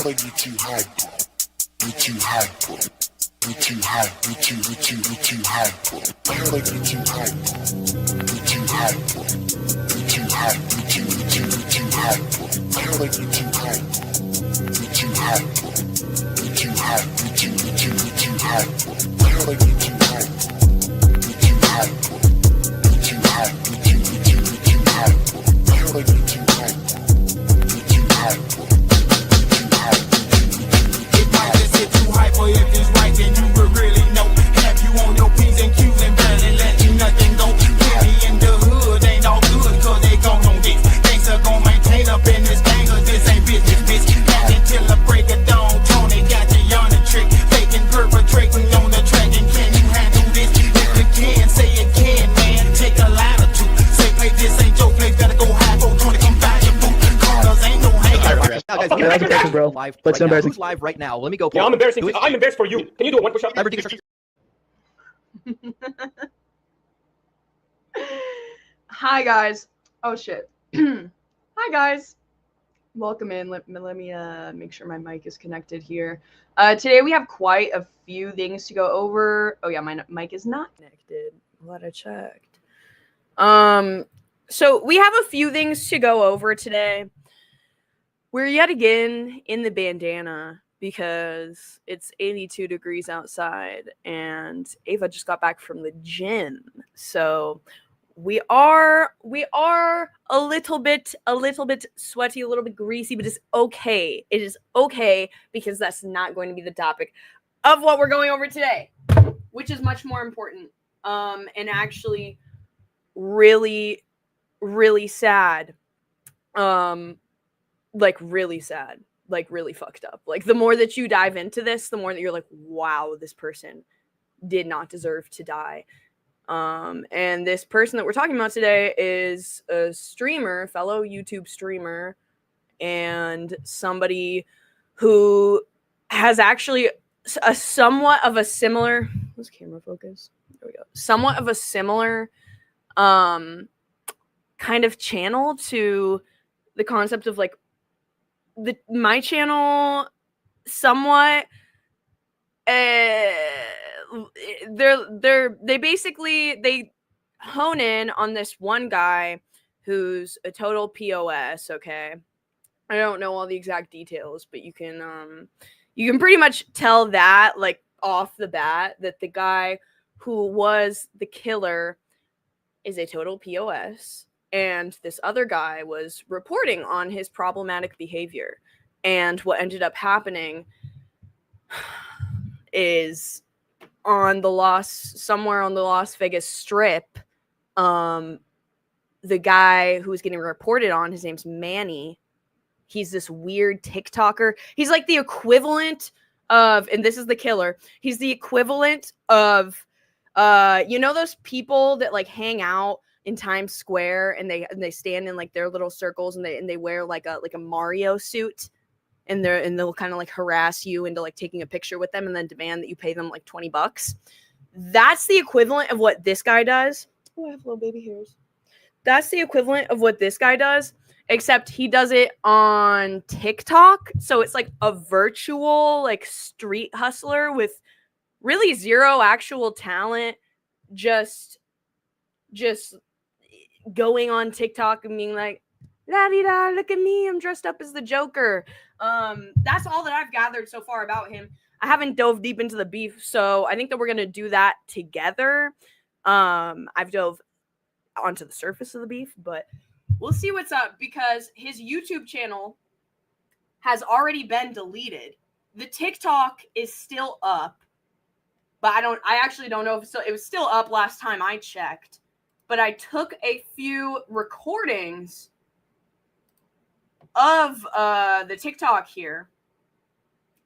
like you're too high, bro. You're too high, bro. You're too high. You're too high, bro. I heard like you're too high, bro. You're too high, bro. You're too high. You're too high, bro. I heard like you're too high, bro. You're too high, bro. You're too high. You're too high, bro. I heard like you're too high, bro. You're too high, bro. You're too high. You're too high, bro. I heard like you're too high, bro. You're too high, bro. It might just hit too high for if it's right, then you would really know. Have you on your P's and Q's and barely let you nothing go. Carry in the hood ain't all good, cause they gone on this. Things are gon' maintain up in this gang, cause this ain't business, bitch. Back until the break of dawn, Tony got you on the trick. Faking, perpetrating on the track, and can you handle this? If you can, say you can, man. Take a line or two. Say, play this ain't your place, gotta go high for 20, come buy your food. Cause ain't no hanging. Now, guys, bro. Live right now. Who's live right now? Let me go. Yeah, I'm embarrassing. I'm embarrassed for you. Can you do a one push-up? Hi guys. Oh shit. Hi guys. Welcome in. Let me make sure my mic is connected here. Today we have quite a few things to go over. Oh yeah, my mic is not connected. Glad I checked. So we have a few things to go over today. We're yet again in the bandana because it's 82 degrees outside and Ava just got back from the gym. So we are a little bit sweaty, a little bit greasy, but it's okay. It is okay because that's not going to be the topic of what we're going over today, which is much more important. And actually really, really sad. Like really sad, like really fucked up. Like the more that you dive into this, the more that you're like, wow, this person did not deserve to die. And this person that we're talking about today is a streamer, fellow YouTube streamer, and somebody who has actually a somewhat of a similar, what's camera focus? There we go. Somewhat of a similar kind of channel to the concept of like my channel somewhat. They hone in on this one guy who's a total POS. Okay, I don't know all the exact details, but you can pretty much tell that like off the bat that the guy who was the killer is a total POS. And this other guy was reporting on his problematic behavior. And what ended up happening is somewhere on the Las Vegas Strip, the guy who was getting reported on, his name's Manny. He's this weird TikToker. He's like the equivalent of, and this is the killer, he's the equivalent of, those people that like hang out in Times Square and they stand in like their little circles and they wear like a Mario suit and they'll kind of like harass you into like taking a picture with them and then demand that you pay them like $20. That's the equivalent of what this guy does. Oh, I have little baby hairs. That's the equivalent of what this guy does, except he does it on TikTok. So it's like a virtual like street hustler with really zero actual talent, just going on TikTok and being like, la-di-da, look at me, I'm dressed up as the Joker. That's all that I've gathered so far about him. I haven't dove deep into the beef, so I think that we're going to do that together. I've dove onto the surface of the beef, but we'll see what's up because his YouTube channel has already been deleted. The TikTok is still up, but I actually don't know if it was still up last time I checked. But I took a few recordings of the TikTok here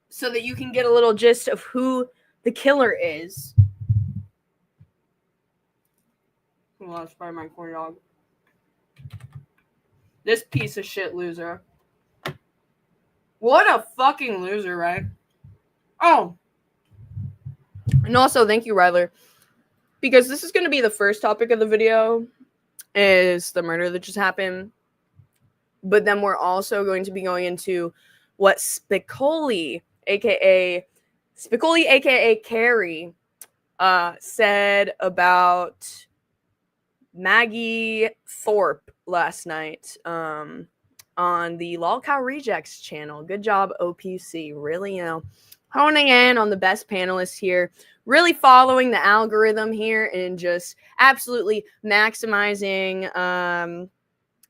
so that you can get a little gist of who the killer is. Well, that's probably my corn dog. This piece of shit loser. What a fucking loser, right? Oh. And also, thank you, Ryler. Because this is going to be the first topic of the video, is the murder that just happened. But then we're also going to be going into what Spicoli, aka Carrie, said about Maggie Thorpe last night on the Lol Cow Rejects channel. Good job, OPC. Really, honing in on the best panelists here, really following the algorithm here and just absolutely maximizing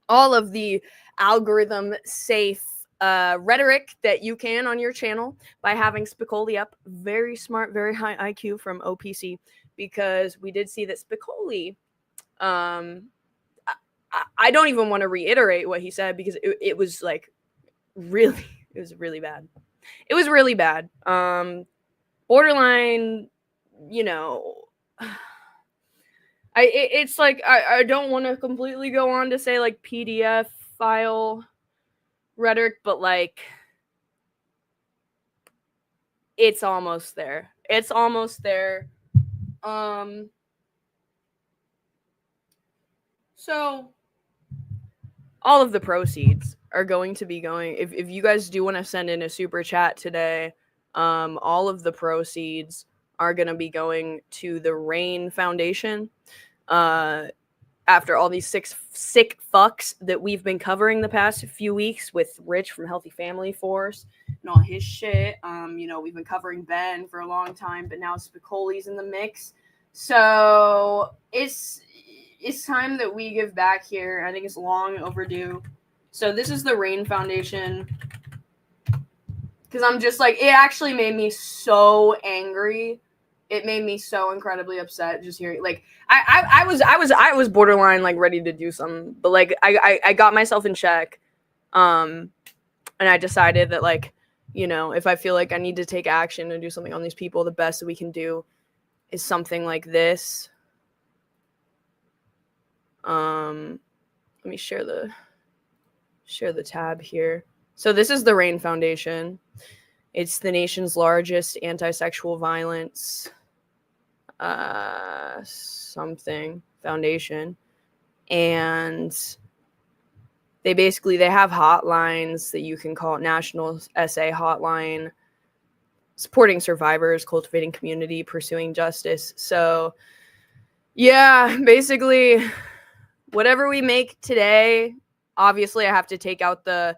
all of the algorithm safe rhetoric that you can on your channel by having Spicoli up. Very smart, very high IQ from OPC, because we did see that Spicoli, I don't even want to reiterate what he said, because it was like really, it was really bad. It was really bad. Borderline, it's like I don't want to completely go on to say like PDF file rhetoric, but like it's almost there. It's almost there. So all of the proceeds are going to be going, if you guys do want to send in a super chat today, all of the proceeds are going to be going to the RAIN Foundation. After all these sick fucks that we've been covering the past few weeks with Rich from Healthy Family Force and all his shit. We've been covering Ben for a long time, but now Spicoli's in the mix. So it's time that we give back here. I think it's long overdue. So this is the RAIN Foundation. Because I'm just like, it actually made me so angry. It made me so incredibly upset just hearing, like, I was borderline like ready to do something, but like I got myself in check, and I decided that, like, if I feel like I need to take action and do something on these people, the best that we can do is something like this. Let me share the tab here. So this is the RAIN Foundation. It's the nation's largest anti-sexual violence something foundation, and they have hotlines that you can call. National SA hotline, supporting survivors, cultivating community, pursuing justice. So yeah, basically whatever we make today, obviously I have to take out the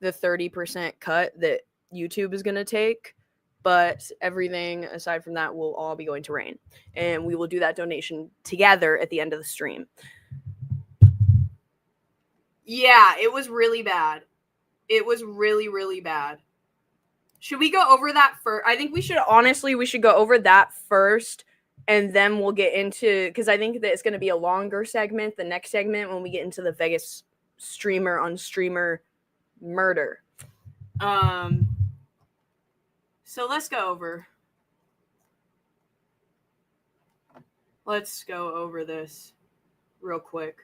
30% cut that YouTube is going to take, but everything aside from that will all be going to RAIN, and we will do that donation together at the end of the stream. Yeah, it was really bad. It was really, really bad. Should we go over that first? I think we should go over that first, and then we'll get into, because I think that it's going to be a longer segment, the next segment, when we get into the Vegas streamer on streamer murder. So let's go over this real quick.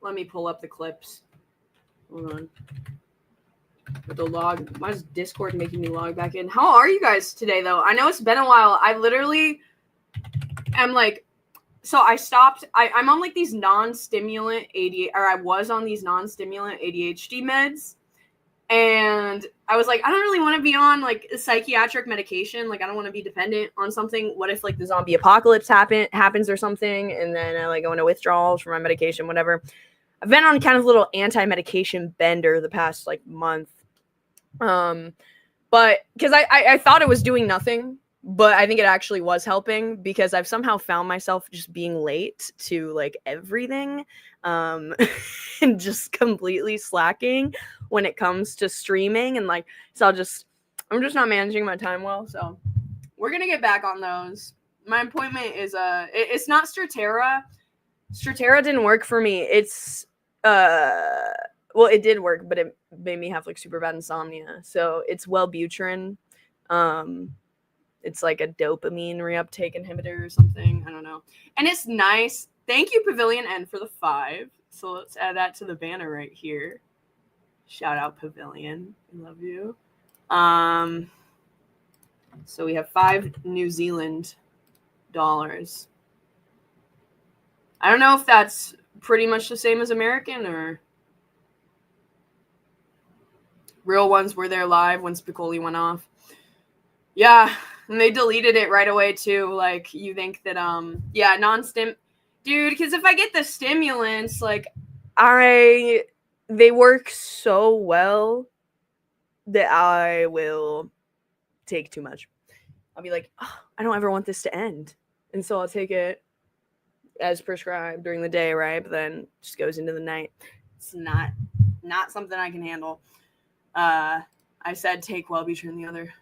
Let me pull up the clips. Hold on. With the log. Why is Discord making me log back in? How are you guys today, though? I know it's been a while. I literally am like, so I stopped. I'm on like these non-stimulant ADHD, or I was on these non-stimulant ADHD meds. And I was like, I don't really want to be on like a psychiatric medication. Like, I don't want to be dependent on something. What if like the zombie apocalypse happens or something, and then I like go into withdrawals from my medication, whatever. I've been on kind of a little anti-medication bender the past like month. But because I thought it was doing nothing, but I think it actually was helping, because I've somehow found myself just being late to like everything, and just completely slacking when it comes to streaming, and like, so I'm just not managing my time well. So we're gonna get back on those. My appointment is it's not Strattera. Strattera didn't work for me. It's well, it did work, but it made me have like super bad insomnia. So it's Wellbutrin. It's like a dopamine reuptake inhibitor or something. I don't know. And it's nice. Thank you, Pavilion N, for the 5. So let's add that to the banner right here. Shout out, Pavilion. I love you. So we have 5 New Zealand dollars. I don't know if that's pretty much the same as American, or Real ones were there live when Spicoli went off. Yeah, and they deleted it right away too. Like, you think that yeah, non-stim, dude, because if I get the stimulants, like, they work so well that I will take too much. I'll be like, oh, I don't ever want this to end, and so I'll take it as prescribed during the day, right? But then it just goes into the night. It's not something I can handle. I said take Wellbutrin the other.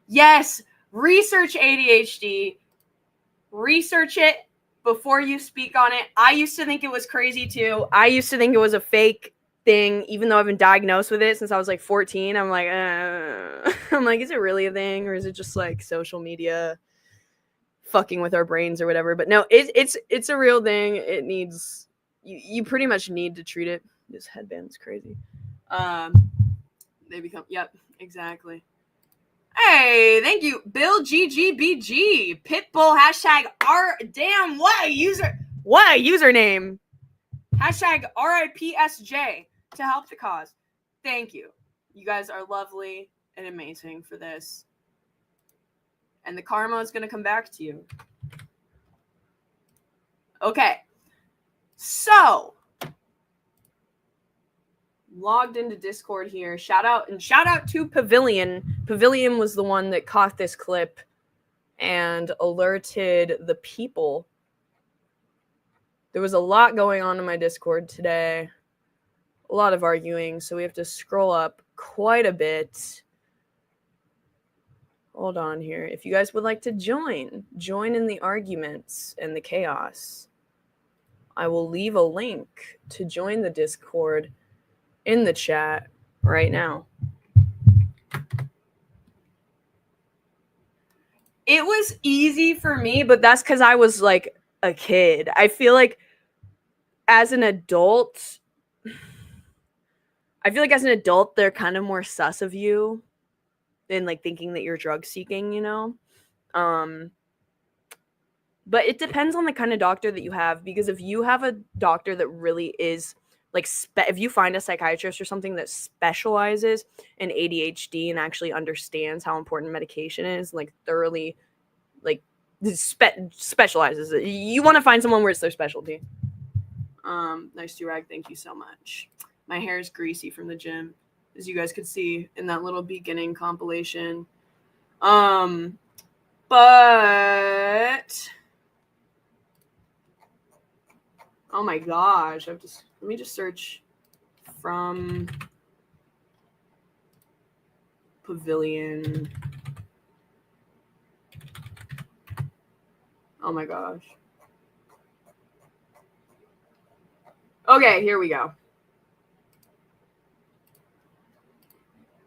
Yes, research ADHD. Research it before you speak on it. I used to think it was crazy too. I used to think it was a fake thing, even though I've been diagnosed with it since I was like 14. I'm like, is it really a thing, or is it just like social media fucking with our brains or whatever? But no, it's a real thing. It needs, you pretty much need to treat it. This headband's crazy. They become, yep, exactly. Hey, thank you, Bill GGBG, Pitbull, hashtag R, damn, what a username, hashtag RIPSJ, to help the cause. Thank you. You guys are lovely and amazing for this. And the karma is going to come back to you. Okay. So, logged into Discord here. Shout out to Pavilion. Pavilion was the one that caught this clip and alerted the people. There was a lot going on in my Discord today. A lot of arguing, so we have to scroll up quite a bit. Hold on here. If you guys would like to join in the arguments and the chaos, I will leave a link to join the Discord in the chat right now. It was easy for me, but that's because I was like a kid. I feel like as an adult, they're kind of more sus of you than like thinking that you're drug seeking, you know? But it depends on the kind of doctor that you have, because if you have a doctor that really is like, if you find a psychiatrist or something that specializes in ADHD and actually understands how important medication is, like thoroughly, like specializes it. You want to find someone where it's their specialty. Nice do-rag, thank you so much. My hair is greasy from the gym, as you guys could see in that little beginning compilation. But oh my gosh, let me just search from Pavilion. Oh my gosh. Okay, here we go.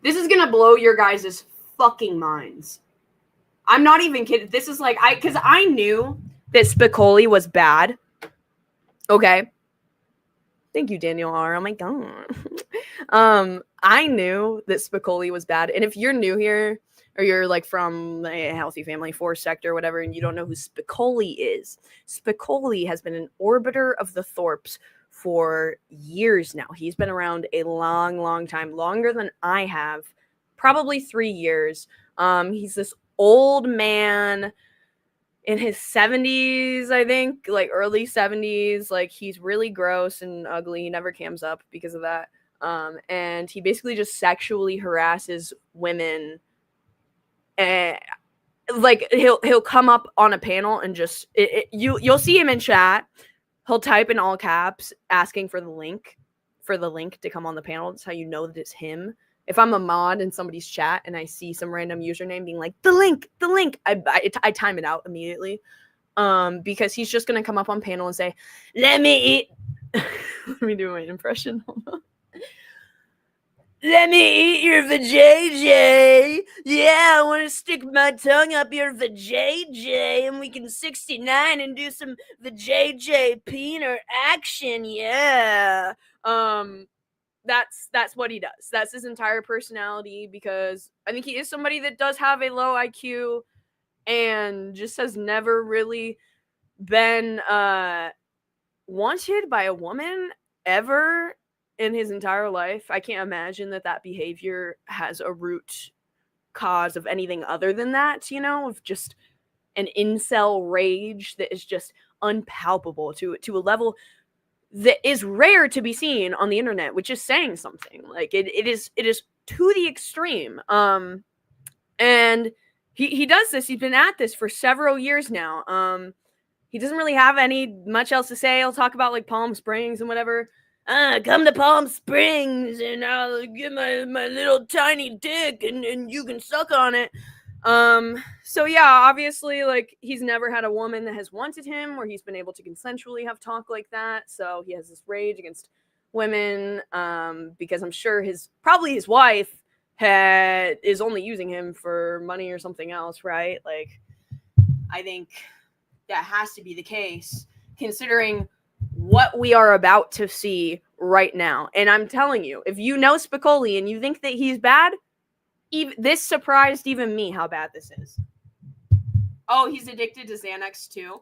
This is gonna blow your guys' fucking minds. I'm not even kidding. This is like, because I knew that Spicoli was bad. Okay. Thank you, Daniel R. Oh my god. I knew that Spicoli was bad. And if you're new here, or you're like from a healthy family, force sector, or whatever, and you don't know who Spicoli is, Spicoli has been an orbiter of the Thorpes for years now. He's been around a long, long time, longer than I have, probably 3 years. He's this old man in his 70s, I think, like early 70s. Like, he's really gross and ugly. He never cams up because of that. And he basically just sexually harasses women. And like, he'll come up on a panel and just you'll see him in chat. He'll type in all caps asking for the link to come on the panel. That's how you know that it's him. If I'm a mod in somebody's chat and I see some random username being like, the link, I time it out immediately. Because he's just going to come up on panel and say, let me eat. Let me do my impression. Let me eat your vajayjay. Yeah, I want to stick my tongue up your vajayjay and we can 69 and do some vajayjay peener action. Yeah. That's what he does. That's his entire personality, because I think he is somebody that does have a low IQ and just has never really been wanted by a woman ever. in his entire life. I can't imagine that behavior has a root cause of anything other than that, you know, of just an incel rage that is just unpalpable to a level that is rare to be seen on the internet, which is saying something. Like it is to the extreme. And he does this. He's been at this for several years now. He doesn't really have much else to say. He'll talk about like Palm Springs and whatever. Come to Palm Springs and I'll get my little tiny dick and you can suck on it. So yeah, obviously, like, he's never had a woman that has wanted him where he's been able to consensually have talk like that. So he has this rage against women, because I'm sure his wife is only using him for money or something else, right? Like, I think that has to be the case, considering what we are about to see right now. And I'm telling you, if you know Spicoli and you think that he's bad, this surprised even me how bad this is. Oh, he's addicted to Xanax too.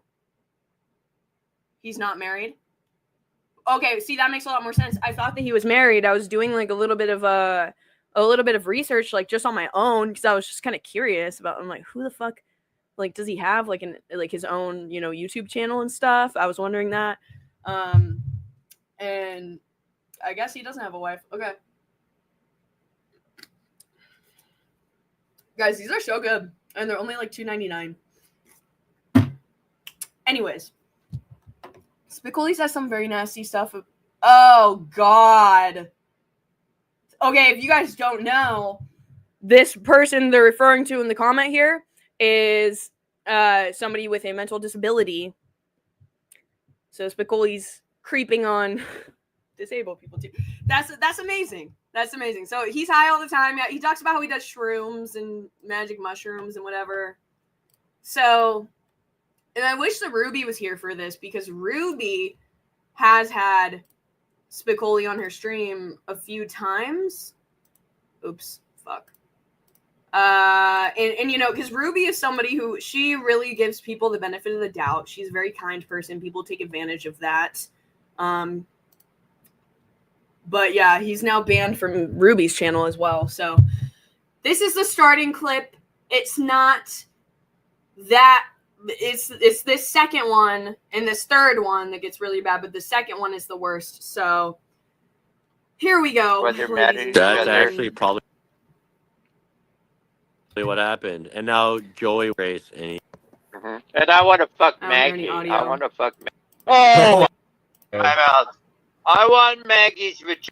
He's not married. Okay, see, that makes a lot more sense. I thought that he was married. I was doing like a little bit of research, like just on my own, because I was just kind of curious about. I'm like, who the fuck? Like, does he have like his own, you know, YouTube channel and stuff? I was wondering that. And I guess he doesn't have a wife. Okay. Guys, these are so good. And they're only like $2.99. Anyways. Spicoli says some very nasty stuff. Oh, God. Okay, if you guys don't know, this person they're referring to in the comment here is somebody with a mental disability. So Spicoli's creeping on disabled people too. That's amazing. That's amazing. So he's high all the time. Yeah, he talks about how he does shrooms and magic mushrooms and whatever. So, and I wish the Ruby was here for this, because Ruby has had Spicoli on her stream a few times. Oops, fuck. And you know, because Ruby is somebody who, she really gives people the benefit of the doubt. She's a very kind person. People take advantage of that. But yeah, he's now banned from Ruby's channel as well. So this is the starting clip. It's not that, it's this second one and this third one that gets really bad, but the second one is the worst. So here we go. That's actually probably what happened. And now Joey Grace and And I want to fuck Maggie. I want to fuck Maggie. Oh, my mouth. I want Maggie's vagina.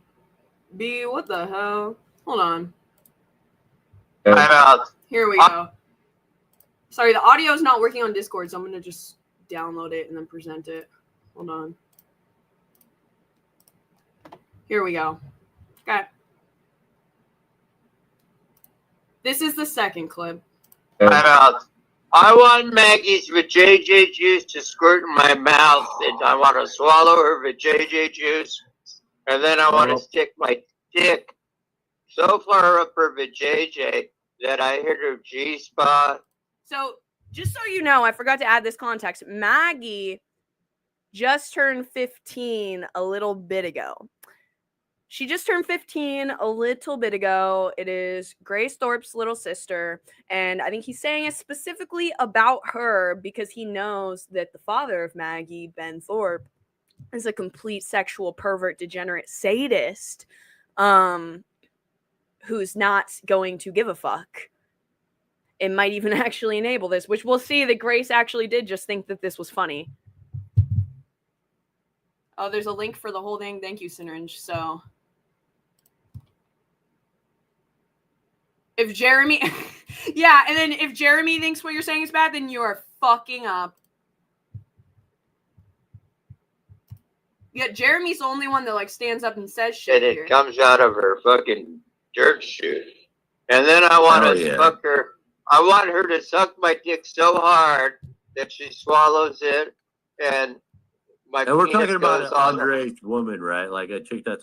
B, what the hell? Hold on. My mouth. Here we go. Sorry, the audio is not working on Discord, so I'm going to just download it and then present it. Hold on. Here we go. Okay. This is the second clip. My mouth. I want Maggie's vajayjay juice to squirt in my mouth, and I want to swallow her vajayjay juice, and then I want to stick my dick so far up her vajayjay that I hit her G-spot. So, just so you know, I forgot to add this context. Maggie just turned 15 a little bit ago. She just turned 15 a little bit ago. It is Grace Thorpe's little sister. And I think he's saying it specifically about her because he knows that the father of Maggie, Ben Thorpe, is a complete sexual pervert, degenerate sadist who's not going to give a fuck. It might even actually enable this, which we'll see that Grace actually did just think that this was funny. Oh, there's a link for the whole thing. Thank you, Syringe. So... if Jeremy, yeah, and then if Jeremy thinks what you're saying is bad, then you are fucking up. Yeah, Jeremy's the only one that like stands up and says shit. And it comes out of her fucking dirt shoes. And then I want to fuck her. I want her to suck my dick so hard that she swallows it, and my. And we're talking about an underage woman, right? Like a chick that's.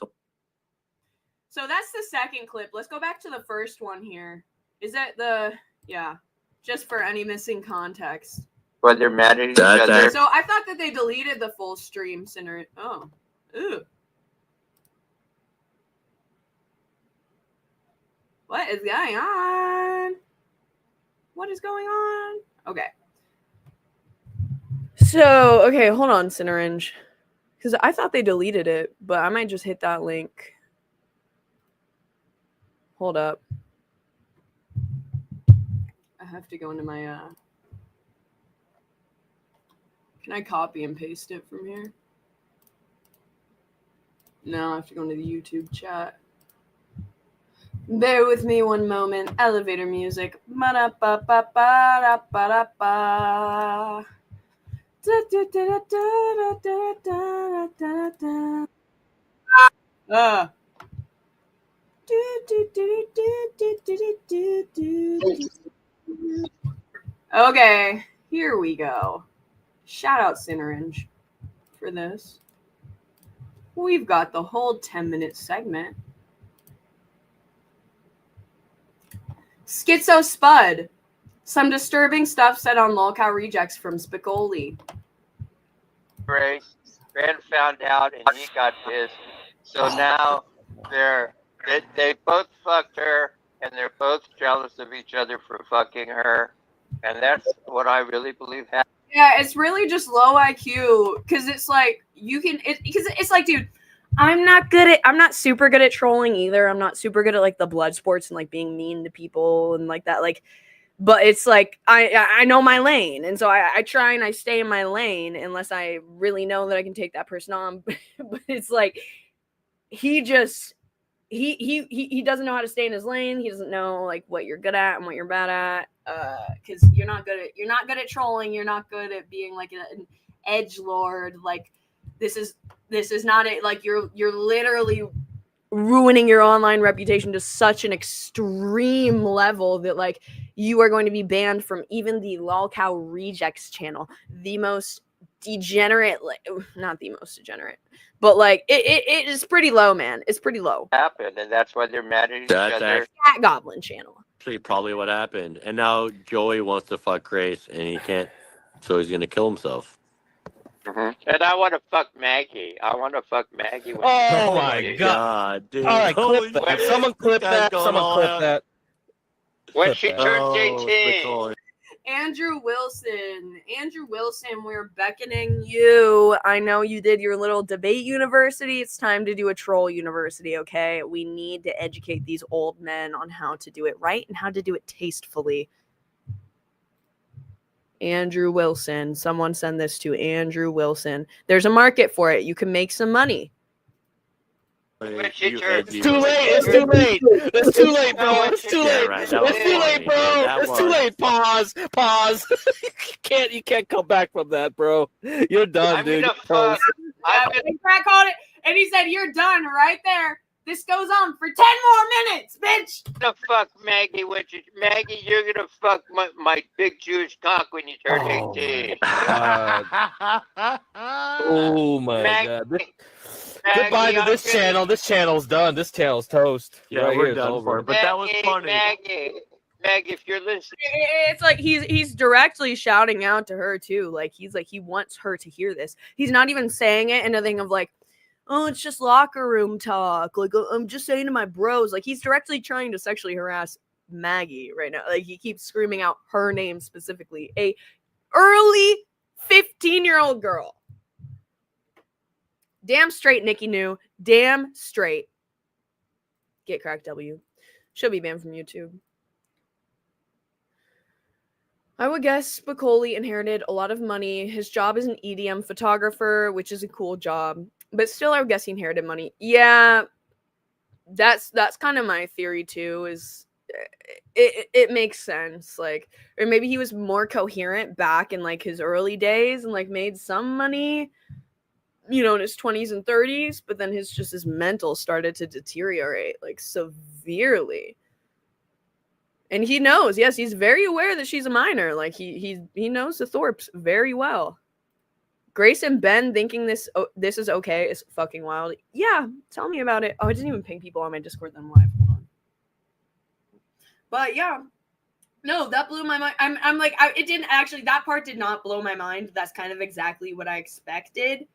So that's the second clip. Let's go back to the first one here. Is that the... yeah. Just for any missing context. But they're mad at each other. So I thought that they deleted the full stream, Sinner. Oh. Ooh. What is going on? What is going on? Okay. So, okay, hold on, Cinerange. Because I thought they deleted it, but I might just hit that link. Hold up. I have to go into my, Can I copy and paste it from here? No, I have to go into the YouTube chat. Bear with me one moment. Elevator music. Ba-da-ba-ba-ba-da-ba-da-ba. Okay, here we go. Shout out Cinerange for this. We've got the whole 10-minute segment. Schizo Spud. Some disturbing stuff said on Lolcow Rejects from Spicoli. Grace, Ben found out and he got pissed. So now they both fucked her and they're both jealous of each other for fucking her. And that's what I really believe happened. Yeah, it's really just low IQ because it's like it's like, dude, I'm not super good at trolling either. I'm not super good at like the blood sports and like being mean to people and like that. Like, but it's like I know my lane, and so I try and I stay in my lane unless I really know that I can take that person on. But it's like he doesn't know how to stay in his lane. He doesn't know like what you're good at and what you're bad at. Because you're not good at trolling. You're not good at being like an edgelord. Like this is not it. Like you're literally ruining your online reputation to such an extreme level that like you are going to be banned from even the Lolcow Rejects channel, the most degenerate, like not the most degenerate, but like it is pretty low, man. It's pretty low. Happened, and that's why they're mad at each other. Cat Goblin channel. Actually, probably what happened. And now Joey wants to fuck Grace, and he can't, so he's gonna kill himself. And I want to fuck Maggie. I want to fuck Maggie. Oh my god, dude! All right, clip that. Someone clip that. Someone clip that. When she turned 18. Andrew Wilson, we're beckoning you. I know you did your little debate university. It's time to do a troll university, okay? We need to educate these old men on how to do it right and how to do it tastefully. Andrew Wilson. Someone send this to Andrew Wilson. There's a market for it. You can make some money. It's too late. It's too late. It's too late, bro. It's too late. It's too late, bro. It's too late. Pause. You can't come back from that, bro. You're done, dude. Crack called it, and he said, "You're done right there. This goes on for 10 more minutes, bitch." I'm gonna fuck Maggie. Maggie, you're gonna fuck my big Jewish cock when you turn 18. Oh my god. Goodbye to this channel. This channel's done. This channel's toast. Yeah, right, we're done for it. But that was funny. Maggie, if you're listening, it's like he's directly shouting out to her too. Like he wants her to hear this. He's not even saying it in a thing of like, oh, it's just locker room talk. Like I'm just saying to my bros. Like he's directly trying to sexually harass Maggie right now. Like he keeps screaming out her name specifically, a early 15-year-old girl. Damn straight, Nikki New. Damn straight. Get cracked, W. She'll be banned from YouTube. I would guess Spicoli inherited a lot of money. His job is an EDM photographer, which is a cool job. But still, I would guess he inherited money. Yeah, that's kind of my theory, too, is it makes sense. Like, or maybe he was more coherent back in, like, his early days and, like, made some money, you know, in his 20s and 30s, but then his mental started to deteriorate like severely. And he knows, yes, he's very aware that she's a minor. Like he knows the Thorpes very well. Grace and Ben thinking this is okay is fucking wild. Yeah, tell me about it. Oh, I didn't even ping people on my Discord then live. Hold on. But yeah. No, that blew my mind. I'm like, it didn't actually, that part did not blow my mind. That's kind of exactly what I expected.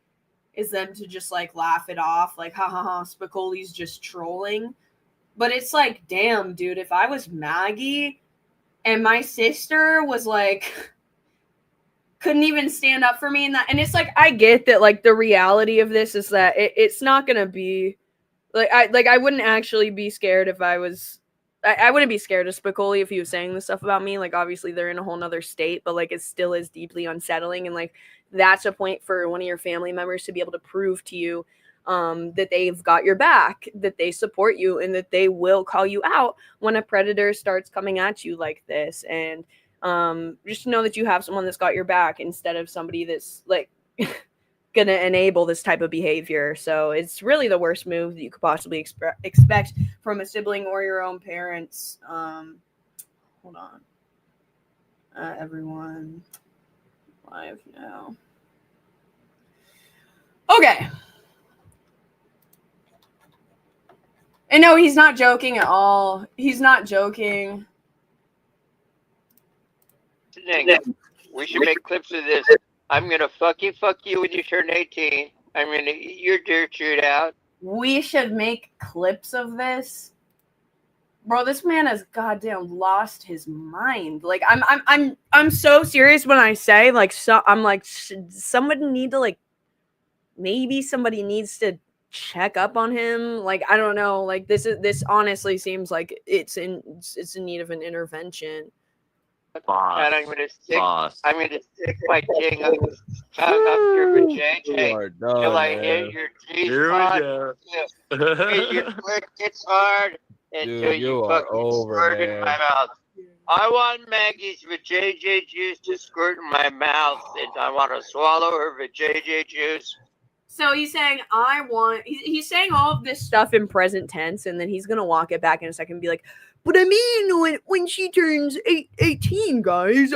Is them to just like laugh it off, like ha ha ha, Spicoli's just trolling. But it's like, damn, dude, if I was Maggie and my sister was like, couldn't even stand up for me in that. And it's like, I get that, like, the reality of this is that it's not going to be I wouldn't actually be scared if I was, I wouldn't be scared of Spicoli if he was saying this stuff about me. Like, obviously they're in a whole nother state, but like, it still is deeply unsettling. And like, that's a point for one of your family members to be able to prove to you that they've got your back, that they support you, and that they will call you out when a predator starts coming at you like this. And just know that you have someone that's got your back instead of somebody that's like gonna enable this type of behavior. So it's really the worst move that you could possibly expect from a sibling or your own parents. Hold on. Everyone live now. Okay. And no, he's not joking at all. He's not joking. We should make clips of this. I'm gonna fuck you when you turn 18. I'm gonna eat your dirt shoot out. We should make clips of this. Bro, this man has goddamn lost his mind. Like, I'm so serious when I say, like, so I'm like, somebody need to, like, maybe somebody needs to check up on him. Like, I don't know. Like, this honestly seems like it's in need of an intervention. Boss. And I'm gonna stick my tongue up your vajayjay till I hit your G-spot. Till you click it's hard until you fucking squirt in my mouth. I want Maggie's vajayjay juice to squirt in my mouth, and I want to swallow her vajayjay juice. So he's saying, he's saying all of this stuff in present tense, and then he's gonna walk it back in a second and be like, but I mean, when she turns 18, guys,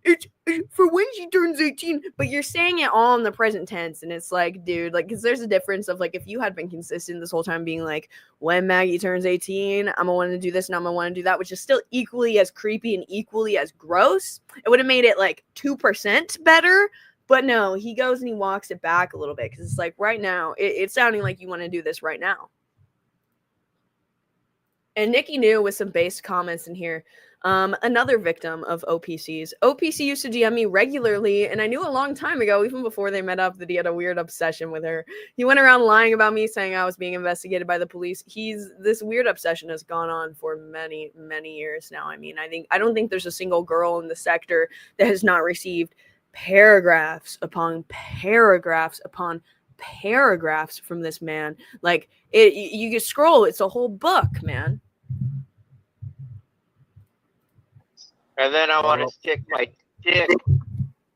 it's for when she turns 18. But you're saying it all in the present tense, and it's like, dude, like, because there's a difference of, like, if you had been consistent this whole time being like, when Maggie turns 18, I'm gonna want to do this and I'm gonna want to do that, which is still equally as creepy and equally as gross. It would have made it like 2% better. But no, he goes and he walks it back a little bit because it's like, right now, it's sounding like you want to do this right now. And Nikki New with some based comments in here. Another victim of OPCs. OPC used to DM me regularly, and I knew a long time ago, even before they met up, that he had a weird obsession with her. He went around lying about me, saying I was being investigated by the police. This weird obsession has gone on for many, many years now. I mean, I don't think there's a single girl in the sector that has not received paragraphs upon paragraphs upon paragraphs from this man. Like, you can scroll, it's a whole book, man. And then I want to stick my dick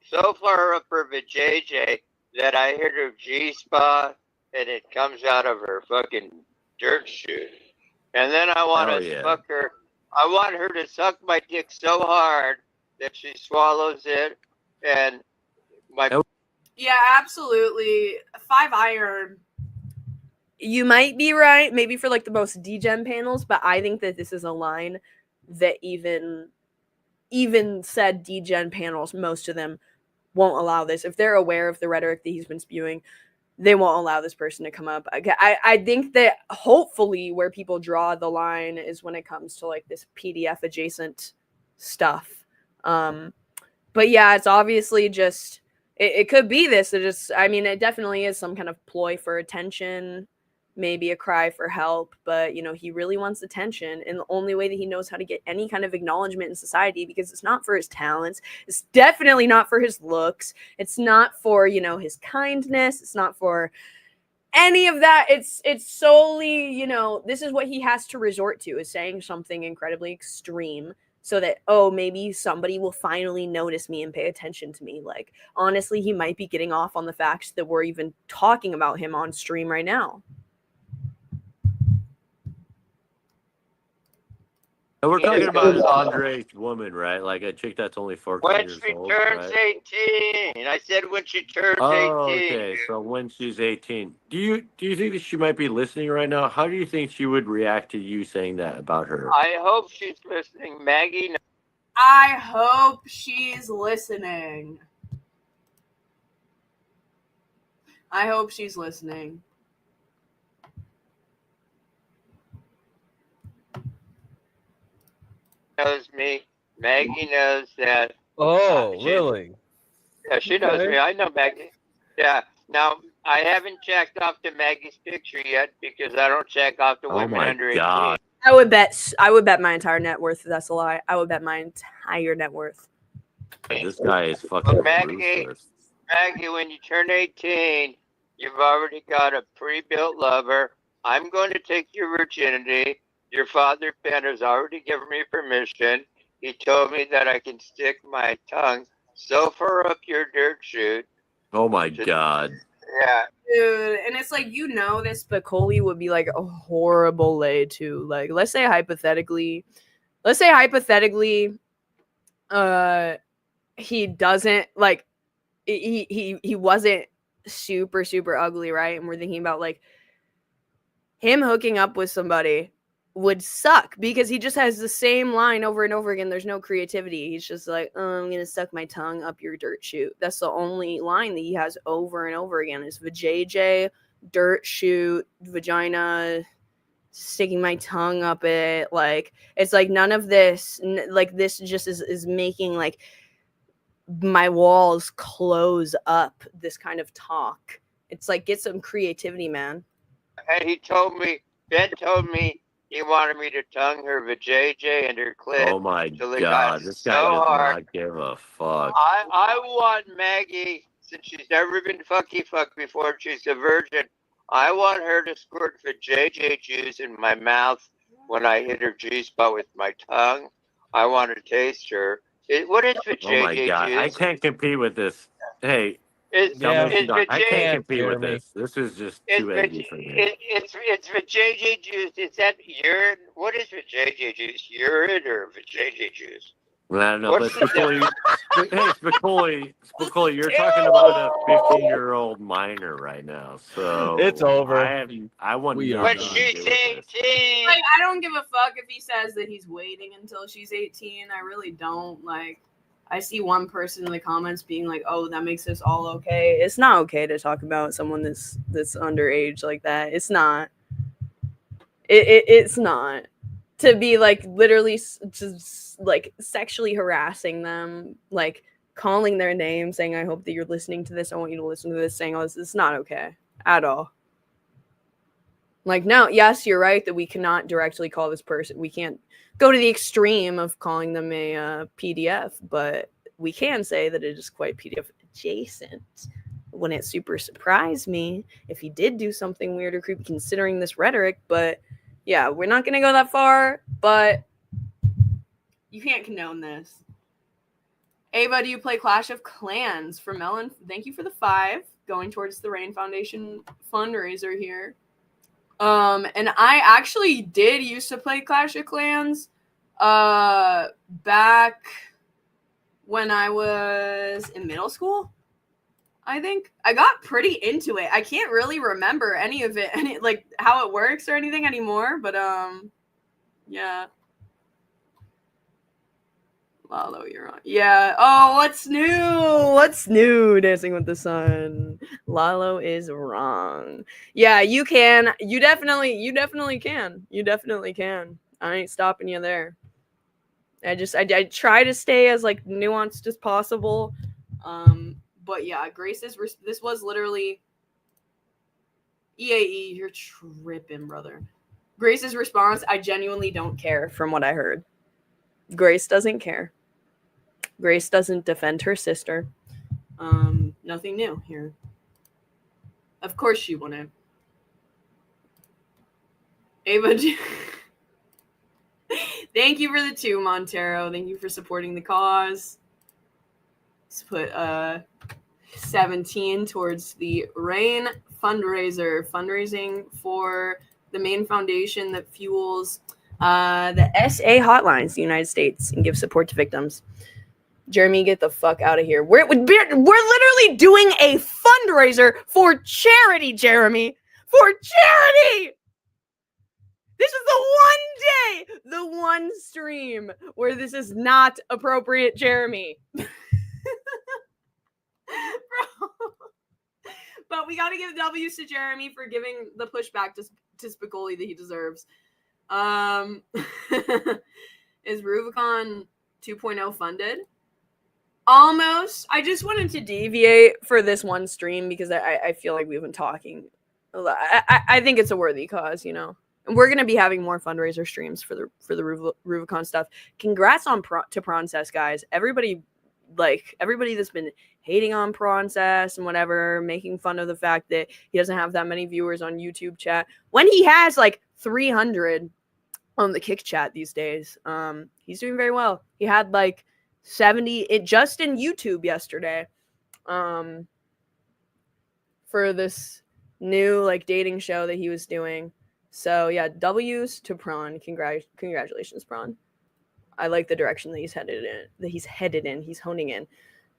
so far up her vajayjay that I hit her G-spot and it comes out of her fucking dirt chute. And then I want to fuck her. I want her to suck my dick so hard that she swallows it. And yeah, absolutely. 5-iron. You might be right, maybe for like the most degen panels, but I think that this is a line that even said degen panels, most of them won't allow this. If they're aware of the rhetoric that he's been spewing, they won't allow this person to come up. I think that hopefully where people draw the line is when it comes to like this PDF adjacent stuff. But yeah, it's obviously just, it could be this. It definitely is some kind of ploy for attention, maybe a cry for help, but, you know, he really wants attention. And the only way that he knows how to get any kind of acknowledgement in society, because it's not for his talents, it's definitely not for his looks, it's not for, you know, his kindness, it's not for any of that. It's solely, you know, this is what he has to resort to, is saying something incredibly extreme so that, oh, maybe somebody will finally notice me and pay attention to me. Like, honestly, he might be getting off on the fact that we're even talking about him on stream right now. And we're talking about an underage woman, right? Like a chick that's only 14 years old. When she turns 18. I said when she turns 18. Okay, so when she's 18. Do you think that she might be listening right now? How do you think she would react to you saying that about her? I hope she's listening, Maggie. I hope she's listening. I hope she's listening. knows me. Maggie knows that. Oh, really? Yeah, she knows me. I know Maggie. Yeah. Now, I haven't checked off to Maggie's picture yet because I don't check off to women under 18. God. I would bet my entire net worth. That's a lie. I would bet my entire net worth. This guy is fucking ruthless. Maggie, when you turn 18, you've already got a pre-built lover. I'm going to take your virginity. Your father, Ben, has already given me permission. He told me that I can stick my tongue so far up your dirt chute. Oh my God. Yeah. Dude, and it's like, you know, this Spicoli would be like a horrible lay too. Like, let's say hypothetically, he doesn't like, he wasn't super ugly, right? And we're thinking about like him hooking up with somebody would suck because he just has the same line over and over again. There's no creativity. He's just like, oh, I'm gonna suck my tongue up your dirt chute. That's the only line that he has over and over again is vajayjay, dirt chute, vagina, sticking my tongue up it. Like, it's like none of this, like this just is making like my walls close up this kind of talk. It's like, get some creativity, man. And Ben told me he wanted me to tongue her vajayjay and her clit. Oh my God, this guy does not give a fuck. I want Maggie, since she's never been fucked before, she's a virgin. I want her to squirt vajayjay juice in my mouth when I hit her G-spot with my tongue. I want to taste her. What is vajayjay juice? Oh my God, I can't compete with this. Hey. I can't compete with this. This is just too edgy for me. It's vajayjay juice. Is that urine? What is vajayjay juice? Urine or vajayjay juice? I don't know, but Spicoli, you're talking about a 15-year-old minor right now, so it's over. I want to. When she's 18, like, I don't give a fuck if he says that he's waiting until she's 18. I really don't. Like, I see one person in the comments being like, "Oh, that makes this all okay." It's not okay to talk about someone that's underage like that. It's not. It's not. To be like literally just like sexually harassing them, like calling their name, saying, "I hope that you're listening to this. I want you to listen to this," saying all this. It's not okay at all. Like, no, yes, you're right that we cannot directly call this person. We can't go to the extreme of calling them a PDF, but we can say that it is quite PDF adjacent. Wouldn't it super surprise me if he did do something weird or creepy considering this rhetoric? But yeah, we're not going to go that far, but you can't condone this. Ava, do you play Clash of Clans? For Melon, thank you for the 5 going towards the Rain Foundation fundraiser here. And I actually did used to play Clash of Clans back when I was in middle school. I think I got pretty into it. I can't really remember any of it, like how it works or anything anymore, but yeah. Lalo, you're on. Yeah. Oh, what's new? What's new? Dancing with the Sun. Lalo is wrong. Yeah, you can. You definitely can. You definitely can. I ain't stopping you there. I try to stay as like nuanced as possible. But yeah, Grace's this was literally EAE. You're tripping, brother. Grace's response: I genuinely don't care. From what I heard, Grace doesn't care. Grace doesn't defend her sister. Nothing new here. Of course she wouldn't. Ava, thank you for the 2, Montero. Thank you for supporting the cause. Let's put 17 towards the Rain fundraiser. Fundraising for the main foundation that fuels the SA hotlines in the United States and gives support to victims. Jeremy, get the fuck out of here. We're literally doing a fundraiser for charity, Jeremy. For charity! This is the one stream where this is not appropriate, Jeremy. Bro. But we gotta give W's to Jeremy for giving the pushback to Spicoli that he deserves. Is Rubicon 2.0 funded? Almost. I just wanted to deviate for this one stream because I feel like we've been talking. I think it's a worthy cause, you know. And we're gonna be having more fundraiser streams for the Rubicon stuff. Congrats on to Prancess, guys. Everybody that's been hating on Prancess and whatever, making fun of the fact that he doesn't have that many viewers on YouTube chat when he has like 300 on the Kick chat these days. He's doing very well. He had like 70 just in YouTube yesterday for this new like dating show that he was doing. So yeah, W's to Prawn. Congratulations, Prawn. I like the direction that he's headed in. He's honing in.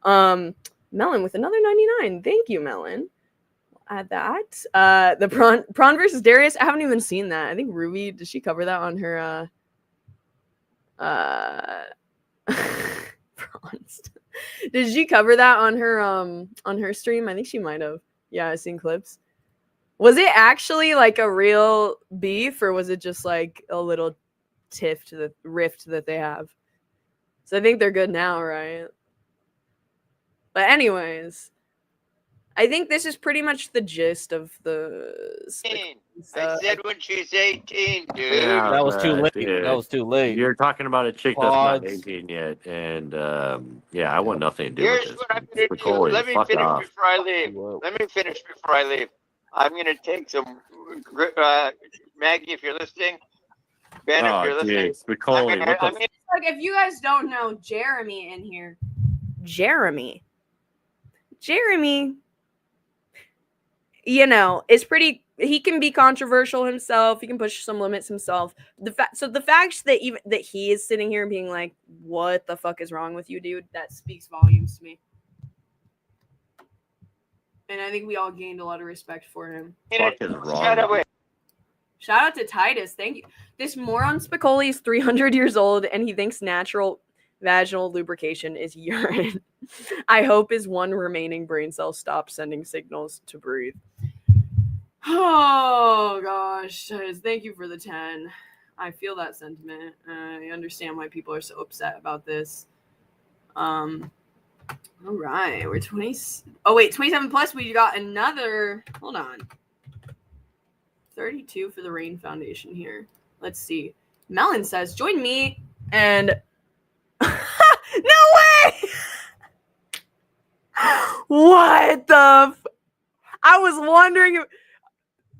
Melon with another 99. Thank you, Melon. Add that. The Prawn versus Darius. I haven't even seen that. I think Ruby, did she cover that on her Prawns. Did she cover that on her stream? I think she might have. Yeah, I've seen clips. Was it actually like a real beef, or was it just like a little rift that they have? So I think they're good now, right? But anyways, I think this is pretty much the gist of the. I said when she's 18, dude. Yeah, That was too late. dude, That was too late. You're talking about a chick that's not 18 yet, and yeah, I want nothing to do Here's with this. what I'm going to do. Spicoli, Let me fuck finish off. before I leave. I'm going to take some, Maggie, if you're listening. Ben, if you're listening. Spicoli, what the Like, if you guys don't know Jeremy in here, Jeremy, you know, is pretty. He can be controversial himself. He can push some limits himself. The fact that even that he is sitting here being like, "What the fuck is wrong with you, dude?" That speaks volumes to me. And I think we all gained a lot of respect for him. fuck is wrong? Shout out to Titus. Thank you. This moron Spicoli is 300 years old, and he thinks natural vaginal lubrication is urine. I hope his one remaining brain cell stops sending signals to breathe. Oh, gosh. Titus, thank you for the 10. I feel that sentiment. I understand why people are so upset about this. All right. We're 20. Oh, wait. 27 plus. We got another. Hold on. 32 for the Rain Foundation here. Let's see. Melon says, join me and no way. What the I was wondering if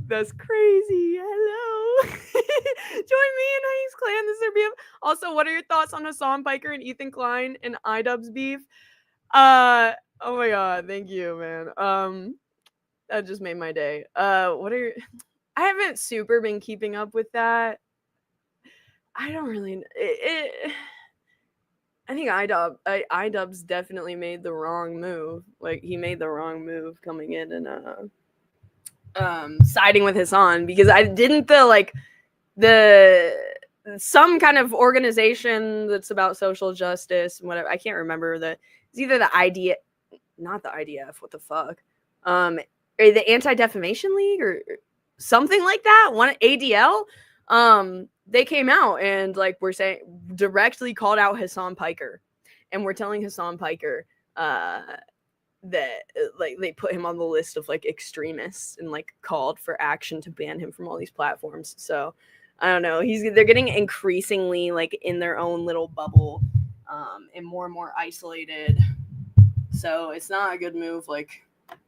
that's crazy. Hello. Join me in Hayes Clan. This is their beef. Also, what are your thoughts on Hassan Piker and Ethan Klein and iDubbbz beef? Oh my god, thank you, man. That just made my day. What are your I haven't super been keeping up with that. I don't really. I think iDubbbz definitely made the wrong move. Like, he made the wrong move coming in and siding with Hassan, because I didn't some kind of organization that's about social justice and whatever. I can't remember it's either the idea, not the IDF. What the fuck? Or the Anti-Defamation League or something like that. One ADL. They came out and we're saying directly called out Hassan Piker, and we're telling Hassan Piker that they put him on the list of extremists and called for action to ban him from all these platforms. So I don't know. They're getting increasingly in their own little bubble, and more isolated. So it's not a good move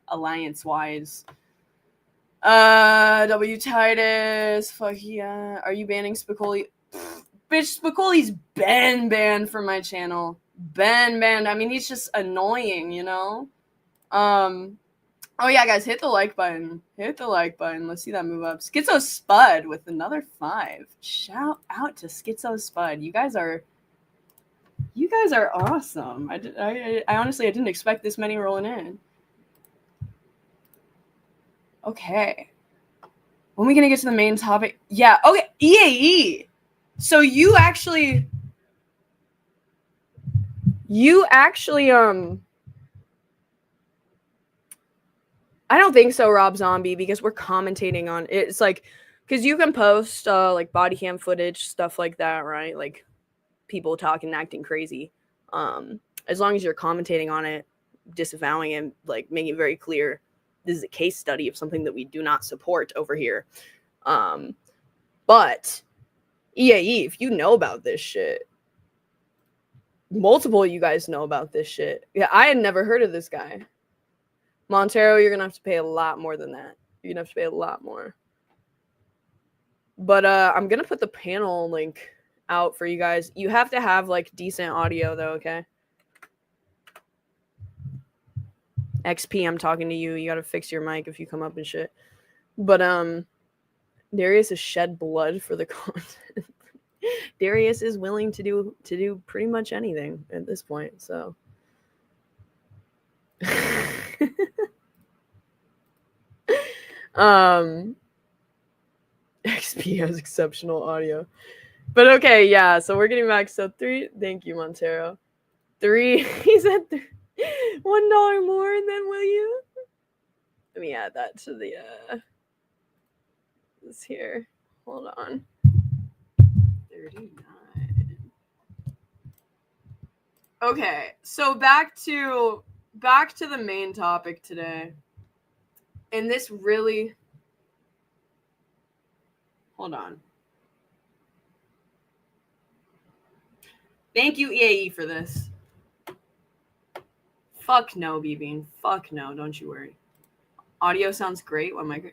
alliance wise. W Titus, fuck yeah. Are you banning Spicoli? Bitch, Spicoli's been banned from my channel. Been banned. I mean, he's just annoying, you know? Oh yeah, guys, hit the like button. Hit the like button. Let's see that move up. Schizo Spud with another 5. Shout out to Schizo Spud. You guys are awesome. I honestly didn't expect this many rolling in. Okay. When are we going to get to the main topic? Yeah. Okay. EAE. So you actually, I don't think so, Rob Zombie, because we're commentating on it's because you can post body cam footage, stuff like that, right? people talking and acting crazy. As long as you're commentating on it, disavowing it, like making it very clear this is a case study of something that we do not support over here. But EAE, if you know about this shit, multiple of you guys know about this shit. Yeah, I had never heard of this guy. Montero, you're gonna have to pay a lot more than that. You're gonna have to pay a lot more. But I'm gonna put the panel link out for you guys. You have to have like decent audio though, okay? XP, I'm talking to you. You gotta fix your mic if you come up and shit. But Darius has shed blood for the content. Darius is willing to do pretty much anything at this point, so XP has exceptional audio. But okay, yeah, so we're getting back. So 3, thank you, Montero. 3, he said $1 more, and then will you? Let me add that to the this here. Hold on. 39. Okay, so back to the main topic today. And this really, hold on. Thank you, EAE, for this. Fuck no, B-Bean. Fuck no, don't you worry. Audio sounds great. What am I?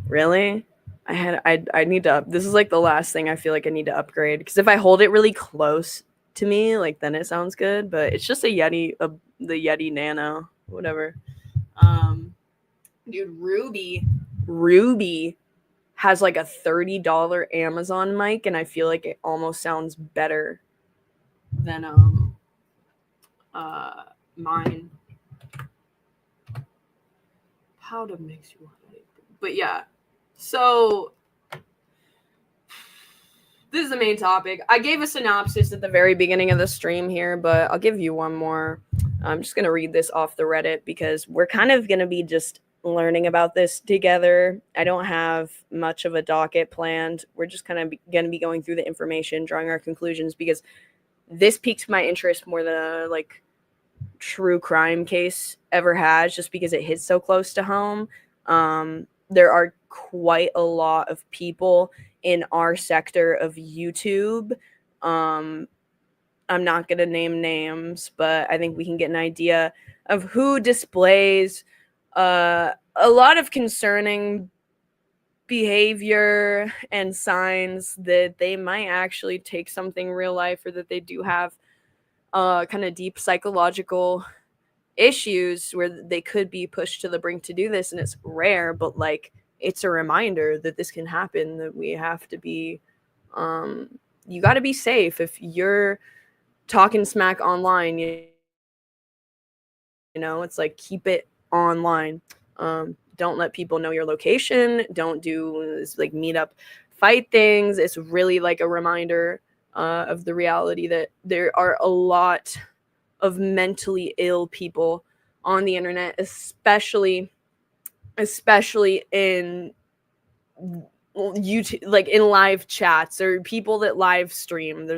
Really? I need to this is like the last thing I feel like I need to upgrade, because if I hold it really close to me, like, then it sounds good, but it's just a Yeti, the Yeti Nano, whatever. Dude, Ruby has like a $30 Amazon mic, and I feel like it almost sounds better than mine. How to mix you up. But yeah, so this is the main topic. I gave a synopsis at the very beginning of the stream here, but I'll give you one more. I'm just going to read this off the Reddit because we're kind of going to be just learning about this together. I don't have much of a docket planned. We're just kind of going to be going through the information, drawing our conclusions, because this piqued my interest more than a like true crime case ever has, just because it hits so close to home. There are quite a lot of people in our sector of YouTube. I'm not going to name names, but I think we can get an idea of who displays a lot of concerning behavior and signs that they might actually take something real life, or that they do have kind of deep psychological issues where they could be pushed to the brink to do this. And it's rare, but like, it's a reminder that this can happen, that we have to be, you got to be safe. If you're talking smack online, you know, it's like, keep it online. Don't let people know your location. Don't do this, like, meet up, fight things. It's really like a reminder of the reality that there are a lot of mentally ill people on the internet, especially in YouTube, like in live chats or people that live stream.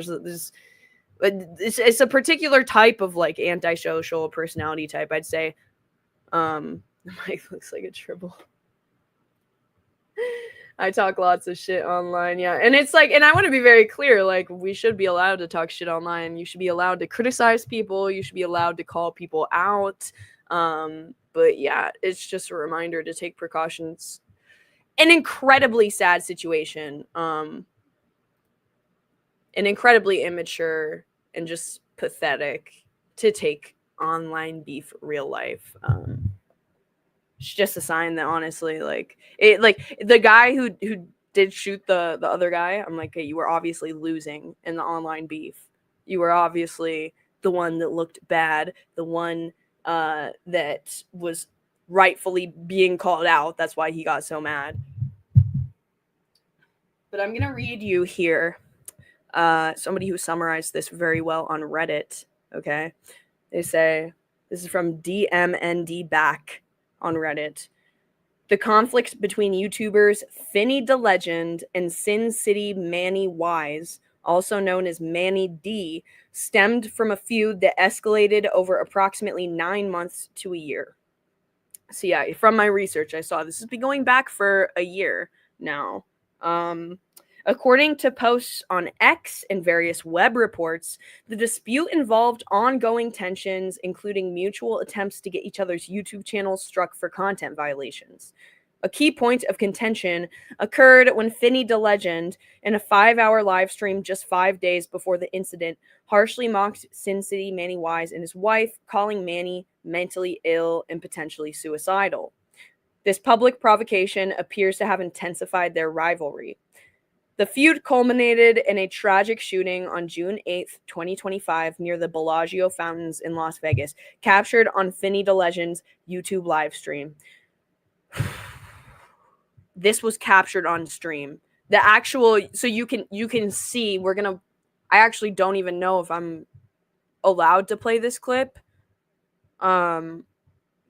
It's a particular type of like antisocial personality type, I'd say. Mike looks like a triple. I talk lots of shit online, yeah. And it's like, and I want to be very clear, like, we should be allowed to talk shit online. You should be allowed to criticize people. You should be allowed to call people out. But yeah, it's just a reminder to take precautions. An incredibly sad situation. An incredibly immature and just pathetic to take online beef real life. It's just a sign that, honestly, like, it, like, the guy who did shoot the other guy, I'm like, hey, you were obviously losing in the online beef. You were obviously the one that looked bad, the one that was rightfully being called out. That's why he got so mad. But I'm gonna read you here somebody who summarized this very well on Reddit. Okay, they say, this is from DMND back on Reddit. The conflict between YouTubers Finny the Legend and Sin City Manny Wise also known as Manny D, stemmed from a feud that escalated over approximately 9 months to a year. So yeah, from my research, I saw this has been going back for a year now. According to posts on X and various web reports, the dispute involved ongoing tensions, including mutual attempts to get each other's YouTube channels struck for content violations. A key point of contention occurred when Finny the Legend, in a 5-hour live stream just 5 days before the incident, harshly mocked Sin City Manny Wise and his wife, calling Manny mentally ill and potentially suicidal. This public provocation appears to have intensified their rivalry. The feud culminated in a tragic shooting on June 8th, 2025, near the Bellagio Fountains in Las Vegas, captured on Finny the Legend's YouTube live stream. This was captured on stream. The actual, so you can see, I actually don't even know if I'm allowed to play this clip.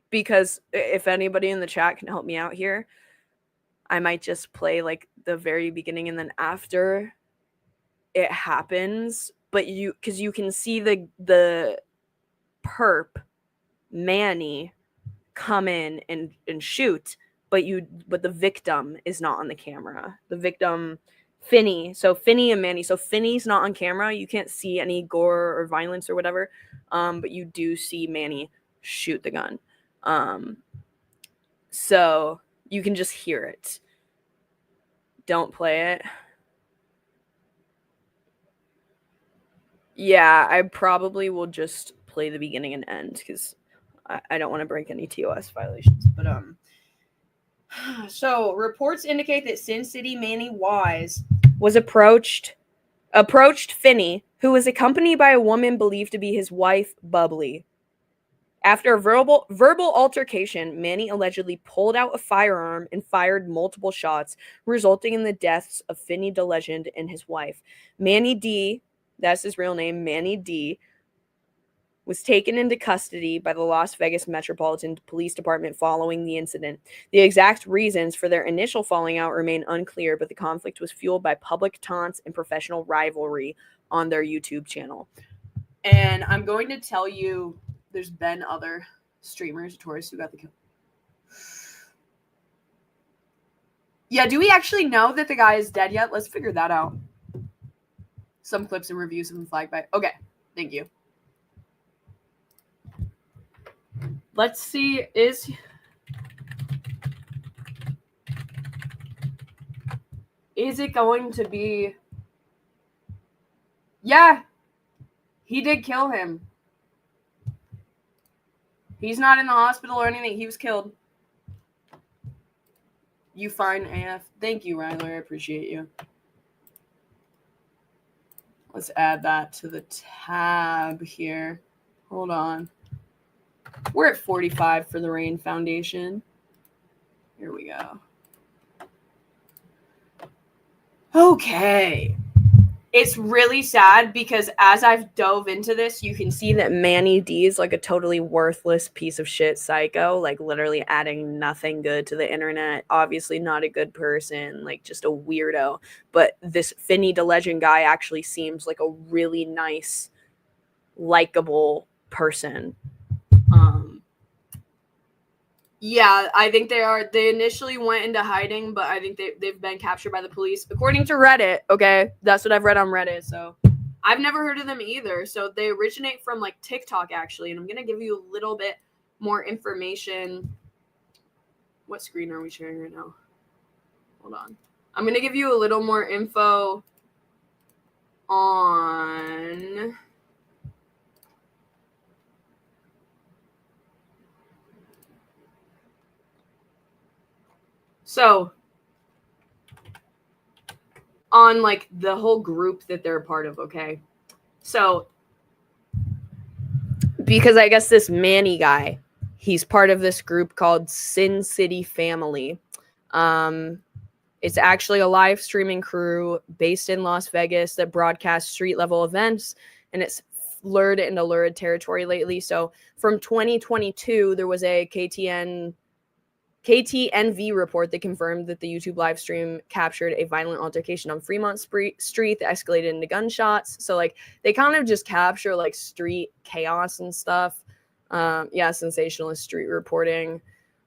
Because if anybody in the chat can help me out here, I might just play like the very beginning and then after it happens. But because you can see the perp Manny come in and shoot, but the victim is not on the camera. The victim, Finny. So Finny and Manny. So Finny's not on camera. You can't see any gore or violence or whatever. But you do see Manny shoot the gun. So you can just hear it. Don't play it. Yeah, I probably will just play the beginning and end because I don't want to break any TOS violations. But so reports indicate that Sin City Manny Wise was approached Finny, who was accompanied by a woman believed to be his wife, Bubbly. After a verbal altercation, Manny allegedly pulled out a firearm and fired multiple shots, resulting in the deaths of Finny the Legend and his wife. Manny D, that's his real name, Manny D, was taken into custody by the Las Vegas Metropolitan Police Department following the incident. The exact reasons for their initial falling out remain unclear, but the conflict was fueled by public taunts and professional rivalry on their YouTube channel. And I'm going to tell you, there's been other streamers, tourists, who got the kill. Yeah, do we actually know that the guy is dead yet? Let's figure that out. Some clips and reviews of him flagged by. Okay, thank you. Let's see, is it going to be... Yeah, he did kill him. He's not in the hospital or anything. He was killed. You fine, AF? Thank you, Ryler. I appreciate you. Let's add that to the tab here. Hold on. We're at 45 for the Rain Foundation. Here we go. Okay. It's really sad because as I've dove into this, you can see that Manny D is like a totally worthless piece of shit psycho, like literally adding nothing good to the internet. Obviously not a good person, like just a weirdo. But this Finny the Legend guy actually seems like a really nice, likable person. Yeah, I think they are. They initially went into hiding, but I think they've been captured by the police. According to Reddit, okay? That's what I've read on Reddit, so I've never heard of them either. So they originate from, like, TikTok, actually, and I'm going to give you a little bit more information. What screen are we sharing right now? Hold on. I'm going to give you a little more info on... So, on, like, the whole group that they're a part of, okay? So, because I guess this Manny guy, he's part of this group called Sin City Family. It's actually a live streaming crew based in Las Vegas that broadcasts street-level events, and it's lured into lurid territory lately. So, from 2022, there was a KTN KTNV report that confirmed that the YouTube live stream captured a violent altercation on Fremont Street that escalated into gunshots. So like they kind of just capture like street chaos and stuff. Yeah, sensationalist street reporting.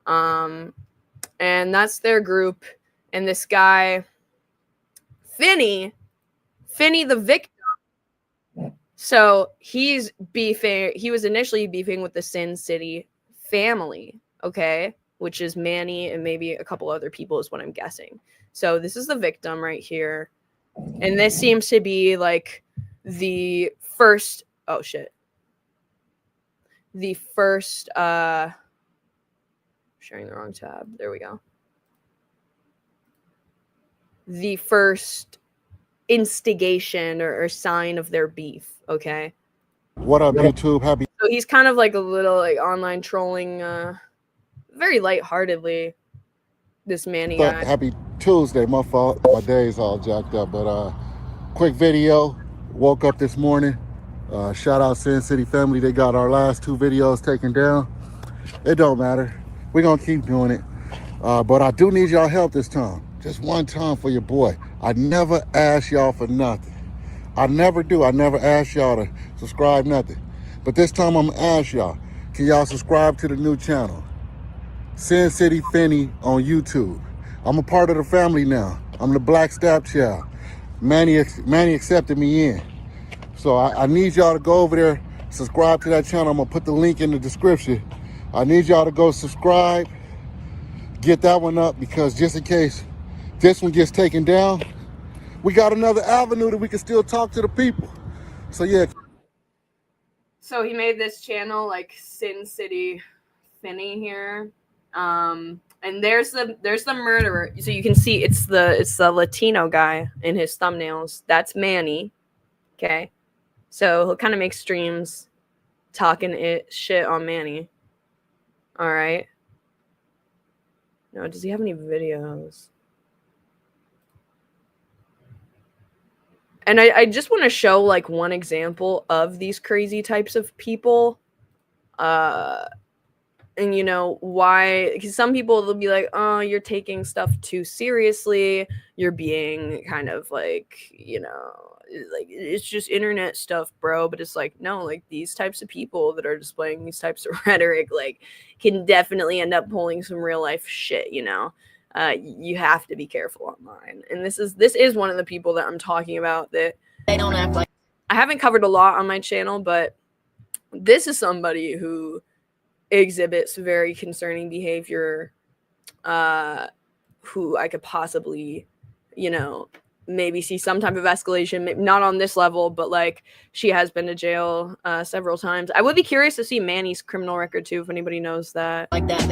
And that's their group. And this guy, Finney the victim. So he's beefing. He was initially beefing with the Sin City family, okay, which is Manny and maybe a couple other people is what I'm guessing. So this is the victim right here. And this seems to be like the first, oh shit. The first, sharing the wrong tab. There we go. The first instigation or sign of their beef, okay? What up, YouTube? Happy. So he's kind of like a little like online trolling, very lightheartedly. This Manny guy. Happy Tuesday. My fault. My day's all jacked up, but quick video. Woke up this morning. Shout out Sin City family. They got our last 2 videos taken down. It don't matter. We're gonna keep doing it. But I do need y'all help this time. Just one time for your boy. I never ask y'all for nothing. I never do. I never ask y'all to subscribe, nothing. But this time I'm gonna ask y'all, can y'all subscribe to the new channel? Sin City Finney on YouTube. I'm a part of the family now. I'm the Black Stepchild. Manny accepted me in. So I need y'all to go over there, subscribe to that channel. I'm gonna put the link in the description. I need y'all to go subscribe, get that one up, because just in case this one gets taken down, we got another avenue that we can still talk to the people. So yeah. So he made this channel like Sin City Finney here. And there's the murderer. So you can see it's the Latino guy in his thumbnails. That's Manny. Okay. So he'll kind of make streams talking shit on Manny. All right. No, does he have any videos? And I just want to show like one example of these crazy types of people. And you know why? Because some people, they'll be like, oh, you're taking stuff too seriously. You're being kind of like, you know, like it's just internet stuff, bro. But it's like, no, like these types of people that are displaying these types of rhetoric, like can definitely end up pulling some real life shit, you know? You have to be careful online. And this is one of the people that I'm talking about that they don't act like. I haven't covered a lot on my channel, but this is somebody who exhibits very concerning behavior, who I could possibly, you know, maybe see some type of escalation, maybe not on this level, but like she has been to jail several times. I would be curious to see Manny's criminal record too, if anybody knows that. Like that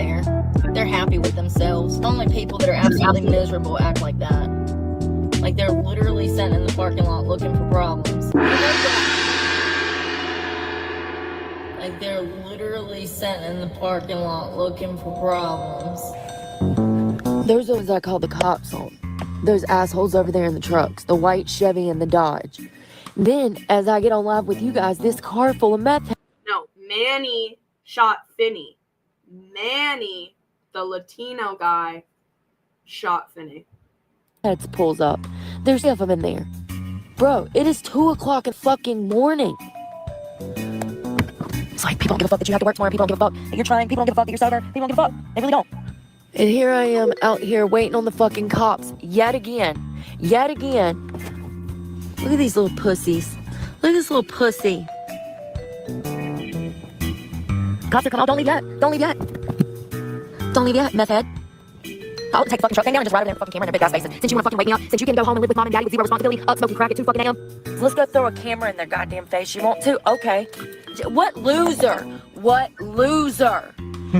they're happy with themselves. Only people that are absolutely miserable act like that. Like they're literally sitting in the parking lot looking for problems. Like they're literally sitting in the parking lot looking for problems. There's those I call the cops on. Those assholes over there in the trucks, the white Chevy and the Dodge. Then, as I get on live with you guys, this car full of meth. No, Manny shot Finney. Manny, the Latino guy, shot Finney. Heads pulls up. There's 3 of them in there. Bro, it is 2 o'clock in fucking morning. It's like, people don't give a fuck that you have to work tomorrow. People don't give a fuck that you're trying. People don't give a fuck that you're sober. People don't give a fuck. They really don't. And here I am out here waiting on the fucking cops yet again. Yet again. Look at these little pussies. Look at this little pussy. Cops are coming out. Don't leave yet. Don't leave yet. Don't leave yet, meth head. I'll take the fucking truck thing down and just ride over there in the fucking camera in their big ass faces. Since you want to fucking wake me up, since you can go home and live with mom and daddy with 0 responsibility, up smoking crack at 2 fucking a.m. So let's go throw a camera in their goddamn face. You want to? Okay. What loser? What loser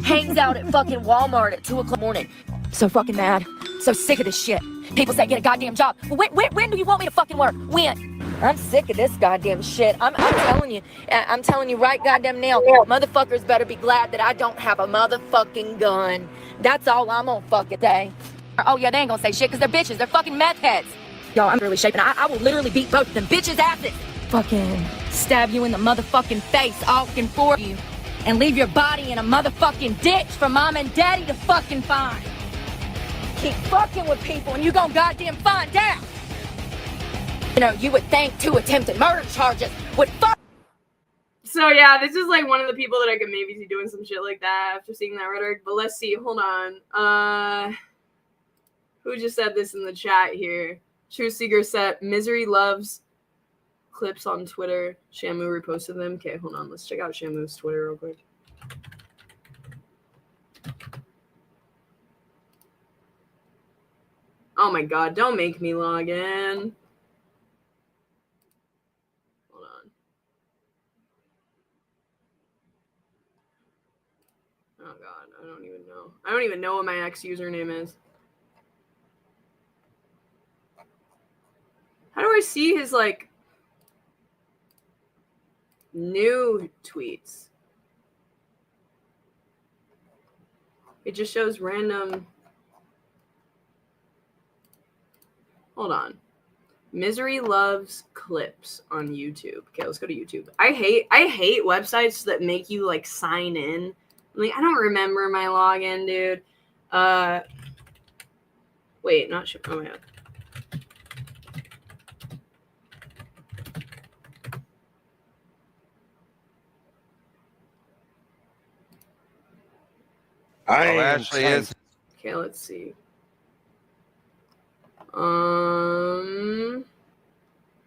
hangs out at fucking Walmart at 2 o'clock in the morning? So fucking mad. So sick of this shit. People say get a goddamn job. Well, when do you want me to fucking work? When? I'm sick of this goddamn shit. I'm telling you right goddamn now, motherfuckers better be glad that I don't have a motherfucking gun. That's all I'm gonna fucking say. Oh yeah, they ain't gonna say shit because they're bitches. They're fucking meth heads. Yo, I'm really shaking. I will literally beat both of them bitches' asses. Fucking stab you in the motherfucking face, all fucking for you. and leave your body in a motherfucking ditch for mom and daddy to fucking find. Keep fucking with people and you gon' goddamn find out. You know, you would think 2 attempted murder charges would fuck. So yeah, this is like one of the people that I could maybe see doing some shit like that after seeing that rhetoric. But let's see. Hold on. Who just said this in the chat here? Truth Seeker said, Misery loves clips on Twitter. Shamu reposted them. Okay, hold on. Let's check out Shamu's Twitter real quick. Oh my god, don't make me log in. Hold on. Oh god, I don't even know. I don't even know what my ex username is. How do I see his, like, new tweets? It just shows random. Hold on. Misery loves clips on YouTube. Okay, let's go to YouTube. I hate websites that make you, like, sign in. Like, I don't remember my login, dude. Wait, not sure. Oh my god. Ashley is. Okay, let's see.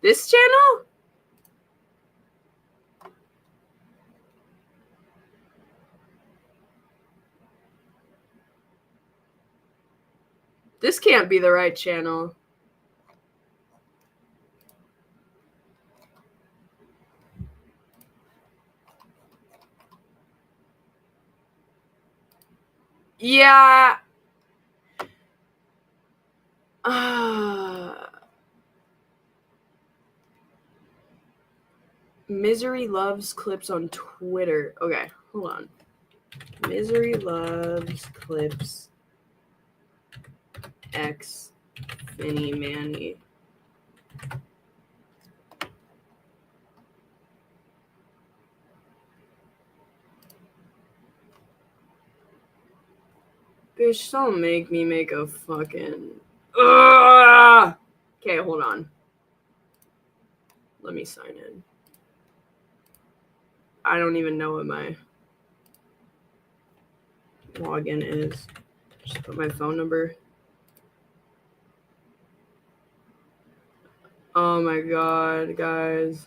This channel? This can't be the right channel. Yeah. Misery loves clips on Twitter. Okay, hold on. Misery loves clips. X Finny Manny. Bitch, don't make me make a fucking. Ugh! Okay, hold on. Let me sign in. I don't even know what my login is. Just put my phone number. Oh my god, guys.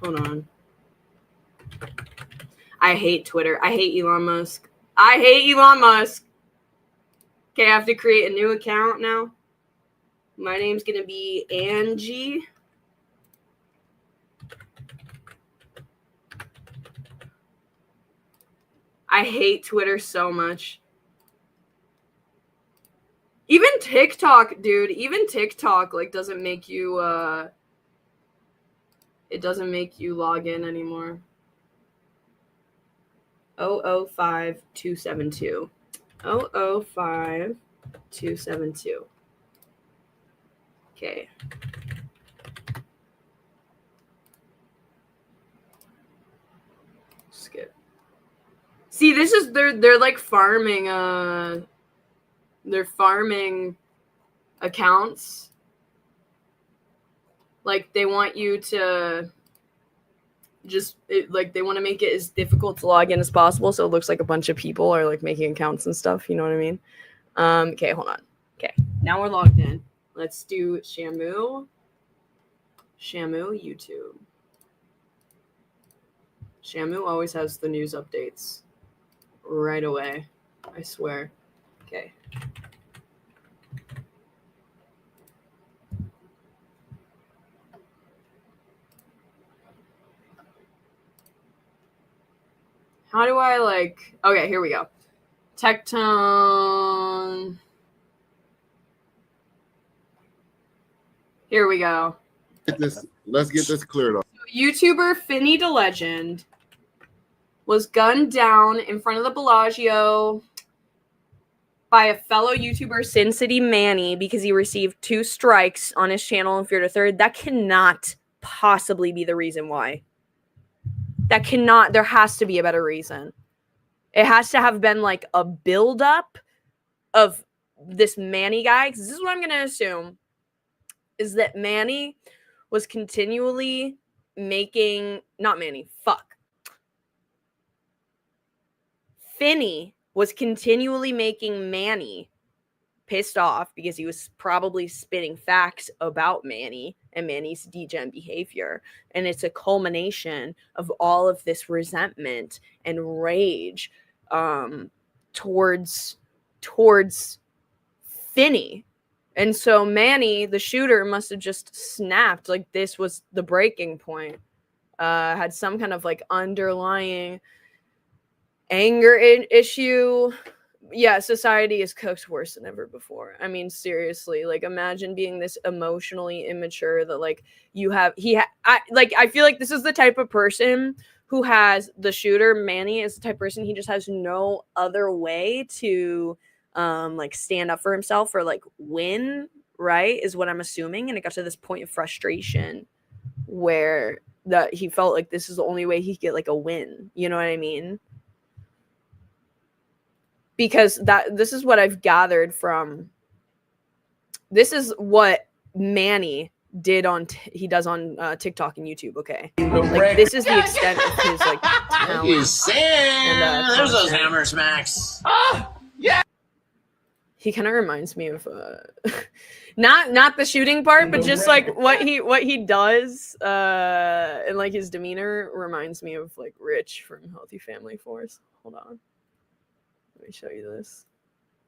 Hold on. I hate Twitter. I hate Elon Musk. I hate Elon Musk. Okay, I have to create a new account now. My name's going to be Angie. I hate Twitter so much. Even TikTok, dude. Even TikTok, like, doesn't make you, it doesn't make you log in anymore. 005272. 005272. Okay. Skip. See, this is they're like farming they're farming accounts. Like they want you to just like they want to make it as difficult to log in as possible, so it looks like a bunch of people are like making accounts and stuff, you know what I mean? Okay, hold on. Okay, now we're logged in. Let's do Shamu YouTube. Shamu always has the news updates right away, I swear. Okay. How do I like... Okay, here we go. Tectone. Here we go. Let's get this cleared up. YouTuber Finny the Legend was gunned down in front of the Bellagio by a fellow YouTuber, Sin City Manny, because he received 2 strikes on his channel and feared a third. That cannot possibly be the reason why. There has to be a better reason. It has to have been like a buildup of this Manny guy. Because this is what I'm going to assume, is that Manny was continually making, Finney was continually making Manny pissed off because he was probably spitting facts about Manny and Manny's degen behavior. And it's a culmination of all of this resentment and rage towards Finney. And so Manny, the shooter, must have just snapped. Like, this was the breaking point. Had some kind of like underlying anger issue. Yeah, society is cooked worse than ever before. I mean, seriously, like, imagine being this emotionally immature that like I feel like this is the type of person who has the shooter. Manny is the type of person, he just has no other way to like stand up for himself or like win, right? Is what I'm assuming. And it got to this point of frustration where that he felt like this is the only way he could get like a win. You know what I mean? Because this is what I've gathered from. This is what Manny did he does on TikTok and YouTube. Okay, like this is the extent of his like talent. There's those hammer smacks. Yeah. He kind of reminds me of not the shooting part, but just like what he does and like his demeanor reminds me of like Rich from Healthy Family Force. Hold on. Let me show you this.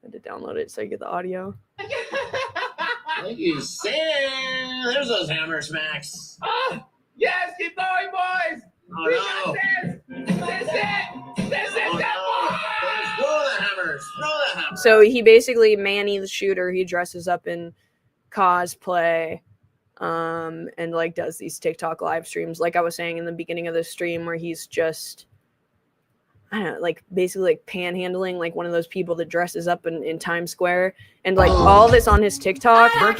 I had to download it so I get the audio. Thank you, Sam. There's those hammer smacks. Oh, yes, keep going, boys. Oh, we got this. This is it. Throw the hammers. So he basically, Manny the shooter, he dresses up in cosplay and like does these TikTok live streams, like I was saying in the beginning of the stream, where he's just, I don't know, like basically like panhandling, like one of those people that dresses up in Times Square, and like all this on his TikTok, him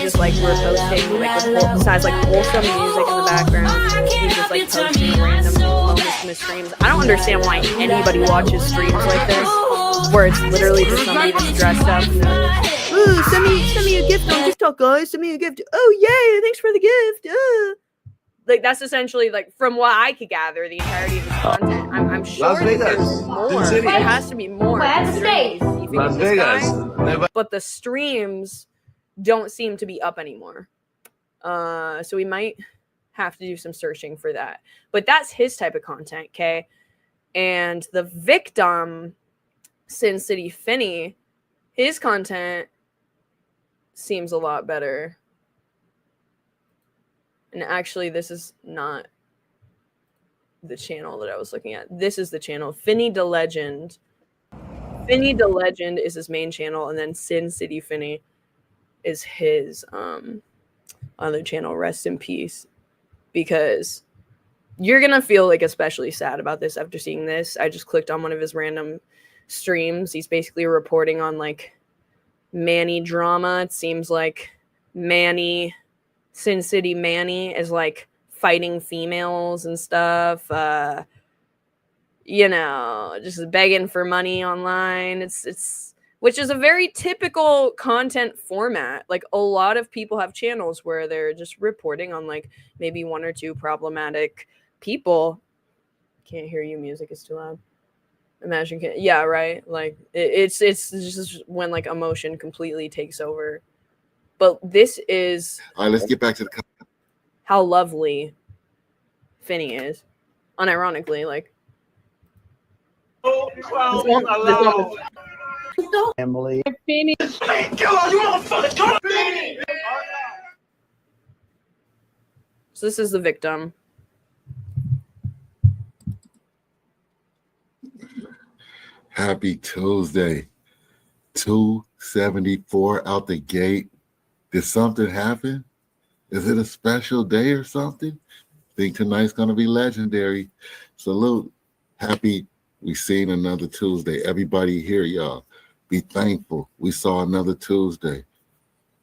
just like reposting like with has like wholesome music in the background. He's just like posting random moments in his streams. I don't understand why anybody watches streams like this, where it's literally just somebody that's dressed up. And like, ooh, send me a gift on TikTok, guys. Send me a gift. Oh yay! Thanks for the gift. Like that's essentially like from what I could gather the entirety of his content. I'm sure that there's more. There has to be more. Las Vegas. But the streams don't seem to be up anymore. So we might have to do some searching for that. But that's his type of content, okay? And the victim, Sin City Finney, his content seems a lot better. And actually, this is not the channel that I was looking at. This is the channel, Finney the Legend. Finney the Legend is his main channel, and then Sin City Finney is his other channel. Rest in peace. Because you're going to feel like especially sad about this after seeing this. I just clicked on one of his random streams. He's basically reporting on like Manny drama. It seems like Sin City Manny is like fighting females and stuff, you know, just begging for money online. It's which is a very typical content format. Like a lot of people have channels where they're just reporting on like maybe 1 or 2 problematic people. Can't hear you, music is too loud. Imagine, yeah, right. Like it's just when like emotion completely takes over. But this is all right. Let's get back to the how lovely Finney is. Unironically, like Emily. Finney. So this is the victim. Happy Tuesday. 274 out the gate. Did something happen? Is it a special day or something? Think tonight's going to be legendary. Salute. Happy we seen another Tuesday. Everybody here, y'all, be thankful. We saw another Tuesday.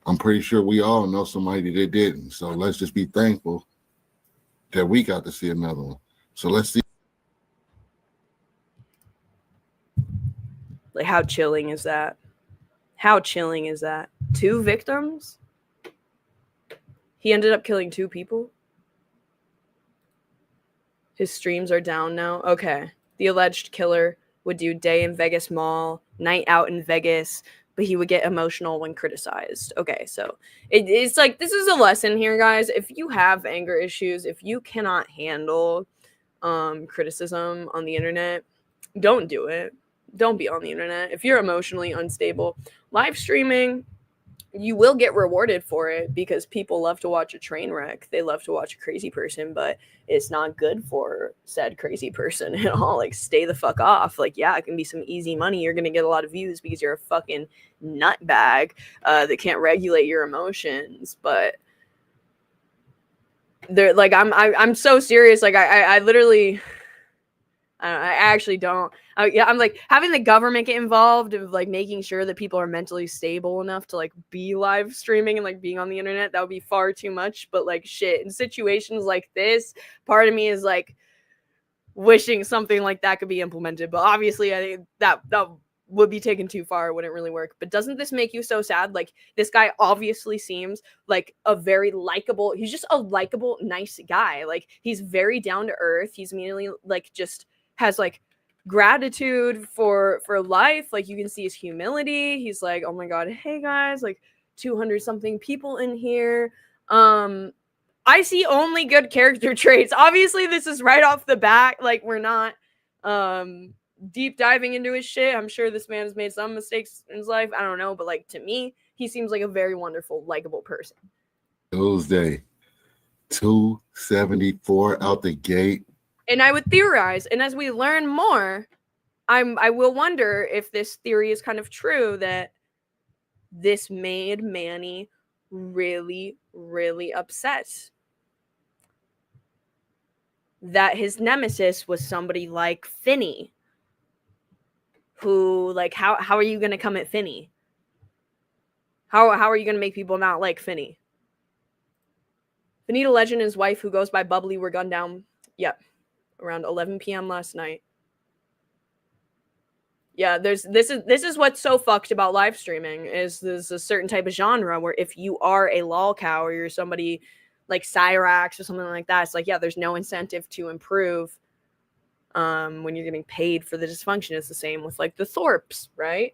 I'm pretty sure we all know somebody that didn't. So let's just be thankful that we got to see another one. So let's see. Like, how chilling is that? How chilling is that? 2 victims? He ended up killing 2 people? His streams are down now? Okay. The alleged killer would do day in Vegas Mall, night out in Vegas, but he would get emotional when criticized. Okay, so it's like, this is a lesson here, guys. If you have anger issues, if you cannot handle criticism on the internet, don't do it. Don't be on the internet. If you're emotionally unstable, live streaming, you will get rewarded for it because people love to watch a train wreck. They love to watch a crazy person, but it's not good for said crazy person at all. Like, stay the fuck off. Like, yeah, it can be some easy money. You're going to get a lot of views because you're a fucking nutbag that can't regulate your emotions. But they're like, I'm so serious. Like, I literally... I actually don't. I'm like, having the government get involved of like making sure that people are mentally stable enough to like be live streaming and like being on the internet, that would be far too much. But like, shit, in situations like this, part of me is like wishing something like that could be implemented. But obviously, I think that would be taken too far. It wouldn't really work. But doesn't this make you so sad? Like, this guy obviously seems like a very likable, he's just a likable, nice guy. Like, he's very down to earth. He's immediately like just has like gratitude for life. Like, you can see his humility. He's like, oh my god, hey guys, like 200 something people in here. I see only good character traits. Obviously, this is right off the bat. Like, we're not deep diving into his shit. I'm sure this man has made some mistakes in his life. I don't know, but like, to me, he seems like a very wonderful, likable person. Tuesday, 274 out the gate. And I would theorize, and as we learn more, I will wonder if this theory is kind of true, that this made Manny really, really upset. That his nemesis was somebody like Finney, who, like, how are you going to come at Finney? How are you going to make people not like Finney? Finita Legend and his wife, who goes by Bubbly, were gunned down. Yep. Around 11 p.m. last night. Yeah, this is what's so fucked about live streaming, is there's a certain type of genre where if you are a lol cow or you're somebody like Cyrax or something like that, it's like, yeah, there's no incentive to improve when you're getting paid for the dysfunction. It's the same with like the Thorpes, right?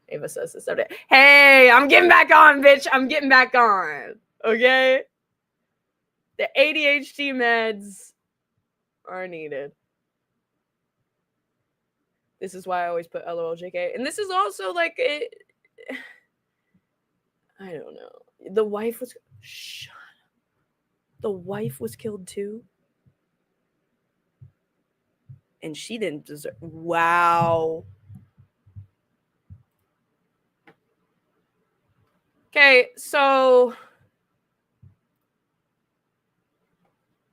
Ava says this every day. Hey, I'm getting back on, bitch. I'm getting back on. Okay? The ADHD meds are needed. This is why I always put LOLJK. And this is also like it. I don't know. The wife was shut up. The wife was killed too. And she didn't deserve. Wow. Okay, so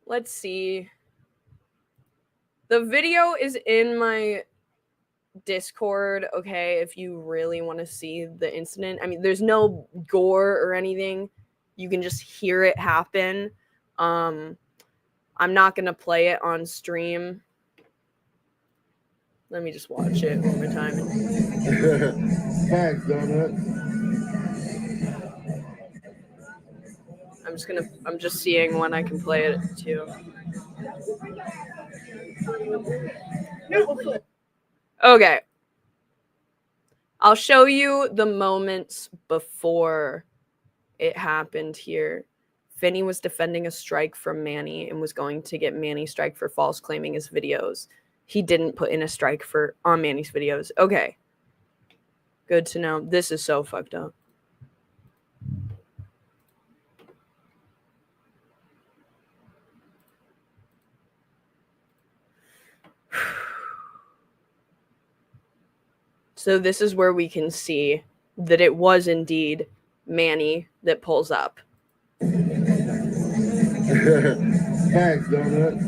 let's see. The video is in my Discord, okay, if you really want to see the incident. I mean, there's no gore or anything. You can just hear it happen. I'm not going to play it on stream. Let me just watch it one more time. Thanks, Donut. I'm just seeing when I can play it too. Okay. I'll show you the moments before it happened here. Finney was defending a strike from Manny and was going to get Manny strike for false claiming his videos. He didn't put in a strike on Manny's videos. Okay. Good to know. This is so fucked up. So this is where we can see that it was indeed Manny that pulls up. Thanks, Donut.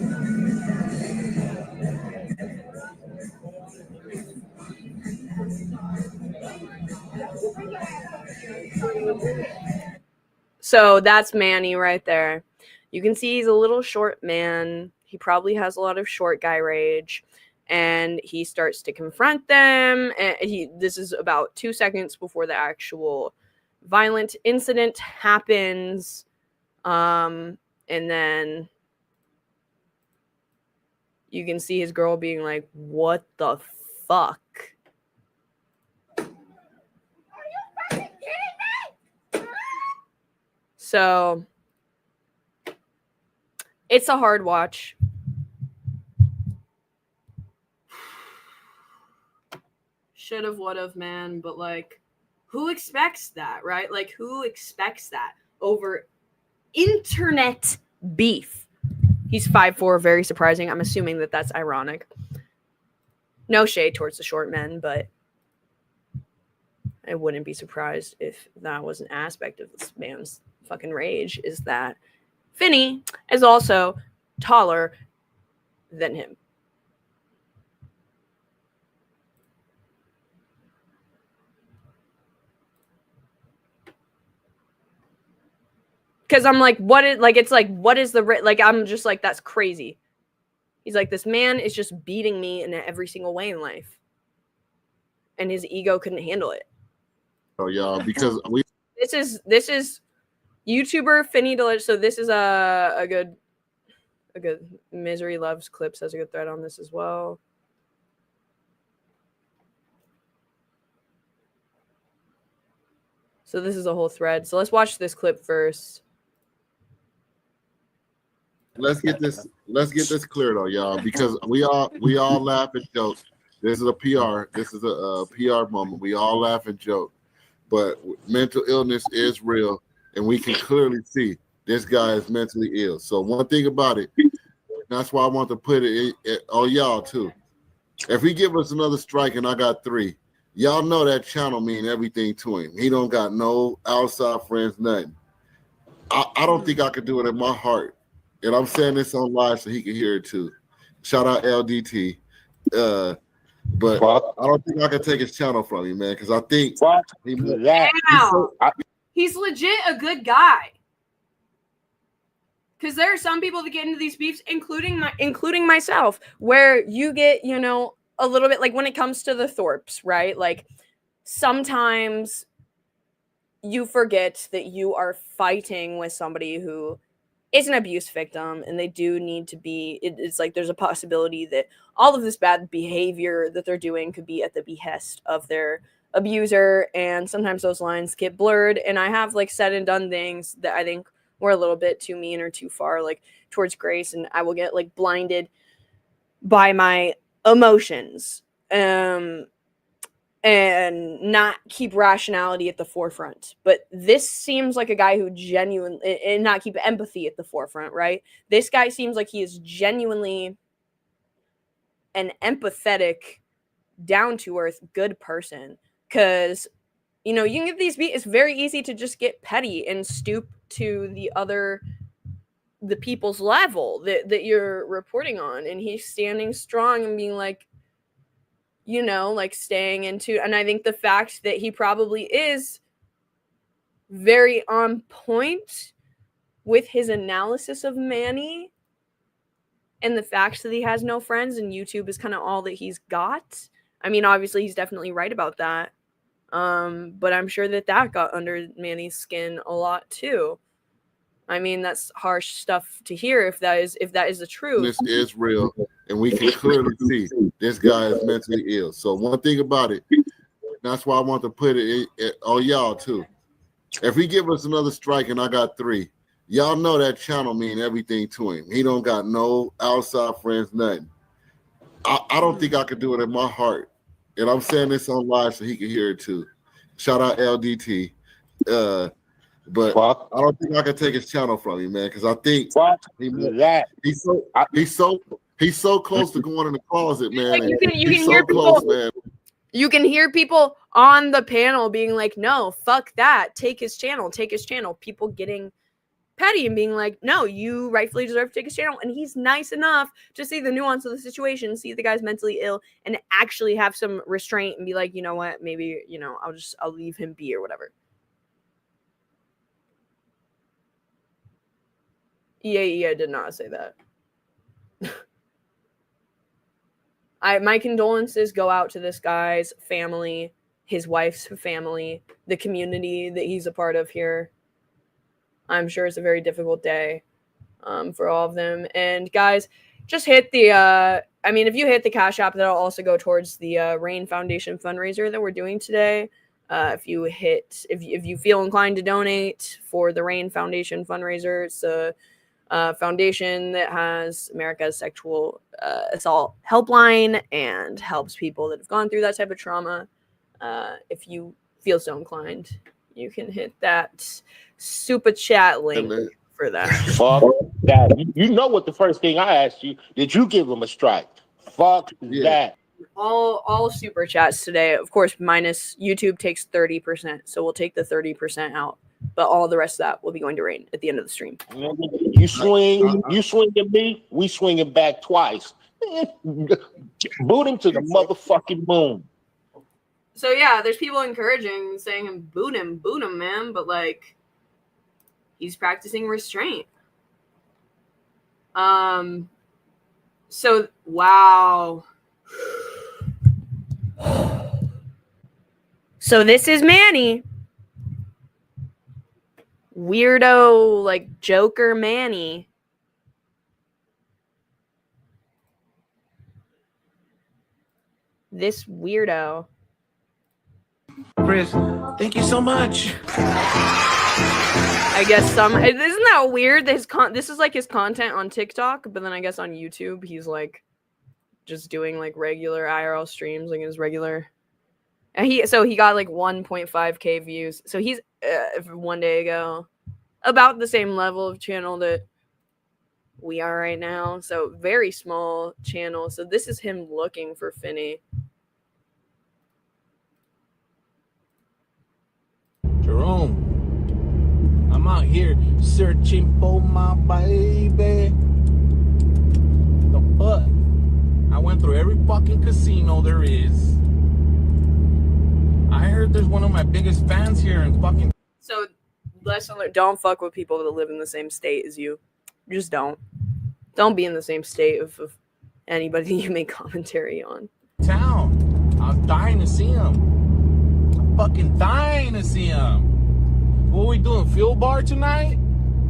So that's Manny right there. You can see he's a little short man. He probably has a lot of short guy rage. And he starts to confront them. And this is about 2 seconds before the actual violent incident happens. And then you can see his girl being like, what the fuck? So it's a hard watch. Should have, would have, man. But like, who expects that, right? Like, who expects that over internet beef? He's 5'4", very surprising. I'm assuming that that's ironic. No shade towards the short men, but I wouldn't be surprised if that was an aspect of this man's fucking rage, is that Finney is also taller than him. Because I'm like, what is, like, it's like, what is the, like, I'm just like, that's crazy. He's like, this man is just beating me in every single way in life. And his ego couldn't handle it. Oh, y'all, because we. This is YouTuber Finney Delish. So this is a good Misery Loves Clips has a good thread on this as well. So this is a whole thread. So let's watch this clip first. Let's get this clear though, y'all, because we all laugh and joke. This is a PR. This is a PR moment. We all laugh and joke, but mental illness is real, and we can clearly see this guy is mentally ill. So one thing about it, that's why I want to put it on y'all too. If he give us another strike and I got 3, y'all know that channel mean everything to him. He don't got no outside friends, nothing. I don't think I could do it in my heart. And I'm saying this on live so he can hear it too. Shout out LDT. But I don't think I can take his channel from you, man, because I think he's legit a good guy. Because there are some people that get into these beefs, including myself, where you get, you know, a little bit like when it comes to the Thorpes, right? Like sometimes you forget that you are fighting with somebody who is an abuse victim, and they do need to be, it's like there's a possibility that all of this bad behavior that they're doing could be at the behest of their abuser, and sometimes those lines get blurred, and I have like said and done things that I think were a little bit too mean or too far like towards Grace, and I will get like blinded by my emotions and not keep rationality at the forefront. But this seems like a guy who genuinely, and not keep empathy at the forefront, right? This guy seems like he is genuinely an empathetic, down-to-earth, good person. Because, you know, you can get these beats, it's very easy to just get petty and stoop to the people's level that you're reporting on. And he's standing strong and being like, you know, like staying into, and I think the fact that he probably is very on point with his analysis of Manny, and the fact that he has no friends and YouTube is kind of all that he's got. I mean, obviously he's definitely right about that. But I'm sure that got under Manny's skin a lot too. I mean, that's harsh stuff to hear if that is the truth. This is real, and we can clearly see this guy is mentally ill. So one thing about it, that's why I want to put it on y'all too. If he give us another strike and I got 3, y'all know that channel mean everything to him. He don't got no outside friends, nothing. I don't think I could do it in my heart. And I'm saying this on live so he can hear it too. Shout out LDT. But I don't think I can take his channel from you, man, because I think he's so close to going in the closet, man. Like you can hear people, man. You can hear people on the panel being like, "No, fuck that. Take his channel. Take his channel." People getting petty and being like, no, you rightfully deserve to take his channel. And he's nice enough to see the nuance of the situation, see the guy's mentally ill, and actually have some restraint and be like, you know what, maybe, you know, I'll leave him be or whatever. Yeah, did not say that. My condolences go out to this guy's family, his wife's family, the community that he's a part of here. I'm sure it's a very difficult day for all of them. And guys, just hit the, I mean, if you hit the Cash App, that'll also go towards the Rain Foundation fundraiser that we're doing today. If you feel inclined to donate for the Rain Foundation fundraiser, it's a foundation that has America's sexual assault helpline and helps people that have gone through that type of trauma. If you feel so inclined, you can hit that super chat link for that. Fuck that. You know what the first thing I asked you, did you give him a strike? Fuck that. All super chats today, of course, minus YouTube takes 30%. So we'll take the 30% out. But all the rest of that will be going to Rain at the end of the stream. You swing at me, we swinging back twice. Boot him to the motherfucking moon. So yeah, there's people encouraging, saying him, boot him, man. But like, he's practicing restraint. So wow. So this is Manny. Weirdo, like Joker Manny. This weirdo. Chris, thank you so much. I guess isn't that weird? This is like his content on TikTok, but then I guess on YouTube he's like just doing like regular IRL streams, like his regular. And he got like 1.5k views. So he's one day ago about the same level of channel that we are right now. So very small channel. So this is him looking for Finney. Jerome, I'm out here searching for my baby. The fuck? I went through every fucking casino there is. I heard there's one of my biggest fans here in fucking. So, lesson learned: don't fuck with people that live in the same state as you. Just don't. Don't be in the same state of anybody you make commentary on. Town. I was dying to see him. I'm fucking dying to see him. What are we doing? Fuel bar tonight?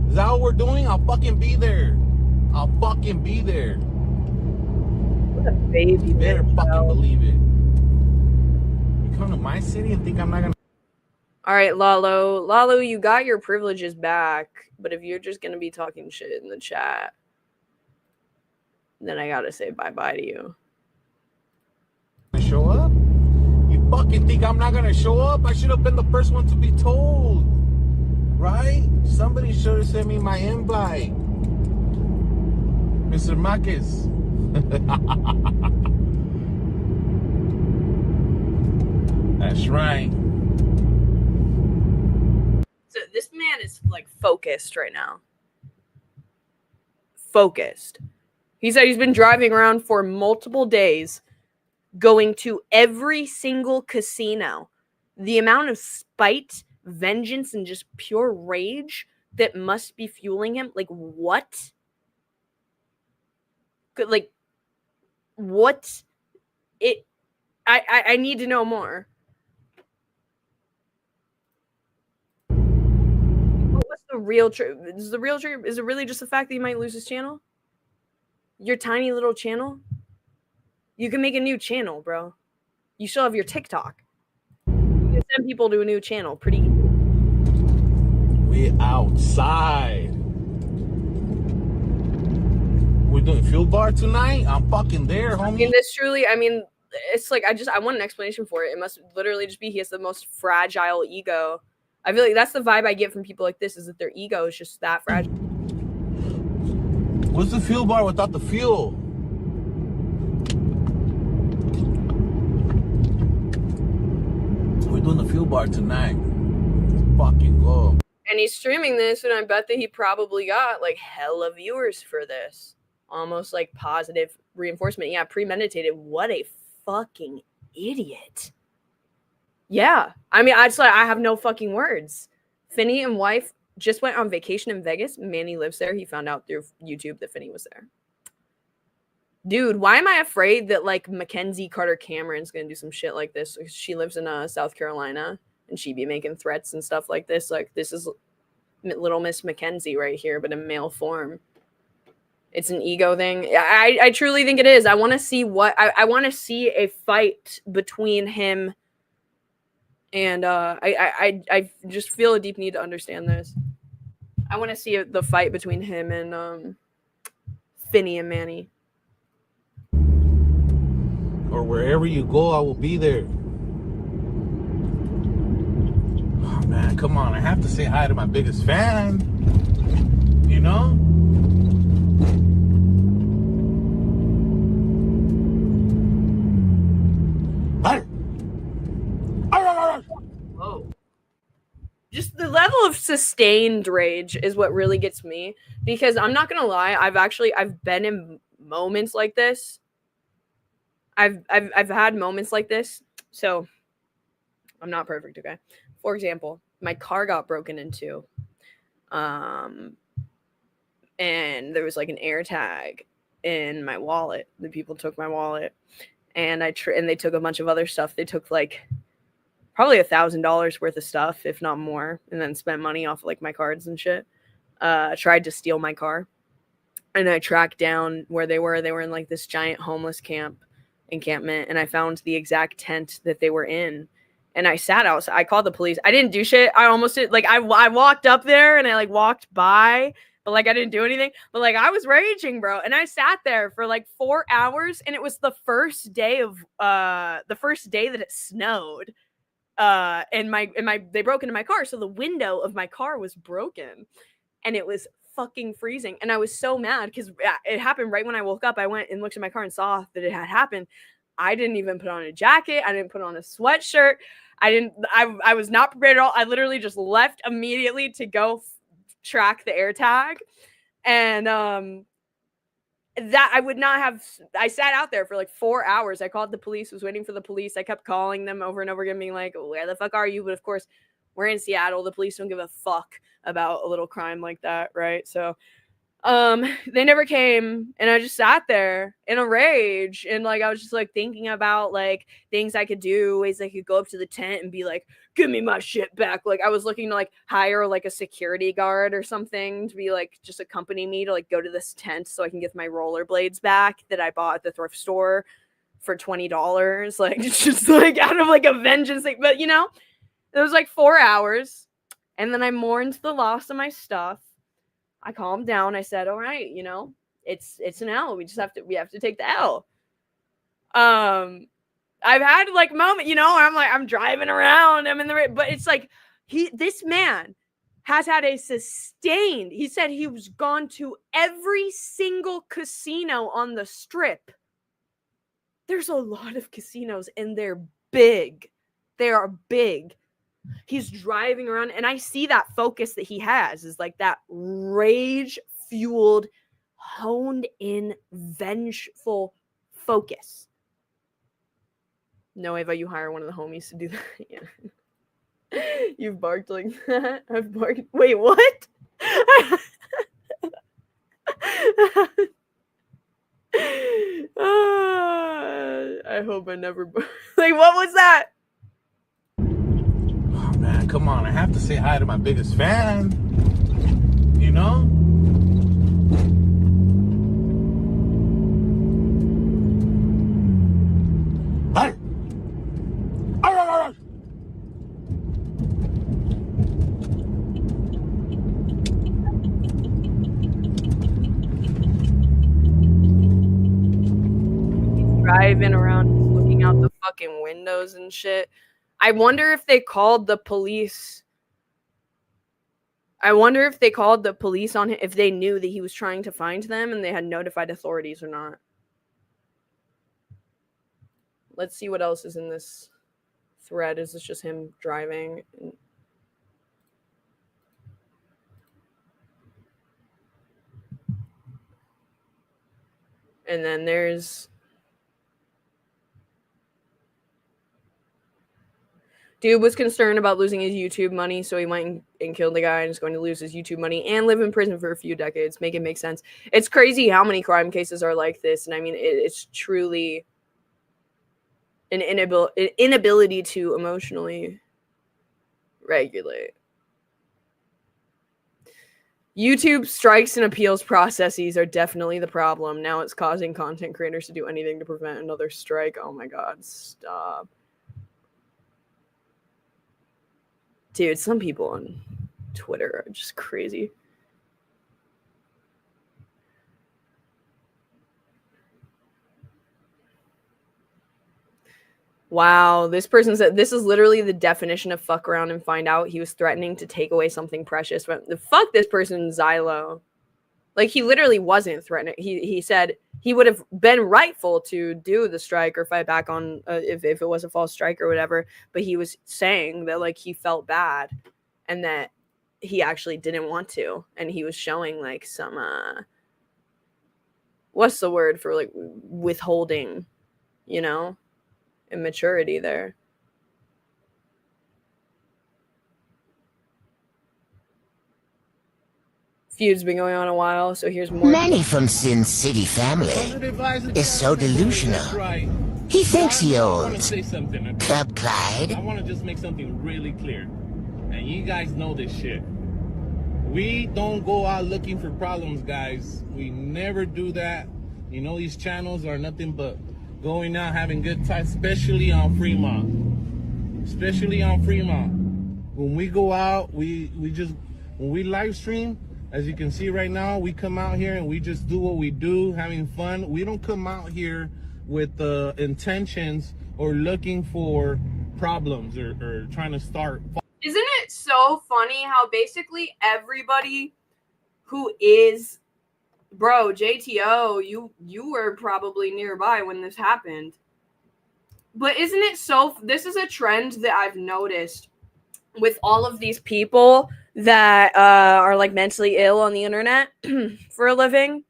Is that what we're doing? I'll fucking be there. I'll fucking be there. What a baby. You better fucking believe it. Come to my city and think I'm not gonna. All right, Lalo, you got your privileges back, but if you're just gonna be talking shit in the chat, then I gotta say bye-bye to you. Show up? You fucking think I'm not gonna show up? I should have been the first one to be told, right? Somebody should have sent me my invite, Mr. Marquez. That's right. So this man is like focused right now. Focused. He said he's been driving around for multiple days, going to every single casino. The amount of spite, vengeance, and just pure rage that must be fueling him. Like, what? Like, what? I need to know more. What's the real truth? Is the real truth? Is it really just the fact that you might lose his channel? Your tiny little channel? You can make a new channel, bro. You still have your TikTok. You can send people to a new channel pretty easy. We outside. We're doing fuel bar tonight? I'm fucking there, homie. I mean, this truly, I mean, it's like, I want an explanation for it. It must literally just be he has the most fragile ego. I feel like that's the vibe I get from people like this, is that their ego is just that fragile. What's the fuel bar without the fuel? We're doing the fuel bar tonight. Let's fucking go. And he's streaming this, and I bet that he probably got like hella viewers for this. Almost like positive reinforcement. Yeah, premeditated. What a fucking idiot. Yeah. I mean, I have no fucking words. Finney and wife just went on vacation in Vegas. Manny lives there. He found out through YouTube that Finney was there. Dude, why am I afraid that like Mackenzie Carter Cameron's gonna do some shit like this? She lives in South Carolina, and she be making threats and stuff like this. Like, this is little Miss Mackenzie right here, but in male form. It's an ego thing. I truly think it is. I want to see what I want to see a fight between him and I just feel a deep need to understand this. I want to see the fight between him and Finney and Manny. Or wherever you go, I will be there. Oh man, come on! I have to say hi to my biggest fan. You know. Whoa. Just the level of sustained rage is what really gets me, because I'm not gonna lie, I've been in moments like this. I've had moments like this, so I'm not perfect, okay? For example, my car got broken into, and there was like an air tag in my wallet. The people took my wallet, and and they took a bunch of other stuff. They took like probably $1,000 worth of stuff, if not more, and then spent money off like my cards and shit. Tried to steal my car, and I tracked down where they were. They were in like this giant homeless encampment, and I found the exact tent that they were in. And I sat outside. I called the police. I didn't do shit. I almost did. Like, I walked up there and I like walked by, but like I didn't do anything. But like I was raging, bro. And I sat there for like 4 hours, and it was the first day that it snowed. And they broke into my car, so the window of my car was broken, and it was fucking freezing. And I was so mad because it happened right when I woke up. I went and looked at my car and saw that it had happened. I didn't even put on a jacket. I didn't put on a sweatshirt. I was not prepared at all. I literally just left immediately to go track the air tag. And that I would not have. I sat out there for like 4 hours. I called the police, was waiting for the police. I kept calling them over and over again, being like, where the fuck are you? But of course, we're in Seattle. The police don't give a fuck about a little crime like that, right? So they never came, and I just sat there in a rage, and like I was just like thinking about like things I could do, ways I could go up to the tent and be like, give me my shit back. Like I was looking to like hire like a security guard or something to be like just accompany me to like go to this tent so I can get my rollerblades back that I bought at the thrift store for $20. Like just like out of like a vengeance thing. But you know, it was like 4 hours, and then I mourned the loss of my stuff. I calmed down. I said, all right, you know, it's an L. We have to take the L. I've had like moment, you know, I'm driving around. I'm in the, but it's like this man has had a sustained, he said he was gone to every single casino on the strip. There's a lot of casinos, and they're big. They are big. He's driving around, and I see that focus that he has is like that rage-fueled, honed-in, vengeful focus. No, Ava, you hire one of the homies to do that. Yeah. You've barked like that. I've barked. Wait, what? I hope I never. Like, what was that? Man, come on, I have to say hi to my biggest fan. You know? Hi. Driving around, looking out the fucking windows and shit. I wonder if they called the police. I wonder if they called the police on him, if they knew that he was trying to find them and they had notified authorities or not. Let's see what else is in this thread. Is this just him driving? And then there's dude was concerned about losing his YouTube money, so he went and killed the guy and is going to lose his YouTube money and live in prison for a few decades. Make it make sense. It's crazy how many crime cases are like this. And I mean, it's truly an inability to emotionally regulate. YouTube strikes and appeals processes are definitely the problem. Now it's causing content creators to do anything to prevent another strike. Oh my God, stop. Dude, some people on Twitter are just crazy. Wow, this person said this is literally the definition of fuck around and find out. He was threatening to take away something precious. The fuck this person, Xylo. Like, he literally wasn't threatening. He said he would have been rightful to do the strike or fight back on if it was a false strike or whatever. But he was saying that, like, he felt bad and that he actually didn't want to. And he was showing, like, some, what's the word for, like, withholding, you know? Immaturity there. Feud's been going on a while, so here's more. Manny from Sin City family is so delusional. He thinks he owns Club Clyde. I want to just make something really clear, and you guys know this shit. We don't go out looking for problems, guys. We never do that. You know, these channels are nothing but going out having good times, especially on Fremont. Especially on Fremont. When we go out, we just, when we live stream, as you can see right now, we come out here and we just do what we do, having fun. We don't come out here with intentions or looking for problems or trying to start. Isn't it so funny how basically everybody who is, bro, JTO, you were probably nearby when this happened. But isn't it so, this is a trend that I've noticed with all of these people that are like mentally ill on the internet for a living,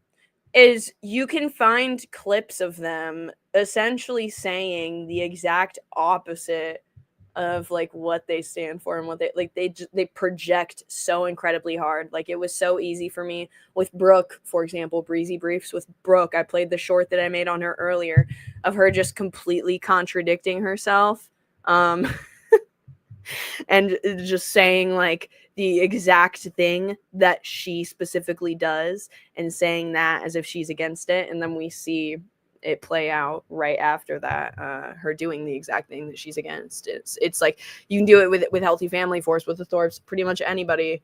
is you can find clips of them essentially saying the exact opposite of like what they stand for and what they like. They project so incredibly hard. Like, it was so easy for me with Brooke, for example, Breezy Briefs with Brooke. I played the short that I made on her earlier of her just completely contradicting herself. And just saying like the exact thing that she specifically does and saying that as if she's against it. And then we see it play out right after that, her doing the exact thing that she's against. It's like you can do it with Healthy Family Force, with the Thorpes, pretty much anybody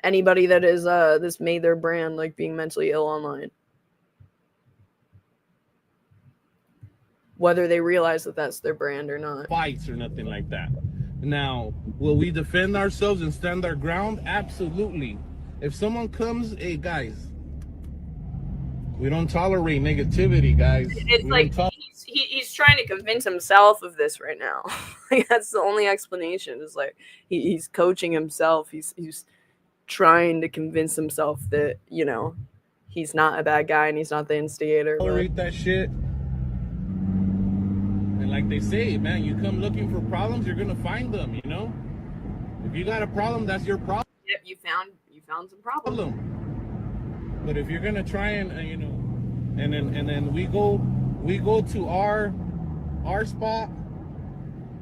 that is this made their brand like being mentally ill online, whether they realize that that's their brand or not. Fights or nothing like that. Now, will we defend ourselves and stand our ground? Absolutely. If someone comes, hey guys, we don't tolerate negativity, guys. It's like he's trying to convince himself of this right now. Like, that's the only explanation. Is like he's coaching himself. He's trying to convince himself that, you know, he's not a bad guy and he's not the instigator. Tolerate that shit. And like they say, man, you come looking for problems, you're gonna find them. You know, if you got a problem, that's your problem. Yep, you found some problem. But if you're gonna try and you know, and then we go to our spot,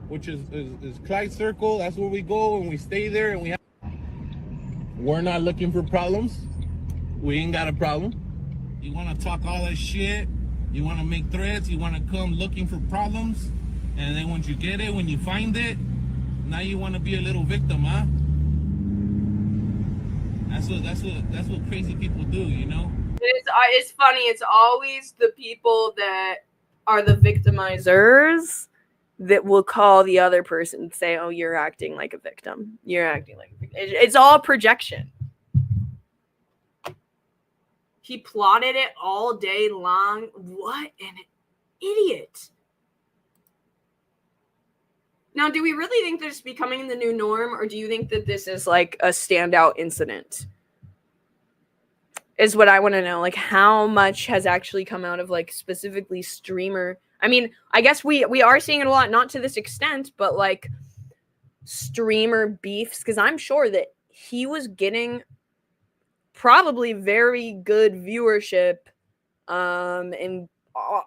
which is Clyde Circle. That's where we go and we stay there, and we're not looking for problems. We ain't got a problem. You want to talk all that shit? You want to make threats? You want to come looking for problems? And then once you get it, when you find it, now you want to be a little victim, huh? That's what crazy people do, you know? It's funny. It's always the people that are the victimizers that will call the other person and say, oh, you're acting like a victim. You're acting like a victim. It's all projection. He plotted it all day long. What an idiot. Now, do we really think this is becoming the new norm, or do you think that this is like a standout incident? is what I want to know. Like, how much has actually come out of like specifically streamer? I mean, I guess we are seeing it a lot, not to this extent, but like streamer beefs, because I'm sure that he was getting probably very good viewership, and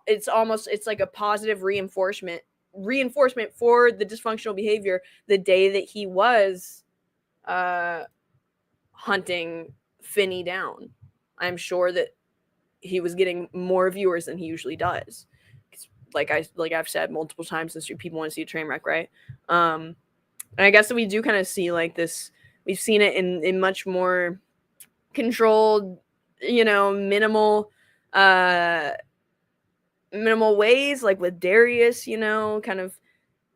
it's like a positive reinforcement for the dysfunctional behavior the day that he was hunting Finney down. I'm sure that he was getting more viewers than he usually does. Like I've said multiple times this year, people want to see a train wreck, right? And I guess that we do kind of see like this. We've seen it in much more controlled, minimal ways, like with Darius, kind of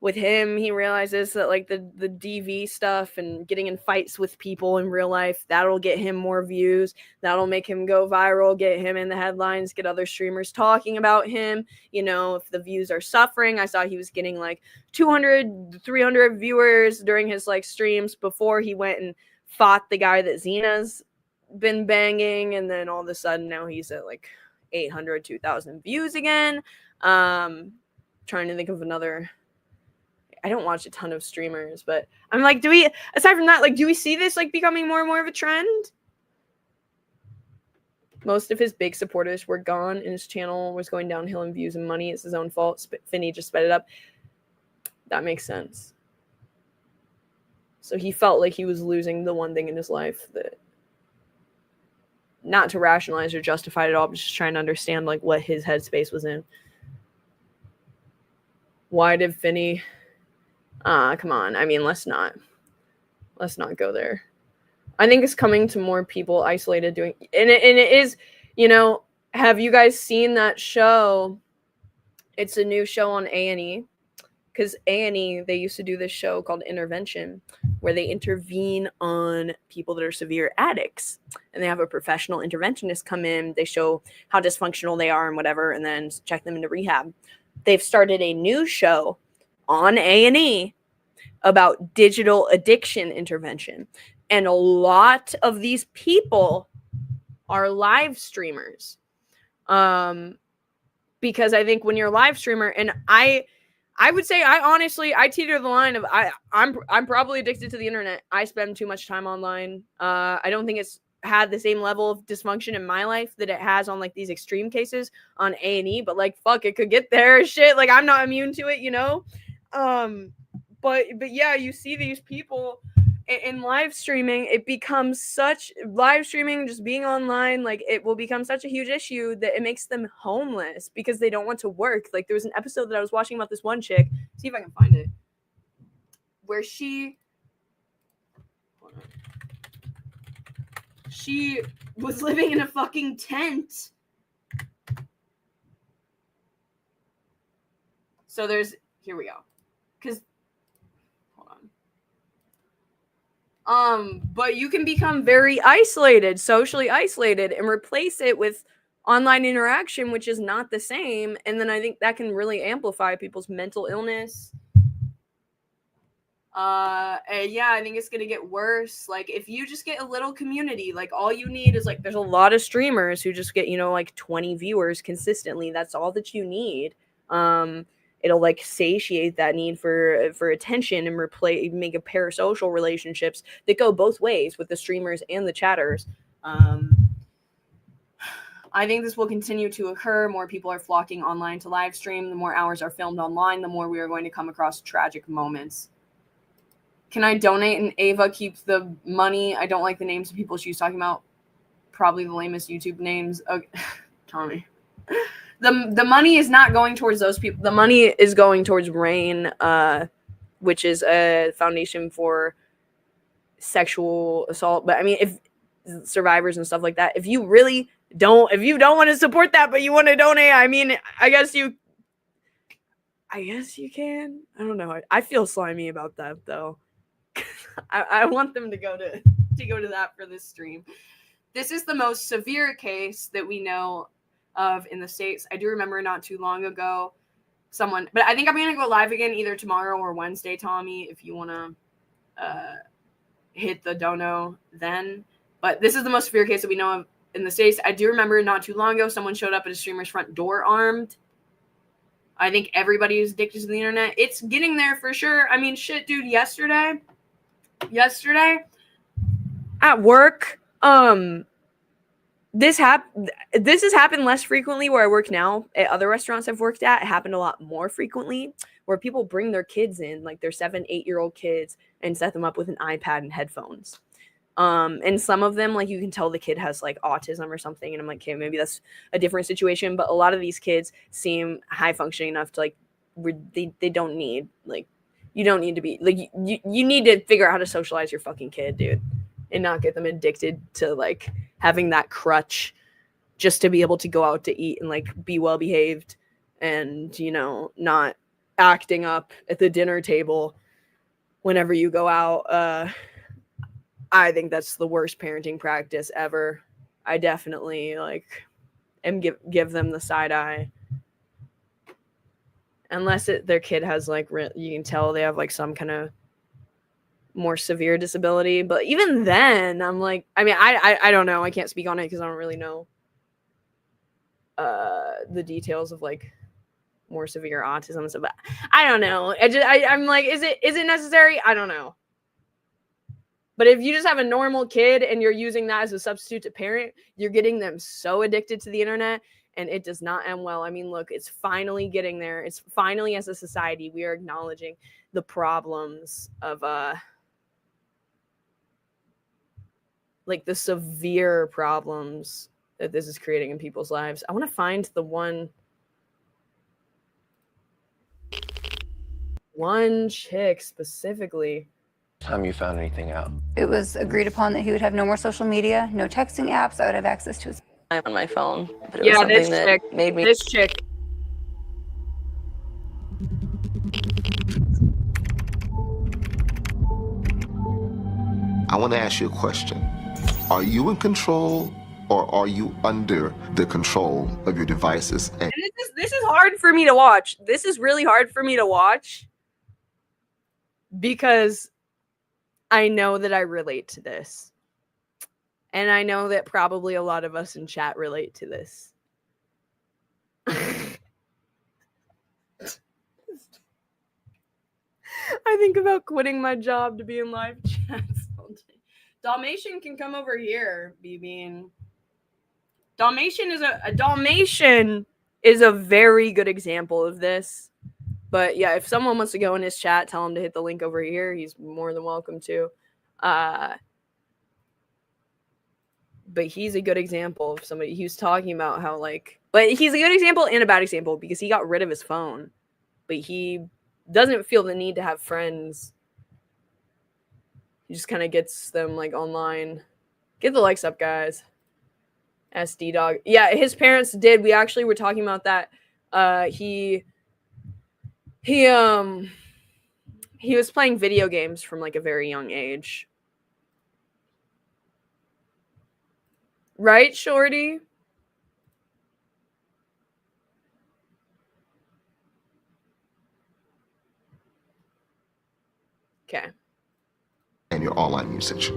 with him, he realizes that like the DV stuff and getting in fights with people in real life, that'll get him more views, that'll make him go viral, get him in the headlines, get other streamers talking about him. If the views are suffering, I saw he was getting like 200 300 viewers during his like streams before he went and fought the guy that Xena's been banging, and then all of a sudden now he's at like 800 2,000 views again. Trying to think of another. I don't watch a ton of streamers, but I'm like, aside from that, like, do we see this like becoming more and more of a trend? Most of his big supporters were gone, and his channel was going downhill in views and money. It's his own fault. Finney just sped it up. That makes sense. So he felt like he was losing the one thing in his life that, not to rationalize or justify it at all, but just trying to understand like what his headspace was in. Why did Finney? Come on. I mean, let's not go there. I think it's coming to more people isolated doing, and it is, have you guys seen that show? It's a new show on A&E, because A&E, they used to do this show called Intervention, where they intervene on people that are severe addicts, and they have a professional interventionist come in. They show how dysfunctional they are and whatever, and then check them into rehab. They've started a new show on A&E about digital addiction intervention. And a lot of these people are live streamers. Because I think when you're a live streamer, and I would say I teeter the line of I'm probably addicted to the internet. I spend too much time online. I don't think it's had the same level of dysfunction in my life that it has on like these extreme cases on A&E, but like fuck, it could get there. Shit, like I'm not immune to it, But yeah, you see these people in live streaming. It becomes such live streaming, just being online, like it will become such a huge issue that it makes them homeless because they don't want to work. Like there was an episode that I was watching about this one chick. See if I can find it. Where she was living in a fucking tent. So here we go. Because but you can become very isolated, socially isolated, and replace it with online interaction, which is not the same. And then I think that can really amplify people's mental illness. And yeah, I think it's gonna get worse. Like if you just get a little community, like all you need is like, there's a lot of streamers who just get, like 20 viewers consistently. That's all that you need. It'll like satiate that need for attention and make a parasocial relationships that go both ways with the streamers and the chatters. I think this will continue to occur. More people are flocking online to live stream. The more hours are filmed online, the more we are going to come across tragic moments. Can I donate and Ava keeps the money? I don't like the names of people she's talking about. Probably the lamest YouTube names. Okay. Tommy. The money is not going towards those people. The money is going towards RAIN, which is a foundation for sexual assault. But I mean, if survivors and stuff like that, if you don't want to support that, but you want to donate, I mean, I guess you can. I don't know. I feel slimy about that though. I want them to go to that for this stream. This is the most severe case that we know of in the States. I do remember not too long ago but I think I'm going to go live again either tomorrow or Wednesday, Tommy, if you want to hit the dono then. But this is the most severe case that we know of in the States. I do remember not too long ago, someone showed up at a streamer's front door armed. I think everybody is addicted to the internet. It's getting there for sure. I mean, shit, dude, yesterday at work, this has happened less frequently where I work now. At other restaurants I've worked at, it happened a lot more frequently where people bring their kids in, like their 7-8-year-old kids, and set them up with an iPad and headphones. And some of them, like, you can tell the kid has like autism or something, and I'm like, okay, maybe that's a different situation. But a lot of these kids seem high functioning enough to like they don't need, like, you don't need to be like, you need to figure out how to socialize your fucking kid, dude, and not get them addicted to like having that crutch just to be able to go out to eat and like be well behaved and, you know, not acting up at the dinner table whenever you go out. I think that's the worst parenting practice ever. I definitely like give them the side eye. Unless their kid has like, you can tell they have like some kind of more severe disability. But even then, I'm like, I mean, I don't know. I can't speak on it because I don't really know the details of like more severe autism and stuff. But I don't know. I'm like, is it necessary? I don't know. But if you just have a normal kid and you're using that as a substitute to parent, you're getting them so addicted to the internet, and it does not end well. I mean, look, it's finally getting there. It's finally, as a society, we are acknowledging the problems of like the severe problems that this is creating in people's lives. I want to find the one chick specifically. Time you found anything out? It was agreed upon that he would have no more social media, no texting apps. I would have access to his on my phone. But it yeah, was this something chick. that made me. This chick. I want to ask you a question. Are you in control, or are you under the control of your devices? And this is hard for me to watch. This is really hard for me to watch because I know that I relate to this. And I know that probably a lot of us in chat relate to this. I think about quitting my job to be in live chats all day. Dalmatian can come over here, BB. Dalmatian is a very good example of this. But yeah, if someone wants to go in his chat, tell him to hit the link over here. He's more than welcome to. But he's a good example of somebody who's talking about how like, but he's a good example and a bad example because he got rid of his phone, but he doesn't feel the need to have friends. He just kind of gets them like online. Get the likes up, guys. SD dog. Yeah, his parents did. We actually were talking about that. He was playing video games from like a very young age. Right, Shorty? Okay. And your online usage.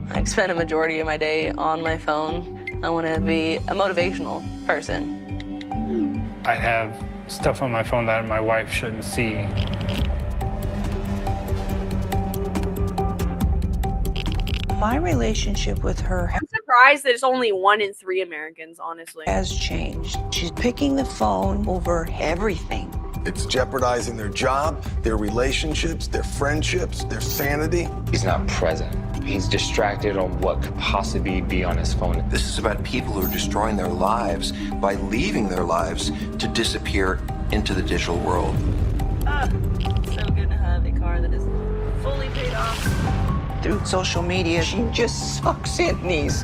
I spend a majority of my day on my phone. I want to be a motivational person. I have stuff on my phone that my wife shouldn't see. My relationship with her I'm surprised that it's only 1 in 3 Americans, honestly. has changed. She's picking the phone over everything. It's jeopardizing their job, their relationships, their friendships, their sanity. He's not present. He's distracted on what could possibly be on his phone. This is about people who are destroying their lives by leaving their lives to disappear into the digital world. It's so good to have a car that is fully paid off. Through social media, she just sucks in these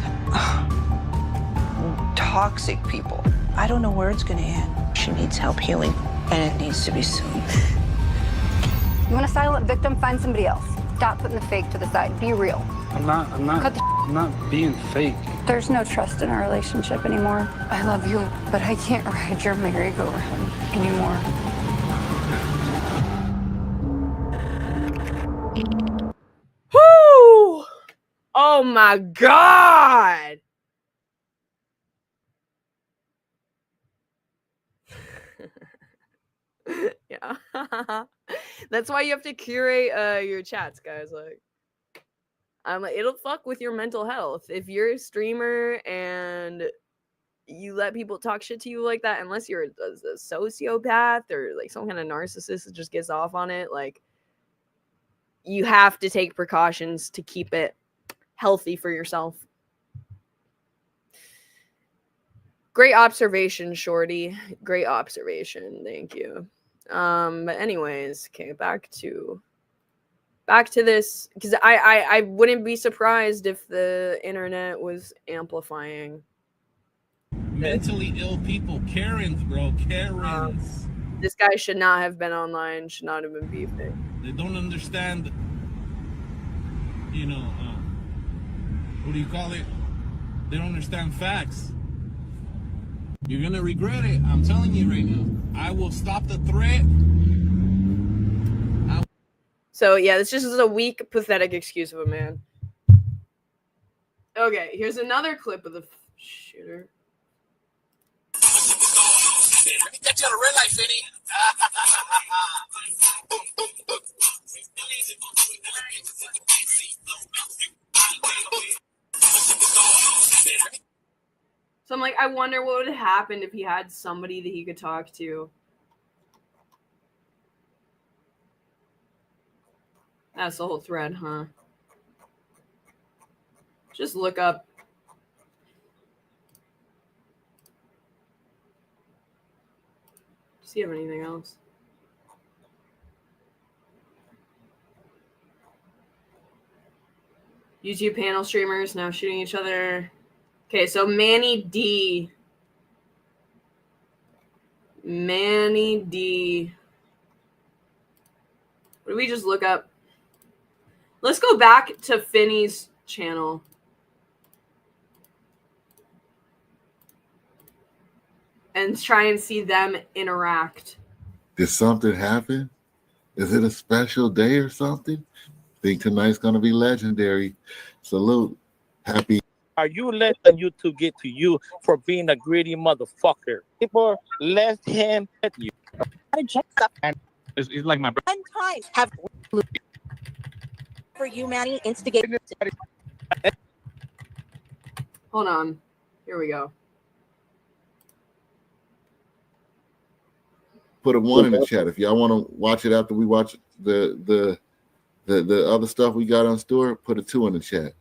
toxic people. I don't know where it's gonna end. She needs help healing, and it needs to be soon. You want a silent victim? Find somebody else. Stop putting the fake to the side. Be real. I'm not being fake. There's no trust in our relationship anymore. I love you, but I can't ride your merry-go-round anymore. Oh my God. Yeah. That's why you have to curate your chats, guys. Like, I'm like, it'll fuck with your mental health. If you're a streamer and you let people talk shit to you like that, unless you're a sociopath or like some kind of narcissist that just gets off on it, like, you have to take precautions to keep it healthy for yourself. Great observation, Shorty. Great observation. Thank you. But anyways, okay, back to this, because I wouldn't be surprised if the internet was amplifying. Mentally ill people, Karens, bro, Karens. This guy should not have been online, should not have been beefing. They don't understand, you know, what do you call it? They don't understand facts. You're gonna regret it. I'm telling you right now. I will stop the threat. So yeah, this just is a weak, pathetic excuse of a man. Okay, here's another clip of the shooter. Get you on a red light, Finny. So I'm like, I wonder what would have happened if he had somebody that he could talk to. That's the whole thread, huh? Just look up. See if you have anything else. YouTube panel streamers now shooting each other. Okay, so Manny D. What did we just look up? Let's go back to Finney's channel. And try and see them interact. Did something happen? Is it a special day or something? Think tonight's gonna be legendary. Salute. Happy. Are you letting YouTube get to you for being a greedy motherfucker? People let him hit you. It's like my brother. 10 times have for you, Manny, instigated. Hold on. Here we go. Put a 1 in the chat if y'all want to watch it after we watch the other stuff we got on store. Put a 2 in the chat.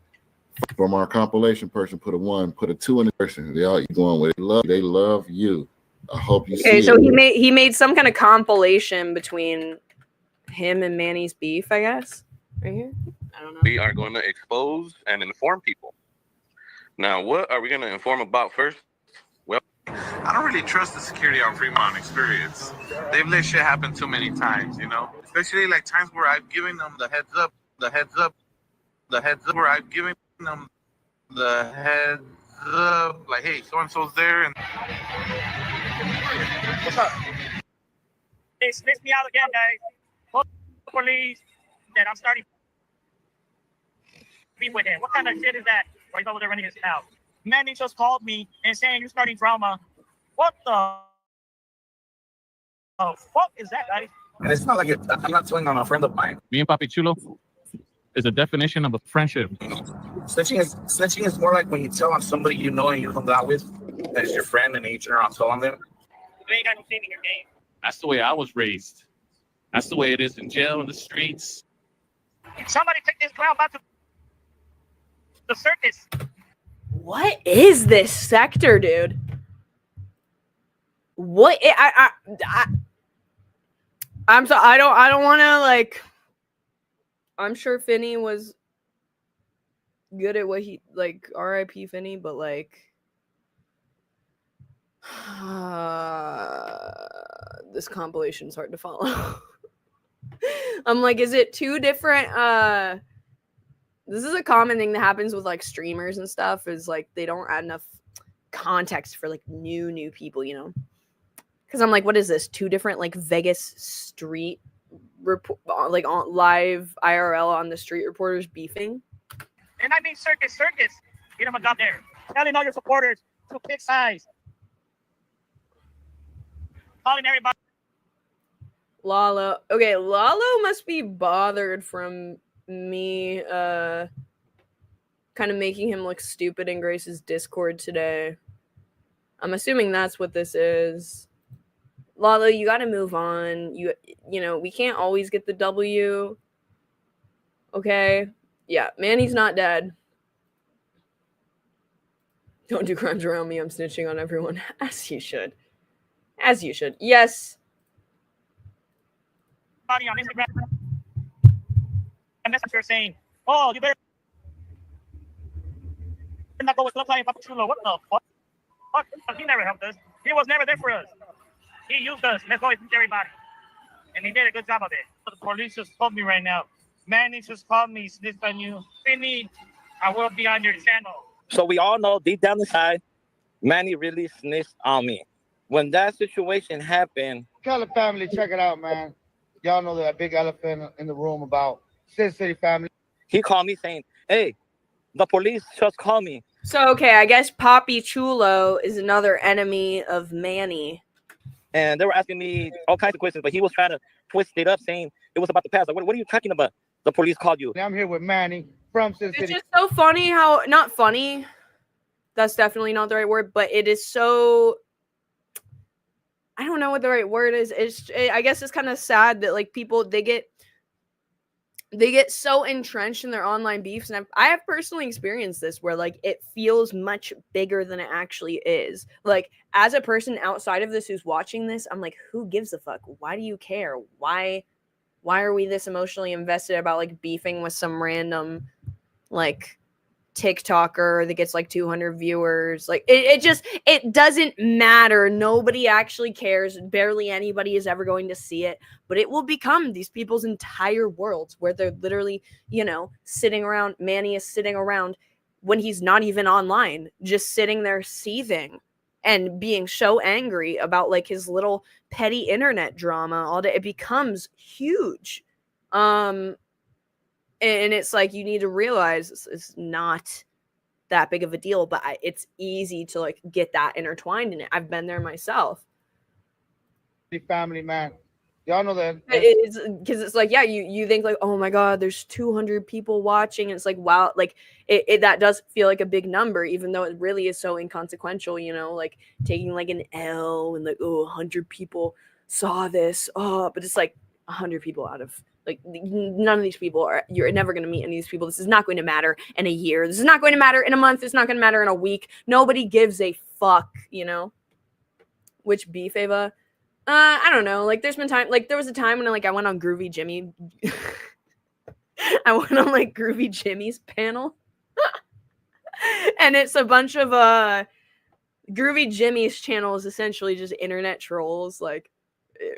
From our compilation person, put a 1. Put a 2 in the person. They all you going with. They love you. I hope you see. Okay, so he made some kind of compilation between him and Manny's beef, I guess. Right here. I don't know. We are going to expose and inform people. Now, what are we going to inform about first? Well, I don't really trust the security on Fremont experience. They've let shit happen too many times, you know? Especially like times where I've given them the heads up, where I've given them the heads up, like, hey, so-and-so's there, and... What's up? They snitched me out again, guys. Call the police that I'm starting beef with him. What kind of shit is that? Or he's over there running his mouth. Manny just called me and saying you're starting drama. What the fuck is that, guys? And it's not like I'm not swinging on a friend of mine. Me and Papi Chulo is a definition of a friendship. Snitching is more like when you tell on somebody you know and you hung out with, that is your friend, and you turn around and tell on them. You ain't got no shame in your game. That's the way I was raised. That's the way it is in jail, in the streets. Somebody take this clown back to the circus. What is this sector, dude? What I'm so I don't want to like. I'm sure Finney was good at what he like. R.I.P. Finney, but like, this compilation's hard to follow. I'm like, is it two different? This is a common thing that happens with like streamers and stuff. Is like they don't add enough context for like new people, you know? Because I'm like, what is this? Two different like Vegas street report, like on live IRL on the street reporters beefing. And I mean circus. Get him a job there. Telling all your supporters to pick sides. Calling everybody. Lalo. Okay, Lalo must be bothered from me kind of making him look stupid in Grace's Discord today. I'm assuming that's what this is. Lalo, you got to move on. You know, we can't always get the W. Okay? Yeah, Manny's not dead. Don't do crimes around me. I'm snitching on everyone. As you should. As you should. Yes. On Instagram. And messenger saying, oh, you better not go with Love Lion Papa Chulo. What the fuck? He never helped us. He was never there for us. He used us. Let's go with everybody. And he did a good job of it. The police just called me right now. Manny just called me, snitched on you. Finny, I will be on your channel. So we all know deep down inside, Manny really snitched on me. When that situation happened... Tell the family, check it out, man. Y'all know that big elephant in the room about Sin City family. He called me saying, hey, the police just called me. So, okay, I guess Papi Chulo is another enemy of Manny. And they were asking me all kinds of questions, but he was trying to twist it up, saying it was about the past. Like, what are you talking about? The police called you. I'm here with Manny from Sin City. It's just so funny how, not funny, that's definitely not the right word, but it is so, I don't know what the right word is. I guess it's kind of sad that like people, they get so entrenched in their online beefs, and I have personally experienced this where like it feels much bigger than it actually is. Like as a person outside of this who's watching this, I'm like, who gives a fuck? Why do you care? Why are we this emotionally invested about like beefing with some random like TikToker that gets like 200 viewers? Like it doesn't matter. Nobody actually cares. Barely anybody is ever going to see it, but it will become these people's entire worlds where they're literally, you know, sitting around. Manny is sitting around when he's not even online, just sitting there seething and being so angry about like his little petty internet drama all day. It becomes huge. And it's like, you need to realize it's not that big of a deal, but it's easy to like get that intertwined in it. I've been there myself. Family, man. Y'all know that. It's because it's like, yeah, you think like, oh my God, there's 200 people watching. And it's like, wow, like that does feel like a big number, even though it really is so inconsequential, you know, like taking like an L and like, oh, 100 people saw this. Oh, but it's like 100 people out of like, none of these people you're never going to meet any of these people. This is not going to matter in a year. This is not going to matter in a month. It's not going to matter in a week. Nobody gives a fuck, you know? Which beef, Ava? I don't know. Like, there's been time. Like, there was a time when I went on Groovy Jimmy. I went on like Groovy Jimmy's panel, and it's a bunch of Groovy Jimmy's channel is essentially just internet trolls, like,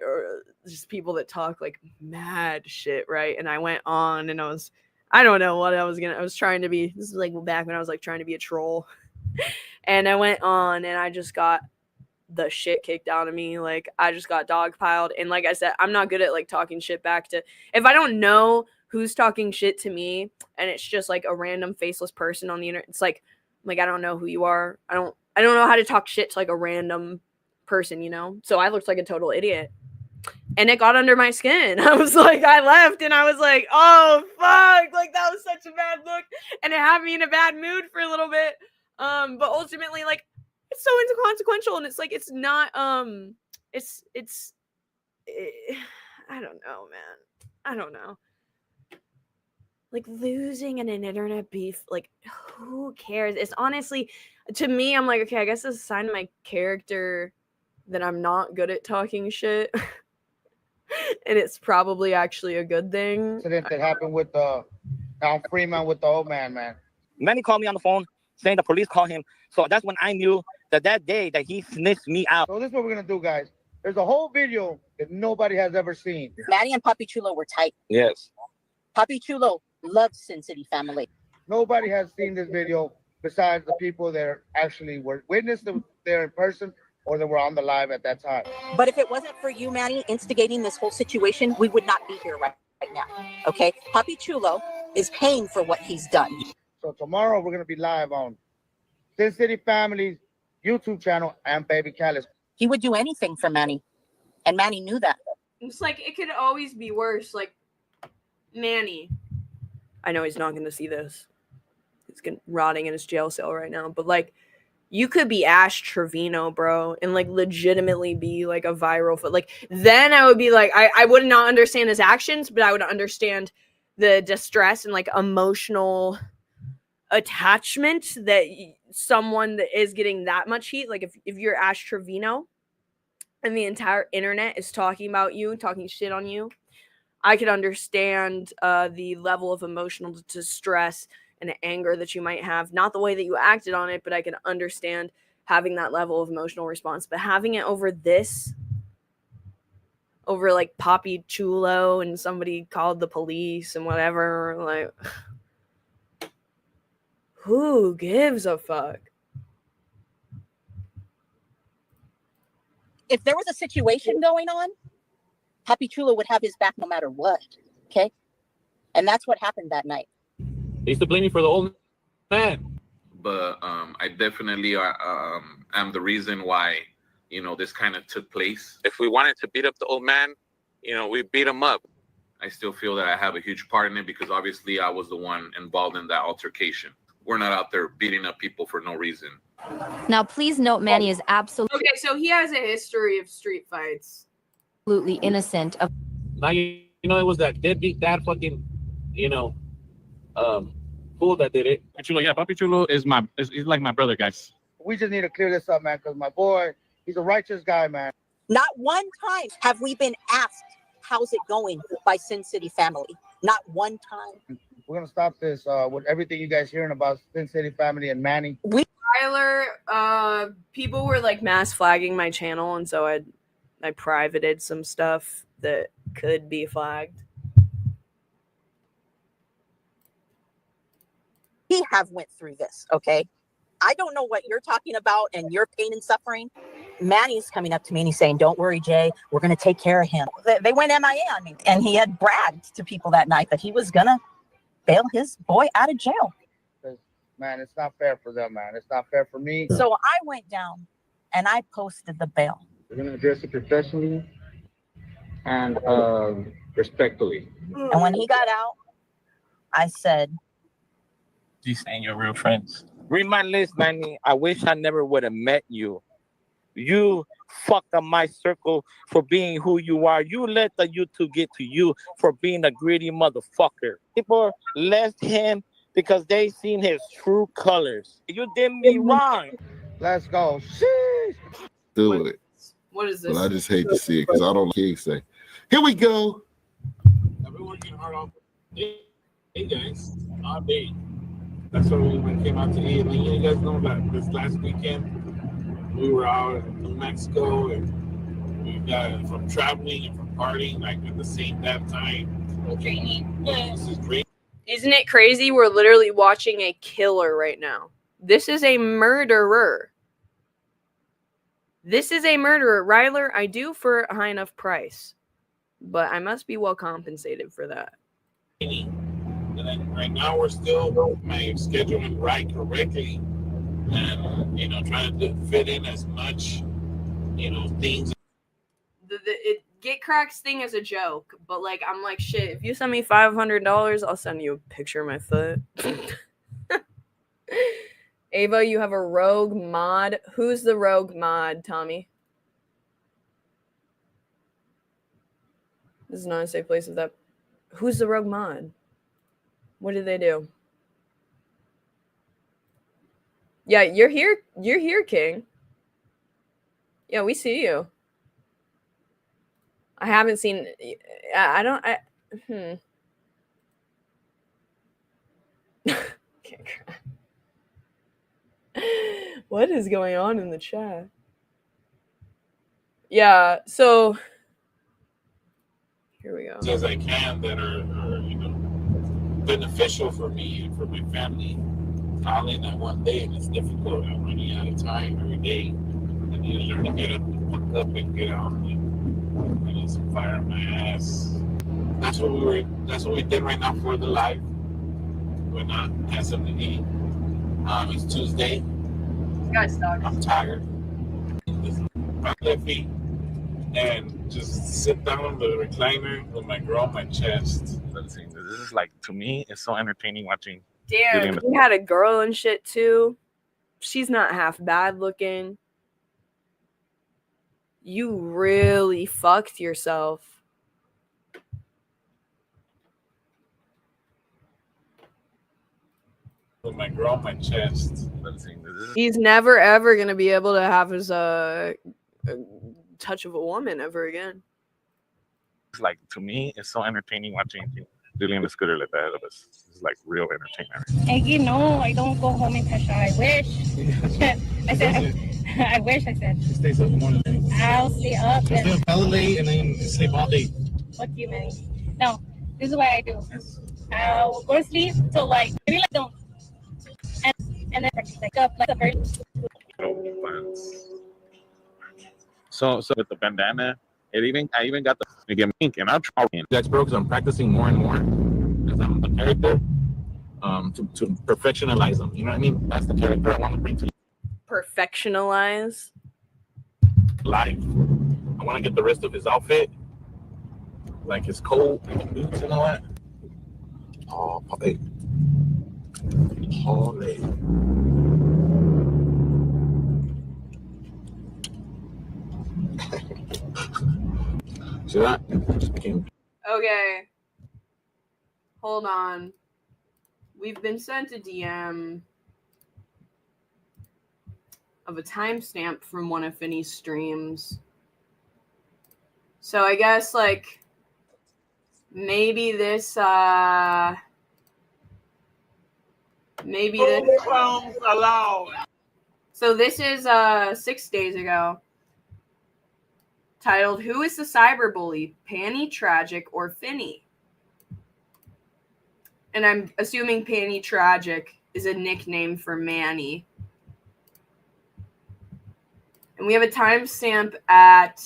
or just people that talk like mad shit, right? And I went on, and I don't know what I was trying to be. This is like back when I was like trying to be a troll, and I went on, and I just got the shit kicked out of me. Like, I just got dogpiled. And like I said, I'm not good at like talking shit back to, if I don't know who's talking shit to me and it's just like a random faceless person on the internet, it's like I don't know who you are. I don't know how to talk shit to like a random person, you know? So I looked like a total idiot. And it got under my skin. I was like, I left and I was like, oh fuck, like that was such a bad look. And it had me in a bad mood for a little bit. But ultimately, like, it's so inconsequential, and it's like, it's not, I don't know, man. I don't know. Like, losing in an internet beef, like, who cares? It's honestly, to me, I'm like, okay, I guess it's a sign of my character that I'm not good at talking shit. And it's probably actually a good thing. Incident that happened with Al Freeman with the old man. Manny called me on the phone saying the police called him. So that's when I knew that day that he snitched me out. So this is what we're going to do, guys. There's a whole video that nobody has ever seen. Manny and Papi Chulo were tight. Yes. Papi Chulo loved Sin City family. Nobody has seen this video besides the people that actually were witnessed there in person or that were on the live at that time. But if it wasn't for you, Manny, instigating this whole situation, we would not be here right now. Okay? Papi Chulo is paying for what he's done. So tomorrow we're gonna be live on Sin City Family's YouTube channel and Baby Callus. He would do anything for Manny, and Manny knew that. It's like it could always be worse. Like Manny, I know he's not going to see this. He's rotting in his jail cell right now. But like, you could be Ash Trevino, bro, and like legitimately be like a viral foot. Like then I would be like, I would not understand his actions, but I would understand the distress and like emotional attachment that someone that is getting that much heat. Like if you're Ash Trevino and the entire internet is talking about you, talking shit on you, I could understand the level of emotional distress and anger that you might have. Not the way that you acted on it, but I can understand having that level of emotional response. But having it over this, over like Papi Chulo and somebody called the police and whatever, like, who gives a fuck? If there was a situation going on, Papi Chulo would have his back no matter what. Okay, and that's what happened that night. They used to blame me for the old man. But I definitely am the reason why, you know, this kind of took place. If we wanted to beat up the old man, you know, we beat him up. I still feel that I have a huge part in it because obviously I was the one involved in that altercation. We're not out there beating up people for no reason. Now, please note Manny is absolutely Okay, so he has a history of street fights. innocent of. Now you know it was that deadbeat dad fucking, you know, fool that did it. Chulo, yeah, Papi Chulo is he's like my brother, guys. We just need to clear this up, man, because my boy, he's a righteous guy, man. Not one time have we been asked, how's it going by Sin City Family? Not one time. We're going to stop this with everything you guys hearing about Sin City Family and Manny. Tyler, people were like mass flagging my channel, and so I privated some stuff that could be flagged. We have went through this, okay? I don't know what you're talking about and your pain and suffering. Manny's coming up to me and he's saying, don't worry, Jay, we're going to take care of him. They went MIA on me, and he had bragged to people that night that he was going to bail his boy out of jail. Man, it's not fair for them, man. It's not fair for me. So I went down and I posted the bail. We're going to address it professionally and respectfully. And when he got out, I said, These ain't your real friends. Read my list, Manny. I wish I never would have met you. You fucked up my circle for being who you are. You let the YouTube get to you for being a greedy motherfucker. People left him because they seen his true colors. You did me wrong. Let's go. Sheesh. Do it. What is this? But I just hate to see it because I don't know what he say. Here we go. Everyone getting hard off. Hey guys, all day. That's what we came out to eat. And you guys know that this last weekend we were out in New Mexico and we got from traveling and from partying like at the same damn time. Okay, this is great. Isn't it crazy? We're literally watching a killer right now. This is a murderer. This is a murderer. Ryler, I do for a high enough price, but I must be well compensated for that. And then right now we're still my scheduling right correctly and you know trying to fit in as much things. The Get Cracks thing is a joke, but like I'm like shit. If you send me $500, I'll send you a picture of my foot. Ava, you have a rogue mod. Who's the rogue mod, Tommy? This is not a safe place of that. Who's the rogue mod? What did they do? Yeah, you're here. You're here, King. Yeah, we see you. I haven't seen. Can't cry. What is going on in the chat? Yeah, so here we go. As I can that are beneficial for me and for my family. I'll in that one day and it's difficult. I'm running out of time every day. I need to learn to get up and get out and I need some fire in my ass. That's what we did right now for the live. We're not had something to eat. It's Tuesday. This guy's stuck. I'm tired. My left feet. And just sit down on the recliner with my girl on my chest. Let's see. This is like, to me, it's so entertaining watching. Damn, he had a girl and shit too. She's not half bad looking. You really fucked yourself. With my girl on my chest. He's never ever gonna be able to have his touch of a woman ever again. It's like, to me, it's so entertaining watching Julie in the scooter like that. It's like real entertainment. Hey, you know, I don't go home in pressure. I wish. I said, I wish. I said. She stays up in the morning. I'll stay up. Just stay up hella late and then sleep all day. What do you mean? No, this is what I do. I'll go to sleep till like maybe like don't, and then like up like a bird. So with the bandana, I even got the get ink, and I'm trying. That's broke because I'm practicing more and more as I'm a character to perfectionalize them. You know what I mean? That's the character I want to bring to Perfectionalize life. I want to get the rest of his outfit, like his coat and boots and all that. Oh, Polly. Polly. See that? Just became. Okay. Hold on. We've been sent a DM of a timestamp from one of Finney's streams. So I guess like maybe this clowns allowed. So this is 6 days ago. Titled, Who is the Cyberbully? Panny, Tragic, or Finney? And I'm assuming Panny Tragic is a nickname for Manny. And we have a timestamp at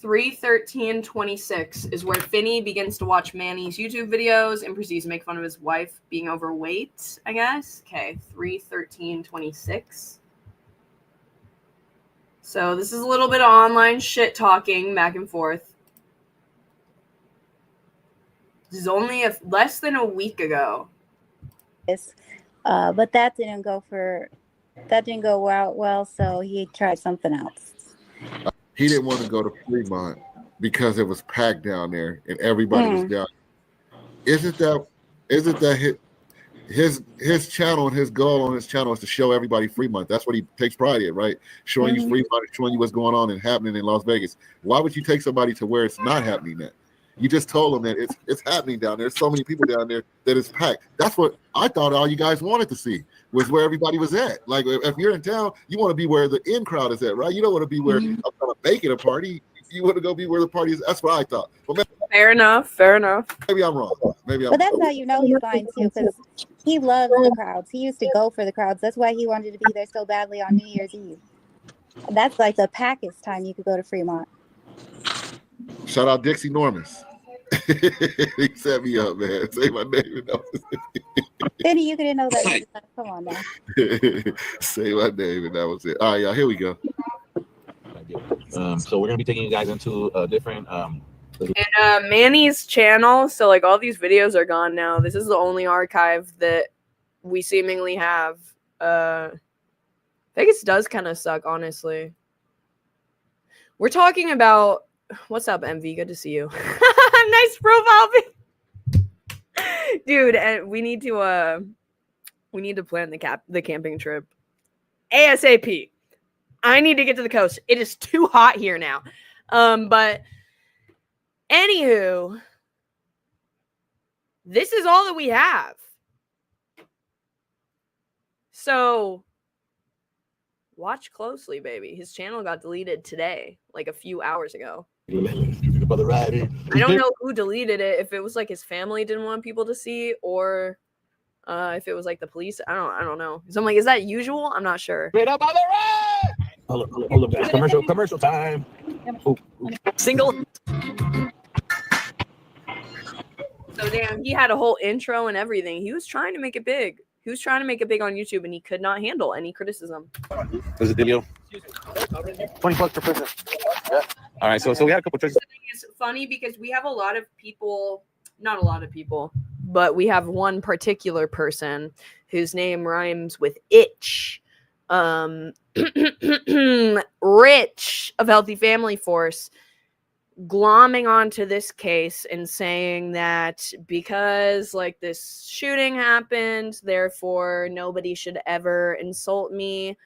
3:13:26 is where Finney begins to watch Manny's YouTube videos and proceeds to make fun of his wife being overweight, I guess. Okay, 3:13:26. So this is a little bit of online shit talking back and forth. This is only less than a week ago. But that didn't go out well, so he tried something else. He didn't want to go to Fremont because it was packed down there and everybody was down. Isn't that his channel and his goal on his channel is to show everybody Fremont? That's what he takes pride in, right? Showing you Fremont, showing you what's going on and happening in Las Vegas. Why would you take somebody to where it's not happening at? You just told them that it's happening down there. There's so many people down there that it's packed. That's what I thought all you guys wanted to see, was where everybody was at. Like, if you're in town, you want to be where the in crowd is at, right? You don't want to be where I'm kind of baking a party. You want to go be where the party is. That's what I thought. But fair enough. Maybe I'm wrong. But that's how you know he's lying too, because he loves the crowds. He used to go for the crowds. That's why he wanted to be there so badly on New Year's Eve. That's like the packest time you could go to Fremont. Shout out Dixie Normus. He set me up, man. Say my name. Benny, you couldn't know that. Come on now. Say my name, and that was it. All right, y'all. Here we go. So we're gonna be taking you guys into a different And Manny's channel, so like all these videos are gone now. This is the only archive that we seemingly have. Vegas does kind of suck, honestly. We're talking about what's up, MV? Good to see you. Nice profile pic. Dude, and we need to plan the camping trip ASAP. I need to get to the coast. It is too hot here now. But anywho, this is all that we have. So watch closely, baby. His channel got deleted today, like a few hours ago. I don't know who deleted it. If it was like his family didn't want people to see, or if it was like the police. I don't know. So I'm like, is that usual? I'm not sure. Straight up on the right. Hold up, guys. Commercial time. Ooh. Single. So damn, he had a whole intro and everything. He was trying to make it big. He was trying to make it big on YouTube, and he could not handle any criticism. There's a dealio. 20 bucks per person. Yeah. All right, so we had a couple choices. It's funny because we have a lot of people, not a lot of people, but we have one particular person whose name rhymes with itch. Rich of Healthy Family Force, glomming onto this case and saying that because like this shooting happened, therefore nobody should ever insult me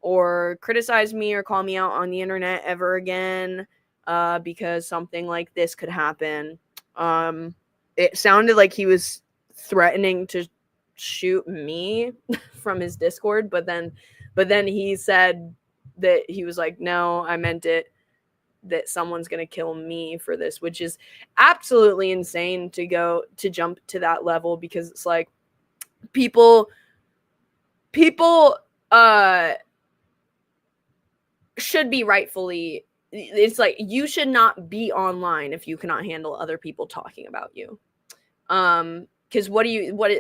or criticize me or call me out on the internet ever again, because something like this could happen. It sounded like he was threatening to shoot me from his Discord, but then he said that he was like, no, I meant it, that someone's going to kill me for this, which is absolutely insane to jump to that level, because it's like people should be rightfully, it's like you should not be online if you cannot handle other people talking about you. Because what do you want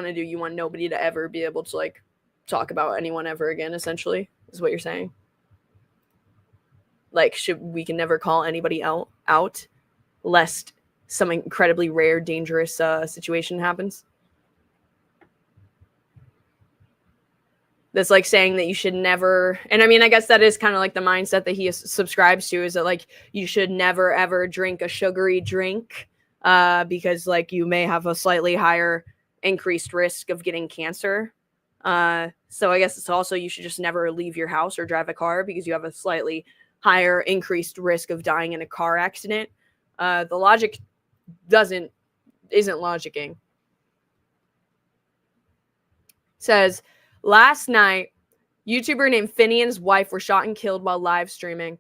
to do? You want nobody to ever be able to like talk about anyone ever again, essentially, is what you're saying. Like, we can never call anybody out lest some incredibly rare, dangerous situation happens. That's like saying that you should never, and I mean, I guess that is kind of like the mindset that he subscribes to, is that like you should never ever drink a sugary drink because like you may have a slightly higher increased risk of getting cancer. So I guess it's also you should just never leave your house or drive a car because you have a slightly higher increased risk of dying in a car accident. The logic isn't logicking. Says, last night, YouTuber named Finney and his wife were shot and killed while live streaming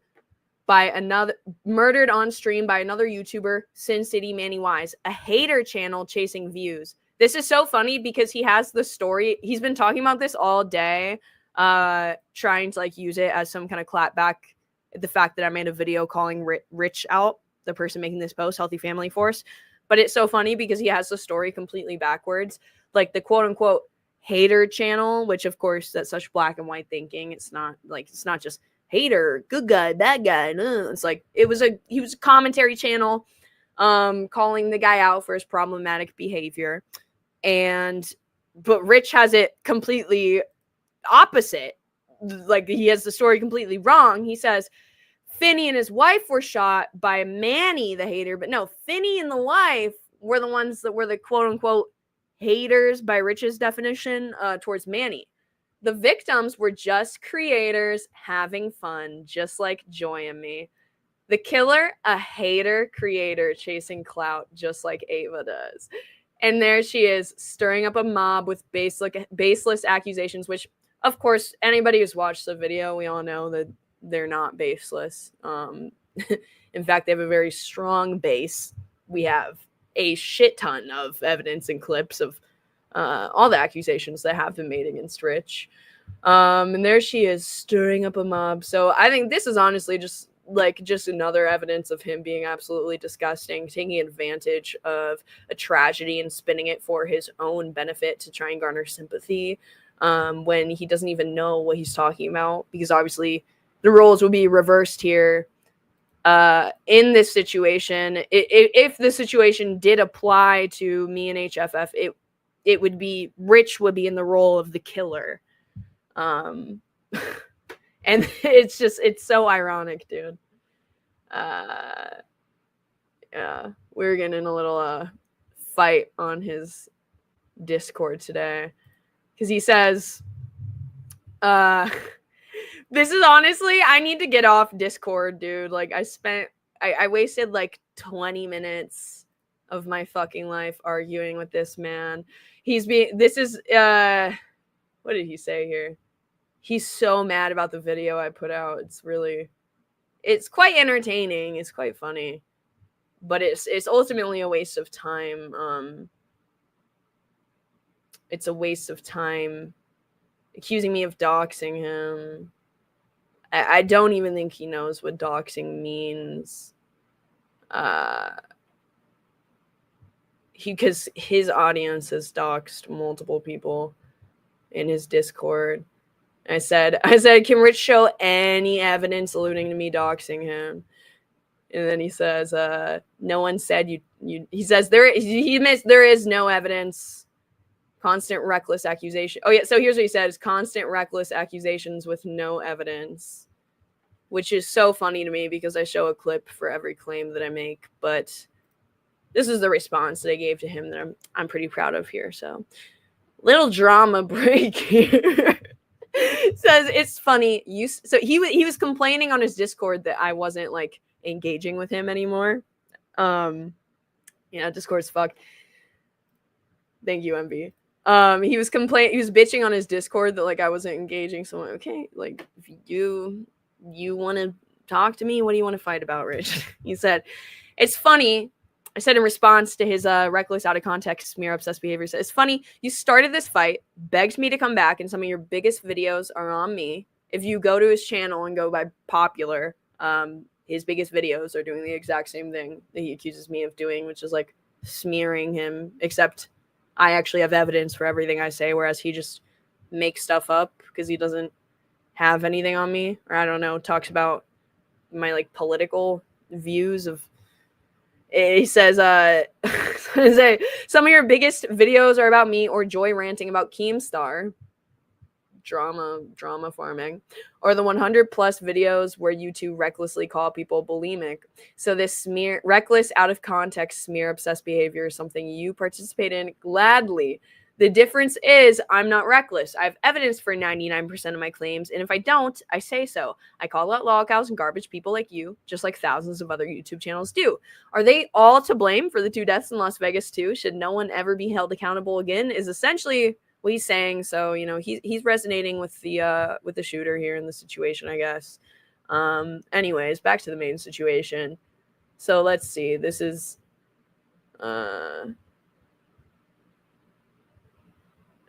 murdered on stream by another YouTuber, Sin City Manny Wise, a hater channel chasing views. This is so funny because he has the story. He's been talking about this all day, trying to like use it as some kind of clapback at the fact that I made a video calling Rich out, the person making this post, Healthy Family Force. But it's so funny because he has the story completely backwards. Like the quote unquote hater channel, which of course that's such black and white thinking. It's not just hater, good guy, bad guy. No. It's like he was a commentary channel, calling the guy out for his problematic behavior. But Rich has it completely opposite. Like he has the story completely wrong. He says Finney and his wife were shot by Manny, the hater, but no, Finney and the wife were the ones that were the quote unquote haters by Rich's definition towards Manny. The victims were just creators having fun, just like Joy and me. The killer, a hater creator chasing clout, just like Ava does. And there she is, stirring up a mob with baseless accusations, which, of course, anybody who's watched the video, we all know that they're not baseless. In fact, they have a very strong base. We have a shit ton of evidence and clips of all the accusations that have been made against Rich. And there she is, stirring up a mob. So I think this is honestly just another evidence of him being absolutely disgusting, taking advantage of a tragedy and spinning it for his own benefit to try and garner sympathy, when he doesn't even know what he's talking about, because obviously the roles will be reversed here. In this situation, if the situation did apply to me and HFF, it would be Rich would be in the role of the killer. And it's so ironic, dude. Yeah, we're getting in a little fight on his Discord today because he says, this is honestly, I need to get off Discord, dude. Like I wasted like 20 minutes of my fucking life arguing with this man. What did he say here? He's so mad about the video I put out. It's quite entertaining. It's quite funny, but it's ultimately a waste of time. It's a waste of time accusing me of doxing him. I don't even think he knows what doxing means. because his audience has doxed multiple people in his Discord. I said, can Rich show any evidence alluding to me doxing him? And then he says, no one said you he says there is no evidence. Constant reckless accusation. Oh yeah, so here's what he says: constant reckless accusations with no evidence. Which is so funny to me because I show a clip for every claim that I make, but this is the response that I gave to him that I'm pretty proud of here. So, little drama break here. Says it's funny. So he was complaining on his Discord that I wasn't like engaging with him anymore. Yeah, Discord's fucked. Thank you, MB. He was bitching on his Discord that like I wasn't engaging. So I'm like, okay, like if you want to talk to me, what do you want to fight about, Rich? He said, it's funny. I said in response to his reckless, out of context, smear obsessed behavior. Said, it's funny. You started this fight, begged me to come back, and some of your biggest videos are on me. If you go to his channel and go by popular, his biggest videos are doing the exact same thing that he accuses me of doing, which is like smearing him, except I actually have evidence for everything I say, whereas he just makes stuff up because he doesn't have anything on me, or I don't know, talks about my like political views of. He says, some of your biggest videos are about me or Joy ranting about Keemstar, drama farming, or the 100 plus videos where you two recklessly call people bulimic. So this reckless, out of context, smear obsessed behavior is something you participate in gladly. The difference is I'm not reckless. I have evidence for 99% of my claims, and if I don't, I say so. I call out lolcows and garbage people like you, just like thousands of other YouTube channels do. Are they all to blame for the 2 deaths in Las Vegas too? Should no one ever be held accountable again? Is essentially what he's saying. So, you know, he's resonating with the shooter here in the situation, I guess. Anyways, back to the main situation. So let's see. This is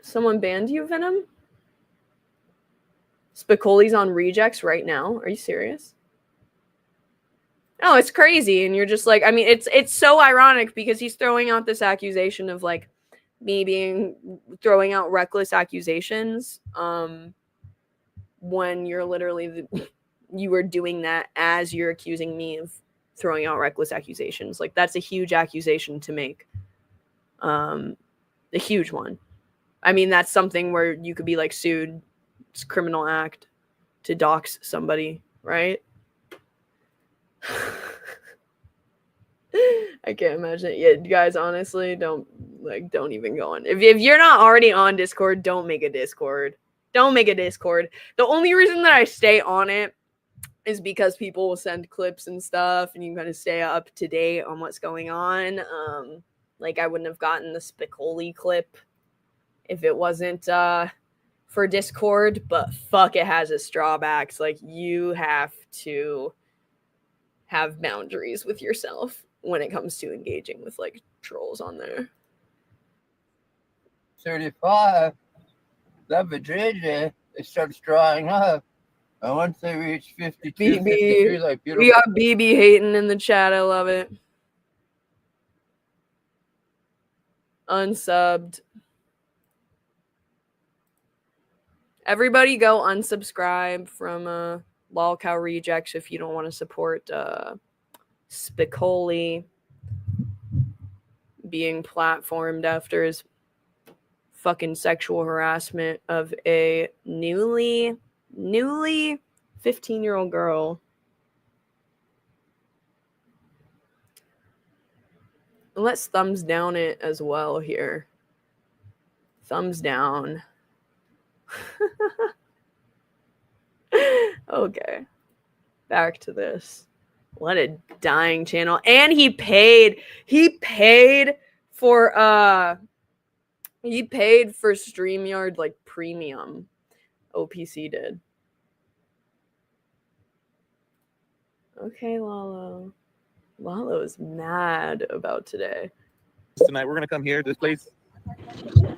someone banned you, Venom? Spicoli's on rejects right now. Are you serious? Oh, it's crazy. And you're just like, I mean, it's so ironic because he's throwing out this accusation of like me throwing out reckless accusations when you're literally you were doing that as you're accusing me of throwing out reckless accusations. Like that's a huge accusation to make. A huge one. I mean, that's something where you could be like sued. It's a criminal act to dox somebody, right? I can't imagine it. Yeah, guys, honestly, don't even go on. If you're not already on Discord, don't make a Discord. Don't make a Discord. The only reason that I stay on it is because people will send clips and stuff, and you can kind of stay up to date on what's going on. Like I wouldn't have gotten the Spicoli clip if it wasn't for Discord, but fuck, it has its drawbacks. Like you have to have boundaries with yourself when it comes to engaging with like trolls on there. 35, that vagina, it starts drying up. And once they reach 52, 53, like beautiful. We got BB hating in the chat. I love it. Unsubbed. Everybody go unsubscribe from lolcow rejects if you don't want to support Spicoli being platformed after his fucking sexual harassment of a newly 15-year-old girl. Let's thumbs down it as well here. Thumbs down. Okay. Back to this. What a dying channel. And he paid for StreamYard like premium. OPC did. Okay, Lalo. Lalo's mad about today. Tonight we're gonna come here to this place.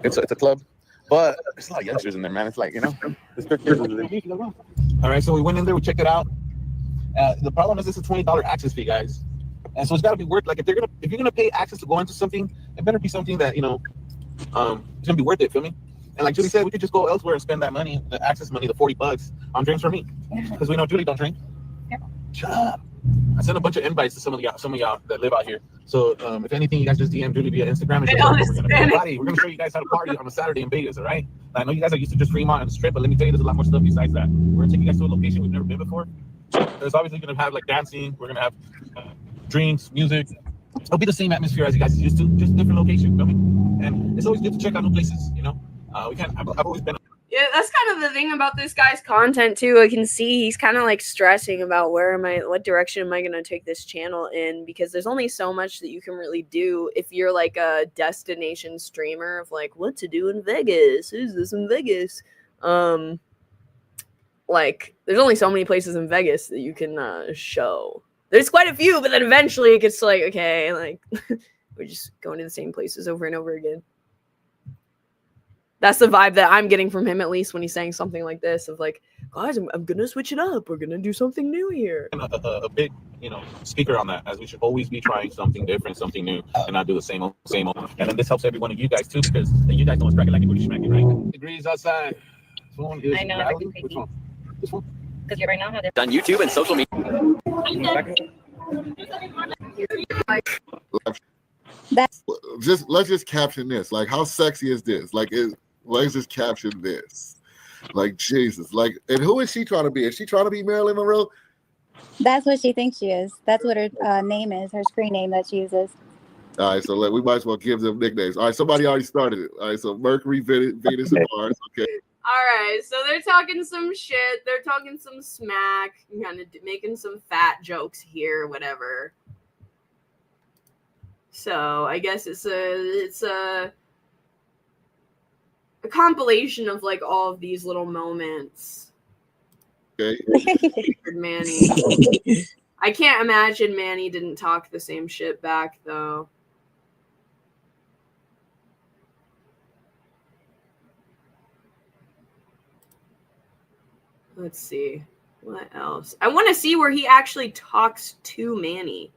It's a club, but there's a lot of youngsters in there, man. It's like, you know, all right, so we went in there, we checked it out. The problem is this is a $20 access fee, guys. And so it's got to be worth, like, if you're gonna pay access to go into something, it better be something that, you know, it's gonna be worth it. Feel me? And like Julie said, we could just go elsewhere and spend that money, the access money, the $40 on drinks for me, because we know Julie don't drink. Shut up. I sent a bunch of invites to some of y'all that live out here. So if anything, you guys just DM Julie via Instagram. And we're gonna show you guys how to party on a Saturday in Vegas. All right? I know you guys are used to just Fremont and the Strip, but let me tell you, there's a lot more stuff besides that. We're gonna take you guys to a location we've never been before. There's obviously gonna have like dancing. We're gonna have drinks, music. It'll be the same atmosphere as you guys are used to, just different location. Feel me? And it's always good to check out new places. You know, I've always been. Yeah, that's kind of the thing about this guy's content too. I can see he's kind of like stressing about what direction am I going to take this channel in, because there's only so much that you can really do if you're like a destination streamer of like what to do in Vegas. Who's this in Vegas? Like there's only so many places in Vegas that you can show. There's quite a few, but then eventually it gets like, okay, like we're just going to the same places over and over again. That's the vibe that I'm getting from him, at least when he's saying something like this of like, guys, I'm going to switch it up. We're going to do something new here. A big, speaker on that, as we should always be trying something different, something new, and not do the same old. And then this helps every one of you guys too, because you guys know it's cracking like a booty smacking, right? Degrees outside. I know. Which one? This one? Because you're right now. On YouTube and social media. Let's just caption this. Like, how sexy is this? Like, let's just caption this. Like, Jesus. Like, and who is she trying to be? Is she trying to be Marilyn Monroe? That's what she thinks she is. That's what her name is, her screen name that she uses. All right, so we might as well give them nicknames. All right, somebody already started it. All right, so Mercury, Venus, and Mars. Okay. All right, so they're talking some shit. They're talking some smack, kind of making some fat jokes here, whatever. So I guess it's a compilation of like all of these little moments. Okay. Manny. I can't imagine Manny didn't talk the same shit back though. Let's see. What else? I want to see where he actually talks to Manny.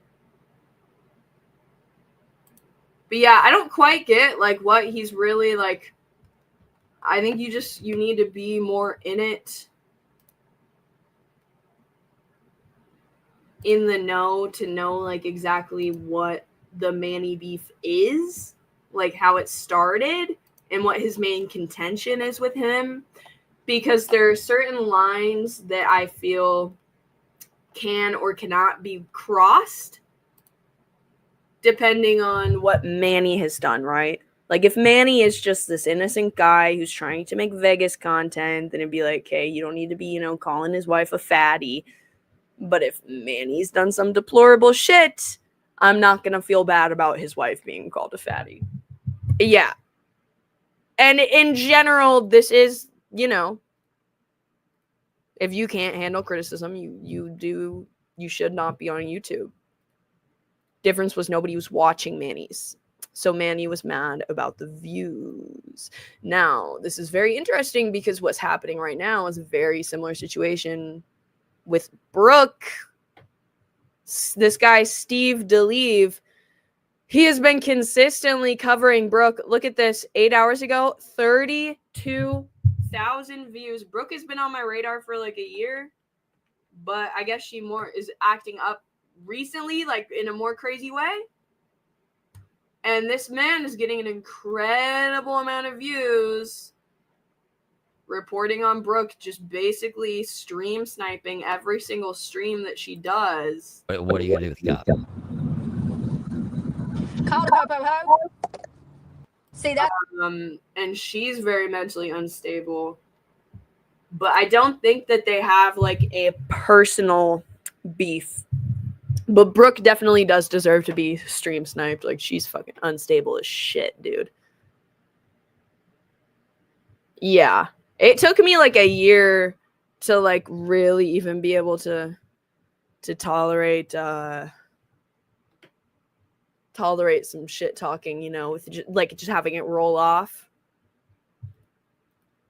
But yeah, I don't quite get like what he's really like. I think you need to be more in it, in the know, to know like exactly what the Manny beef is, like how it started and what his main contention is with him. Because there are certain lines that I feel can or cannot be crossed depending on what Manny has done, right? Like if Manny is just this innocent guy who's trying to make Vegas content, then it'd be like, hey, you don't need to be, calling his wife a fatty. But if Manny's done some deplorable shit, I'm not going to feel bad about his wife being called a fatty. Yeah. And in general, this is, if you can't handle criticism, you should not be on YouTube. Difference was nobody was watching Manny's. So Manny was mad about the views. Now, this is very interesting because what's happening right now is a very similar situation with Brooke. This guy, Steve DeLeve, he has been consistently covering Brooke. Look at this. 8 hours ago, 32,000 views. Brooke has been on my radar for like a year, but I guess she more is acting up recently, like in a more crazy way. And this man is getting an incredible amount of views reporting on Brooke, just basically stream sniping every single stream that she does. What are you gonna do with the cop? Call ho. See that? And she's very mentally unstable. But I don't think that they have like a personal beef. But Brooke definitely does deserve to be stream sniped. Like she's fucking unstable as shit, dude. Yeah. It took me like a year to like really even be able to tolerate some shit talking, with just having it roll off.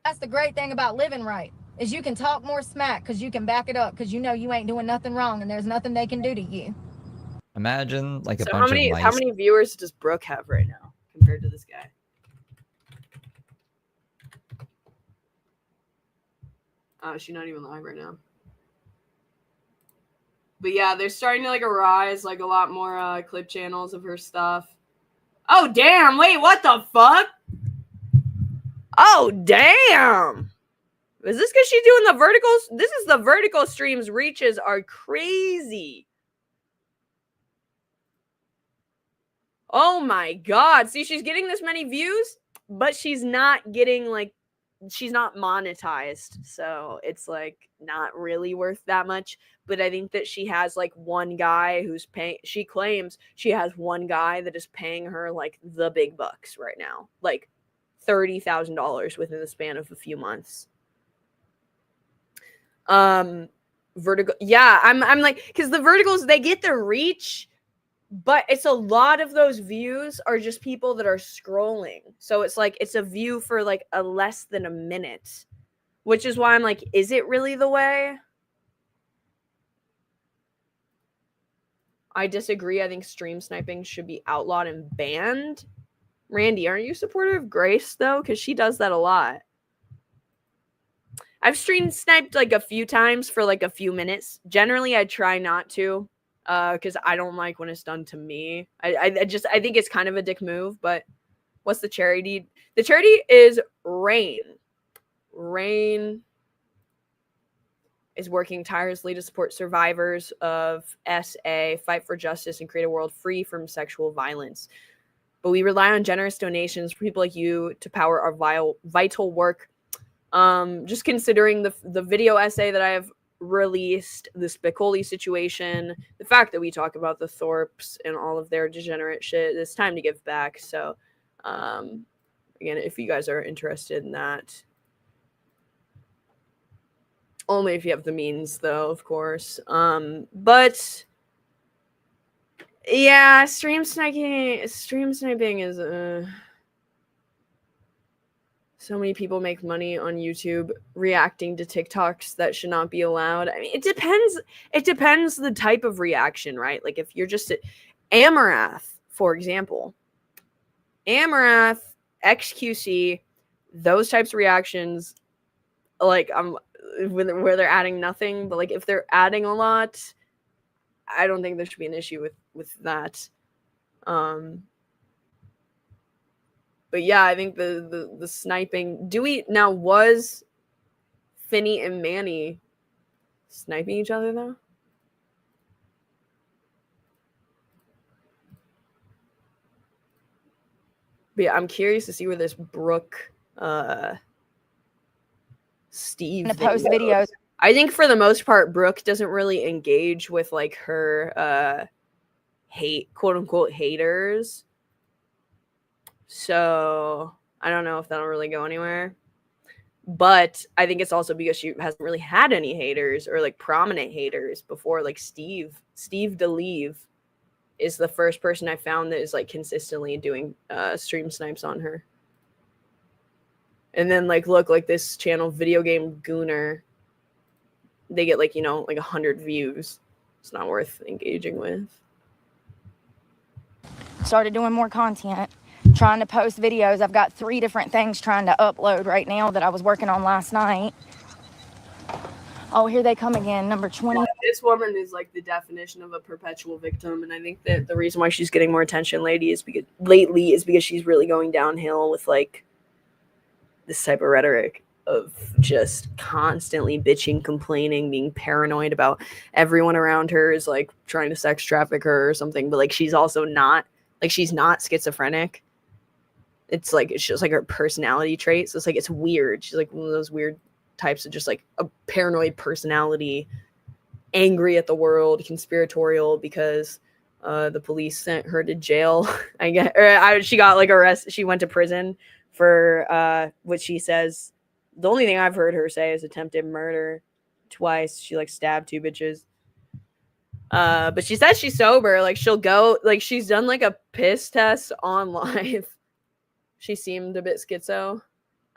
That's the great thing about living right, is you can talk more smack because you can back it up because you know you ain't doing nothing wrong and there's nothing they can do to you. Imagine like a So bunch how of many mice. viewers does Brooke have right now compared to this guy? She's not even live right now. But yeah, they're starting to like arise like a lot more clip channels of her stuff. Oh damn! Wait, what the fuck? Oh damn! Is this because she's doing the verticals? This is the vertical streams. Reaches are crazy. Oh my god! See, she's getting this many views, but she's not getting like, she's not monetized, so it's like not really worth that much. But I think that she has like one guy who's paying. She claims she has one guy that is paying her like the big bucks right now, like $30,000 within the span of a few months. Vertical, yeah, I'm like, because the verticals, they get the reach, but it's a lot of those views are just people that are scrolling. So it's like it's a view for like a less than a minute, which is why I'm like, is it really the way? I disagree. I think stream sniping should be outlawed and banned. Randy, aren't you supportive of Grace though? Because she does that a lot. I've stream sniped like a few times for like a few minutes. Generally, I try not to, because I don't like when it's done to me. I think it's kind of a dick move. But what's the charity? The charity is Rain. Rain is working tirelessly to support survivors of SA, fight for justice, and create a world free from sexual violence. But we rely on generous donations for people like you to power our vital work. Just considering the video essay that I have released, the Spicoli situation, the fact that we talk about the Thorpes and all of their degenerate shit, it's time to give back. So, again, if you guys are interested in that, only if you have the means, though, of course. But yeah, stream sniping is so many people make money on YouTube reacting to TikToks that should not be allowed. I mean, it depends. It depends the type of reaction, right? Like if you're just Amarath, for example, Amarath, XQC, those types of reactions, like where they're adding nothing, but like if they're adding a lot, I don't think there should be an issue with that. But yeah, I think the sniping. Was Finny and Manny sniping each other though? But yeah, I'm curious to see where this Brooke Steve To post videos. I think for the most part, Brooke doesn't really engage with like her quote unquote haters. So I don't know if that'll really go anywhere. But I think it's also because she hasn't really had any haters or like prominent haters before. Like Steve DeLeve is the first person I found that is like consistently doing stream snipes on her. And then like look, like this channel, Video Game Gooner, they get like, like 100 views. It's not worth engaging with. Started doing more content, trying to post videos. I've got 3 different things trying to upload right now that I was working on last night. Oh, here they come again, number 20. This woman is like the definition of a perpetual victim, and I think that the reason why she's getting more attention lately is because she's really going downhill with like this type of rhetoric of just constantly bitching, complaining, being paranoid about everyone around her is like trying to sex traffic her or something, but like she's also not. Like, she's not schizophrenic. It's just like her personality traits. So it's like, it's weird. She's like one of those weird types of just like a paranoid personality, angry at the world, conspiratorial because the police sent her to jail. I guess she got like arrested. She went to prison for what she says. The only thing I've heard her say is attempted murder twice. She like stabbed 2 bitches. But she says she's sober. Like she'll go, like she's done like a piss test on live. She seemed a bit schizo.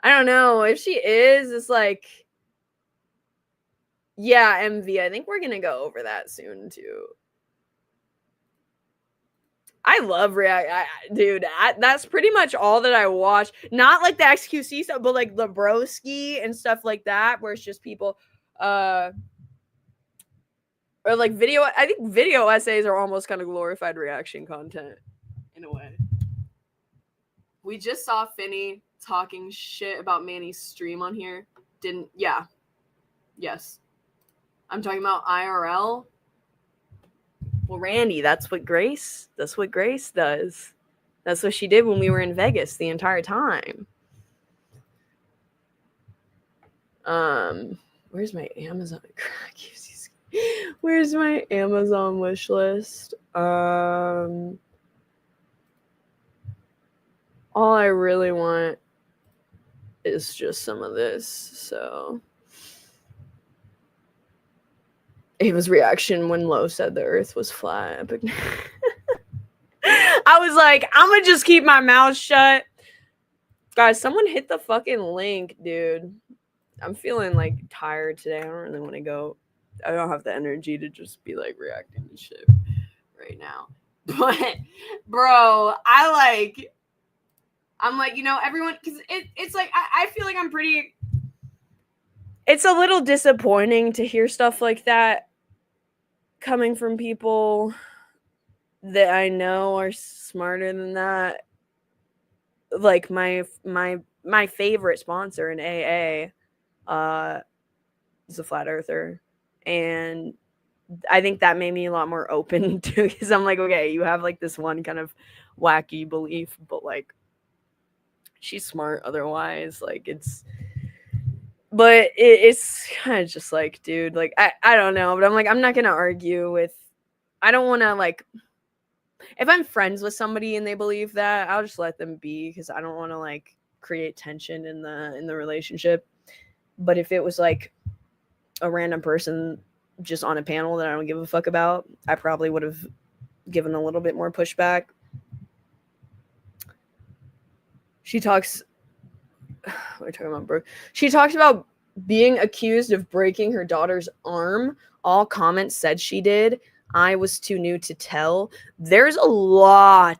I don't know if she is. It's like, yeah, MV. I think we're gonna go over that soon too. I love dude. That's pretty much all that I watch. Not like the XQC stuff, but like the broski and stuff like that, where it's just people, or like video. I think video essays are almost kind of glorified reaction content in a way. We just saw Finney talking shit about Manny's stream on here. Yeah. Yes. I'm talking about IRL. Well, Randy, that's what Grace does. That's what she did when we were in Vegas the entire time. Where's my Amazon? Where's my Amazon wish list? All I really want is just some of this. So Ava's reaction when Lo said the earth was flat. I was like, I'm gonna just keep my mouth shut. Guys, someone hit the fucking link, dude. I'm feeling like tired today. I don't really want to go. I don't have the energy to just be like reacting to shit right now. But bro, I'm like, you know, everyone, because it's like I feel like I'm pretty. It's a little disappointing to hear stuff like that coming from people that I know are smarter than that. Like my favorite sponsor in AA is a flat earther, and I think that made me a lot more open to, because I'm like, okay, you have like this one kind of wacky belief, but like she's smart otherwise. Like it's kind of just like, dude, like I don't know, but I'm like, I'm not gonna argue with. I don't want to like. If I'm friends with somebody and they believe that, I'll just let them be, because I don't want to like create tension in the relationship. But if it was like a random person just on a panel that I don't give a fuck about, I probably would have given a little bit more pushback. She talks. What are we talking about, bro? She talks about being accused of breaking her daughter's arm. All comments said she did. I was too new to tell. There's a lot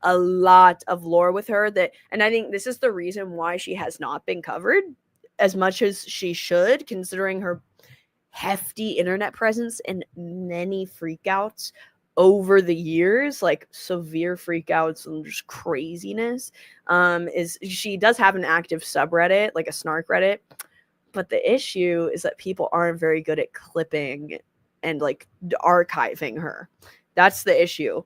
of lore with her that, and I think this is the reason why she has not been covered as much as she should, considering her hefty internet presence and many freakouts over the years, like severe freakouts and just craziness. Is she does have an active subreddit, like a snark Reddit, but the issue is that people aren't very good at clipping and like archiving her. That's the issue.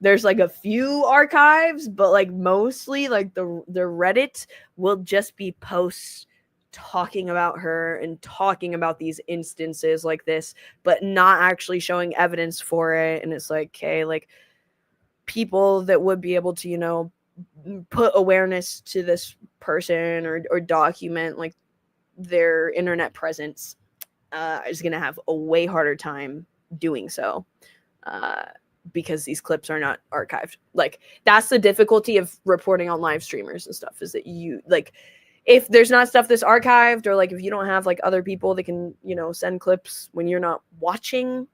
There's like a few archives, but like mostly like the Reddit will just be posts talking about her and talking about these instances like this, but not actually showing evidence for it. And it's like, okay, like people that would be able to, you know, put awareness to this person or document like their internet presence is going to have a way harder time doing so because these clips are not archived. Like that's the difficulty of reporting on live streamers and stuff, is that you like, if there's not stuff that's archived, or like if you don't have like other people that can, you know, send clips when you're not watching,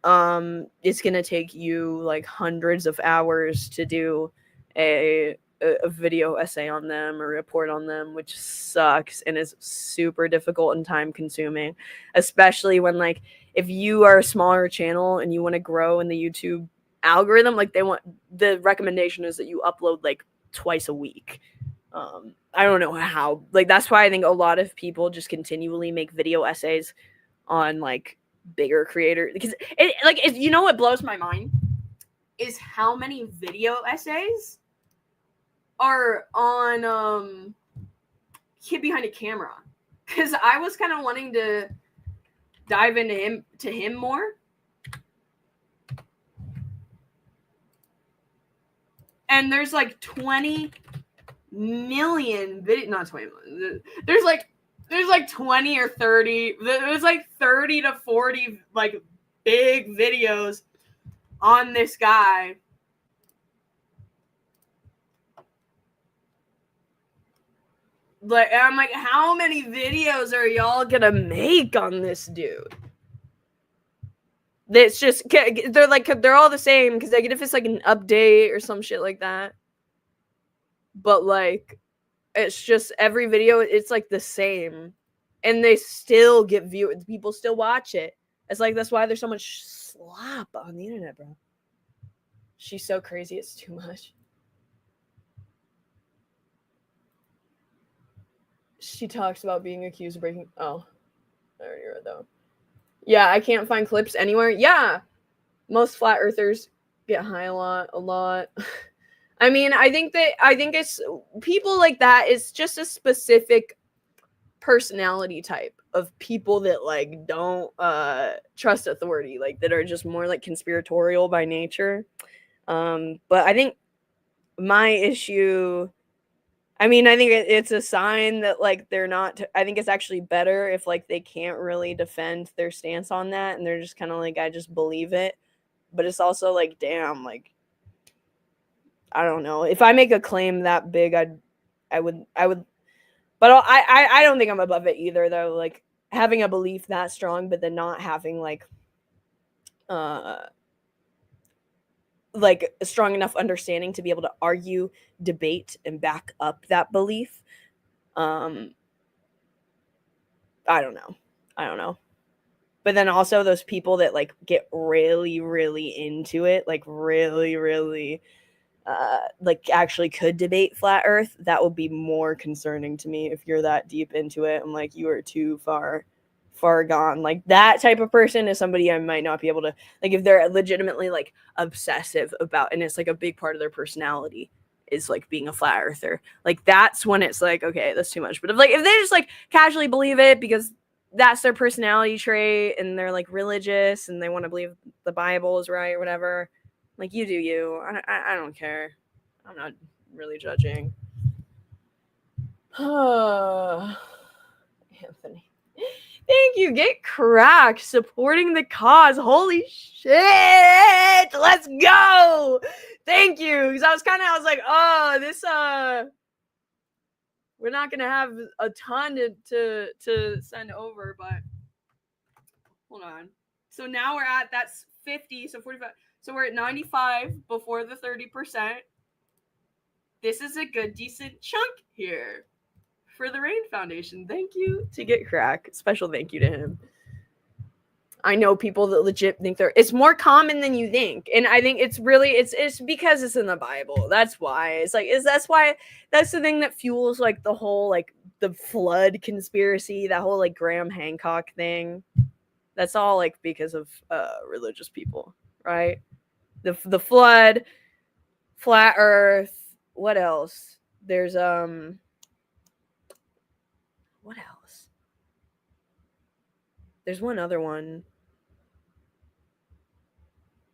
it's going to take you like hundreds of hours to do a video essay on them or report on them, which sucks and is super difficult and time consuming, especially when like if you are a smaller channel and you want to grow in the YouTube algorithm, like the recommendation is that you upload like twice a week. I don't know how, like that's why I think a lot of people just continually make video essays on like bigger creators, because you know what blows my mind is how many video essays are on Kid Behind a Camera, because I was kind of wanting to dive into him more, and there's like 20 million not 20 million, there's like 20 or 30, there's like 30 to 40 like big videos on this guy. Like, I'm like, how many videos are y'all gonna make on this dude? It's just they're all the same because like if it's like an update or some shit like that. But like it's just every video it's like the same, and they still get viewed. People still watch it. It's like that's why there's so much slop on the internet, bro. She's so crazy, it's too much. She talks about being accused of breaking. Oh, I already read that one. Yeah, I can't find clips anywhere. Yeah, most flat earthers get high a lot. I mean, I think it's people like that. It's just a specific personality type of people that like don't trust authority, like that are just more like conspiratorial by nature. But I think my issue, I mean, I think it's a sign that like they're not. I think it's actually better if like they can't really defend their stance on that, and they're just kind of like, I just believe it. But it's also like, damn, like I don't know. If I make a claim that big, I would. But I don't think I'm above it either, though. Like having a belief that strong, but then not having like a strong enough understanding to be able to argue, debate, and back up that belief. I don't know. But then also those people that like get really, really into it, like really, really like actually could debate flat earth, that would be more concerning to me. If you're that deep into it, I'm like, you are too far gone. Like that type of person is somebody I might not be able to, like, if they're legitimately like obsessive about, and it's like a big part of their personality is like being a flat earther, like that's when it's like, okay, that's too much. But if they just like casually believe it because that's their personality trait and they're like religious and they want to believe the Bible is right or whatever, like you do you. I don't care. I'm not really judging. Anthony, thank you. Get cracked, supporting the cause. Holy shit, let's go. Thank you. Because I was like, oh, this we're not gonna have a ton to send over, but hold on. So now we're at, that's 50, so 45. So we're at 95 before the 30%. This is a good, decent chunk here for the Rain Foundation. Thank you to Get Crack. Special thank you to him. I know people that legit think it's more common than you think. And I think it's really, it's because it's in the Bible. That's why. That's the thing that fuels like the whole, like the flood conspiracy, that whole like Graham Hancock thing. That's all like because of religious people, right? The flood, flat earth, what else? There's what else? There's one other one.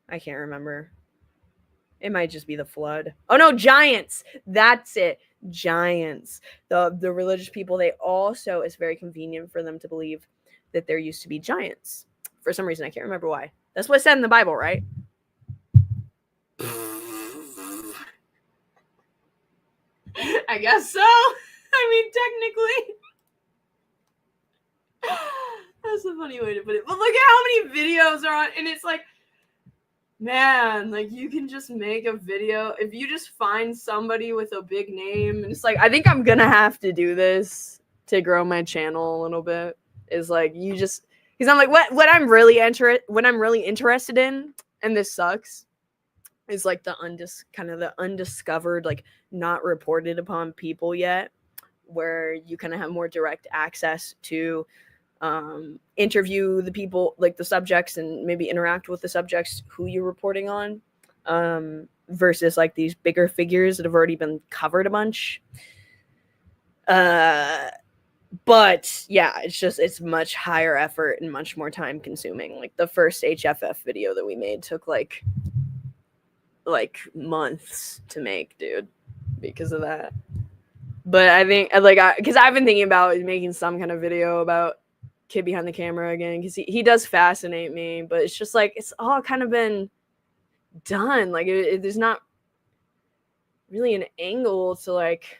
I can't remember. It might just be the flood. Oh no, giants. That's it. Giants. The religious people, they also, it's very convenient for them to believe that there used to be giants. For some reason, I can't remember why. That's what's said in the Bible, right? I guess so. I mean, technically. That's a funny way to put it. But look at how many videos are on, and it's like, man, like you can just make a video if you just find somebody with a big name. And it's like, I think I'm gonna have to do this to grow my channel a little bit. Is like you just, because I'm like, what I'm really interested in, and this sucks, is like the undiscovered, like not reported upon people yet, where you kind of have more direct access to interview the people, like the subjects, and maybe interact with the subjects who you're reporting on, versus like these bigger figures that have already been covered a bunch. But yeah, it's much higher effort and much more time consuming. Like the first HFF video that we made took like months to make, dude, because of that. But I think because I've been thinking about making some kind of video about Kid Behind the Camera again, because he does fascinate me, but it's just like it's all kind of been done. Like there's not really an angle to like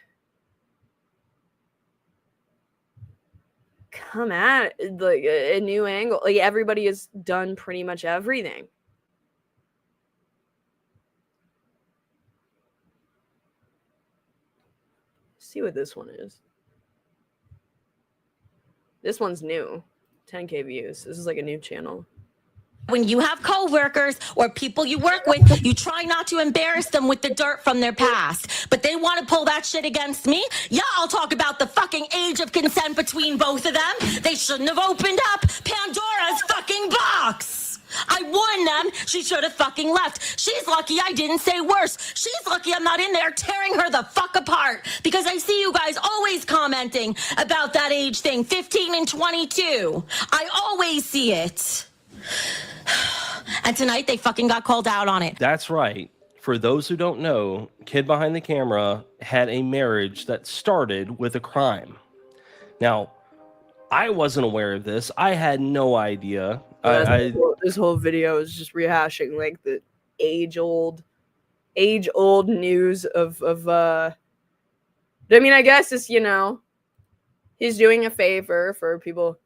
come at like a new angle. Like everybody has done pretty much everything. See what this one is. This one's new. 10K views. This is like a new channel. When you have coworkers or people you work with, you try not to embarrass them with the dirt from their past. But they want to pull that shit against me. Yeah, I'll talk about the fucking age of consent between both of them. They shouldn't have opened up Pandora's fucking box. I warned them. She should have fucking left. She's lucky I didn't say worse. She's lucky I'm not in there tearing her the fuck apart. Because I see you guys always commenting about that age thing, 15 and 22. I always see it. And tonight they fucking got called out on it. That's right. For those who don't know, Kid Behind the Camera had a marriage that started with a crime. Now, I wasn't aware of this. I had no idea. This whole video is just rehashing like the age-old news of I mean, I guess it's, you know, he's doing a favor for people.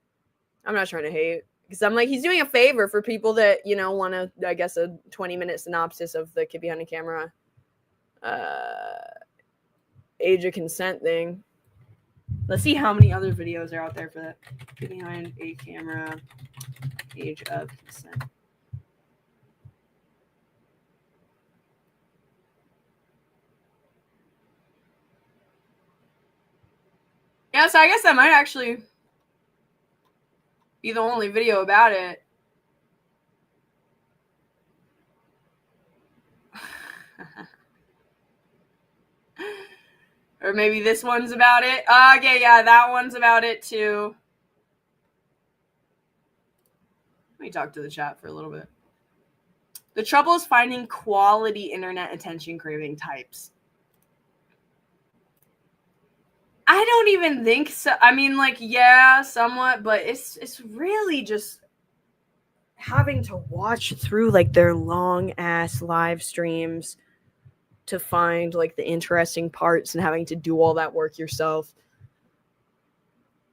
I'm not trying to hate. Because I'm like, he's doing a favor for people that, you know, want to, I guess, a 20-minute synopsis of the Kid Behind the Camera age of consent thing. Let's see how many other videos are out there for that. Kid Behind a Camera age of consent. Yeah, so I guess that might actually be the only video about it. Or maybe this one's about it. Okay, yeah, that one's about it too. Let me talk to the chat for a little bit. The trouble is finding quality internet attention craving types. I don't even think so. I mean, like, yeah, somewhat, but it's really just having to watch through like their long ass live streams to find like the interesting parts and having to do all that work yourself.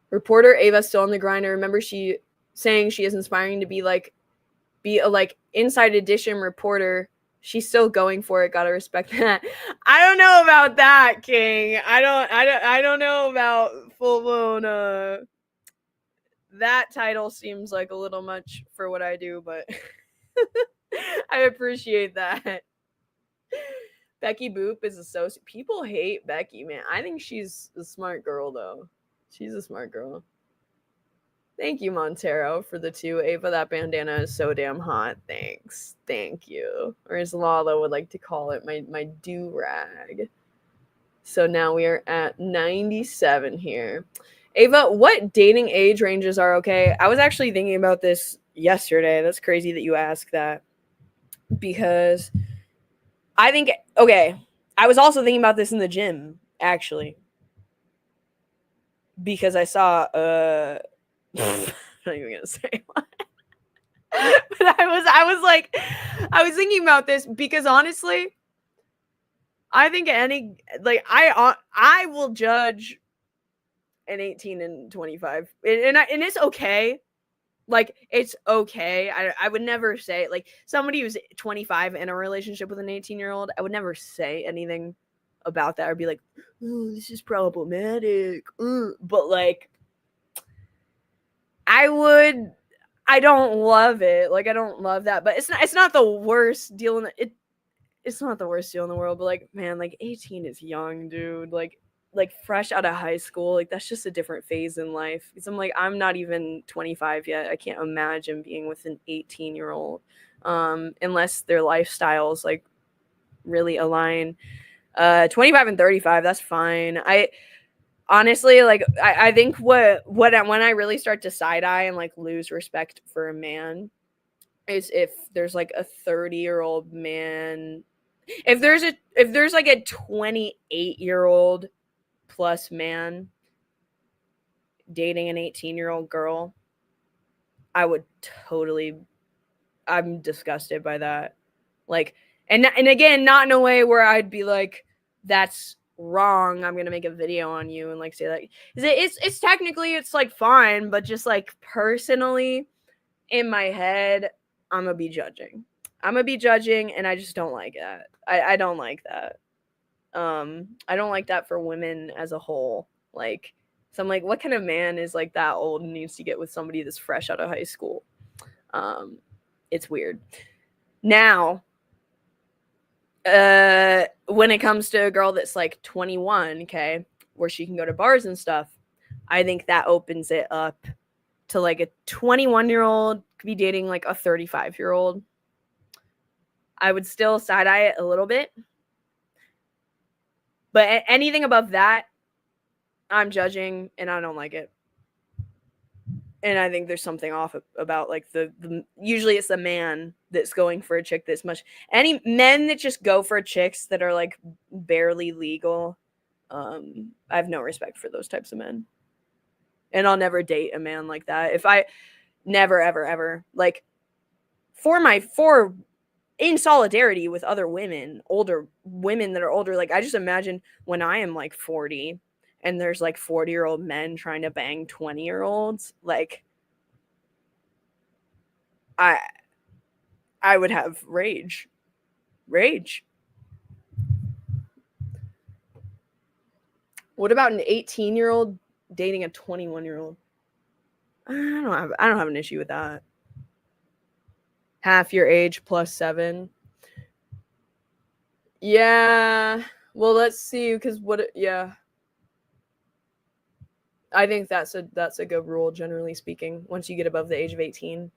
Reporter Ava's still on the grind. I remember she saying she is inspiring to be a like Inside Edition reporter. She's still going for it. Gotta respect that. I don't know about that, King. I don't know about full blown. That title seems like a little much for what I do, but I appreciate that. Becky Boop is a sociopath. People hate Becky, man. I think she's a smart girl, though. She's a smart girl. Thank you, Montero, for the 2. Ava, that bandana is so damn hot. Thanks. Thank you. Or as Lala would like to call it, my do-rag. So now we are at 97 here. Ava, what dating age ranges are okay? I was actually thinking about this yesterday. That's crazy that you asked that. Because I think, okay, I was also thinking about this in the gym, actually. Because I saw, I'm not even gonna say what. But I was thinking about this because honestly, I think I will judge an 18 and 25, and it's okay. Like, it's okay. I would never say, like, somebody who's 25 in a relationship with an 18-year-old, I would never say anything about that or be like, oh, this is problematic. But, like, I don't love it. Like, I don't love that. But it's not the worst deal in the, it's not the worst deal in the world. But, like, man, like, 18 is young, dude. Like fresh out of high school, like that's just a different phase in life. Because I'm like, I'm not even 25 yet. I can't imagine being with an 18-year-old, unless their lifestyles like really align. 25 and 35, that's fine. I honestly, like, I think when I really start to side eye and like lose respect for a man is if there's like a 30-year-old man. If there's like a 28-year-old plus man dating an 18-year-old girl, I'm disgusted by that. Like, and again, not in a way where I'd be like, that's wrong, I'm gonna make a video on you and like say like it's technically it's like fine, but just like personally in my head, I'm gonna be judging. And I just don't like that. I don't like that. I don't like that for women as a whole. Like, so I'm like, what kind of man is like that old and needs to get with somebody that's fresh out of high school? It's weird. Now, when it comes to a girl that's like 21, okay, where she can go to bars and stuff, I think that opens it up to like a 21-year-old could be dating like a 35-year-old. I would still side eye it a little bit. But anything above that, I'm judging and I don't like it. And I think there's something off about like the usually it's the man that's going for a chick this much. Any men that just go for chicks that are like barely legal, I have no respect for those types of men. And I'll never date a man like that. If I never, ever, ever, like for in solidarity with other women, older women that are older, like I just imagine when I am like 40 and there's like 40-year-old men trying to bang 20-year-olds, like I would have rage. What about an 18-year-old dating a 21-year-old? I don't have an issue with that. Half your age plus 7. Yeah. Well, let's see, because yeah. I think that's a good rule, generally speaking, once you get above the age of 18.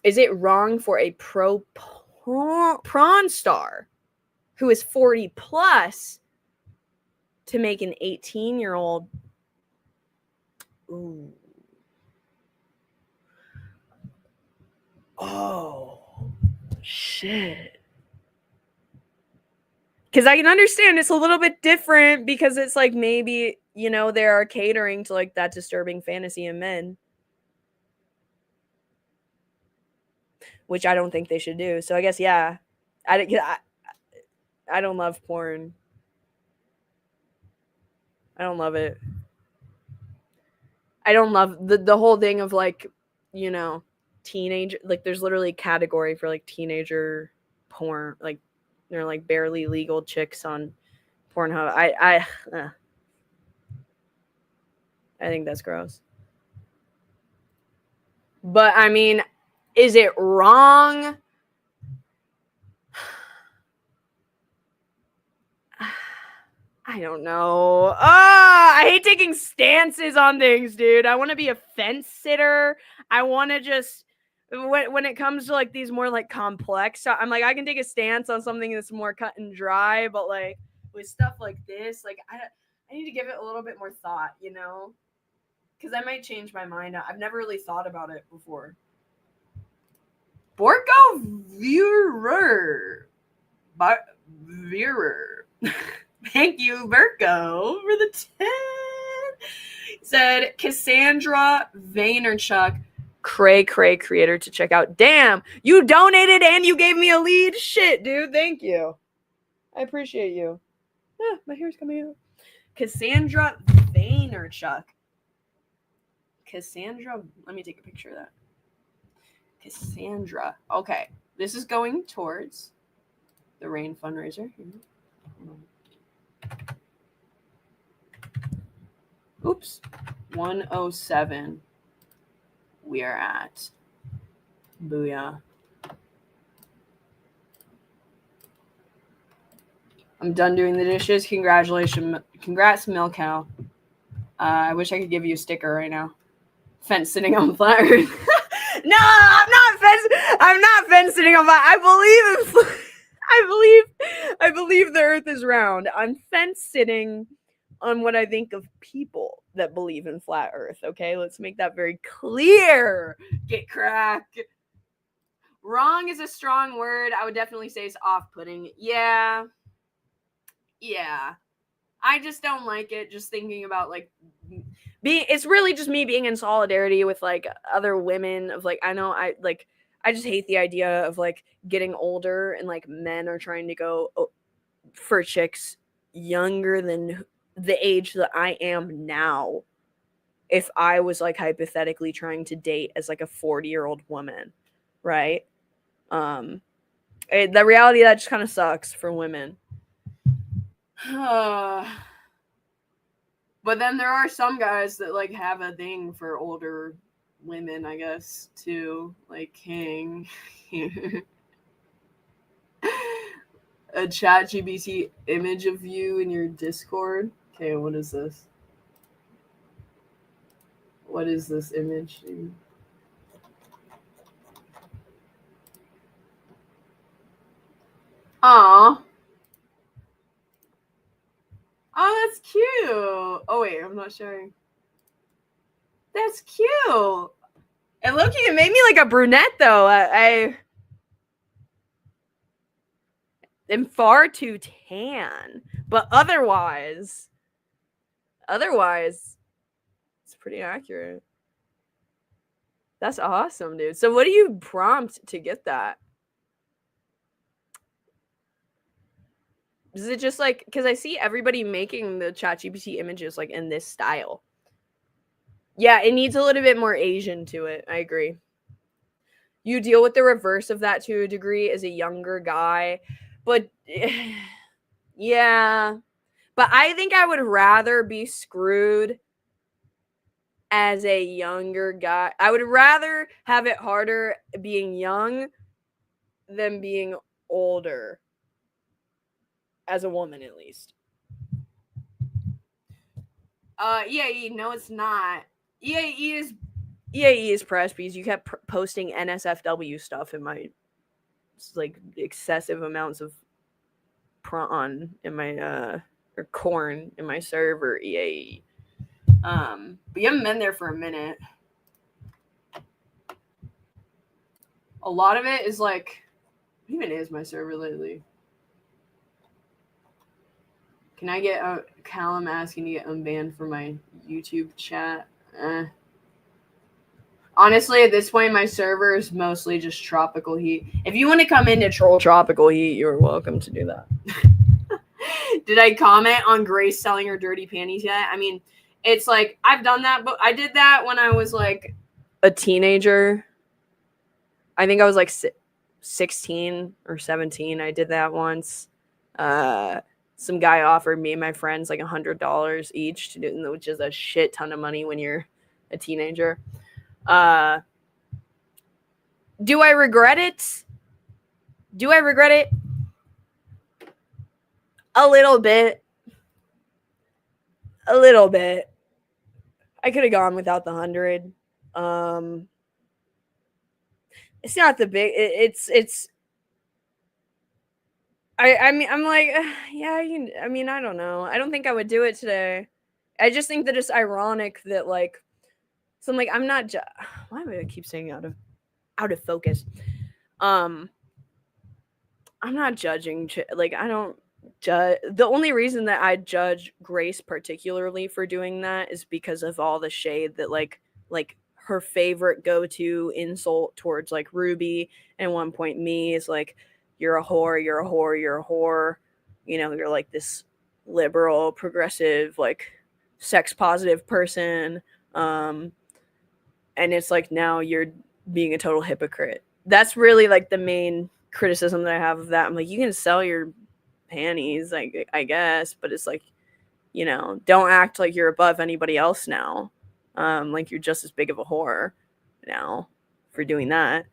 Is it wrong for a pro prawn star who is 40 plus to make an 18-year-old? Ooh. Oh, shit. Because I can understand it's a little bit different because it's like maybe, you know, they are catering to like that disturbing fantasy in men, which I don't think they should do. So I guess, yeah, I don't love porn. I don't love it. I don't love the whole thing of like, you know, teenage, like there's literally a category for like teenager porn, like they're like barely legal chicks on Pornhub. I think that's gross. But I mean, is it wrong? I don't know. I hate taking stances on things, dude. I want to be a fence sitter. I want to just when it comes to like these more like complex, I'm like I can take a stance on something that's more cut and dry, but like with stuff like this, like I need to give it a little bit more thought, you know? Because I might change my mind. I've never really thought about it before. Borgo viewer. Viewer. Thank you, Virgo, for the 10. Said Cassandra Vaynerchuk, cray creator to check out. Damn, you donated and you gave me a lead. Shit, dude. Thank you. I appreciate you. Yeah, my hair's coming out. Cassandra Vaynerchuk. Cassandra, let me take a picture of that. Cassandra. Okay, this is going towards the Rain fundraiser. Oops. 107. We are at. Booyah. I'm done doing the dishes. Congratulations. Congrats, Milk Cow. I wish I could give you a sticker right now. Fence sitting on flat earth. No, I'm not fence sitting on flat. I believe the earth is round. I'm fence sitting on what I think of people that believe in flat earth. Okay, let's make that very clear. Get cracked. Wrong is a strong word. I would definitely say it's off-putting. Yeah. I just don't like it. Just thinking about like it's really just me being in solidarity with like other women of like, I just hate the idea of like getting older and like men are trying to go for chicks younger than the age that I am now if I was like hypothetically trying to date as like a 40-year-old woman, right? The reality that just kind of sucks for women. But then there are some guys that like have a thing for older women, I guess, too, like King. A ChatGPT image of you in your Discord. Okay, what is this? What is this image? Aw. Oh, that's cute. Oh, wait, I'm not sharing. That's cute. And look, it made me like a brunette, though. I am far too tan. But otherwise, it's pretty accurate. That's awesome, dude. So what do you prompt to get that? Is it just like, because I see everybody making the ChatGPT images like in this style. Yeah, it needs a little bit more Asian to it. I agree. You deal with the reverse of that to a degree as a younger guy. But yeah. But I think I would rather be screwed as a younger guy. I would rather have it harder being young than being older. As a woman, at least. EAE, no, it's not. EAE is press because you kept posting NSFW stuff in my like excessive amounts of prawn in my or corn in my server EAE. But you haven't been there for a minute. A lot of it is like, what even is my server lately? Can I get Callum asking to get unbanned for my YouTube chat? Honestly, at this point, my server is mostly just Tropical Heat. If you want to come in to troll Tropical Heat, you're welcome to do that. Did I comment on Grace selling her dirty panties yet? I mean, it's like, I've done that, but I did that when I was like a teenager. I think I was like 16 or 17. I did that once. Some guy offered me and my friends like $100 each to do, which is a shit ton of money when you're a teenager. Do I regret it? Do I regret it? A little bit. A little bit. I could have gone without the 100. It's not the big. It's. I mean, I'm like, yeah. I mean, I don't know. I don't think I would do it today. I just think that it's ironic that like. So I'm like, I'm not. Why do I keep saying out of focus? I'm not judging. Like, I don't judge. The only reason that I judge Grace particularly for doing that is because of all the shade that like her favorite go-to insult towards like Ruby and one point me is like, you're a whore, you're a whore, you're a whore. You know, you're like this liberal, progressive, like sex positive person. And it's like, now you're being a total hypocrite. That's really like the main criticism that I have of that. I'm like, you can sell your panties, like, I guess, but it's like, you know, don't act like you're above anybody else now. Like you're just as big of a whore now for doing that.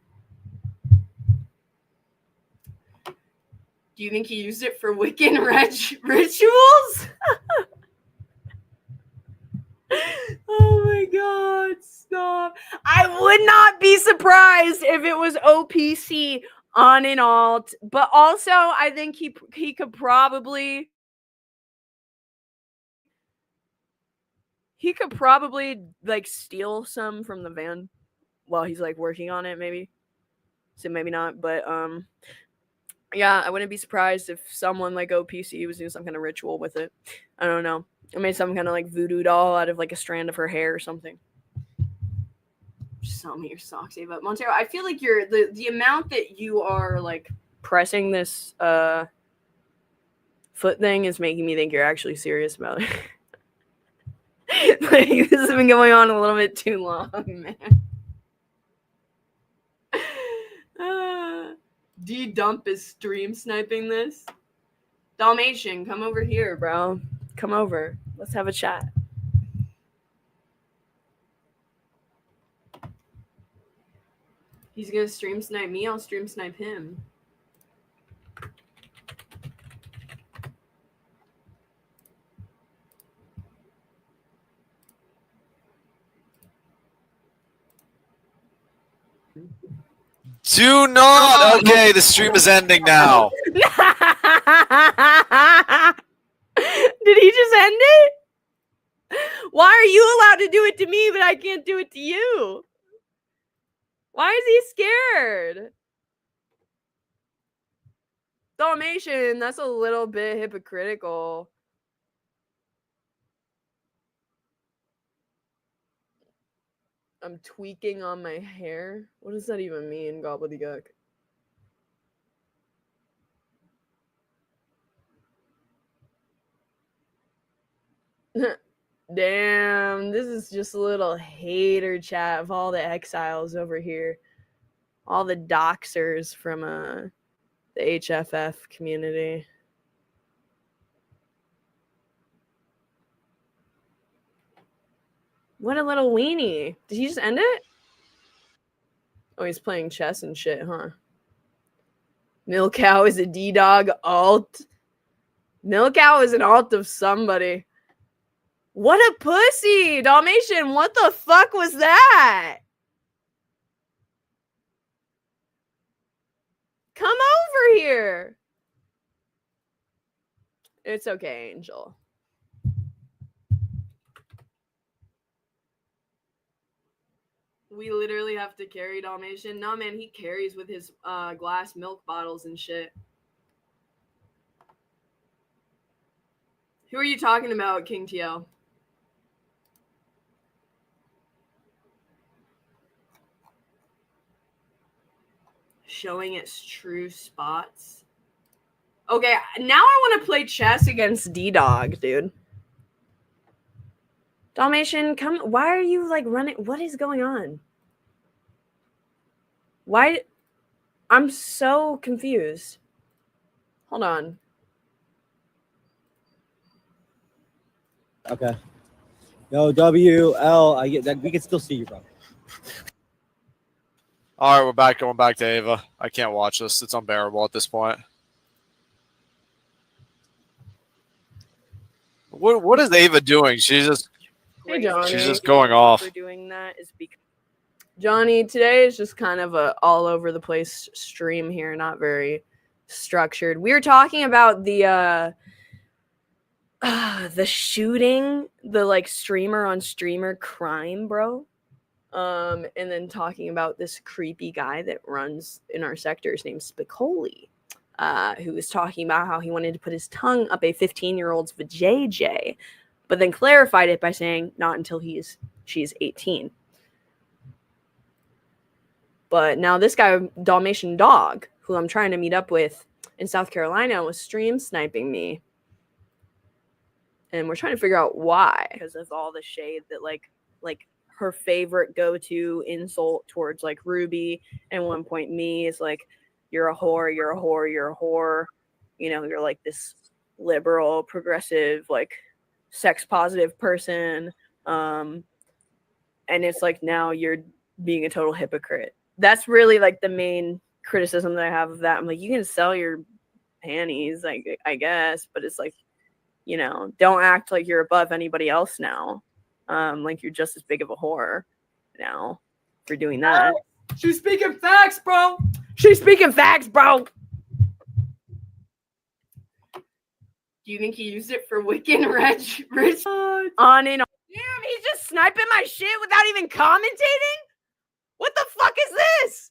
Do you think he used it for Wiccan rituals? Oh my god, stop. I would not be surprised if it was OPC on and alt, but also I think he could probably like steal some from the van while he's like working on it, maybe. So maybe not, but yeah, I wouldn't be surprised if someone like OPC was doing some kind of ritual with it. I don't know. I made some kind of like voodoo doll out of like a strand of her hair or something. Just sell me your socks, Ava. Montero, I feel like you're the amount that you are like pressing this foot thing is making me think you're actually serious about it. Like, this has been going on a little bit too long, man. D-Dump is stream sniping this. Dalmatian, come over here, bro. Come over. Let's have a chat. He's gonna stream snipe me, I'll stream snipe him. Do not. Okay, the stream is ending now. Did he just end it? Why are you allowed to do it to me, but I can't do it to you? Why is he scared? Dalmatian, that's a little bit hypocritical. I'm tweaking on my hair. What does that even mean, gobbledygook? Damn, this is just a little hater chat of all the exiles over here. All the doxers from the HFF community. What a little weenie. Did he just end it? Oh, he's playing chess and shit, huh? Milkow is a D-Dog alt. Milkow is an alt of somebody. What a pussy! Dalmatian, what the fuck was that? Come over here. It's okay, Angel. We literally have to carry Dalmatian. No, man, he carries with his glass milk bottles and shit. Who are you talking about, King TL? Showing its true spots. Okay, now I want to play chess against D-Dog, dude. Dalmatian, come. Why are you like running? What is going on? Why? I'm so confused. Hold on. Okay. Yo, WL, I get that. We can still see you, bro. All right, we're back. Going back to Ava. I can't watch this. It's unbearable at this point. What is Ava doing? She's just Hey, Johnny. she's just going off. For doing that is because Johnny, today is just kind of a all over the place stream here, not very structured. We were talking about the shooting, the like streamer on streamer crime, bro. And then talking about this creepy guy that runs in our sectors named Spicoli, who was talking about how he wanted to put his tongue up a 15-year-old's vajayjay, but then clarified it by saying not until she's 18. But now this guy, Dalmatian Dog, who I'm trying to meet up with in South Carolina, was stream sniping me. And we're trying to figure out why, because of all the shade that like her favorite go-to insult towards like Ruby and one point me is like, you're a whore, you're a whore, you're a whore. You know, you're like this liberal, progressive, like sex positive person. And it's like, now you're being a total hypocrite. That's really like the main criticism that I have of that. I'm like, you can sell your panties, like, I guess, but it's like, you know, don't act like you're above anybody else now. Like you're just as big of a whore now for doing that. She's speaking facts, bro. She's speaking facts, bro. Do you think he used it for Wiccan Rich? On and on. Damn, he's just sniping my shit without even commentating? What the fuck is this?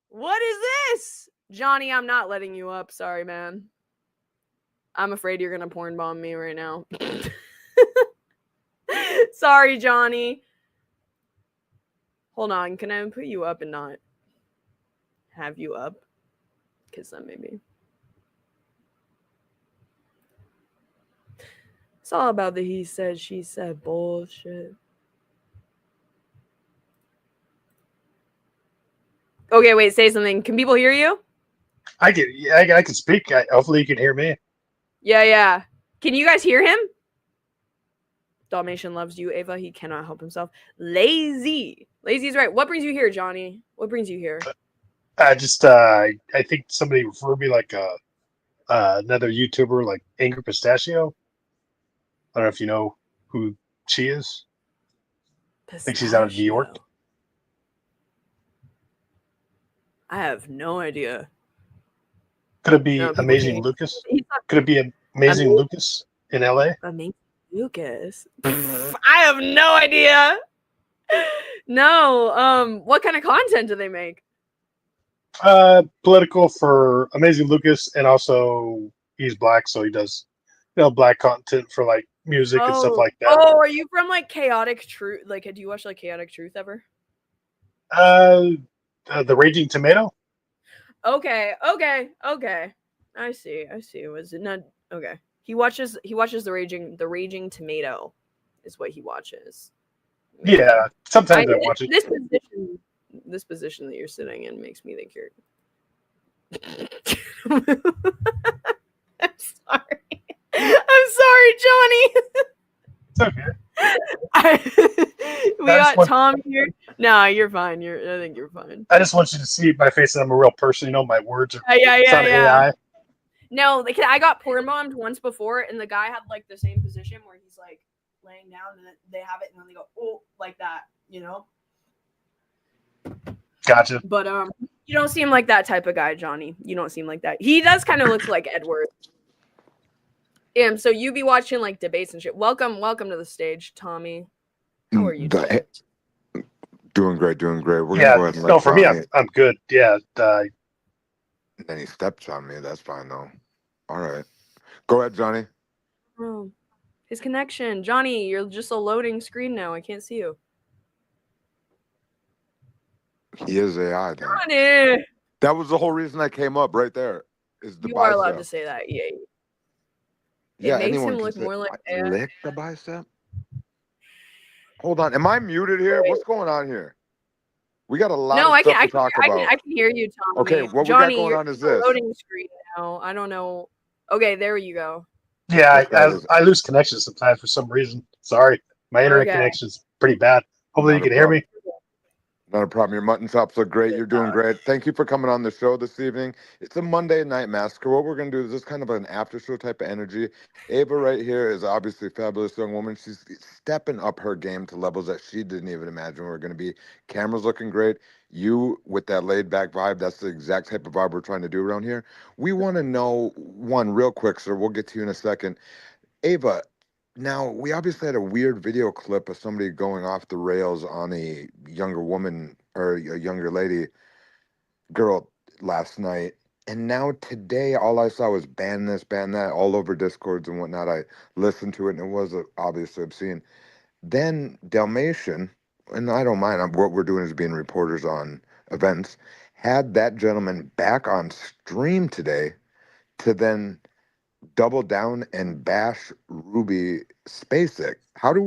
What is this? Johnny, I'm not letting you up. Sorry, man. I'm afraid you're going to porn bomb me right now. Sorry, Johnny. Hold on. Can I put you up and not have you up? kiss them maybe. It's all about the he said, she said bullshit. Okay, wait, say something. Can people hear you? I can speak. Hopefully you can hear me. Yeah. Can you guys hear him? Dalmatian loves you, Ava. He cannot help himself. Lazy is right. What brings you here, Johnny? What brings you here? I think somebody referred me like another YouTuber, like Angry Pistachio. I don't know if you know who she is. I think she's out of New York. I have no idea. Could it be Amazing Lucas? Could it be Amazing Lucas in LA? Amazing Lucas. I have no idea. No. What kind of content do they make? Political for Amazing Lucas, and also he's black, so he does, black content for like music and stuff like that. Oh, are you from like Chaotic Truth? Like, do you watch like Chaotic Truth ever? The Raging Tomato. Okay. I see. Was it not okay? He watches the Raging Tomato, is what he watches. Maybe. Yeah, sometimes I watch it. This position that you're sitting in makes me think you're. I'm sorry, Johnny. It's okay. We got Tom here. No, you're fine. I think you're fine. I just want you to see my face that I'm a real person. My words are yeah. AI. No, I got porn bombed once before, and the guy had like the same position where he's like laying down, and then they have it, and then they go, oh, like that, Gotcha. But you don't seem like that type of guy, Johnny. You don't seem like that. He does kind of look like Edward. So you be watching like debates and shit. Welcome to the stage, Tommy. How are you doing? Doing great. We're gonna go ahead and no, for me, I'm good. Yeah. Then he steps on me. That's fine though. All right, go ahead, Johnny. Oh, his connection, Johnny. You're just a loading screen now. I can't see you. He is AI. Then. Johnny. That was the whole reason I came up right there. Is the you bicep. are allowed to say that? Yeah. Yeah, it makes anyone him can look say, more like lick the bicep. Hold on, am I muted here? What's going on here? We got a lot of stuff to talk about. I can hear you, Tommy. Okay, what Johnny, we got going on is this. Loading screen now. I don't know. Okay, there you go. Yeah, I lose connection sometimes for some reason. Sorry, my internet connection's pretty bad. Hopefully you can hear me. Not a problem. Your mutton chops look great. You're doing great. Thank you for coming on the show this evening. It's a Monday Night Massacre. What we're going to do is just kind of an after show type of energy. Ava right here is obviously a fabulous young woman. She's stepping up her game to levels that she didn't even imagine were going to be. Camera's looking great. You with that laid back vibe, that's the exact type of vibe we're trying to do around here. We want to know one real quick, sir. We'll get to you in a second. Ava, now, we obviously had a weird video clip of somebody going off the rails on a younger woman or a younger girl last night. And now today, all I saw was ban this, ban that, all over Discords and whatnot. I listened to it, and it was obviously obscene. Then Dalmatian, and I don't mind, what we're doing is being reporters on events, had that gentleman back on stream today to then double down and bash Ruby Spacek. How do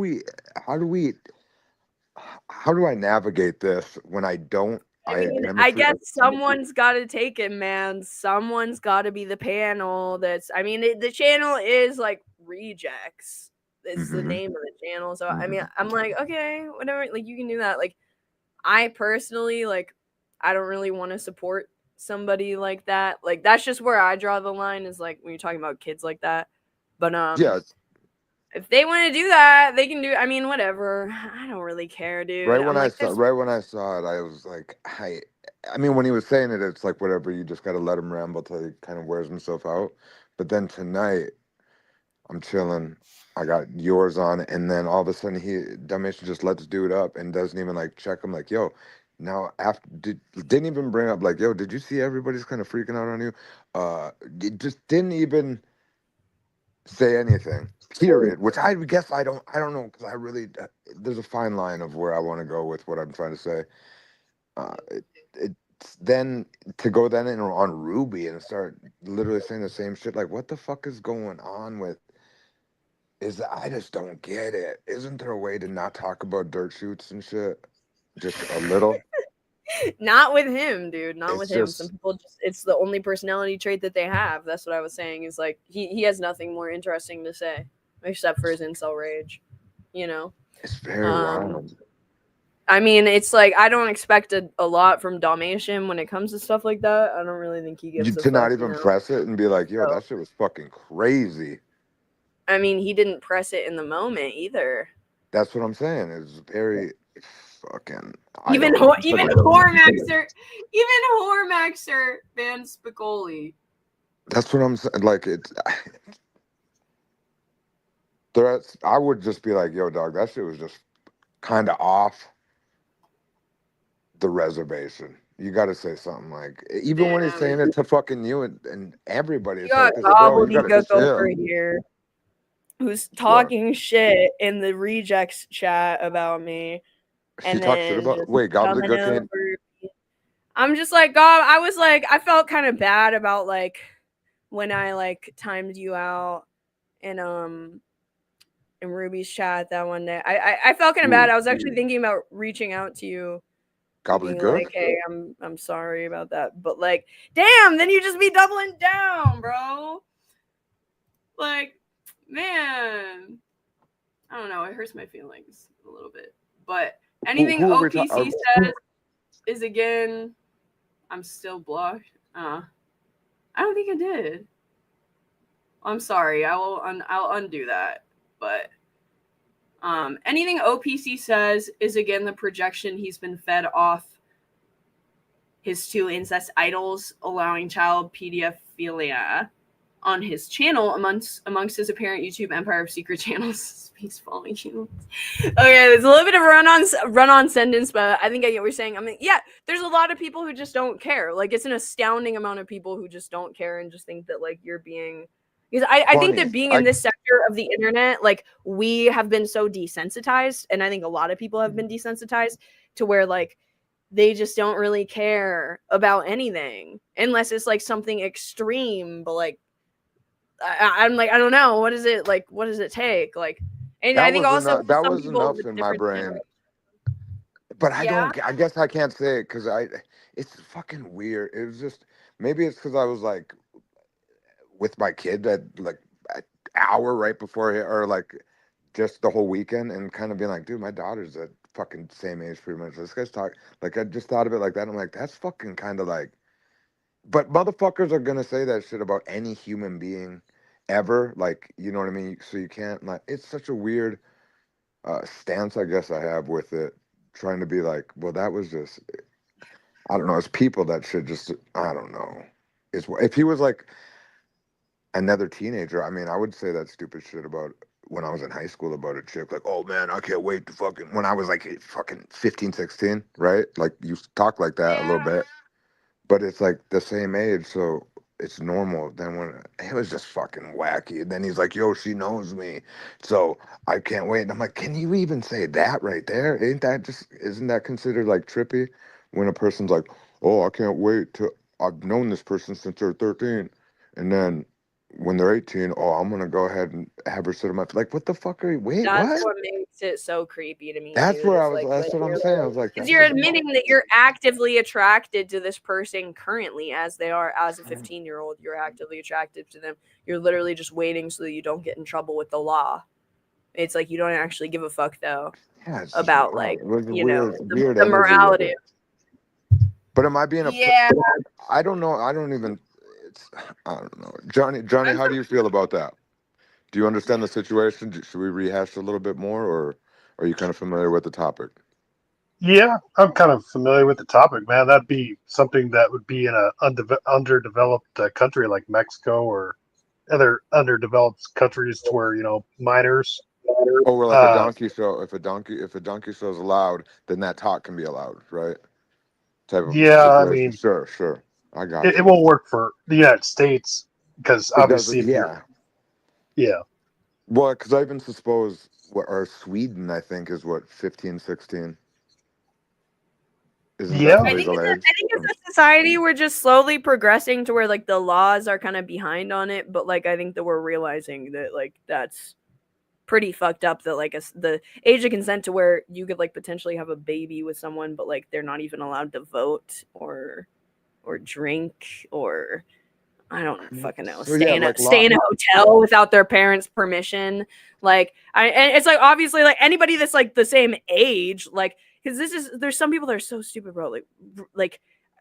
I navigate this when I don't? I guess someone's got to take it, man. Someone's got to be the panel. The channel is like Rejects. It's the name of the channel. So I mean, I'm like, okay, whatever. Like you can do that. Like I personally, like, I don't really want to support somebody like that. Like that's just where I draw the line. Is like when you're talking about kids like that. But yeah. If they want to do that, they can do. I mean, whatever. I don't really care, dude. Right when I saw it, I was like, I mean, when he was saying it, it's like whatever. You just got to let him ramble till he kind of wears himself out. But then tonight, I'm chilling. I got yours on, and then all of a sudden, Dalmatian just lets dude up and doesn't even like check him. Like, yo, now after didn't even bring up like, yo, did you see everybody's kind of freaking out on you? Just didn't even say anything. Period. Which I guess I don't know, because I really there's a fine line of where I want to go with what I'm trying to say. then to go then in on Ruby and start literally saying the same shit, like what the fuck is going on with? I just don't get it. Isn't there a way to not talk about dirt shoots and shit? Just a little. Not with him, dude. Not It's with him. Some just people it's the only personality trait that they have. That's what I was saying. Is like he has nothing more interesting to say except for his incel rage. You know. it's very wild. I mean, it's like I don't expect a lot from Dalmatian when it comes to stuff like that. I don't really think he gives a To not fuck. You even know. press it and be like, yo, So, that shit was fucking crazy. I mean, he didn't press it in the moment either. That's what I'm saying. It's very fucking. Even Hormaxer banned Spicoli. That's what I'm saying. Like it's. I would just be like, yo, dog, that shit was just kind of off the reservation. You got to say something like, even when he's saying it to fucking you and everybody, You it's got like, bro, you got to gobbledygook chill. over here who's talking shit in the rejects chat about me. She talks shit about. Wait, coming gobbledygook can't. over. I'm just like, God, I felt kind of bad about like when I like timed you out in Ruby's chat that one day. I felt kind of bad. I was actually thinking about reaching out to you. Being Gobbledygook? like, hey, I'm sorry about that. But like, damn, then you just be doubling down, bro. Like, man. I don't know, it hurts my feelings a little bit. But anything OPC says is again, I'm still blocked. I don't think I did. I'm sorry. I'll undo that. But anything OPC says is again the projection he's been fed off his two incest idols, allowing child pedophilia on his channel amongst his apparent YouTube empire of secret channels. He's following you. Okay, there's a little bit of run-on sentence, but I think I get what you're saying. I mean, yeah, there's a lot of people who just don't care. Like, it's an astounding amount of people who just don't care and just think that like you're being. Because I think that being in this sector of the internet, like we have been so desensitized, and I think a lot of people have been desensitized to where like they just don't really care about anything unless it's like something extreme. But like I'm like, I don't know, what is it like? What does it take? Like, and I think also that some was people enough with in my different brain. But I Yeah. don't. I guess I can't say it because it's fucking weird. It was just maybe it's because I was like with my kid at like an hour right before or like just the whole weekend and kind of being like, dude, my daughter's at fucking same age pretty much. This guy's talking like I just thought of it like that. I'm like, that's fucking kind of like. But motherfuckers are gonna say that shit about any human being ever. Like, you know what I mean? So you can't like. It's such a weird stance, I guess I have with it. Trying to be like, well, that was just. I don't know. It's people that should just. I don't know. It's if he was like another teenager. I mean, I would say that stupid shit about when I was in high school about a chick. Like, oh man, I can't wait to fucking. When I was like fucking 15, 16, right? Like you talk like that a little bit. But it's like the same age, so it's normal. Then when it was just fucking wacky, and then he's like, "Yo, she knows me, so I can't wait." And I'm like, "Can you even say that right there? Isn't that considered like trippy when a person's like, oh, I can't wait to I've known this person since they're 13, and then when they're 18, oh, I'm gonna go ahead and have her sit on my like, what the fuck are you? Wait, That's what? what makes it so creepy to me. That's dude, where is I was. like That's when what I'm you're saying. I was like, because that's you're just admitting that you're actively attracted to this person currently as they are as a 15-year-old. You're actively attracted to them. You're literally just waiting so that you don't get in trouble with the law. It's like you don't actually give a fuck though about like it was a you know weird the energy with morality. it. But am I being Yeah. I don't know. I don't even. I don't know. Johnny, how do you feel about that? Do you understand the situation? Should we rehash a little bit more, or are you kind of familiar with the topic? Yeah, I'm kind of familiar with the topic, man. That'd be something that would be in a underdeveloped country like Mexico or other underdeveloped countries to where minors. Oh, well, like a donkey show. If a donkey show is allowed, then that talk can be allowed, right? Type of Yeah, I situation. mean, Sure. I got it you. won't work for the United States because It obviously, doesn't. yeah. Well, because I even suppose, or Sweden, I think, is what 15, 16. Isn't that the Yeah. legal age? I think as a society, we're just slowly progressing to where like the laws are kind of behind on it, but like I think that we're realizing that like that's pretty fucked up that like the age of consent to where you could like potentially have a baby with someone, but like they're not even allowed to vote or drink or I don't fucking know. So yeah, like Stay in a hotel without their parents' permission. Like and it's like obviously like anybody that's like the same age, like because there's some people that are so stupid, bro. Like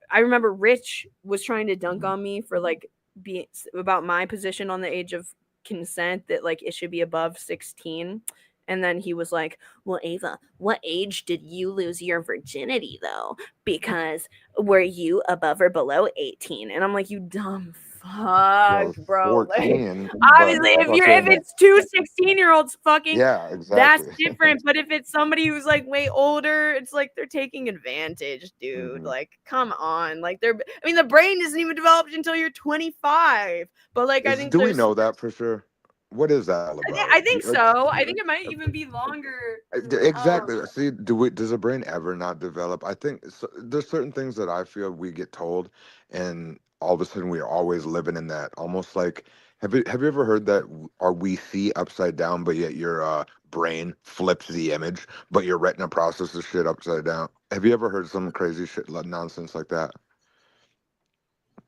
I remember Rich was trying to dunk on me for like being about my position on the age of consent that like it should be above 16. And then he was like, well, Ava, what age did you lose your virginity though? Because were you above or below 18? And I'm like, you dumb fuck, bro. Like, 14, obviously, but if fucking it's two 16-year-olds fucking, yeah, that's exactly. different. But if it's somebody who's like way older, it's like they're taking advantage, dude. Mhm. Like, come on. Like, I mean, the brain isn't even developed until you're 25. But like, I think Do we there's. know that for sure? What is that all about? I think so. I think it might even be longer. Exactly. See, does the brain ever not develop? I think there's certain things that I feel we get told, and all of a sudden we are always living in that. Almost like, have you ever heard that? Are we see upside down, but yet your brain flips the image, but your retina processes shit upside down? Have you ever heard some crazy shit nonsense like that?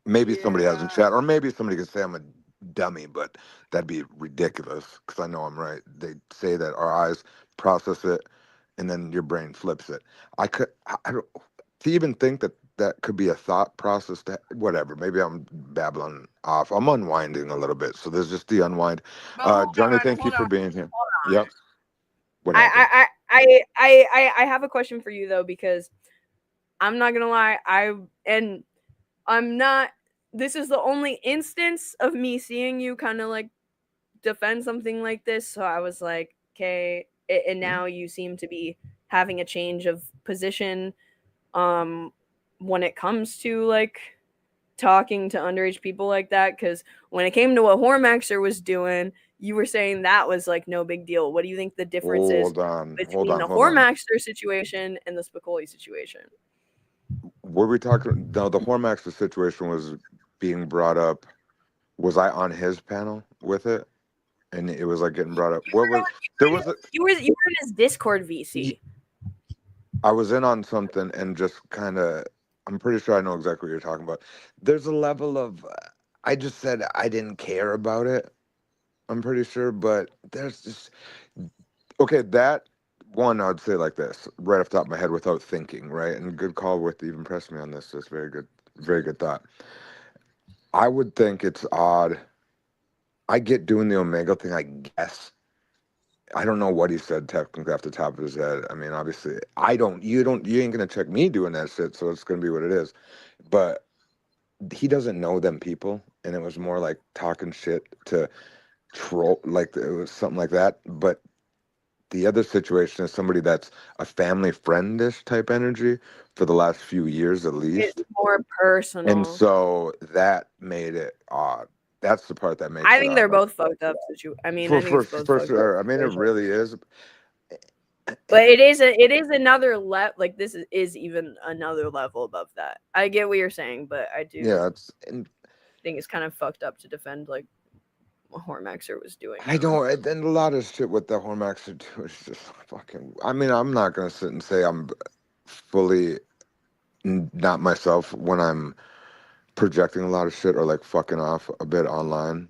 Maybe somebody has in chat, or maybe somebody could say I'm a dummy, but that'd be ridiculous because I know I'm right. They say that our eyes process it, and then your brain flips it. I don't to even think that that could be a thought process. That whatever. Maybe I'm babbling off. I'm unwinding a little bit. So there's just the unwind. Johnny, thank you for being here. Yep. What happened? I have a question for you though, because I'm not gonna lie, I'm not. This is the only instance of me seeing you kind of like defend something like this. So I was like, okay. And now you seem to be having a change of position when it comes to like talking to underage people like that. Because when it came to what Hormaxer was doing, you were saying that was like no big deal. What do you think the difference is between the Hold on. Hormaxer situation and the Spicoli situation? Were we talking? No, the Hormaxer situation was being brought up. Was I on his panel with it? And it was like getting brought up. What was there was a, You were in his Discord VC. I was in on something and just kind of I'm pretty sure I know exactly what you're talking about. There's a level of I just said I didn't care about it. I'm pretty sure, but there's just okay, that one I'd say like this, right off the top of my head without thinking, right? And good call with even pressing me on this. That's very good thought. I would think it's odd. I get doing the Omega thing, I guess. I don't know what he said technically off the top of his head. I mean, obviously, you ain't gonna check me doing that shit, so it's gonna be what it is. But he doesn't know them people, and it was more like talking shit to troll, like it was something like that. But the other situation is somebody that's a family friendish type energy for the last few years at least. It's more personal. And so that made it odd. That's the part that makes I it think odd. they're both fucked up. I mean, I think it's both For fucked sure. I up mean, it really is. But it is another like this is even another level above that. I get what you're saying, but I do Yeah, think it's kind of fucked up to defend like what Hormaxer was doing. I don't, and a lot of shit with the Hormaxer too is just fucking. I mean, I'm not gonna sit and say I'm fully not myself when I'm projecting a lot of shit or like fucking off a bit online.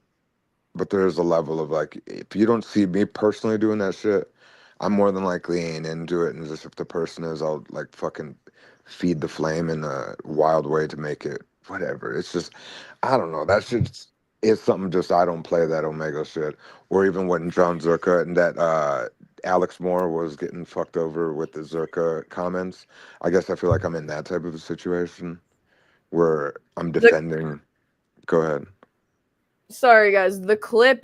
But there is a level of like, if you don't see me personally doing that shit, I'm more than likely ain't into it. And just if the person is, I'll like fucking feed the flame in a wild way to make it whatever. It's just, I don't know. That shit is something just I don't play that Omega shit. Or even when John Zerka and that Alex Moore was getting fucked over with the Zerka comments. I guess I feel like I'm in that type of a situation where I'm defending. Go ahead. Sorry guys, the clip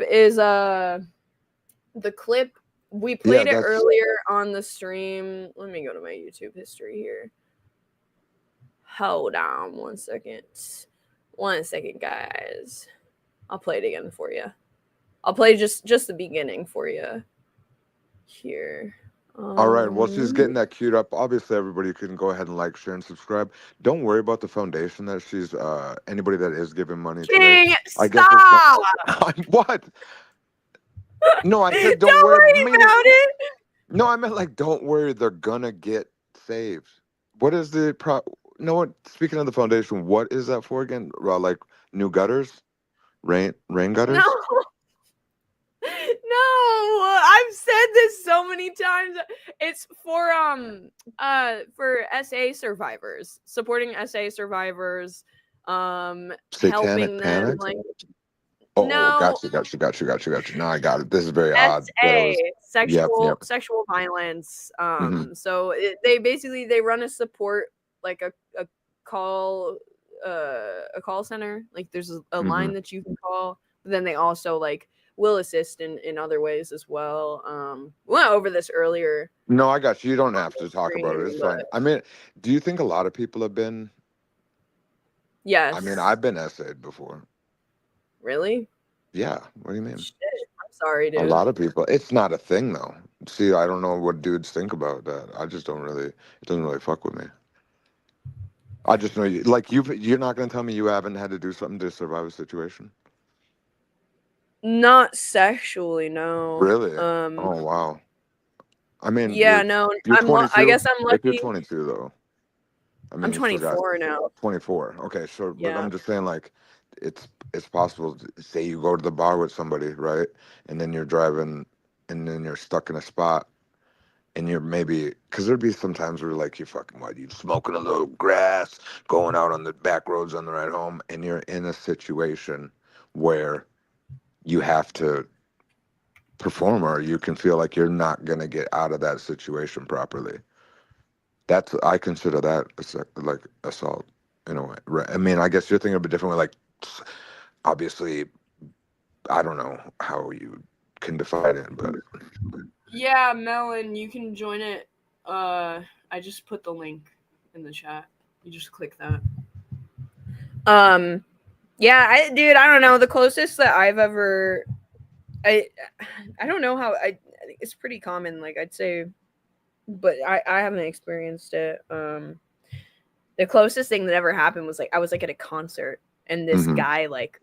we played it earlier on the stream. Let me go to my YouTube history here. Hold on 1 second. 1 second, guys. I'll play it again for you. I'll play just the beginning for you here. All right. Well, she's getting that queued up. Obviously, everybody can go ahead and like, share, and subscribe. Don't worry about the foundation that she's. Anybody that is giving money today. King, I guess it's stop! what? No, I said Don't don't worry. worry about it. No, I meant like don't worry. They're gonna get saved. What is the No, what? Speaking of the foundation, what is that for again? Like new gutters, rain gutters. No. No, I've said this so many times. It's for SA survivors, supporting SA survivors, helping Satanic them panic. like Oh, no gotcha. No, I got it. This is very odd. That I SA was. sexual violence. Mhm. So they basically they run a support like a call center. Like there's a line Mhm. that you can call. But then they also like will assist in other ways as well. We went over this earlier. No, I got you. You don't have to talk about it. It's But fine. I mean, do you think a lot of people have been? yes. I mean, I've been essayed before. Really? Yeah. What do you mean? Shit. I'm sorry, dude. A lot of people. It's not a thing though. See, I don't know what dudes think about that. I just don't really. It doesn't really fuck with me. I just know you. Like you're not gonna tell me you haven't had to do something to survive a situation. Not sexually, no. Really? Oh wow. I mean, Yeah, no. you're I 22. guess I'm If you're lucky. 22 though, I mean, I'm you still got 24 now. 24. Okay, sure. But Yeah. I'm just saying, like, it's possible. Say you go to the bar with somebody, right? And then you're driving, and then you're stuck in a spot, and you're maybe because there'd be some times where like you fucking what you smoking a little grass, going out on the back roads on the ride home, and you're in a situation where you have to perform, or you can feel like you're not gonna get out of that situation properly. That's I consider that like assault in a way. Right? I mean, I guess you're thinking of a different way. Like, obviously, I don't know how you can define it, but Yeah, Melon, you can join it. I just put the link in the chat. You just click that. Yeah, dude, I don't know. The closest that I've ever I don't know how I think it's pretty common, like I'd say, but I haven't experienced it. The closest thing that ever happened was like I was like at a concert and this guy like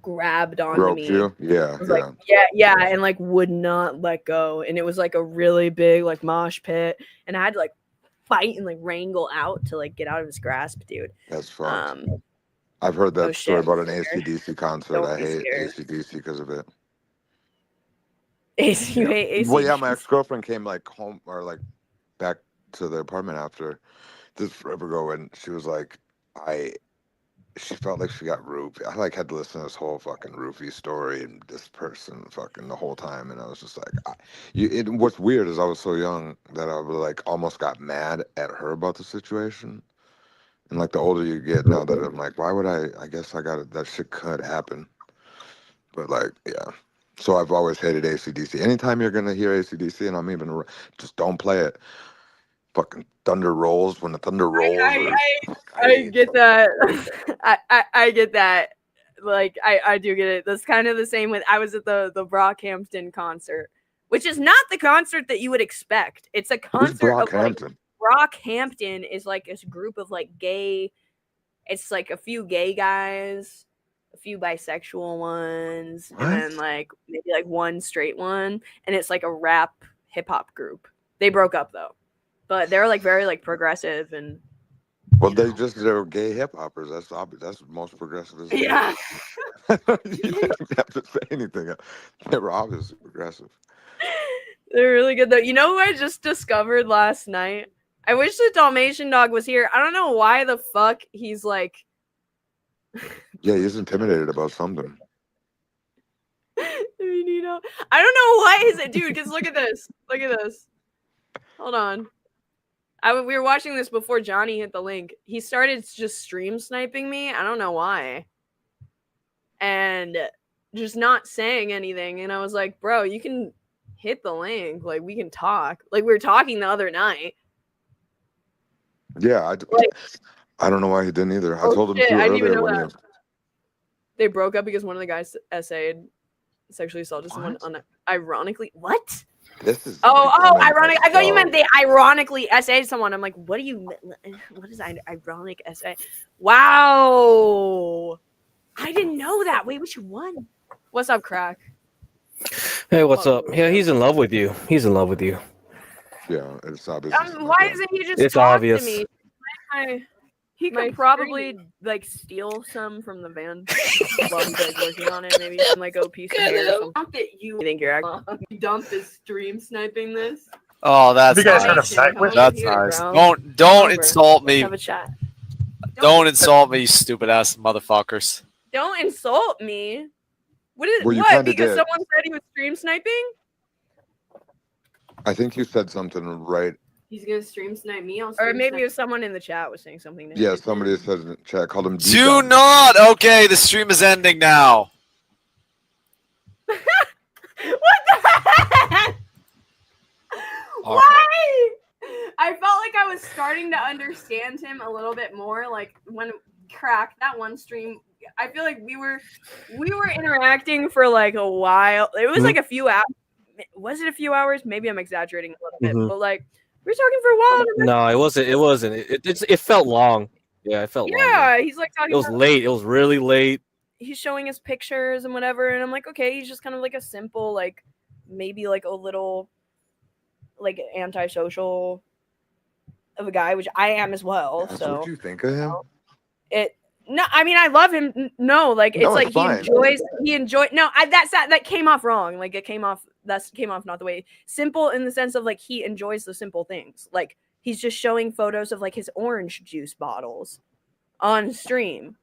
grabbed onto roped me. you, yeah, Was like, yeah, and like would not let go, and it was like a really big like mosh pit, and I had to like fight and like wrangle out to like get out of his grasp, dude. That's fucked. I've heard that story about an ACDC concert. Don't I be hate scared. ACDC because of it. You hate Well, yeah, ACDC? my ex-girlfriend came like home or like back to the apartment after this forever ago, and she was like, she felt like she got roofied. I like had to listen to this whole fucking roofie story and this person fucking the whole time, and I was just like, what's weird is I was so young that I was like almost got mad at her about the situation, and like the older you get, now that I'm like, why would I guess I got it. That shit could happen, but like, yeah. So I've always hated ACDC. Anytime you're gonna hear ACDC, and I'm even just don't play it. Fucking thunder rolls when the thunder rolls. I get that. I get that. Like I do get it. That's kind of the same with I was at the Brockhampton concert, which is not the concert that you would expect. It's a concert of like Brockhampton is like this group of like gay. It's like a few gay guys, a few bisexual ones, and then like maybe like one straight one, and it's like a rap hip hop group. They broke up though, but they're like very like progressive and. Well, they're gay hip hoppers. That's obvious. That's most progressive. Yeah. You didn't have to say anything. They were obviously progressive. They're really good though. You know who I just discovered last night? I wish the Dalmatian dog was here. I don't know why the fuck he's like. Yeah, he's intimidated about something. I mean, you know, I don't know why is it, dude. Because look at this. Look at this. Hold on. We were watching this before Johnny hit the link. He started just stream sniping me. I don't know why. And just not saying anything. And I was like, bro, you can hit the link. Like, we can talk. Like, we were talking the other night. Yeah, I don't know why he didn't either. I told him shit, to I didn't even earlier know when that. They broke up because one of the guys essayed sexually assaulted someone. Ironically, what? This is ironic. I thought you meant they they ironically essayed someone. I'm like, what do you? What is ironic essay? Wow, I didn't know that. Wait, which one? What's up, Crack? Hey, what's up? Yeah, he's in love with you. He's in love with you. Yeah, it's obvious. Why doesn't he just It's talk obvious. to me? He could probably like steal some from the van while he's like working on it. Maybe some like piece of hair or something. You think you're actually dump is stream sniping this? Oh, that's Have you guys heard nice. of Nightwish? That's Here, nice. bro. Don't insult me. Have a chat. Don't insult me, you stupid ass motherfuckers. Don't insult me. What is Well, you what? kinda Because did. someone said he was stream sniping. I think you said something right. He's gonna stream snipe me. Or maybe it was someone in the chat was saying something. Yeah, somebody said in the chat, called him Do D-Dumb. not. Okay, the stream is ending now. What the heck? Why? I felt like I was starting to understand him a little bit more. Like when Crack that one stream, I feel like we were interacting for like a while. It was like a few hours. Was it a few hours? Maybe I'm exaggerating a little bit, but like we were talking for a while. No, it wasn't. It wasn't. It felt long. Yeah, it felt long. Yeah, he's like talking. It was about, late. It was really late. He's showing his pictures and whatever, and I'm like, okay, he's just kind of like a simple, like maybe like a little, like antisocial of a guy, which I am as well. That's so what you think of him? No, I mean I love him. No, like it's No, like it's fine. he enjoyed. No, that came off wrong. Like it came off. That came off not the way. Simple in the sense of like he enjoys the simple things. Like he's just showing photos of like his orange juice bottles on stream,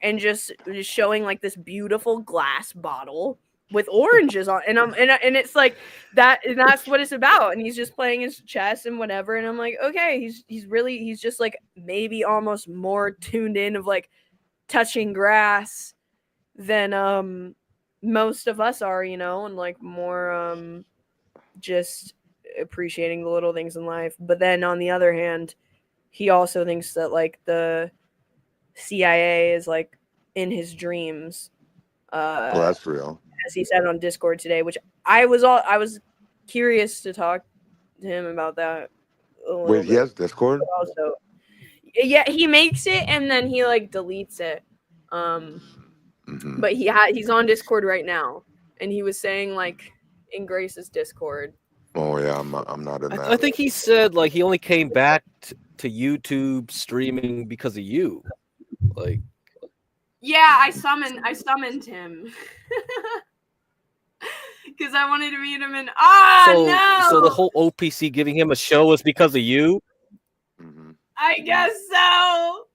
and just showing like this beautiful glass bottle with oranges on, and and it's like that, and that's what it's about. And he's just playing his chess and whatever. And I'm like, okay, he's just like maybe almost more tuned in of like touching grass than most of us are, you know, and like more just appreciating the little things in life. But then on the other hand, he also thinks that like the CIA is like in his dreams. Well, that's real. As he said on Discord today, which I was curious to talk to him about that. Wait, he has Discord? Also, yeah, he makes it and then he like deletes it. But he's on Discord right now, and he was saying like in Grace's Discord. Oh yeah, I'm not in that. I think he said like he only came back to YouTube streaming because of you. Like, Yeah, I summoned him. Because I wanted to meet him in no. So the whole OPC giving him a show was because of you. I guess so.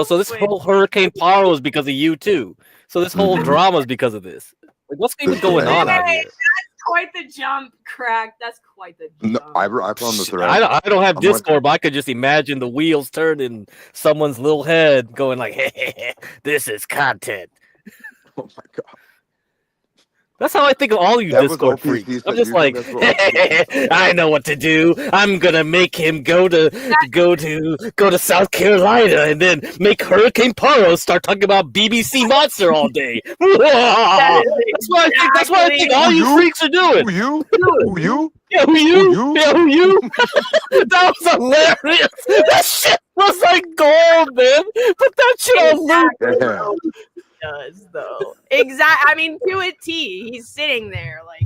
So this whole Hurricane Paro is because of you too. So this whole drama is because of this. Like, what's even going on out here? That's quite the jump, Crack. That's quite the jump. No, I found the thread. I don't have I'm Discord, but I could just imagine the wheels turning, someone's little head going like, "Hey, this is content." Oh my god. That's how I think of all you That was Discord OPC freaks. said I'm just you like, think that's what I know what to do. I'm gonna make him go to South Carolina and then make Hurricane Paro start talking about BBC Monster all day. That's what I think all you freaks are doing. Who you? Yeah, who you? Yeah, who you? That was hilarious. That shit was like gold, man. Put that shit on loop. Does though. Exactly. I mean, to a T. He's sitting there like.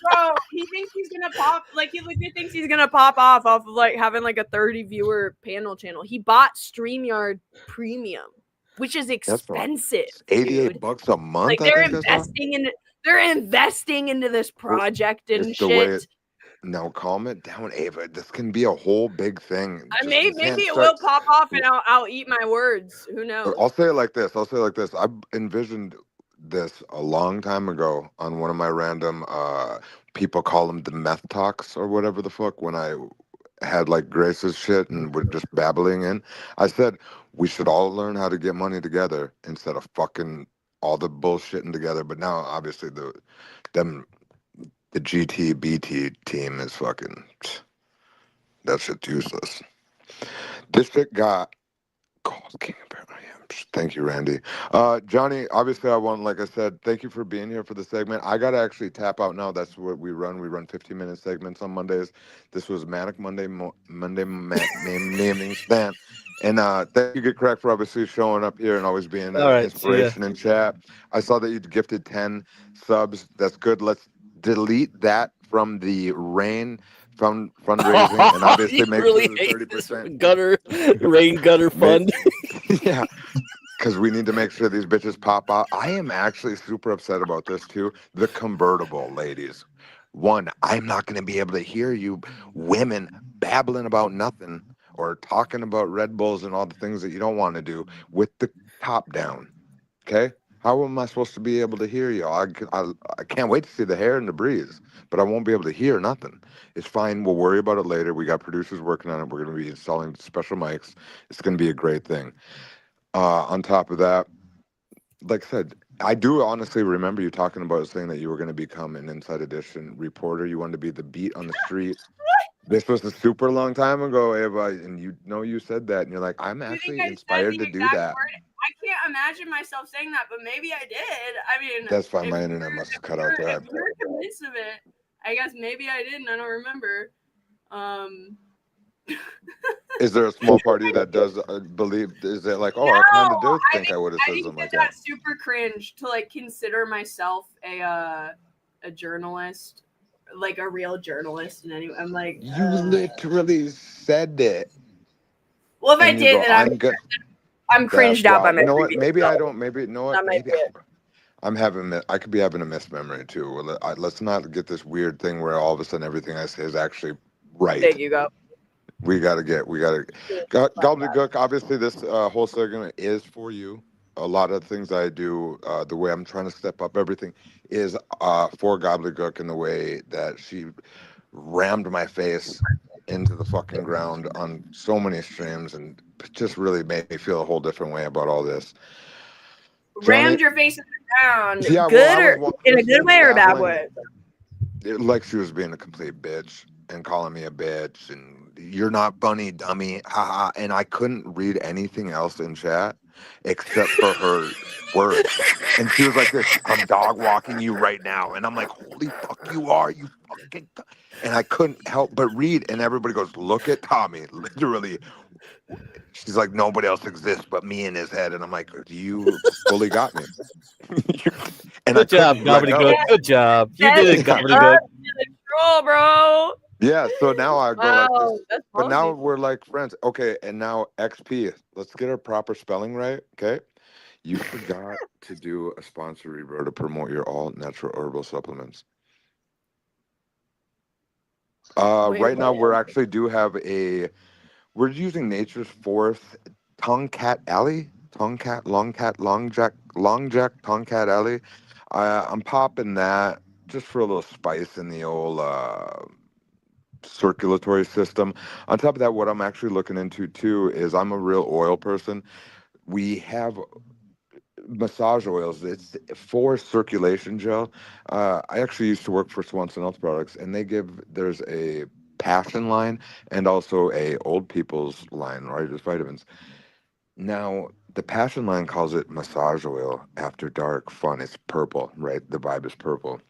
Bro, he thinks he's gonna pop. Like he legit thinks he's gonna pop off of like having like a 30 viewer panel channel. He bought StreamYard Premium, which is expensive. $88 a month. Like they're investing into this project and It's the way shit. Now calm it down, Ava. This can be a whole big thing. Maybe it will pop off and I'll eat my words. Who knows? I'll say it like this. I envisioned this a long time ago on one of my random people call them the meth talks or whatever the fuck, when I had like Grace's shit and we're just babbling in. I said we should all learn how to get money together instead of fucking all the bullshitting together. But now obviously the GTBT team is fucking, that shit's useless. This shit got called King of Bear. I am Thank you, Randy. Johnny, obviously, like I said, thank you for being here for the segment. I got to actually tap out now. That's what we run. We run 15-minute segments on Mondays. This was Manic Monday, naming span. And thank you, Get Cracked, for obviously showing up here and always being All an right, see ya. inspiration in chat. I saw that you gifted 10 subs. That's good. Let's delete that from the rain fundraising and obviously You make really sure the hate this 30%. rain gutter fund. Yeah. Because we need to make sure these bitches pop out. I am actually super upset about this too. The convertible, ladies. One, I'm not going to be able to hear you women babbling about nothing or talking about Red Bulls and all the things that you don't want to do with the top down. Okay? How am I supposed to be able to hear you? I can't wait to see the hair and the breeze, but I won't be able to hear nothing. It's fine. We'll worry about it later. We got producers working on it. We're going to be installing special mics. It's going to be a great thing. On top of that, like I said, I do honestly remember you talking about saying that you were going to become an Inside Edition reporter. You wanted to be the beat on the street. This was a super long time ago, Ava, and you said that, and you're like, I'm You think actually I said inspired the to do exact that. word? I can't imagine myself saying that, but maybe I did. I mean, That's fine. if My internet must have cut out if there. you're convinced of it, I guess maybe I did, and I don't remember. Is there a small part of you that does believe? Is it like, oh, No, I kind of do think I I would have said think something like that? that's super cringe to like consider myself a journalist, like a real journalist. And anyway, I'm like, You literally said it. well, if I And you did, go, then I'm that's cringed out by wild. my You know what? previous Maybe I self. don't. Maybe you know what? That might Maybe be it. I could be having a mismemory too. Well, let's not get this weird thing where all of a sudden everything I say is actually right. There you go. We gotta gobbledygook. Obviously, this whole segment is for you. A lot of things I do, the way I'm trying to step up everything, is for gobbledygook in the way that she rammed my face into the fucking ground on so many streams, and just really made me feel a whole different way about all this. Rammed your face in the ground. Yeah, Good well, or in a good way or a bad way? Like she was being a complete bitch and calling me a bitch and you're not funny, dummy, haha. And I couldn't read anything else in chat except for her words. And she was like this, I'm dog walking you right now. And I'm like, holy fuck, you are, you fucking. And I couldn't help but read. And everybody goes, look at Tommy, literally. She's like, nobody else exists but me in his head. And I'm like, you fully got me. And Good job, gobbledygook. Good job. You did it, gobbledygook. Troll, bro. Yeah, so now I go like Wow, this. that's But now ballsy. we're like friends. Okay, and now XP. Let's get our proper spelling right. Okay. You forgot to do a sponsor rebro to promote your all natural herbal supplements. Wait, right now we're what? actually we're using nature's fourth Tomcat Alley. Tomcat, Long Jack, Tomcat Alley. I'm popping that just for a little spice in the old circulatory system. On top of that, what I'm actually looking into too is I'm a real oil person. We have massage oils. It's for circulation gel. I actually used to work for Swanson Health Products, and there's a passion line and also a old people's line, right? Just vitamins. Now, the passion line calls it massage oil after dark fun. It's purple, right? The vibe is purple.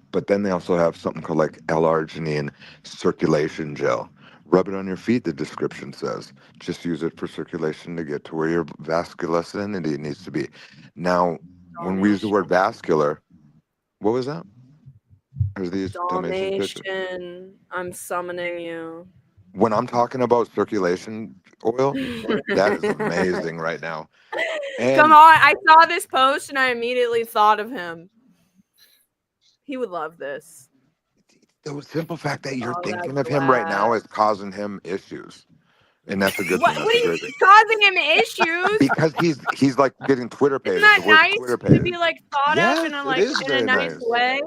But then they also have something called like L-arginine circulation gel. Rub it on your feet, the description says. Just use it for circulation to get to where your vascularity needs to be. Now, when we use the word vascular, what was that? Are these Dalmatian pictures? Dalmatian, I'm summoning you. When I'm talking about circulation oil, that is amazing right now. And Come on, I saw this post and I immediately thought of him. He would love this. the simple fact that you're Oh, thinking that's of him right now glad. is causing him issues. And that's a good What thing. do That's a you great mean thing. causing him issues? Because he's like getting Twitter Isn't pated. that The word's nice Twitter to pated. be like thought Yes, of in a it like is in a very nice nice. way?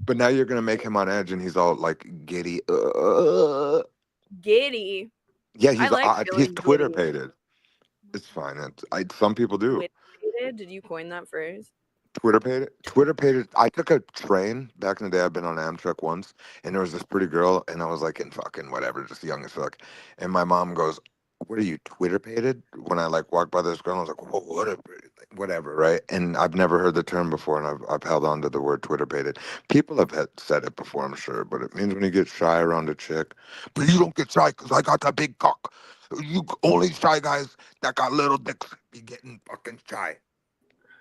But now you're gonna make him on edge, and he's all like giddy. Giddy. Yeah, I like he's feeling Twitter giddy. pated. It's fine. Some people do. Twitter-pated? Did you coin that phrase? Twitter pated. I took a train back in the day. I've been on Amtrak once, and there was this pretty girl, and I was like in fucking whatever, just young as fuck. And my mom goes, what are you, Twitter pated? When I like walked by this girl, I was like, whoa, whatever, right? And I've never heard the term before, and I've held on to the word Twitter pated. People have said it before, I'm sure, but it means when you get shy around a chick. But you don't get shy because I got that big cock. You only shy guys that got little dicks be getting fucking shy.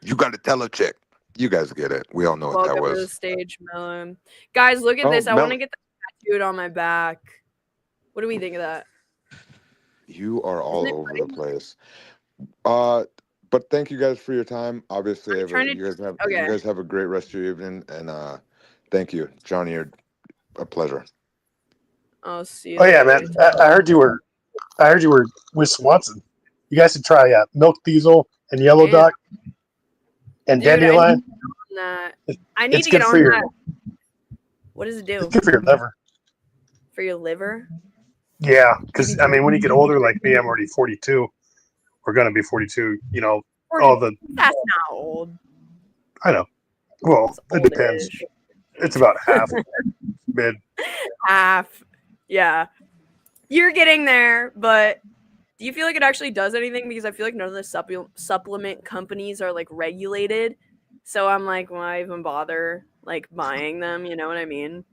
You got to tell a chick. You guys get it. We all know what that Welcome to the was. stage, Melon. Guys, look at Oh, this. I want to Mel, get that tattooed on my back. What do we think of that? you are all Isn't it over pretty? the place. But thank you guys for your time. Obviously, I'm trying to. you Okay. guys have a great rest of your evening, and thank you, Johnny. You're a pleasure. I'll see you Oh yeah, later. man. I heard you were with Swanson. You guys should try Milk Diesel and Yellow Ew. Dot and Dude, I need to Dandelion. get on that. I need It's to good get for on your that. What does it it's do? good for your liver. For your liver? Yeah, because I mean, when you get older, like me, I'm already 42. We're gonna be 42. You know, all the That's not old. I know. Well, It's it depends. oldish. It's about half mid. Half. Yeah. You're getting there, but do you feel like it actually does anything? Because I feel like none of the supplement companies are like regulated. So I'm like, why even bother like buying them? You know what I mean?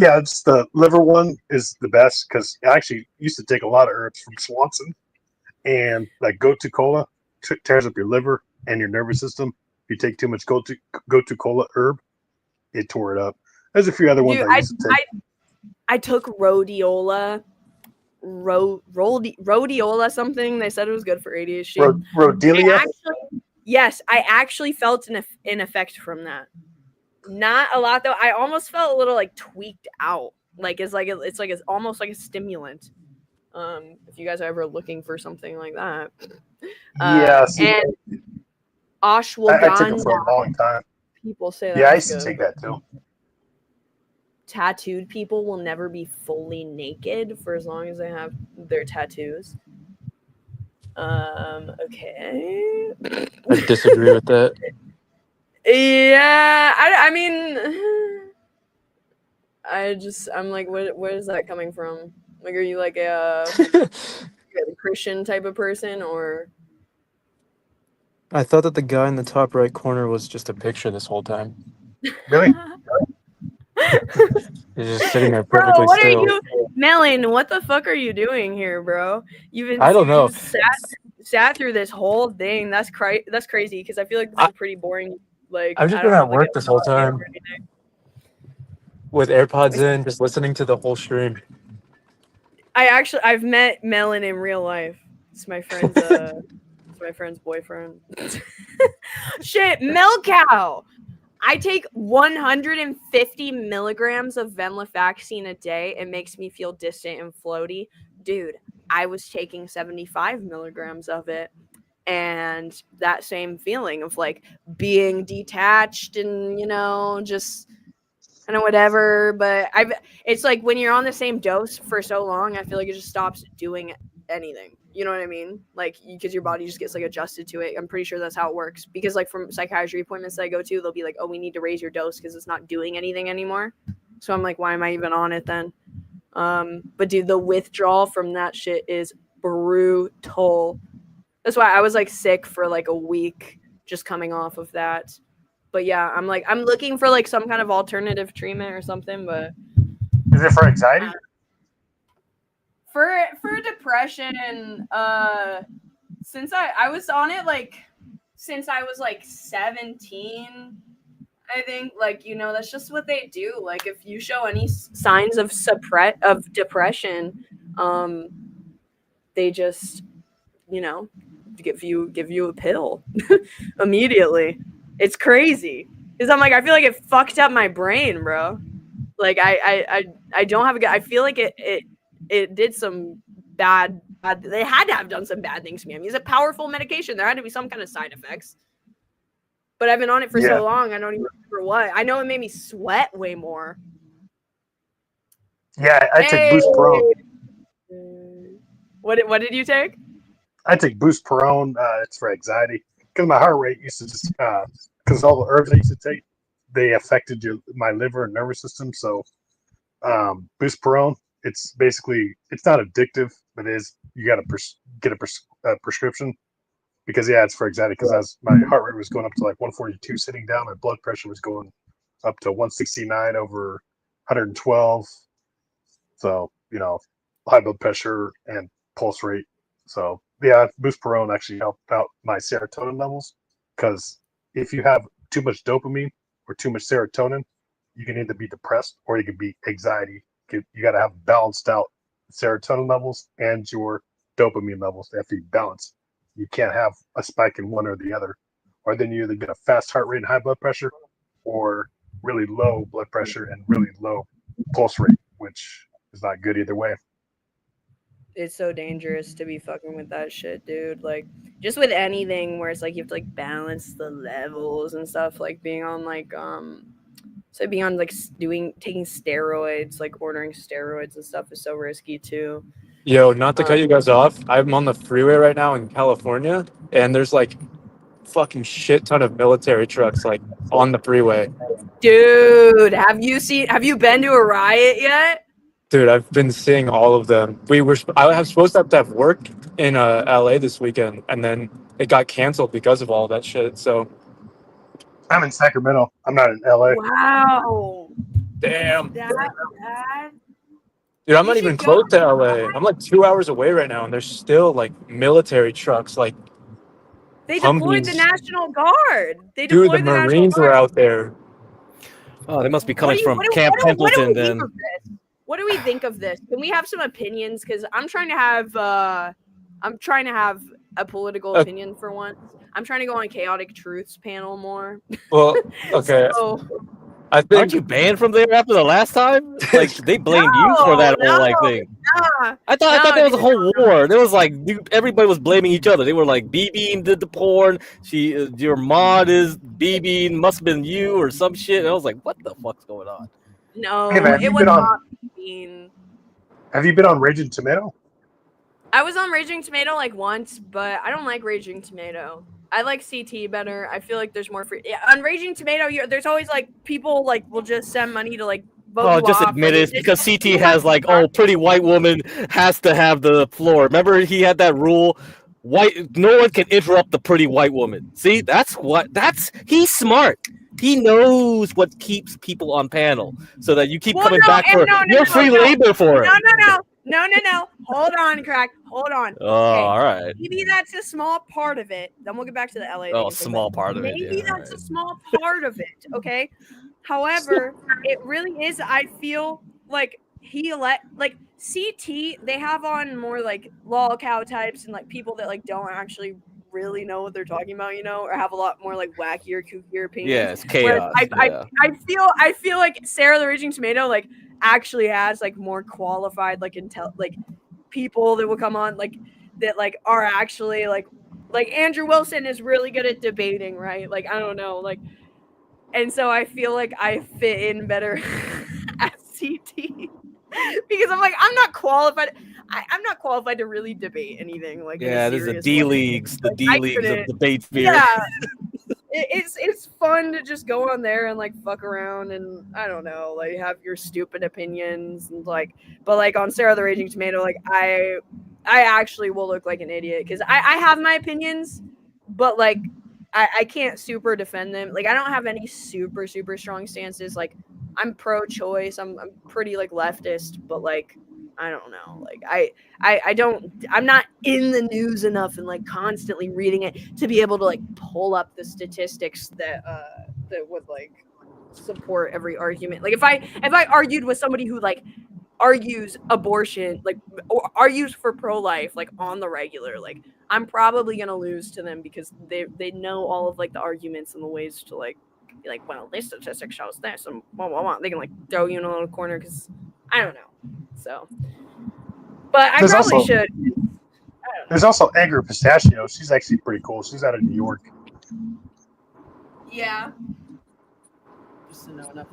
Yeah, it's the liver one is the best because I actually used to take a lot of herbs from Swanson, and like gotu kola tears up your liver and your nervous system. If you take too much gotu kola herb, it tore it up. There's a few other ones Dude, I used to take. I took rhodiola. Rhodiola something. They said it was good for ADHD. Rhodelia. I actually felt an effect from that. Not a lot though. I almost felt a little like tweaked out. Like it's almost like a stimulant. If you guys are ever looking for something like that. Yeah, see, And I took ashwagandha. it for a long time. People say Yeah, I that's used to good. take that too. Tattooed people will never be fully naked for as long as they have their tattoos. Okay. I disagree with that. Yeah, I mean, I'm like, where is that coming from? Like, are you like a Christian type of person, or? I thought that the guy in the top right corner was just a picture this whole time. Really? He's just sitting there Bro, perfectly what still. are you, Melon? What the fuck are you doing here, bro? I don't know. Sat through this whole thing. That's crazy because I feel like this is a pretty boring. Like, I've just I been don't at have, like, work a this whole time or anything. with AirPods in, just listening to the whole stream. I've met Melon in real life. It's my friend's it's my friend's boyfriend. Shit, Melcow. I take 150 milligrams of venlafaxine a day. It makes me feel distant and floaty. Dude, I was taking 75 milligrams of it. And that same feeling of like being detached and, just kind of whatever. But it's like when you're on the same dose for so long, I feel like it just stops doing anything. You know what I mean? Like, because your body just gets like adjusted to it. I'm pretty sure that's how it works. Because like from psychiatry appointments that I go to, they'll be like, oh, we need to raise your dose because it's not doing anything anymore. So I'm like, why am I even on it then? But dude, the withdrawal from that shit is brutal. That's why I was like sick for like a week just coming off of that. But yeah, I'm looking for like some kind of alternative treatment or something, but Is it for anxiety? For depression, since I was on it like since I was like 17, I think, like, that's just what they do. Like, if you show any signs of depression, they just, give you a pill immediately. It's crazy. Because I'm like, I feel like it fucked up my brain, bro. Like, I don't have I feel like it did some bad. They had to have done some bad things to me. I mean, it's a powerful medication. There had to be some kind of side effects. But I've been on it for so long, I don't even remember what. I know it made me sweat way more. Yeah, I take Boost Perone. What did you take? I take Boost Perone. It's for anxiety because my heart rate used to just because all the herbs I used to take, they affected my liver and nervous system. So Boost Perone, it's basically it's not addictive, but it is you got to get a prescription because it's for anxiety. Because as my heart rate was going up to like 142 sitting down, my blood pressure was going up to 169 over 112. So high blood pressure and pulse rate. So buspirone actually helped out my serotonin levels because if you have too much dopamine or too much serotonin, you can either be depressed or you can be anxiety. You got to have balanced out serotonin levels and your dopamine levels. They have to be balanced. You can't have a spike in one or the other, or then you either get a fast heart rate and high blood pressure, or really low blood pressure and really low pulse rate, which is not good either way. It's so dangerous to be fucking with that shit, dude. Like, just with anything where it's like you have to like balance the levels and stuff. Like being on like taking steroids, like ordering steroids and stuff is so risky too. Yo, not to cut you guys off, I'm on the freeway right now in California, and there's like fucking shit ton of military trucks like on the freeway. Dude, have you been to a riot yet? Dude, I've been seeing all of them. I was supposed to have work in LA this weekend, and then it got canceled because of all that shit. So I'm in Sacramento. I'm not in LA. Wow. Damn. That bad? Dude, I'm not even close to LA. I'm like 2 hours away right now, and there's still like military trucks, like They deployed the Humvees. National Guard. They Dude, the deployed the National Marines Guard. are out there. Oh, they must be coming from What do Camp we Pendleton think then. of this? What do we think of this? Can we have some opinions? Because I'm trying to have a political opinion for once. I'm trying to go on Chaotic Truths panel more. Well, okay. I think Aren't you banned from there after the last time? Like they blamed you for that whole thing. I thought there was a whole war. There was like everybody was blaming each other. They were like BBing did the porn. Your mod is BBing must have been you or some shit. And I was like, what the fuck's going on? No, Hey, man, it was not mean. Have you been on Raging Tomato? I was on Raging Tomato like once, but I don't like Raging Tomato. I like CT better. I feel like there's more free. Yeah, on Raging Tomato, there's always like people like will just send money to like vote Oh, you just off. admit Like, it. It's because CT has like, pretty white woman has to have the floor. Remember he had that rule? No one can interrupt the pretty white woman. See, he's smart. He knows what keeps people on panel so that you keep coming back for your free labor for it. No. Hold on, Crack. Hold on. Oh, all right. Maybe that's a small part of it. Then we'll get back to the LA. Oh, small part of it. Maybe that's a small part of it. Okay. However, it really is. I feel like CT. They have on more like lol cow types and like people that like don't actually really know what they're talking about, or have a lot more like wackier, kookier opinions. Yeah, it's chaos. I feel like Sarah the Raging Tomato like actually has like more qualified like people that will come on like that like are actually like Andrew Wilson is really good at debating, right? Like I don't know, like, and so I feel like I fit in better at CT because I'm like I'm not qualified. I'm not qualified to really debate anything. Like there's the D leagues, of debate sphere. Yeah. It's fun to just go on there and like fuck around and I don't know, like have your stupid opinions and like, but like on Sarah the Raging Tomato, like I actually will look like an idiot because I have my opinions, but like I can't super defend them. Like I don't have any super strong stances. Like I'm pro-choice. I'm pretty like leftist, but like I don't know. Like I'm not in the news enough and like constantly reading it to be able to like pull up the statistics that would like support every argument. Like if I argued with somebody who like argues abortion, like or argues for pro-life, like on the regular, like I'm probably gonna lose to them because they know all of like the arguments and the ways to like be like, well, this statistic shows this and blah, blah, blah. They can like throw you in a little corner because I don't know. So, but I probably should. There's also Angry Pistachio. She's actually pretty cool. She's out of New York. Yeah. Just to know enough.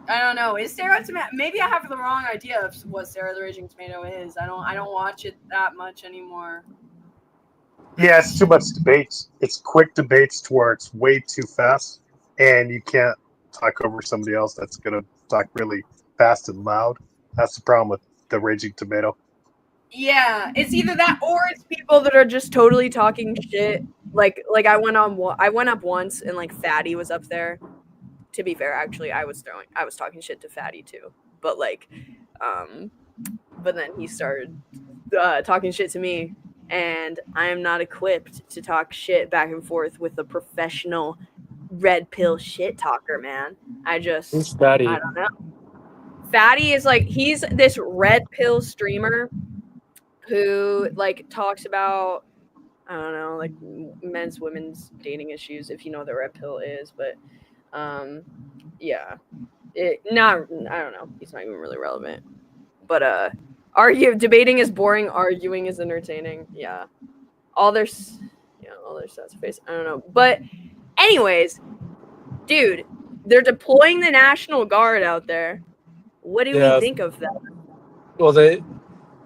I don't know. Is Sarah Tomato? Maybe I have the wrong idea of what Sarah the Raging Tomato is. I don't watch it that much anymore. Yeah, it's too much debates. It's quick debates to where it's way too fast, and you can't talk over somebody else that's gonna talk really fast and loud. That's the problem with the Raging Tomato. Yeah, it's either that or it's people that are just totally talking shit. Like I went up once and like Fatty was up there. To be fair, actually, I was talking shit to Fatty too. But like, but then he started talking shit to me, and I am not equipped to talk shit back and forth with a professional red pill shit talker, man. Who's Fatty? I don't know. Fatty is like, he's this red pill streamer who like talks about, I don't know, like women's dating issues, if you know what the red pill is, but yeah. I don't know. He's not even really relevant. But debating is boring, arguing is entertaining. Yeah. All their stats face. I don't know. But anyways, dude, they're deploying the National Guard out there. What do we think of that? Well,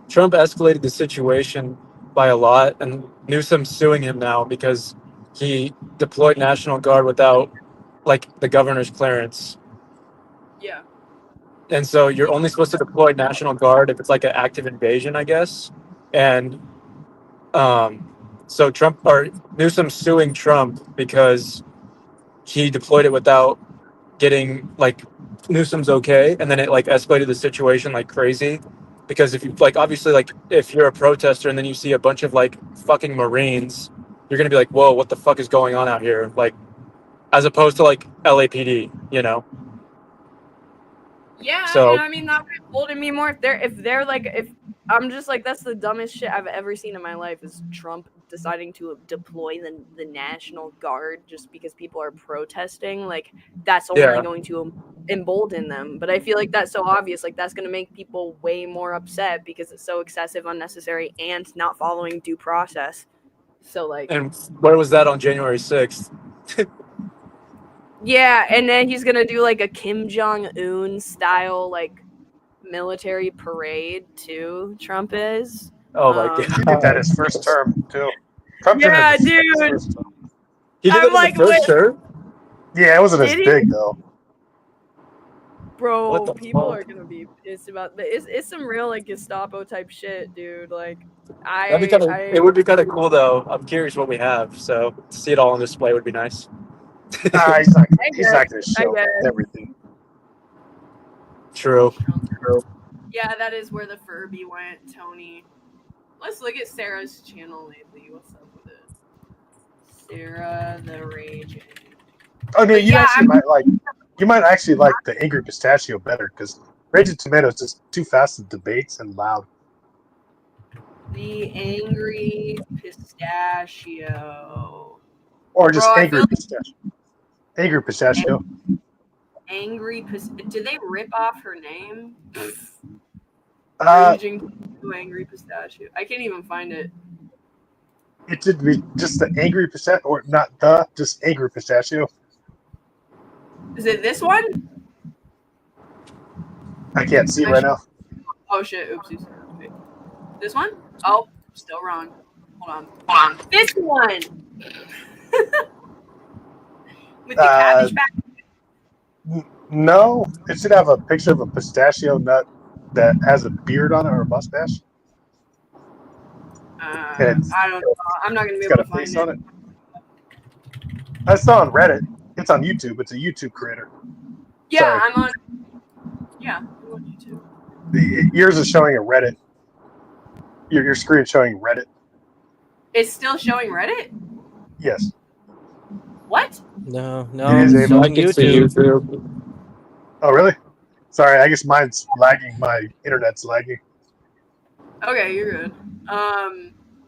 Trump escalated the situation by a lot, and Newsom's suing him now because he deployed National Guard without like the governor's clearance. Yeah. And so you're only supposed to deploy National Guard if it's like an active invasion, I guess. And so Newsom's suing Trump because he deployed it without getting like Newsom's okay, and then it like escalated the situation like crazy. Because if you like, obviously, like if you're a protester and then you see a bunch of like fucking Marines, you're gonna be like, whoa, what the fuck is going on out here? Like, as opposed to like LAPD, you know. Yeah, So and I mean that would embolden me more if I'm just like, that's the dumbest shit I've ever seen in my life, is Trump deciding to deploy the National Guard just because people are protesting. Like, that's only going to embolden them. But I feel like that's so obvious. Like, that's going to make people way more upset because it's so excessive, unnecessary, and not following due process. So like, and where was that on January 6th? yeah, and then he's gonna do like a Kim Jong-un style like military parade too. Trump is. Oh my He god! did that his first term too. Trump Yeah, did it his dude. first term. He did I'm it in like, the first wait. term? Yeah, it wasn't as Did he? big though. Bro, What the people fuck? are gonna be pissed about it's some real like Gestapo type shit, dude. Like, It would be kind of cool though. I'm curious what we have, so to see it all on display would be nice. He's not going to I show guess. everything. True. Yeah, that is where the Furby went, Tony. Let's look at Sarah's channel lately. What's up with it? Sarah the Raging. Oh no, you might actually like the Angry Pistachio better because Raging Tomato is just too fast in debates and loud. The Angry Pistachio. Or just Bro, Angry Pistachio. Angry Pistachio. Did they rip off her name? Raging Angry Pistachio. I can't even find it. It should be just the Angry Pistachio, or not just Angry Pistachio. Is it this one? I can't see it right now. Oh shit! Oopsies. Wait. This one? Oh, still wrong. Hold on. This one. With the cabbage back. No, it should have a picture of a pistachio nut that has a beard on it or a mustache. I don't know. I'm not gonna be able to find it. On it. I saw on Reddit. It's on YouTube. It's a YouTube creator. Yeah, Sorry. I'm on YouTube. Yours is showing a Reddit. Your screen is showing Reddit. It's still showing Reddit? Yes. What? No, It is it's able on YouTube. Oh, really? Sorry, I guess mine's lagging. My internet's lagging. Okay, you're good.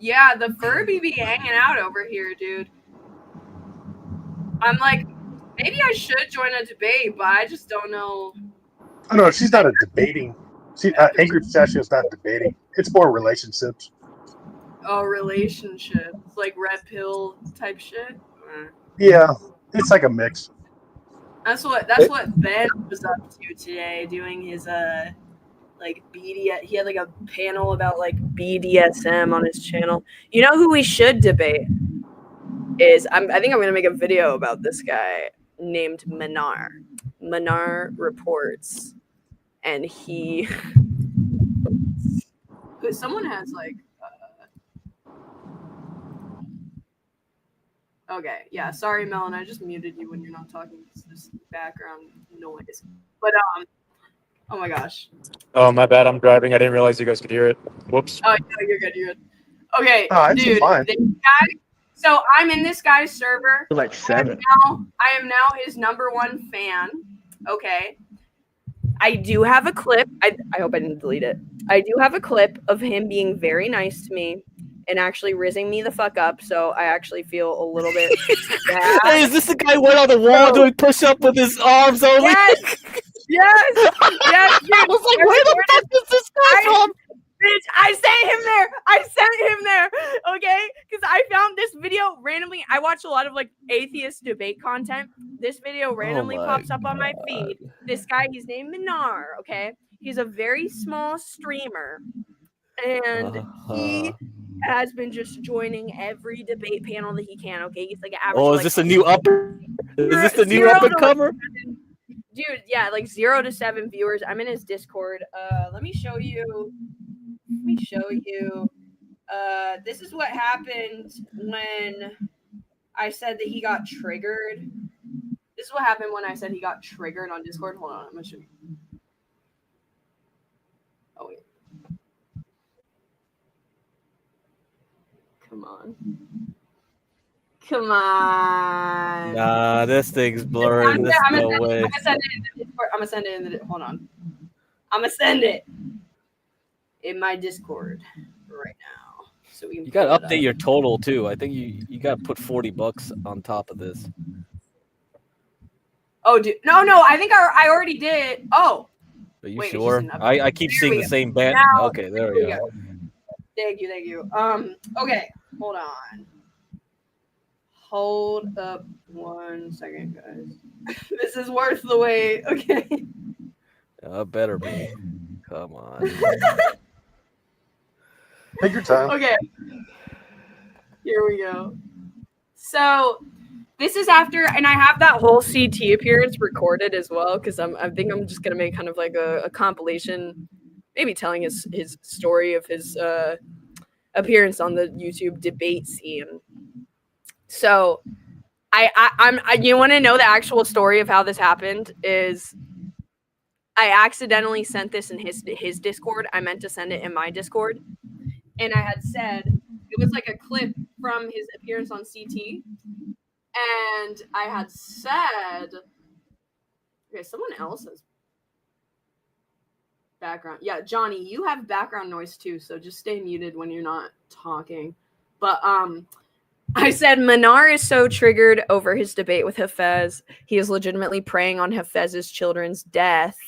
Yeah, the Furby be hanging out over here, dude. I'm like, maybe I should join a debate, but I just don't know. Oh no, she's not a debating. Angry Pistachio is not debating. It's more relationships. Oh, relationships, like red pill type shit. Yeah, it's like a mix. That's what Ben was up to today, doing his like BDS. He had like a panel about like BDSM on his channel. You know who we should debate is I think I'm gonna make a video about this guy named Manar. Manar Reports, and he But someone has like. Okay, yeah. Sorry, Melon. I just muted you when you're not talking. It's this background noise. But oh my gosh. Oh, my bad. I'm driving. I didn't realize you guys could hear it. Whoops. Oh, no, you're good. You're good. Okay, Oh, it's dude. fine. This guy. So I'm in this guy's server. Like 7. I am now his #1 fan. Okay. I do have a clip. I hope I didn't delete it. I do have a clip of him being very nice to me and actually rizzing me the fuck up. So I actually feel a little bit bad. Hey, is this the guy who went on the wall doing push up with his arms only? Yes. Yes. Yes. Dude. I was like, where the fuck does this come from? Bitch, I sent him there. I sent him there. Okay? Because I found this video randomly. I watch a lot of like atheist debate content. This video randomly pops up on my feed. This guy, he's named Minar. Okay? He's a very small streamer. And he has been just joining every debate panel that he can. Okay? He's like an average. Oh, is this a new upper? Is this the new up and comer? Dude, yeah, like 0 to 7 viewers. I'm in his Discord. Let me show you. This is what happened when I said that he got triggered. This is what happened when I said he got triggered on Discord. Hold on, I'm gonna show you. Oh wait. Come on. Come on. Nah, this thing's blurring. There's no way. I'm gonna send it in the Discord. I'm gonna send it in the. Hold on. I'm gonna send it in my Discord right now. So we can You gotta update your total too. I think you gotta put $40 on top of this. Oh, dude, no. I think I already did. Oh, Are you wait, sure? I keep seeing the same band. Okay, there we go. Thank you. Okay, hold on. Hold up 1 second, guys. This is worth the wait. Okay. Better be. Come on. Take your time. Okay. Here we go. So this is after, and I have that whole CT appearance recorded as well, because I think I'm just gonna make kind of like a compilation, maybe telling his story of his appearance on the YouTube debate scene. So I'm you want to know the actual story of how this happened is I accidentally sent this in his Discord. I meant to send it in my Discord. And I had said, it was like a clip from his appearance on CT. And I had said, okay, someone else has background. Yeah, Johnny, you have background noise too. So just stay muted when you're not talking. But I said, Minar is so triggered over his debate with Hafez. He is legitimately preying on Hafez's children's death.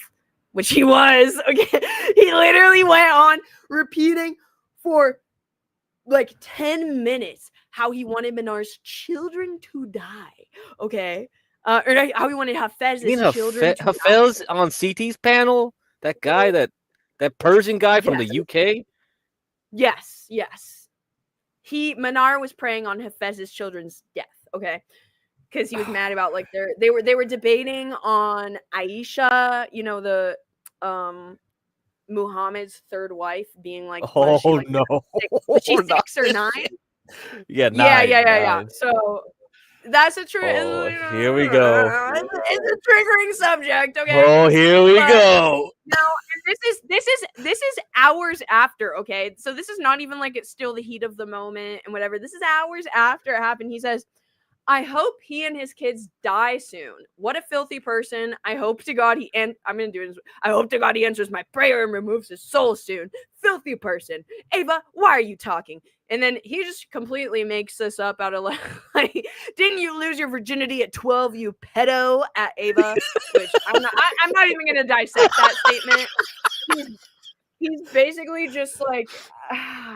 Which he was. Okay, he literally went on repeating for like 10 minutes how he wanted Minar's children to die. Okay, or how he wanted Hafez's children to die. Hafez on CT's panel? That guy, that Persian guy from the UK? Yes. Minar was preying on Hafez's children's death. Okay. Because he was mad about like they were debating on Aisha, you know, the Muhammad's third wife being like, was she 6 or 9? Yeah, 9. Yeah. So that's a true. Here we go. It's a triggering subject. Okay. Oh, here we go. No, and this is hours after. Okay, so this is not even like it's still the heat of the moment and whatever. This is hours after it happened. He says, I hope he and his kids die soon. What a filthy person. I hope to God I'm going to do this. I hope to God he answers my prayer and removes his soul soon. Filthy person. Ava, why are you talking? And then he just completely makes this up out of like, didn't you lose your virginity at 12, you pedo, at Ava? Which I'm not even going to dissect that statement. He's basically just like,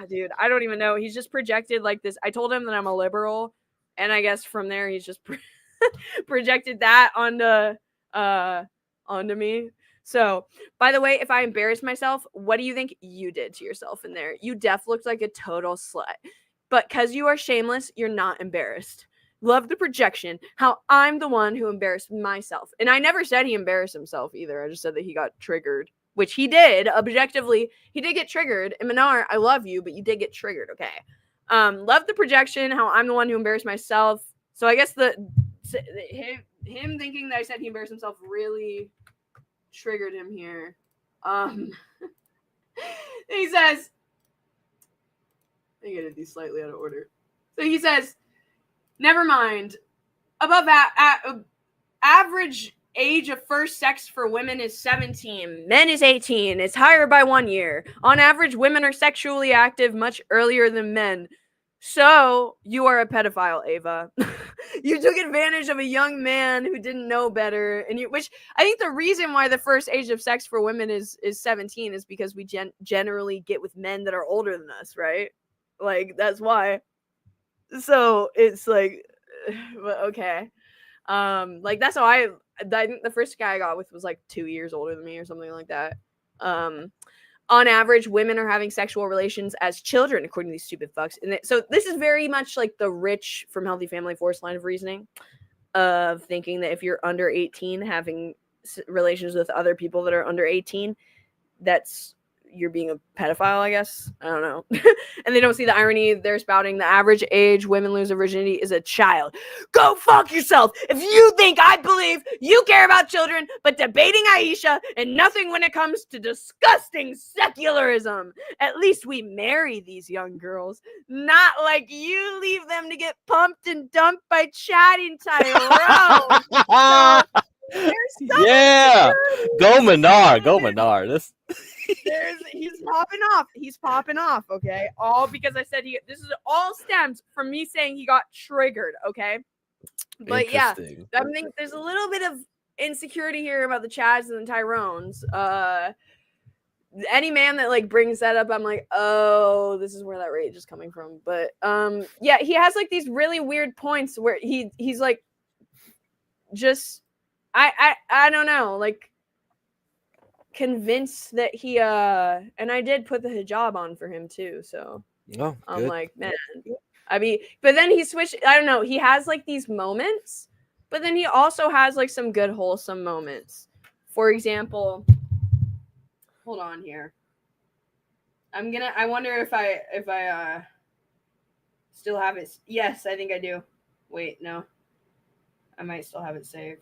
dude, I don't even know. He's just projected like this. I told him that I'm a liberal. And I guess from there, he's just projected that onto me. So, by the way, if I embarrass myself, what do you think you did to yourself in there? You def looked like a total slut. But because you are shameless, you're not embarrassed. Love the projection. How I'm the one who embarrassed myself. And I never said he embarrassed himself either. I just said that he got triggered which he did objectively. He did get triggered. And Minar, I love you, but you did get triggered. Okay. Love the projection, how I'm the one who embarrassed myself. So I guess him thinking that I said he embarrassed himself really triggered him here. He says, I get these slightly out of order. So he says, never mind. Above average age of first sex for women is 17. Men is 18. It's higher by 1 year. On average, women are sexually active much earlier than men. So you are a pedophile, Ava. You took advantage of a young man who didn't know better, and which I think the reason why the first age of sex for women is 17 is because we generally get with men that are older than us, right? Like that's why. So it's like, okay, like that's how I think the first guy I got with was like 2 years older than me or something like that. On average, women are having sexual relations as children, according to these stupid fucks. And so this is very much like the rich from Healthy Family Force line of reasoning of thinking that if you're under 18 having relations with other people that are under 18, that's you're being a pedophile, I guess. I don't know. And they don't see the irony they're spouting. The average age women lose their virginity is a child. Go fuck yourself. If you think I believe you care about children, but debating Aisha and nothing when it comes to disgusting secularism. At least we marry these young girls. Not like you leave them to get pumped and dumped by Chad and Tyrone. Yeah. Go Menard. He's popping off, okay? All because I said this is all stems from me saying he got triggered, okay? But yeah, I think there's a little bit of insecurity here about the Chads and the Tyrones. Any man that like brings that up, I'm like, oh, this is where that rage is coming from. But yeah, he has like these really weird points where he's like just I don't know, like convinced that he and I did put the hijab on for him too, so I'm like, man, I mean, but then he switched. I don't know, he has like these moments, but then he also has like some good wholesome moments. For example, hold on here, I wonder if I still have it. Yes, I think I do. Wait, no, I might still have it saved.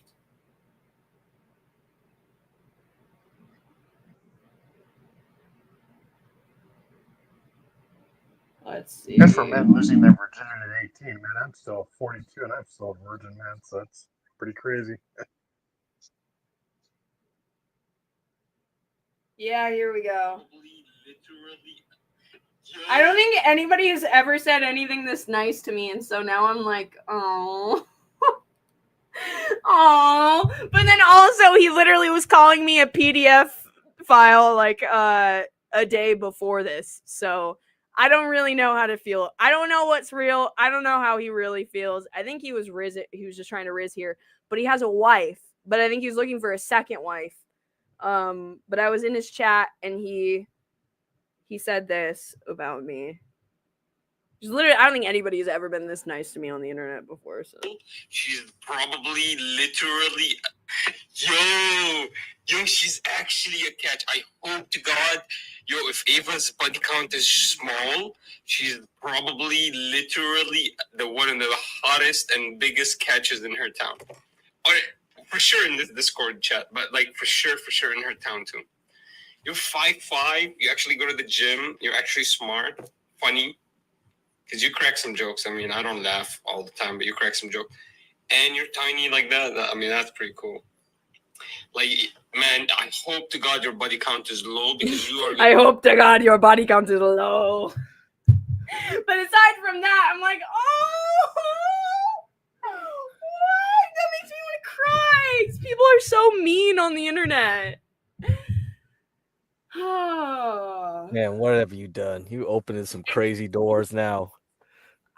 Let's see. As for men losing their virginity at 18, man, I'm still 42 and I'm still a virgin, man. So that's pretty crazy. Yeah, here we go. I don't think anybody has ever said anything this nice to me, and so now I'm like, oh. Oh, but then also he literally was calling me a PDF file like a day before this, so I don't really know how to feel. I don't know what's real. I don't know how he really feels. I think he was just trying to riz here, but he has a wife. But I think he was looking for a second wife. But I was in his chat and he said this about me. Just literally, I don't think anybody has ever been this nice to me on the internet before. So she's probably literally, yo, she's actually a catch. I hope to God, if Ava's body count is small, she's probably literally the one of the hottest and biggest catches in her town. Or for sure in this Discord chat, but like for sure in her town too. You're 5'5", you actually go to the gym, you're actually smart, funny. Because you crack some jokes. I mean, I don't laugh all the time, but you crack some jokes. And you're tiny like that. I mean, that's pretty cool. Like, man, I hope to God your body count is low because you are... I hope to God your body count is low. But aside from that, I'm like, oh, what? That makes me want to cry. People are so mean on the internet. Man, what have you done? You opening some crazy doors now.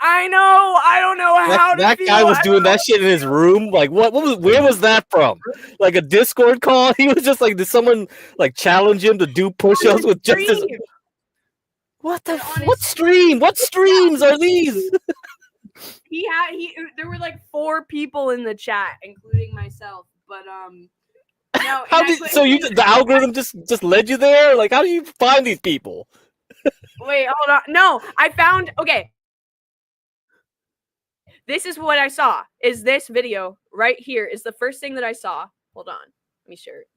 I know. I don't know how that guy was doing that shit in his room. Like, where was that from? Like a Discord call? He was just like, did someone like challenge him to do push-ups with just his... What stream? What streams are these? There were like 4 people in the chat, including myself. But No, How did the algorithm just led you there? Like, how do you find these people? Wait, hold on. No, I found okay. This is what I saw. Is this video right here? Is the first thing that I saw. Hold on. Let me share it.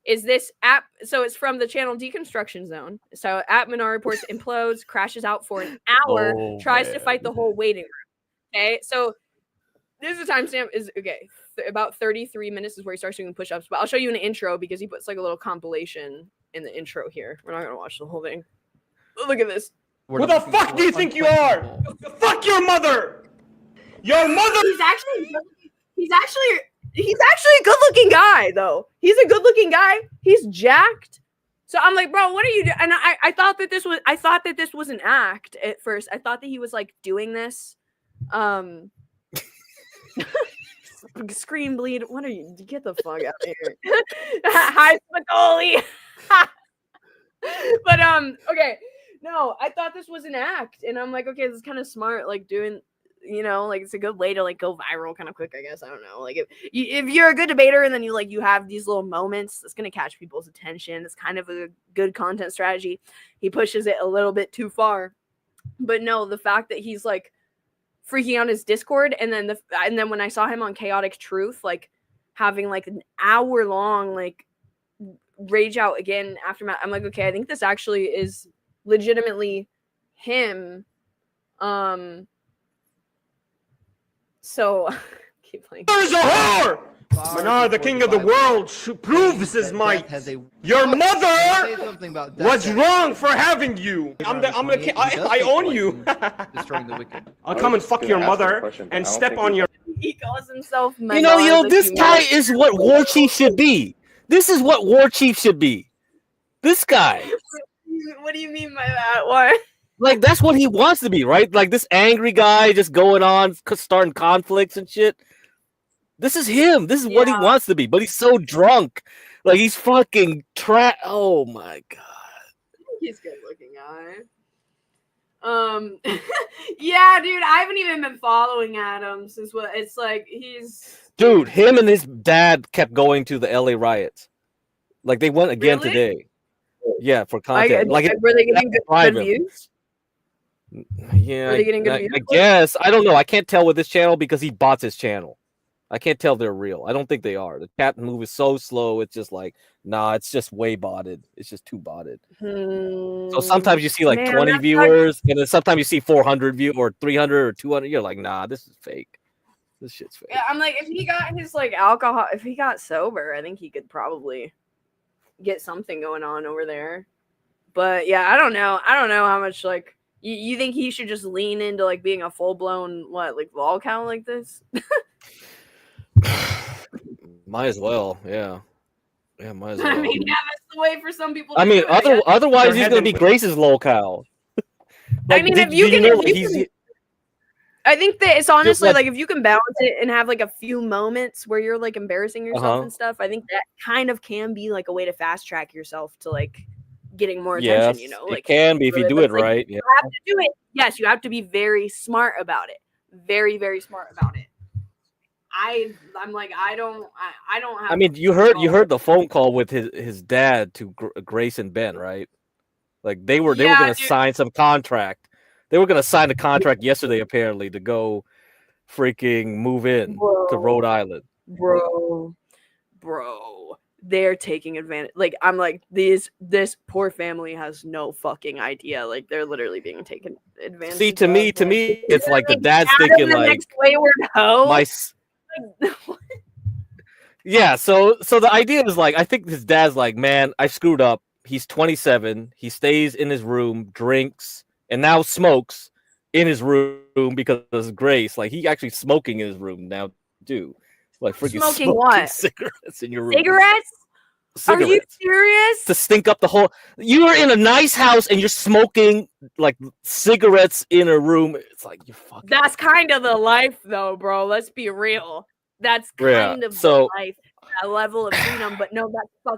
Is this app? So it's from the channel Deconstruction Zone. So app Minar reports implodes, crashes out for an hour, tries to fight the whole waiting room. Okay, so this is a timestamp. Is okay. About 33 minutes is where he starts doing push-ups. But I'll show you an intro because he puts like a little compilation in the intro here. We're not gonna watch the whole thing. Look at this. Who the fuck do you think you are? Fuck your mother! Your mother! He's actually a good-looking guy, though. He's a good-looking guy. He's jacked. So I'm like, bro, what are you doing? And I thought that this was an act at first. I thought that he was like doing this. Scream bleed. What are you? Get the fuck out of here. Hi, Spicoli. But okay. No, I thought this was an act, and I'm like, okay, this is kind of smart, like doing, you know, like it's a good way to like go viral kind of quick, I guess. I don't know. Like if you're a good debater and then you have these little moments, it's gonna catch people's attention. It's kind of a good content strategy. He pushes it a little bit too far, but no, the fact that he's like freaking out his Discord, and then when I saw him on Chaotic Truth, like having like an hour long like rage out again aftermath, I'm like, okay, I think this actually is legitimately him. So keep playing. There's a whore! Manar, the king of the world, proves his might. Your mother was wrong for having you. I own you. I'll come and fuck your mother and step on your. He calls himself. You know, this guy is what War Chief should be. This is what War Chief should be. This guy. What do you mean by that? What? Like, that's what he wants to be, right? Like, this angry guy just going on, starting conflicts and shit. This is him. This is what he wants to be. But he's so drunk. Like, he's fucking oh, my God. He's a good-looking guy. Yeah, dude, I haven't even been following Adam since it's like he's... Dude, him and his dad kept going to the LA riots. Like, they went again today. Yeah, for content. Like, were they getting good views? Yeah, Were they getting good views? I guess. I don't know. I can't tell with this channel because he bots his channel. I can't tell they're real. I don't think they are. The chat move is so slow. It's just like, nah, it's just way botted. It's just too botted. So sometimes you see like 20 viewers, and then sometimes you see 400 view or 300 or 200. You're like, nah, this is fake. This shit's fake. Yeah, I'm like, if he got his like alcohol, if he got sober, I think he could probably get something going on over there. But yeah, I don't know how much like you think he should just lean into like being a full-blown like lol cow like this. Might as well. Yeah, might as well. I mean, yeah, that's the way for some people. I mean, otherwise he's gonna be Grace's lol cow. Like, I mean, if you can, I think that it's honestly like if you can balance it and have like a few moments where you're like embarrassing yourself and stuff, I think that kind of can be like a way to fast track yourself to like getting more attention. You know, like it can be if you do it right. You have to do it. Yes, you have to be very smart about it. Very, very smart about it. I'm like I don't have. I mean, you heard the phone call with his dad to Grace and Ben, right? Like they were going to sign some contract. They were going to sign a contract yesterday, apparently, to go freaking move in to Rhode Island. Bro, they're taking advantage. Like I'm like this poor family has no fucking idea. Like they're literally being taken advantage. See, to me, it's like the dad's thinking like next wayward hoe. Yeah, so the idea is like I think his dad's like, man, I screwed up. He's 27. He stays in his room, drinks, and now smokes in his room because of Grace. Like he actually smoking in his room now, too. Like freaking smoking what? Cigarettes in your room. Cigarettes? Are you serious? To stink up the whole. You are in a nice house and you're smoking like cigarettes in a room. It's like you fucking. That's kind of the life, though, bro. Let's be real. That's kind of the life. That level of freedom, but no,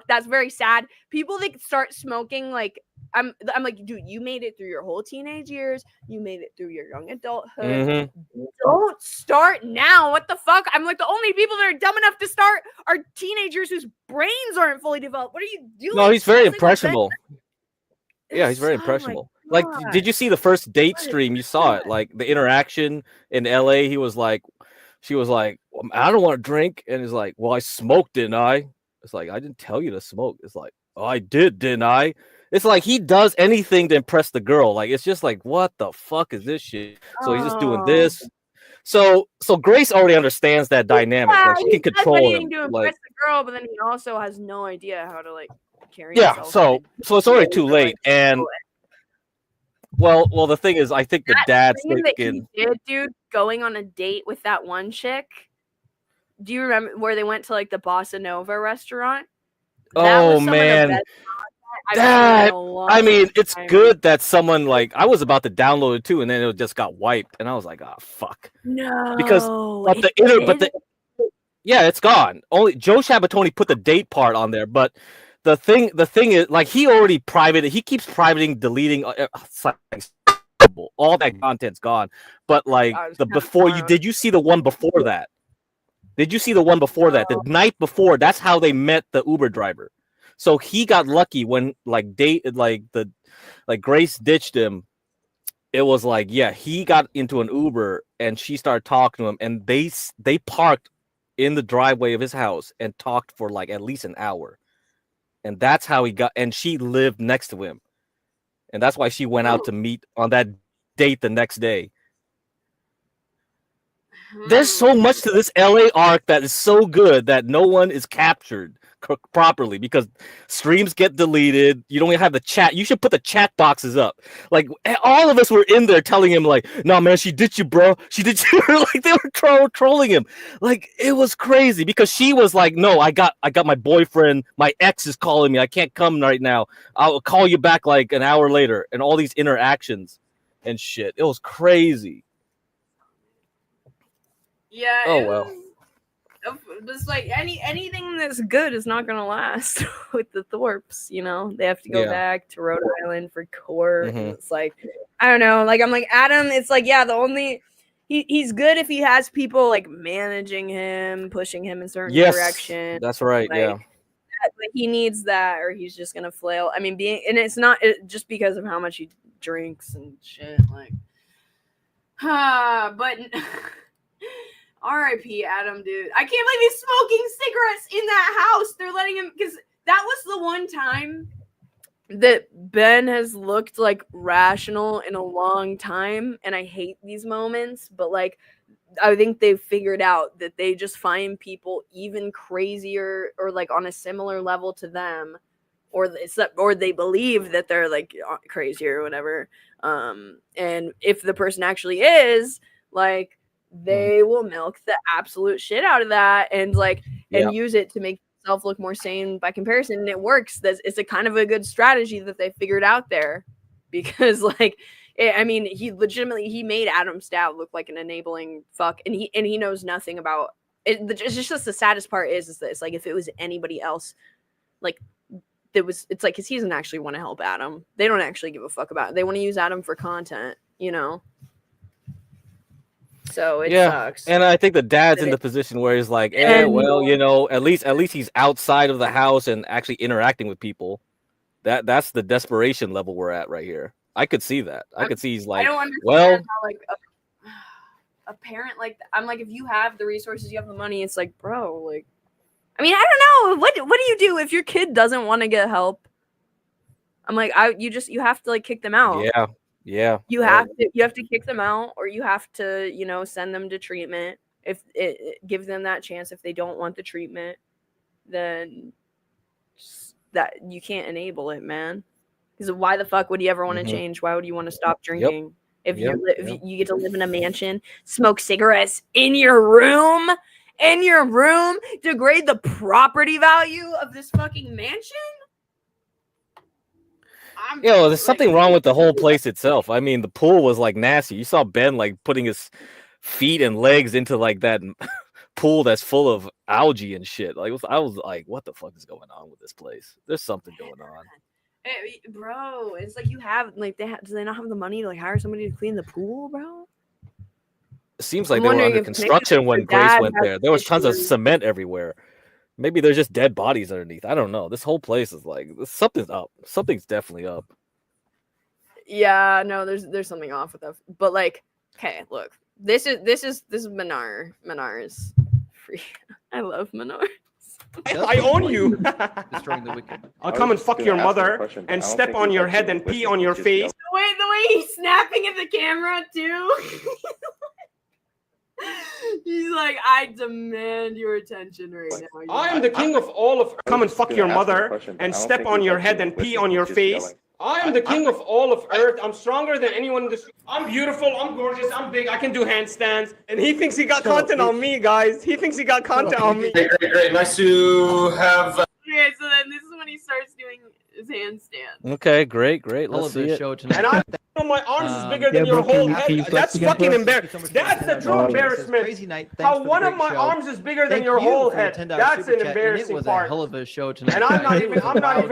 that's very sad. People that start smoking like I'm like, dude, you made it through your whole teenage years. You made it through your young adulthood. Mm-hmm. Don't start now. What the fuck? I'm like, the only people that are dumb enough to start are teenagers whose brains aren't fully developed. What are you doing? No, he's very Single impressionable. Yeah, he's very Oh my impressionable. Like, God. did you see the first date What is stream? You saw it, that? like the interaction in LA. She was like, I don't want to drink, and he's like, well, I smoked, didn't I? It's like, I didn't tell you to smoke. It's like, oh, I did, didn't I? It's like he does anything to impress the girl. Like, it's just like, what the fuck is this shit? So he's just doing this. So Grace already understands that dynamic. Yeah, Like, she can he does control anything him. to impress Like, the girl, but then he also has no idea how to like carry yeah. himself. So it's already too late. And well, the thing is, I think the dad's thing that he thinking. did, dude, going on a date with that one chick. Do you remember where they went to like the Bossa Nova restaurant? That Oh was some man, of the best I've seen in a long I mean, it's time. good that someone like I was about to download it too, and then it just got wiped, and I was like, oh fuck. No, Because yeah, it's gone. Only Joe Shabatoni put the date part on there, but the thing is, like, he already privated. He keeps privating, deleting. All that content's gone. But like did you see the one before that? Did you see the one before that? The night before, that's how they met the Uber driver. So he got lucky when Grace ditched him. It was like, yeah, he got into an Uber and she started talking to him, and they parked in the driveway of his house and talked for like at least an hour. And that's how he got, and she lived next to him. And that's why she went out to meet on that date the next day. There's so much to this LA arc that is so good that no one is captured properly because streams get deleted. You don't even have the chat. You should put the chat boxes up. Like, all of us were in there telling him, like, no, man, she ditched you, bro. She ditched you. Like, they were trolling him. Like, it was crazy because she was like, no, I got my boyfriend. My ex is calling me. I can't come right now. I'll call you back like an hour later. And all these interactions and shit. It was crazy. Yeah. Oh well. It's like anything that's good is not gonna last with the Thorpes. You know, they have to go back to Rhode Island for court. Mhm. It's like, I don't know. Like, I'm like, Adam. It's like, yeah, he's good if he has people like managing him, pushing him in certain direction. That's right. Like, yeah. But he needs that, or he's just gonna flail. I mean, it's not just because of how much he drinks and shit. Like, but. R.I.P. Adam, dude. I can't believe he's smoking cigarettes in that house. They're letting him, because that was the one time that Ben has looked like rational in a long time, and I hate these moments, but like, I think they've figured out that they just find people even crazier or like on a similar level to them, or they believe that they're like crazier or whatever. And if the person actually is, like, they will milk the absolute shit out of that and use it to make themselves look more sane by comparison. And it works. It's a kind of a good strategy that they figured out there, because he legitimately made Adam Stout look like an enabling fuck, and he knows nothing about it. It's just the saddest part is that it's like, if it was anybody else, like, it's like, because he doesn't actually want to help Adam. They don't actually give a fuck about it. They want to use Adam for content, you know. So it sucks. And I think the dad's in the position where he's like, well, you know, at least he's outside of the house and actually interacting with people. That's the desperation level we're at right here. I could see that. I could see he's like, I don't understand well, how like a parent like I'm like, if you have the resources, you have the money, it's like, bro, like, I mean, I don't know, what do you do if your kid doesn't want to get help? I'm like, you have to like kick them out. Yeah. You have to kick them out, or you have to, you know, send them to treatment. If it give them that chance. If they don't want the treatment, then that you can't enable it, man. Because why the fuck would you ever want to change? Why would you want to stop drinking? If you get to live in a mansion, smoke cigarettes in your room, degrade the property value of this fucking mansion. There's something wrong with the whole place itself. I mean, the pool was like nasty. You saw Ben like putting his feet and legs into like that pool that's full of algae and shit. Like, I was like, what the fuck is going on with this place? There's something going on. Hey, bro, it's like you have like do they not have the money to like hire somebody to clean the pool, bro? It seems I'm like they were wondering under if maybe construction when your Grace dad went has there. There was tons of issues. cement everywhere. Maybe there's just dead bodies underneath. I don't know. This whole place is like something's up. Something's definitely up. Yeah, no, there's something off with that. But like, okay, look, this is Minar. Minar is free. I love Minar. I own you. Destroying the wicked. I'll come and fuck your mother and step on your head and pee on your face. Wait, the way he's snapping at the camera too. He's like, I demand your attention right now. I am the king of all of. Come and fuck your mother and step on your head and pee on your face. I am the king of all of Earth. I'm stronger than anyone in this. I'm beautiful. I'm gorgeous. I'm big. I can do handstands. And he thinks he got content on me, guys. He thinks he got content on me. Great. Nice to have. Okay, so then this is when he starts doing his handstand. Okay, great. Hell Let's of see a it. show tonight. And my arms is bigger than your whole head. That's fucking embarrassing. That's the true embarrassment. Crazy night. How one of my arms is bigger than your whole head. That's an embarrassing It was part. a hell of a show tonight. And I'm not even show.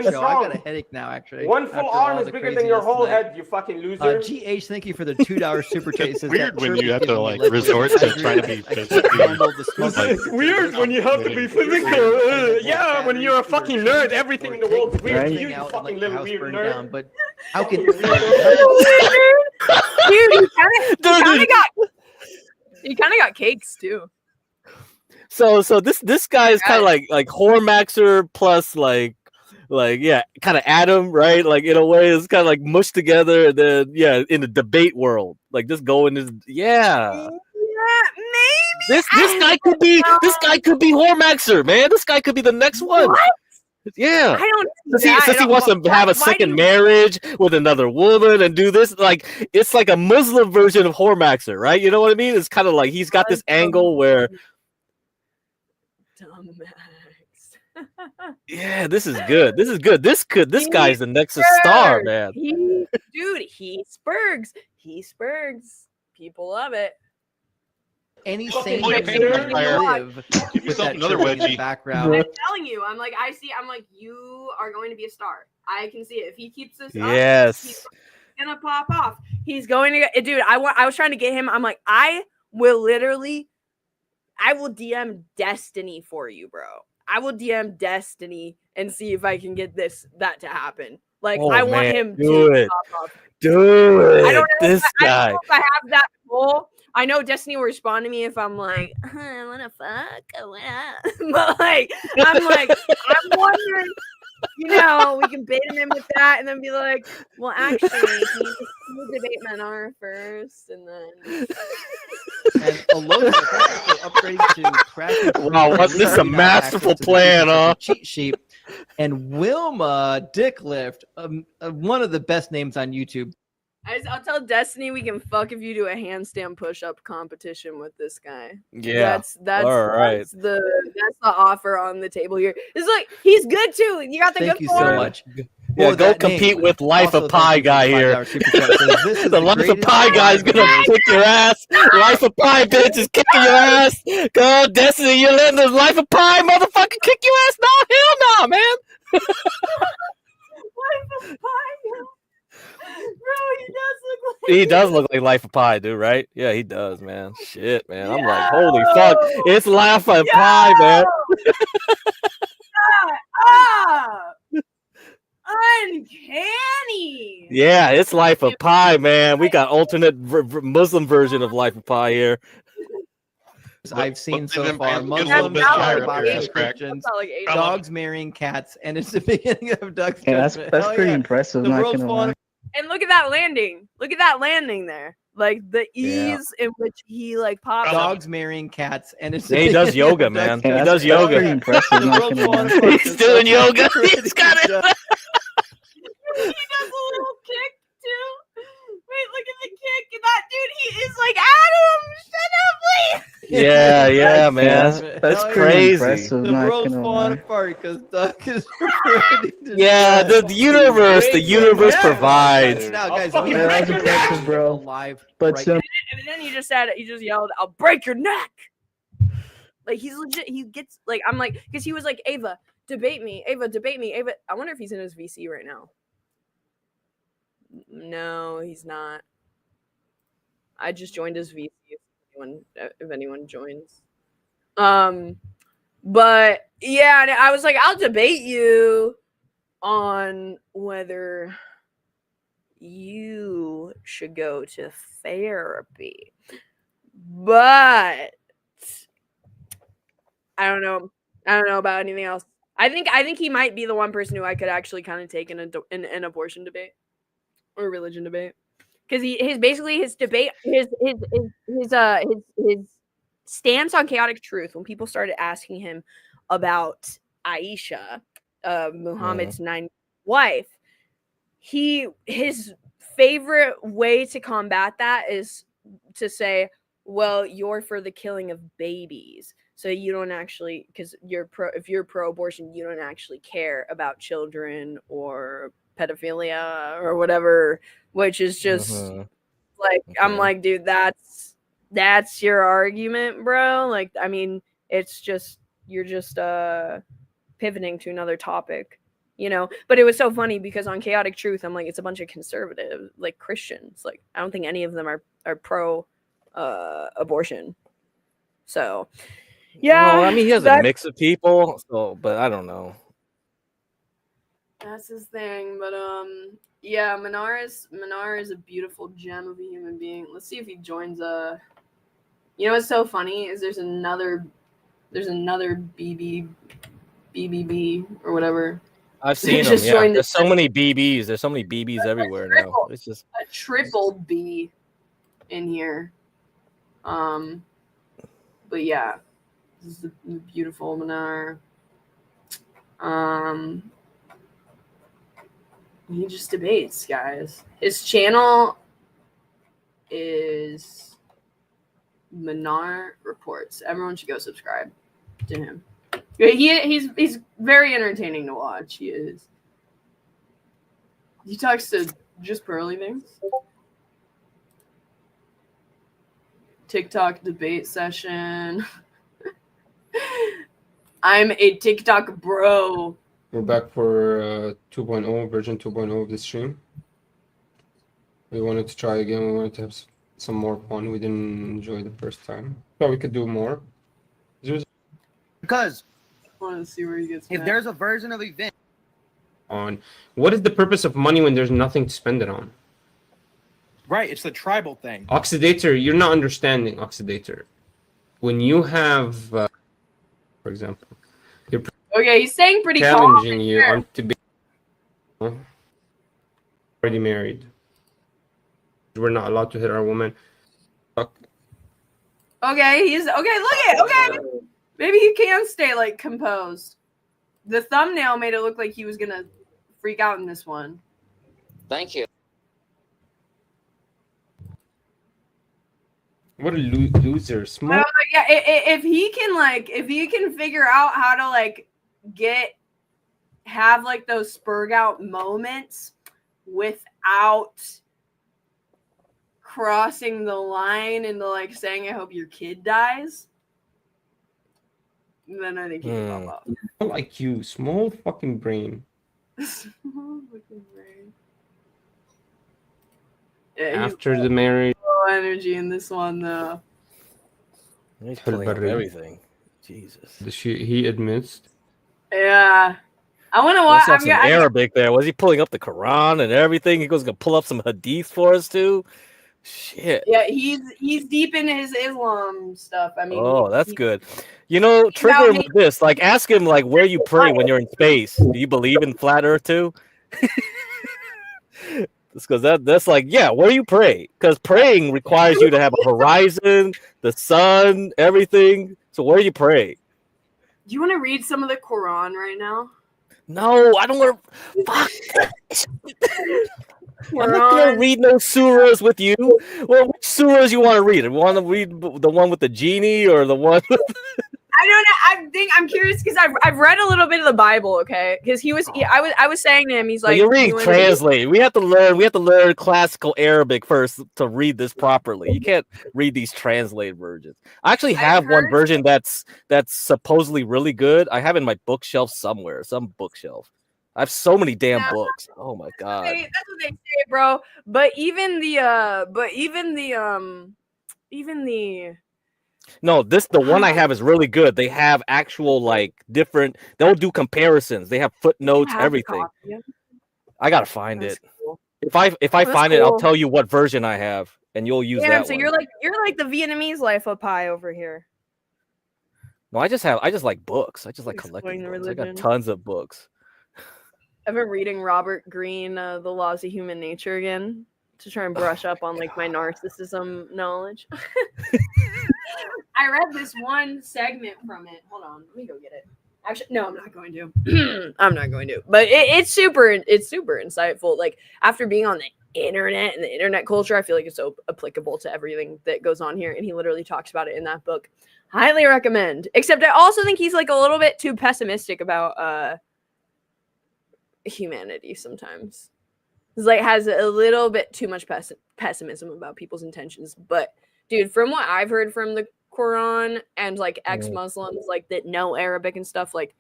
strong. I got a headache now, actually. One full after arm all is the bigger than your whole craziness head, you fucking loser. GH, thank you for the $2 super chat. Weird when you have to like resort to trying to be physical. It's weird when you have to be physical. Yeah, when you're a fucking nerd, everything in the world is weird. You fucking little weird nerd. Down, but how can Dude, he kind of got cakes too. So this guy is kind of like Hormaxer plus like yeah, kind of Adam, right? Like in a way, it's kind of like mushed together, and then yeah, in the debate world, like just going is yeah. Maybe This guy could be Hormaxer, man. This guy could be the next one. What? Yeah. I don't. Since he wants to have a second marriage with another woman and do this, like it's like a Muslim version of Hormaxer, right? You know what I mean? It's kind of like he's got this angle where. Yeah, this is good. This guy's the next star, man. He spurgs. People love it. Any sane live with that another chirping in the wedgie. background? I'm telling you, I'm like, you are going to be a star. I can see it. If he keeps this up, Yes. he's gonna pop off. He's going to get, dude. I was trying to get him. I'm like, I will DM Destiny for you, bro. I will DM Destiny and see if I can get that to happen. Like, Oh, I want man, him do to it. pop off. Do it. I don't know This I don't guy. know if I have that goal. I know Destiny will respond to me if I'm like, I want to fuck. But like, I'm wondering, we can bait him in with that and then be like, well, actually, you debate Manar first and then. And Aloha upgrade to crash. Wow, this is a masterful plan, huh? Cheat sheet. And Wilma Dicklift, one of the best names on YouTube. I'll tell Destiny we can fuck if you do a handstand push-up competition with this guy. Yeah. That's all right. That's the offer on the table here. It's like he's good too. You got the Thank good you form. so much. Yeah, For go that compete name. with Life Also, of Pi thank you for guy the here. $5 super chat. Says, this is The Life of greatest Pi guy is gonna kick your ass. Life of Pi bitch is kicking your ass. Go, Destiny, you're letting the Life of Pi motherfucker kick your ass? No, hell no, man. Life of Pi. Bro, He does look like Life of Pi, dude, right? Yeah, he does, man. Shit, man. I'm like, holy fuck. It's Life of Pi, man. Uncanny. Yeah, it's Life of Pi, man. We got alternate Muslim version of Life of Pi here. I've seen so then far. get a little Muslims, bit higher Arabs, up your ass crack. Christians, Like 8. dogs marrying cats, and it's the beginning of Doug's Yeah, that's judgment. that's Hell pretty yeah. impressive. The Not world's gonna falling lie. And look at that landing. Look at that landing there. Like the ease in which he like pops. Dogs marrying cats, and it's Yeah, he does yoga, man. Yeah, He that's- does that's yoga. pretty impressive. The Not world's gonna falling lie. apart. He's doing yoga. He's got it. He does a little kick too. Wait, look at the kick. That dude, he is like Adam. Shut up, please. Yeah, man. That's Hell yeah. pretty Crazy. impressive. The Not world's gonna falling lie. apart because Doug is ready to Yeah, the universe provides. Now, guys, I'll we fucking are break your neck. impressive, bro. Live, But right some And then you just yelled, "I'll break your neck." Like he's legit. He gets I'm like, because he was like, Ava, debate me. Ava, debate me. Ava, I wonder if he's in his VC right now. No, he's not. I just joined his VC if anyone joins. But yeah, I was like, I'll debate you on whether you should go to therapy. But I don't know. I don't know about anything else. I think he might be the one person who I could actually kind of take in an abortion debate or religion debate. Because his debate his stance on chaotic truth, when people started asking him about Aisha, Muhammad's ninth wife, his favorite way to combat that is to say, well, you're for the killing of babies, so you don't actually, because if you're pro-abortion, you don't actually care about children or pedophilia or whatever, which is just like, I'm like, dude, that's your argument, bro. Like, I mean, it's just, you're just pivoting to another topic, you know. But it was so funny because on Chaotic Truth, I'm like, it's a bunch of conservative, like, Christians. Like, I don't think any of them are pro abortion. So yeah, well, I mean, he has a mix of people, so, but I don't know. That's his thing. But yeah, Manar is a beautiful gem of a human being. Let's see if he joins you know what's so funny is there's another BBB or whatever. I've seen them. Yeah, there's so many BBs. There's so many BBs everywhere now. It's just a triple B in here. But yeah, this is the beautiful Manar. He just debates, guys. His channel is Manar Reports. Everyone should go subscribe to him. He's very entertaining to watch. He is. He talks to just pearly things. TikTok debate session. I'm a TikTok bro. We're back for 2.0, version 2.0 of the stream. We wanted to try again. We wanted to have some more fun. We didn't enjoy the first time. Thought we could do more. Because I want to see where he gets if back. there's a version of event on what is the purpose of money when there's nothing to spend it on? Right, it's the tribal thing. Oxidator, you're not understanding, Oxidator. When you have, for example, you're Okay, he's saying pretty challenging you here. on to be already married. We're not allowed to hit our woman. Okay, he's okay. Look at okay. Maybe he can stay like composed. The thumbnail made it look like he was gonna freak out in this one. Thank you. What a loser! But Smoke. I'm like, yeah, if he can figure out how to like have like those spurg out moments without crossing the line into like saying I hope your kid dies, then I think he can pop up. Like you, small fucking brain. Yeah, After the marriage, low energy in this one though. He's pulling up everything. Jesus. He admits. Yeah. I want to watch. Some Arabic there. Was he pulling up the Quran and everything? He goes gonna pull up some hadith for us too. Shit. Yeah, he's deep in his Islam stuff. I mean, that's good. You know, trigger him with this. Like, ask him like where you pray when you're in space. Do you believe in flat Earth too? Because that's like, yeah, where you pray? Because praying requires you to have a horizon, the sun, everything. So where you pray? Do you want to read some of the Quran right now? No, I don't want to. Fuck. I'm not gonna read no surahs with you. Well, which surahs you want to read? You want to read the one with the genie or the one? I don't know. I'm curious because I've read a little bit of the Bible. Okay, because I was saying to him, he's like, you're reading translate. We have to learn classical Arabic first to read this properly. You can't read these translated versions. I actually have one version that's supposedly really good. I have it in my bookshelf somewhere, some bookshelf. I have so many damn books. Oh my god. That's what they say, bro. But even the No, the one I have is really good. They have actual like different. They'll do comparisons. They have footnotes, everything. I gotta find it. Cool. If I find it, I'll tell you what version I have, and you'll use that so one. you're like the Vietnamese life of pi over here. No, I just like books. I just like collecting books. I got tons of books. I've been reading Robert Greene, The Laws of Human Nature again to try and brush up on like my narcissism knowledge. I read this one segment from it. Hold on, let me go get it. Actually, no, I'm not going to. I'm not going to. But it's super insightful. Like after being on the internet and the internet culture, I feel like it's so applicable to everything that goes on here. And he literally talks about it in that book. Highly recommend. Except I also think he's like a little bit too pessimistic about humanity sometimes. He's like has a little bit too much pessimism about people's intentions. But dude, from what I've heard from the Quran and like ex-Muslims like that know Arabic and stuff, like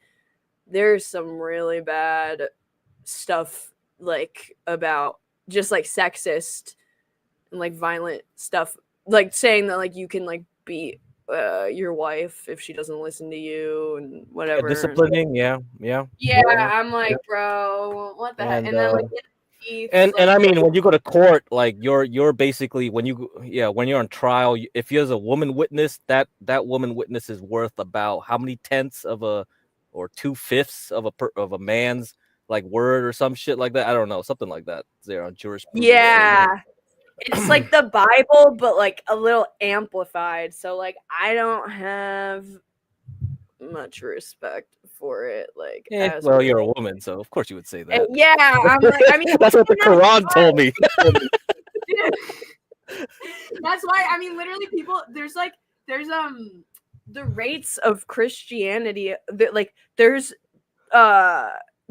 there's some really bad stuff like about just like sexist and like violent stuff, like saying that like you can like beat your wife if she doesn't listen to you and whatever. Disciplining, yeah. I'm like, bro, what the heck? And then like and I mean, when you go to court, like you're basically when you're on trial, if there's a woman witness, that woman witness is worth about how many tenths of a or 2/5 of a man's like word or some shit like that. I don't know, something like that. There on jurisprudence. Yeah. It's like the Bible, but like a little amplified. So like I don't have much respect for it. Like, well, you're a woman, so of course you would say that. Yeah, I'm like, I mean, that's what the Quran told me. That's why I mean, literally, people. There's the rates of Christianity that like there's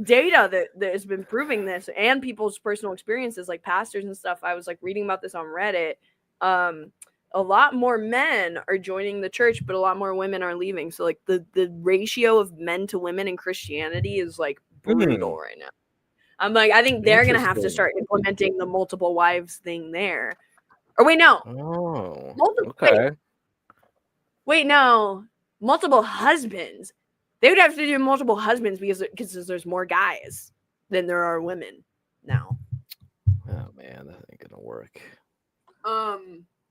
data that has been proving this and people's personal experiences, like pastors and stuff. I was like reading about this on Reddit. A lot more men are joining the church, but a lot more women are leaving. So like the ratio of men to women in Christianity is like brutal right now. I'm like, I think they're gonna have to start implementing the multiple wives thing there. Or wait, no. Wait, no. Multiple husbands. They would have to do multiple husbands because there's more guys than there are women now. Oh man, that ain't gonna work.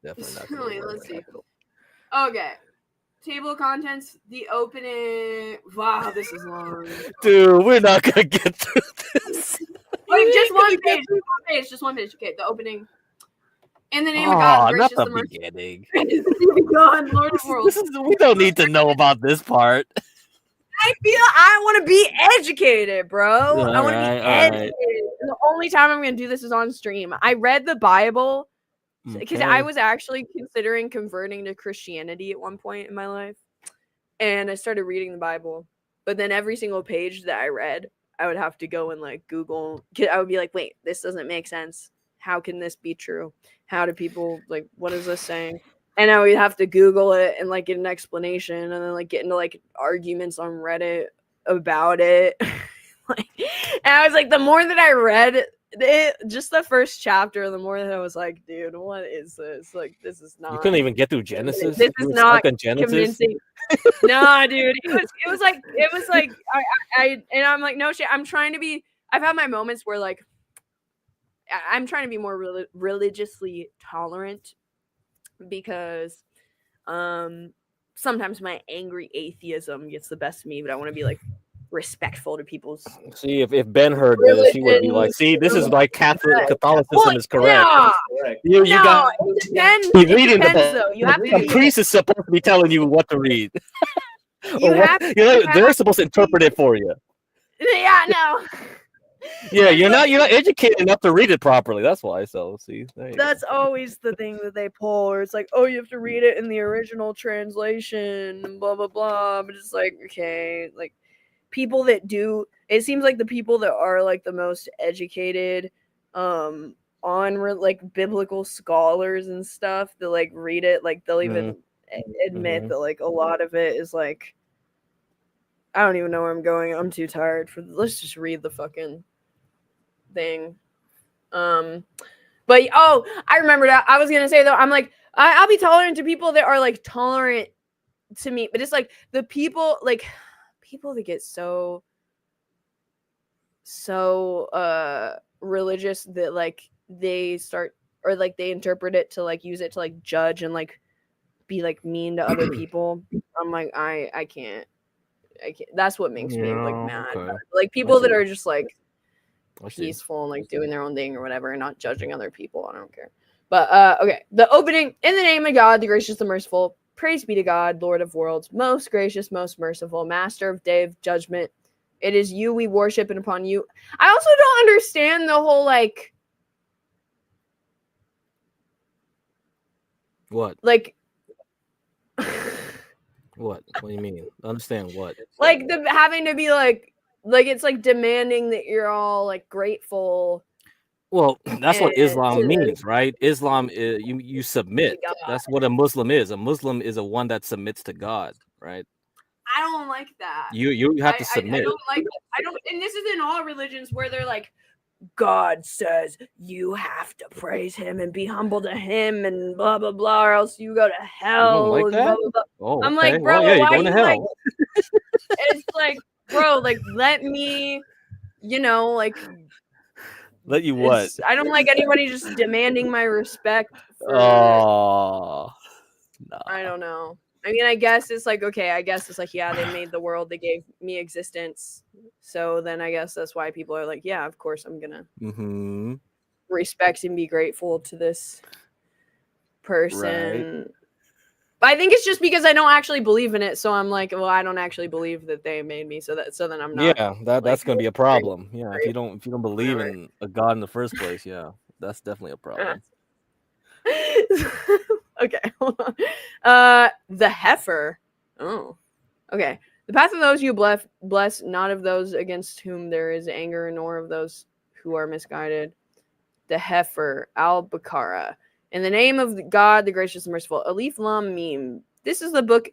Definitely not gonna work. Let's see. Okay. Table of contents, the opening. Wow, this is long. Dude, we're not gonna get through this. Like just one page. Just one page. Okay, the opening. In the name of God, gracious, not the merciful. beginning. God, Lord of worlds. We don't need to know about this part. I want to be educated, bro. Yeah, I want to be educated. And the only time I'm going to do this is on stream. I read the Bible because I was actually considering converting to Christianity at one point in my life. And I started reading the Bible. But then every single page that I read, I would have to go and like Google. I would be like, wait, this doesn't make sense. How can this be true? How do people like, what is this saying? And I would have to Google it and like get an explanation and then like get into like arguments on Reddit about it. And I was like, the more that I read it, just the first chapter, the more that I was like, dude, what is this? Like, this is not. You couldn't even get through Genesis. This is not convincing. No, dude, it was like and I'm like, no shit. I'm trying to be. I've had my moments where like I'm trying to be more religiously tolerant. Because sometimes my angry atheism gets the best of me, but I want to be like respectful to people's. See, if Ben heard this, he would be like, "See, this is why Catholicism is correct." You got. It depends. You're reading the Though. You have to. A priest is supposed to be telling you what to read. They're supposed to interpret it for you. Yeah, no. Yeah, you're not educated enough to read it properly. That's why. So see, that's always the thing that they pull. Or it's like, oh, you have to read it in the original translation, and blah blah blah. But it's like, okay, like people that do. It seems like the people that are like the most educated, on like biblical scholars and stuff that like read it, like they'll even admit that like a lot of it is like I don't even know where I'm going. I'm too tired for. Let's just read the fucking thing. But I remember that. I was gonna say though, I'm like, I'll be tolerant to people that are like tolerant to me, but it's like the people that get so religious that like they start or like they interpret it to like use it to like judge and like be like mean to other people. I'm like, I can't. That's what makes me like mad. Okay. Like people that are just like I see. peaceful and like doing their own thing or whatever and not judging other people. I don't care. But okay. The opening, in the name of God, the gracious, the merciful, praise be to God, Lord of worlds, most gracious, most merciful, master of day of judgment. It is you we worship, and upon you. I also don't understand the whole like What? like What? What do you mean? Understand what? like the having to be like it's like demanding that you're all like grateful. Well, that's what and Islam to means, right? Islam is you submit. God. That's what a Muslim is. A Muslim is a one that submits to God, right? I don't like that. You have to I submit. don't like. I don't. And this is in all religions where they're like, God says you have to praise him and be humble to him and blah blah blah, or else you go to hell. like and that? blah, blah, blah. Oh, I'm okay. like, bro, Well, yeah, you're why going to you like? hell. It's like, bro, like let me, like. Let you what? I don't like anybody just demanding my respect. Oh, I don't know. I mean, I guess it's like, okay, I guess it's like, yeah, they made the world, they gave me existence. So then I guess that's why people are like, yeah, of course I'm going to respect and be grateful to this person. Right. But I think it's just because I don't actually believe in it. So I'm like, well, I don't actually believe that they made me. So then I'm not. Yeah, that's gonna be a problem. Yeah, if you don't believe in a God in the first place, yeah, that's definitely a problem. Okay. Hold on. The heifer. Oh. Okay. The path of those you bless, not of those against whom there is anger, nor of those who are misguided. The heifer, al-Baqarah. In the name of God, the gracious and merciful. Alif Lam Mim. This is the book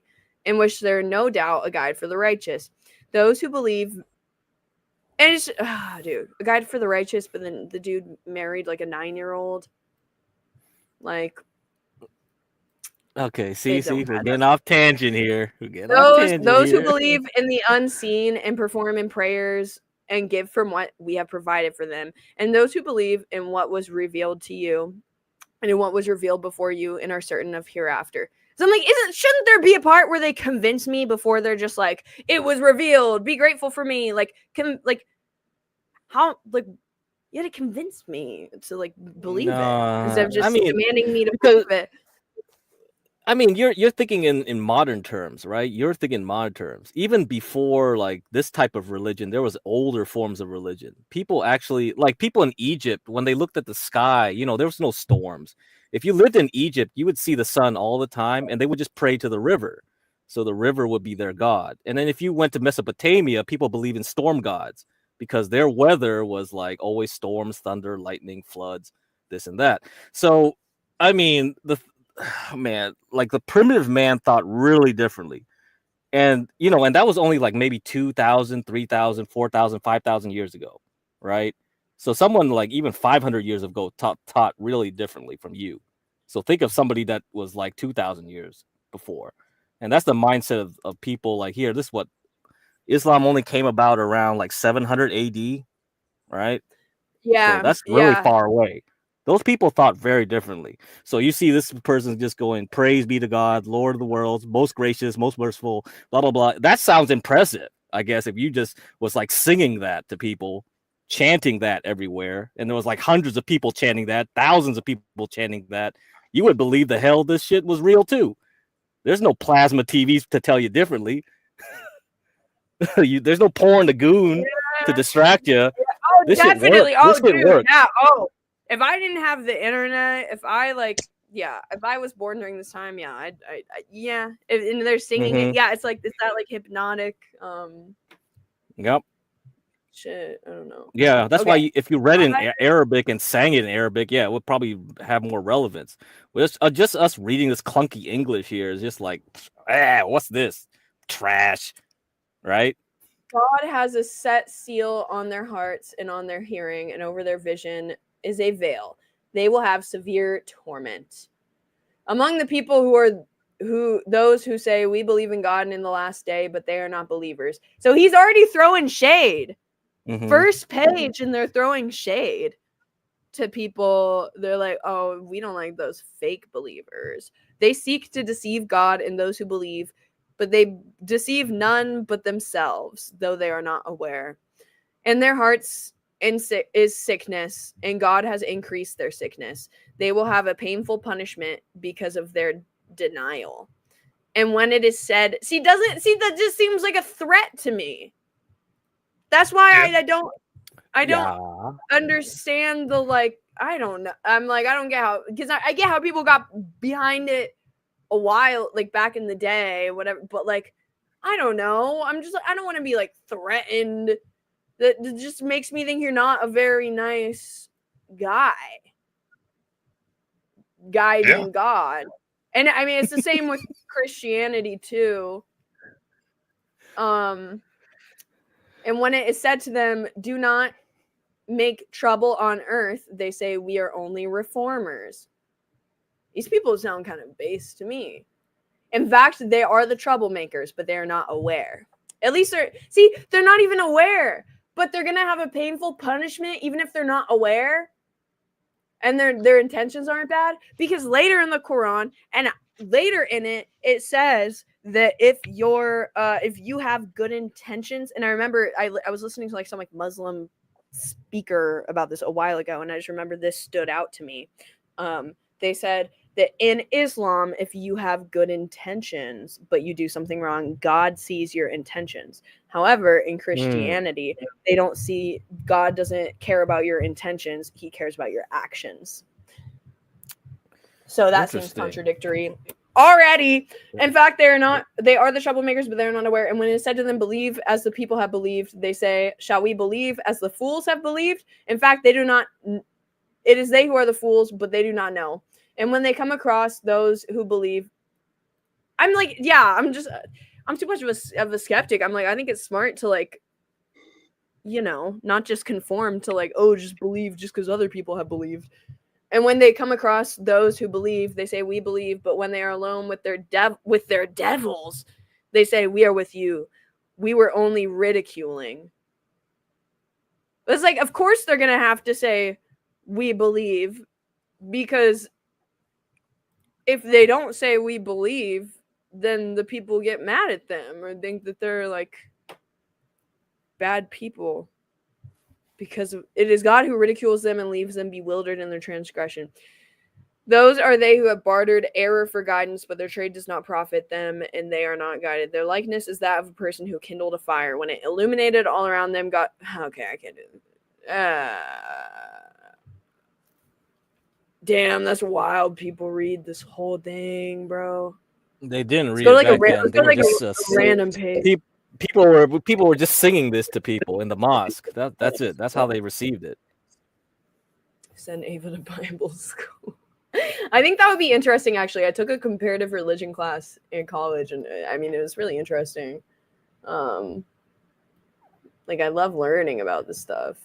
in which there are no doubt a guide for the righteous. Those who believe. And it's, dude, a guide for the righteous, but then the dude married like a 9-year-old. Like, okay, see, we're getting off tangent here. Those who believe in the unseen and perform in prayers and give from what we have provided for them, and those who believe in what was revealed to you and in what was revealed before you and are certain of hereafter. So I'm like, shouldn't there be a part where they convince me before they're just like, it was revealed, be grateful for me, how you had to convince me to like believe it instead of just demanding me to believe it. I mean, you're thinking in modern terms, right? You're thinking modern terms. Even before like this type of religion, there was older forms of religion. People actually, like people in Egypt, when they looked at the sky, there was no storms. If you lived in Egypt, you would see the sun all the time, and they would just pray to the river. So the river would be their god. And then if you went to Mesopotamia, people believe in storm gods because their weather was like always storms, thunder, lightning, floods, this and that. So, I mean, man, like the primitive man thought really differently. And, and that was only like maybe 2,000, 3,000, 4,000, 5,000 years ago, right? So someone like even 500 years ago taught really differently from you. So think of somebody that was like 2,000 years before. And that's the mindset of people like here. This is what Islam only came about around like 700 AD, right? Yeah. So that's really far away. Those people thought very differently. So you see this person just going, praise be to God, Lord of the worlds, most gracious, most merciful, blah, blah, blah. That sounds impressive, I guess, if you just was like singing that to people, chanting that everywhere, and there was like hundreds of people chanting that, thousands of people chanting that, you would believe the hell this shit was real too. There's no plasma TVs to tell you differently. There's no porn to goon to distract you. Yeah. Oh, this definitely. This dude, work. yeah. Oh, if I didn't have the internet, if I was born during this time, yeah, and they're singing it, yeah, it's like that like hypnotic, Yep. shit. I don't know. Yeah, that's Okay. why if you read in Arabic and sang it in Arabic, yeah, it would probably have more relevance. But just us reading this clunky English here is just like, what's this trash, right? God has a set seal on their hearts and on their hearing, and over their vision is a veil. They will have severe torment. Among the people those who say we believe in God and in the last day, but they are not believers. So he's already throwing shade. First page, and they're throwing shade to people. They're like, oh, we don't like those fake believers. They seek to deceive God and those who believe, but they deceive none but themselves, though they are not aware. In their hearts is sickness, and God has increased their sickness. They will have a painful punishment because of their denial. And when it is said, that just seems like a threat to me. That's why I don't understand the, like, I don't know. I'm like, I don't get how, because I get how people got behind it a while, like back in the day, whatever, but like, I don't know. I don't want to be like threatened. That just makes me think you're not a very nice guy guiding God. And I mean, it's the same with Christianity too. And when it is said to them, do not make trouble on earth, they say, we are only reformers. These people sound kind of base to me. In fact, they are the troublemakers, but they are not aware. At least they're not even aware, but they're going to have a painful punishment even if they're not aware. And their intentions aren't bad, because later in the Quran and later in it says that if you have good intentions, and I remember I was listening to like some like Muslim speaker about this a while ago, and I just remember this stood out to me. They said that in Islam, if you have good intentions but you do something wrong, God sees your intentions. However, in Christianity, they don't see, God doesn't care about your intentions, he cares about your actions. So that seems contradictory already. In fact, they are the troublemakers, but they're not aware. And when it is said to them, believe as the people have believed, they say, shall we believe as the fools have believed? In fact, they do not. It is they who are the fools, but they do not know. And when they come across those who believe, I'm like, yeah, I'm too much of a skeptic. I'm like, I think it's smart to, like, you know, not just conform to like, oh, just believe just because other people have believed. And when they come across those who believe, they say, we believe. But when they are alone with their devils, they say, we are with you. We were only ridiculing. It's like, of course they're going to have to say, we believe, because if they don't say we believe, then the people get mad at them or think that they're like bad people, because it is God who ridicules them and leaves them bewildered in their transgression. Those are they who have bartered error for guidance, but their trade does not profit them, and they are not guided. Their likeness is that of a person who kindled a fire. When it illuminated all around them, okay, I can't do it. Damn, that's wild. People read this whole thing, bro. They didn't read go it to back then. They were just random page. People were just singing this to people in the mosque. That's it. That's how they received it. Send Ava to Bible school. I think that would be interesting, actually. I took a comparative religion class in college, and I mean, it was really interesting. Like, I love learning about this stuff.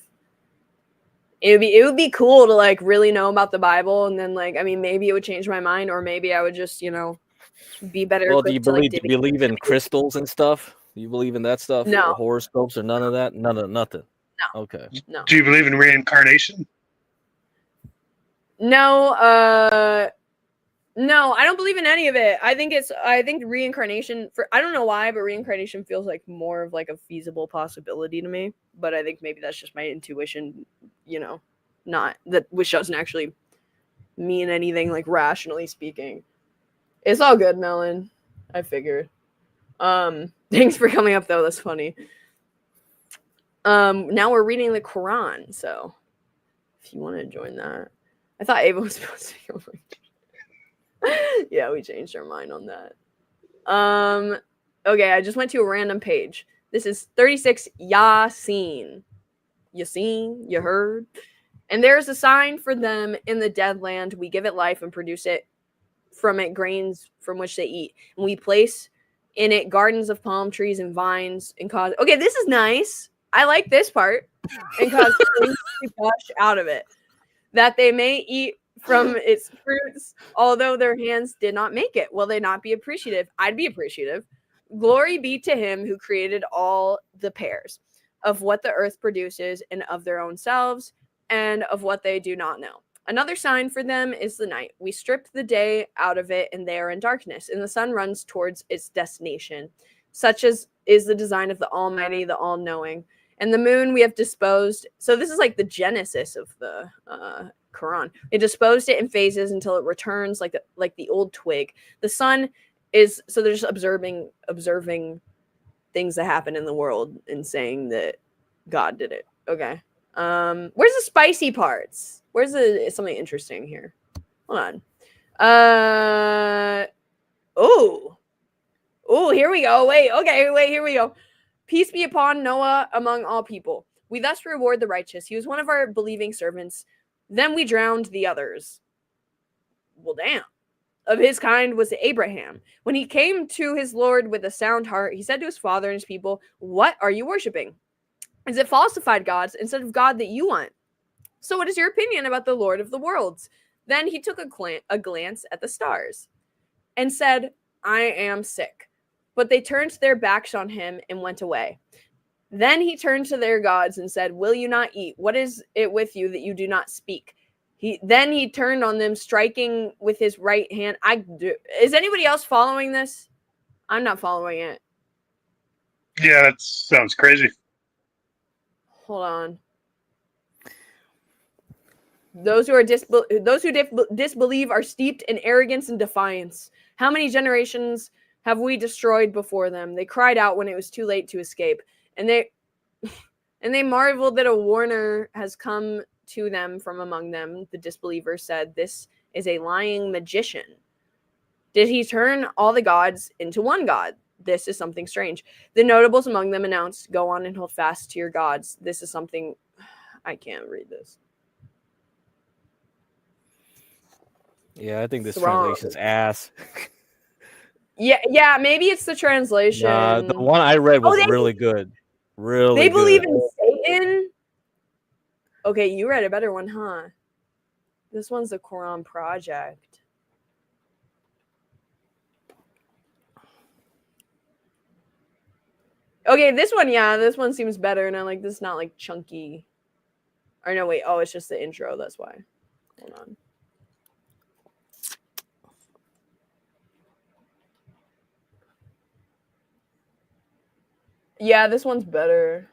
It would be cool to like really know about the Bible, and then like, I mean, maybe it would change my mind, or maybe I would just, you know, be better. Well, do you believe in crystals and stuff? Do you believe in that stuff? No. Or horoscopes or none of that? Nothing. No. Okay. No. Do you believe in reincarnation? No, no, I don't believe in any of it. I think reincarnation, I don't know why, but reincarnation feels like more of like a feasible possibility to me. But I think maybe that's just my intuition, you know, which doesn't actually mean anything, like, rationally speaking. It's all good, Melon. I figured. Thanks for coming up though. That's funny. Now we're reading the Quran, so if you want to join that. I thought Ava was supposed to go. Yeah, we changed our mind on that. Okay, I just went to a random page. This is 36 Yasin. Yasin, you heard? And there's a sign for them in the dead land. We give it life and produce it from it grains from which they eat. And we place In it, gardens of palm trees and vines, and cause. Okay, this is nice. I like this part. And cause springs to gush out of it, that they may eat from its fruits, although their hands did not make it. Will they not be appreciative? I'd be appreciative. Glory be to him who created all the pairs of what the earth produces and of their own selves and of what they do not know. Another sign for them is the night. We strip the day out of it, and they are in darkness, and the sun runs towards its destination. Such as is the design of the Almighty, the All-Knowing. And the moon we have disposed. So this is like the genesis of the Quran. They disposed it in phases until it returns like the old twig. The sun is, so they're just observing things that happen in the world and saying that God did it. Okay. Where's the spicy parts? Where's something interesting here? Hold on. Oh, here we go. Wait, here we go. Peace be upon Noah among all people. We thus reward the righteous. He was one of our believing servants. Then we drowned the others. Well, damn. Of his kind was Abraham. When he came to his Lord with a sound heart, he said to his father and his people, "What are you worshiping? Is it falsified gods instead of God that you want? So what is your opinion about the Lord of the worlds?" Then he took a glance at the stars and said, "I am sick." But they turned their backs on him and went away. Then he turned to their gods and said, "Will you not eat? What is it with you that you do not speak?" Then he turned on them, striking with his right hand. Is anybody else following this? I'm not following it. Yeah, that sounds crazy. Hold on. Those who disbelieve are steeped in arrogance and defiance. How many generations have we destroyed before them? They cried out when it was too late to escape, and they marveled that a warner has come to them from among them. The disbelievers said, "This is a lying magician. Did he turn all the gods into one god? This is something strange." The notables among them announced, "Go on and hold fast to your gods. This is something..." I can't read this. Yeah, I think this It's wrong. translation's ass. Yeah, maybe it's the translation. The one I read was really good. Really They believe good. in Satan? Okay, you read a better one, huh? This one's the Quran Project. Okay, this one seems better, and I like this, not like chunky. Or no, wait, it's just the intro, that's why. Hold on. Yeah, this one's better.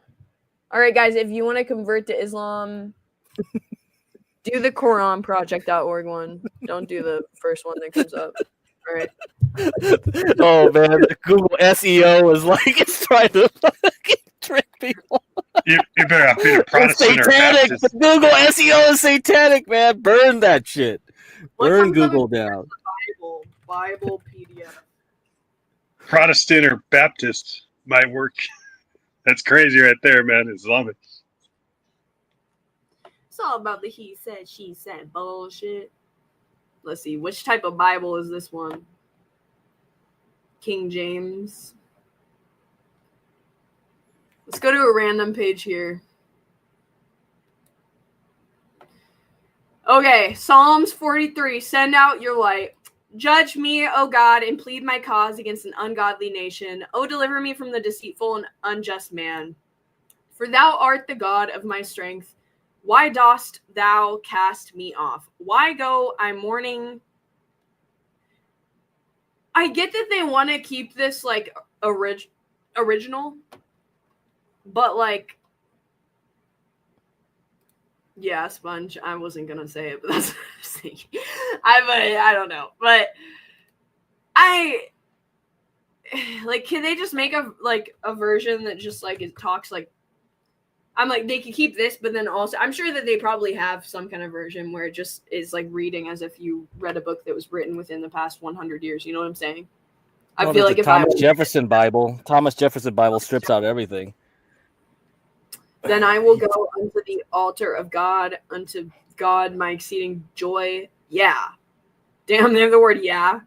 All right, guys, if you want to convert to Islam, do the QuranProject.org one. Don't do the first one that comes up. All right. Oh man, the Google SEO is like it's trying to fucking trick people. You better be a Protestant or satanic. Baptist. The Google SEO is satanic, man. Burn that shit. Burn Google down. Bible PDF. Protestant or Baptist might work. That's crazy right there, man. Islamic. It's all about the he said, she said bullshit. Let's see, which type of Bible is this one? King James. Let's go to a random page here. Okay, Psalms 43. Send out your light. Judge me, O God, and plead my cause against an ungodly nation. O deliver me from the deceitful and unjust man. For thou art the God of my strength. Why dost thou cast me off? Why go I mourning? I get that they want to keep this like original, but like, yeah, Sponge. I wasn't gonna say it, but that's what I was thinking. I don't know, but I like. Can they just make a version that just like it talks like? I'm like, they could keep this, but then also I'm sure that they probably have some kind of version where it just is like reading as if you read a book that was written within the past 100 years. You know what I'm saying? I feel like if Thomas Jefferson Bible strips out everything. Then I will go unto the altar of God, unto God my exceeding joy. Yeah. Damn, they have the word yeah.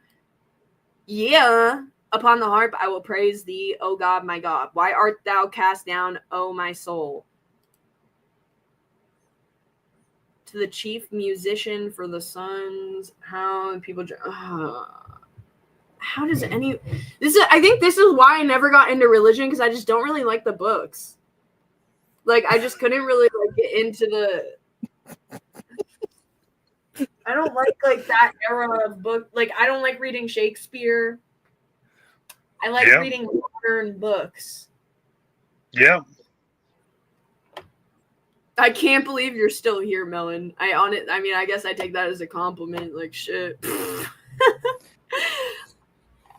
Yeah. Upon the harp, I will praise thee, O God, my God. Why art thou cast down, O my soul? To the chief musician for the sons, how people. How does any? This is. I think this is why I never got into religion, because I just don't really like the books. Like, I just couldn't really like get into the. I don't like that era of book. Like, I don't like reading Shakespeare. I like reading modern books. Yeah. I can't believe you're still here, Melon. I mean, I guess I take that as a compliment. Like, shit.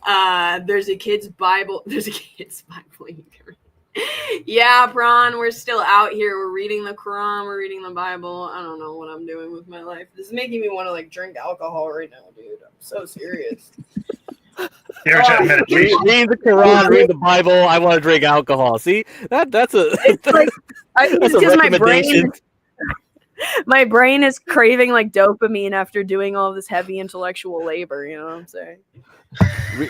There's a kid's Bible. There's a kid's Bible. Yeah, Prawn, we're still out here. We're reading the Quran. We're reading the Bible. I don't know what I'm doing with my life. This is making me want to like drink alcohol right now, dude. I'm so serious. Read the Quran, read the Bible. I want to drink alcohol. See, that's a it's like that's a because recommendation. my brain is craving like dopamine after doing all this heavy intellectual labor. You know what I'm saying?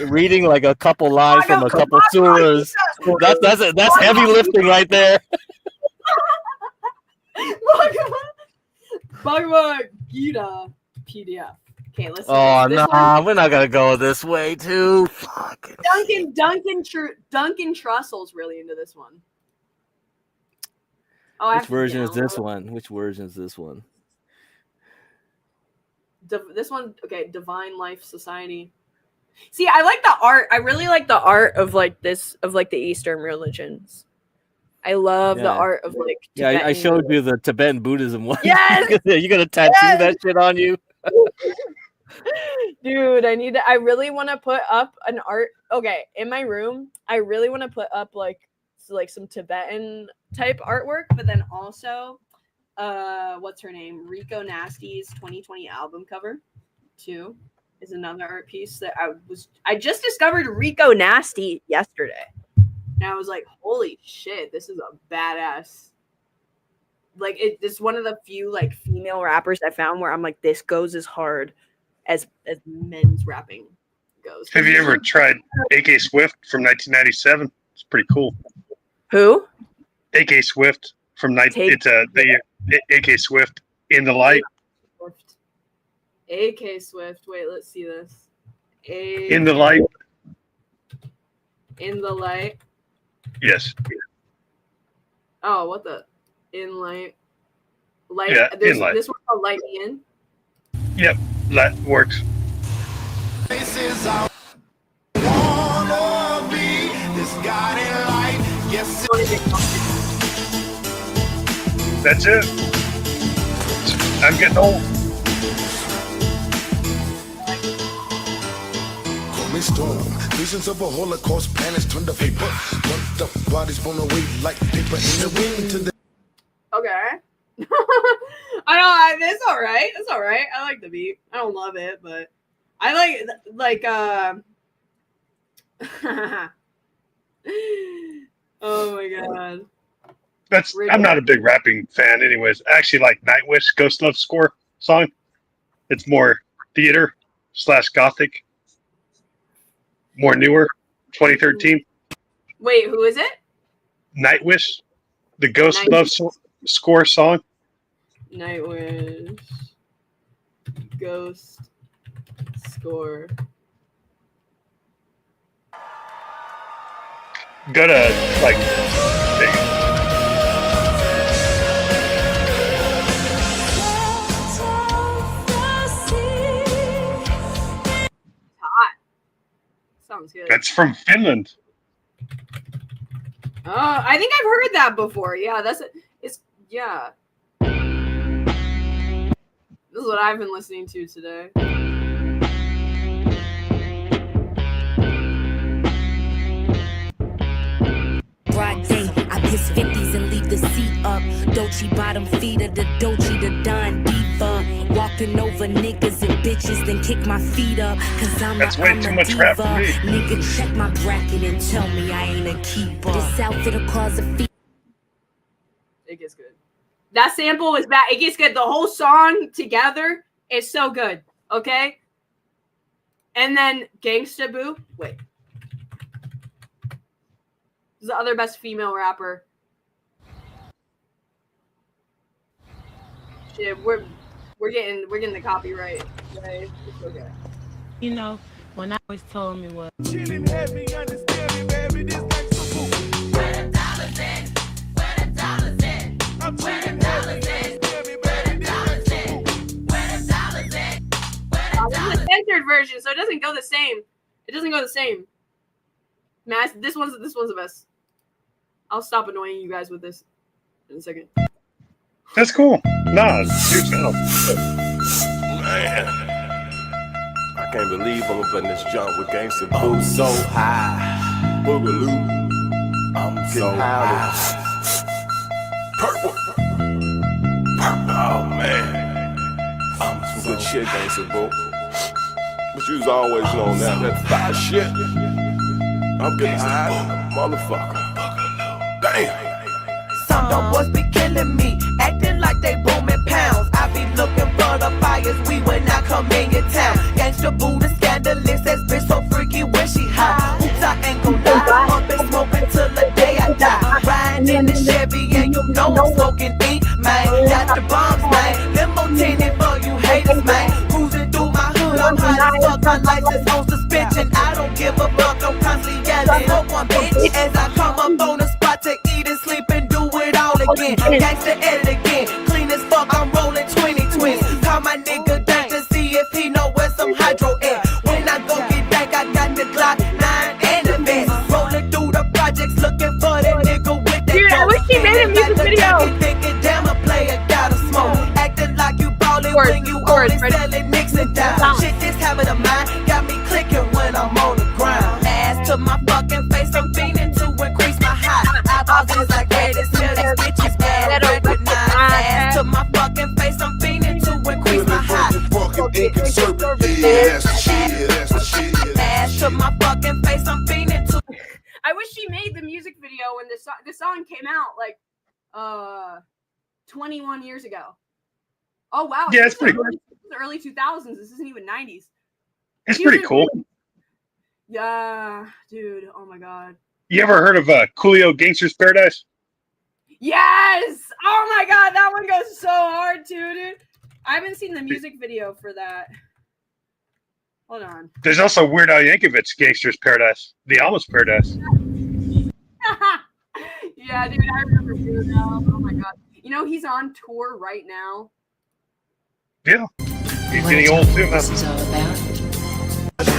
Reading like a couple lines from a couple surahs. That's heavy lifting right there. Bhagavad Gita PDF. Okay, listen. Oh no, we're not gonna go this way too. Fuck. Duncan Trussell's really into this one. Oh, Which version is this one? Which version is this one? This one, okay. Divine Life Society. See, I like the art. I really like the art of like this, of like the Eastern religions. I love the art of like. Yeah, I showed you the Tibetan Buddhism one. Yes, you gonna tattoo that shit on you, dude. I really want to put up an art. Okay, in my room, I really want to put up like some Tibetan type artwork, but then also, what's her name? Rico Nasty's 2020 album cover, too. Is another art piece that I just discovered Rico Nasty yesterday. And I was like, holy shit, this is a badass. Like, it's one of the few like female rappers I found where I'm like, this goes as hard as men's rapping goes. Have you ever tried AK Swift from 1997? It's pretty cool. Who? AK Swift from the AK Swift In the Light. AK Swift. Wait, let's see this. In the Light. In the Light. Yes. Oh, what the? In Light. Light. Yeah, There's In Light. this one called Light Me In. Yep, that works. That's it. I'm getting old. Storm. Visions of a Holocaust, planets turned to paper. Bumped up bodies blown away like paper in the wind to the. Okay. I know it's all right. It's all right. I like the beat. I don't love it, but I like oh my god. I'm not a big rapping fan anyways. I actually like Nightwish Ghost Love score song. It's more theater / gothic. More newer, 2013. Wait, who is it? Nightwish, the Ghost Love score song. Nightwish Ghost score. Go to like. Hot. Sounds good. That's from Finland. Oh, I think I've heard that before. Yeah, yeah. This is what I've been listening to today. Broad day, I piss 50s and leave the seat up. Dolce bottom feeder, the Dolce, the Don Diva. Walking over niggas and bitches, then kick my feet up. Cause I'm That's way too much rap for me. Nigga, check my bracket and tell me I ain't a keeper. This outfit'll cause a fee. It gets good. That sample is bad. It gets good. The whole song together is so good. Okay? And then Gangsta Boo. Wait. Who's the other best female rapper? Shit, we're getting the copyright. Right? It's okay. You know, when I always told me what. This is a censored version, so it doesn't go the same. It doesn't go the same. Man, this one's the best. I'll stop annoying you guys with this in a second. That's cool. Nah, it's yourself. Man, I can't believe I'm up in this jump with gangsta boo so high. Boogaloo, I'm so high. Purple. Oh man, I'm some good shit, gangsta boo. But you's always known that fire shit. I'm getting high, motherfucker. Damn. Some dumb boys be killing me, acting like they booming pounds. I be looking for the fires, we when I come in your town. Gangsta boo, the scandalous, that bitch so freaky when she high. Oops, I ain't gon' lie, up and smoking till the day I die. Riding in the Chevy and you know I'm smoking E, man. Got the bombs, man, limo tinted for you haters, man. Cruising through my hood, I'm high as fuck, my license on suspension. I don't give a fuck, I'm constantly yelling up one bitch as I come up on the spot to eat and sleep and do it all again. Gangsta edit again, clean as fuck, I'm rolling 20 twins. Call my nigga Dank to see if he know where some hydro at. When I go get Dank, I got the Glock 9 and the vest. Rolling through the projects looking for that nigga with that. Dude, I wish he made a music video. Thinking damn, a player gotta smoke. Acting like you ballin' when you only selling nicks and dimes. Shit, this habit of mine got me clicking when I'm on the ground. Ass to my fucking face, I'm fiending to increase my high. Eyeballs is like greatest till these bitches bad recognize. Ass to my fucking face, I'm fiending to increase my high. Ass to my fucking face, I'm fiending to. I wish she made the music video when this song came out like 21 years ago. Oh wow. Yeah, it's pretty cool. Early 2000s. This isn't even 90s. It's pretty cool. Yeah, dude. Oh my god. You ever heard of Coolio Gangster's Paradise? Yes! Oh my god, that one goes so hard too, dude. I haven't seen the music video for that. Hold on. There's also Weird Al Yankovic's Gangster's Paradise, the Almost Paradise. Yeah, dude, I remember Weird Al. Oh my god. You know he's on tour right now. Yeah, he's getting old too, man.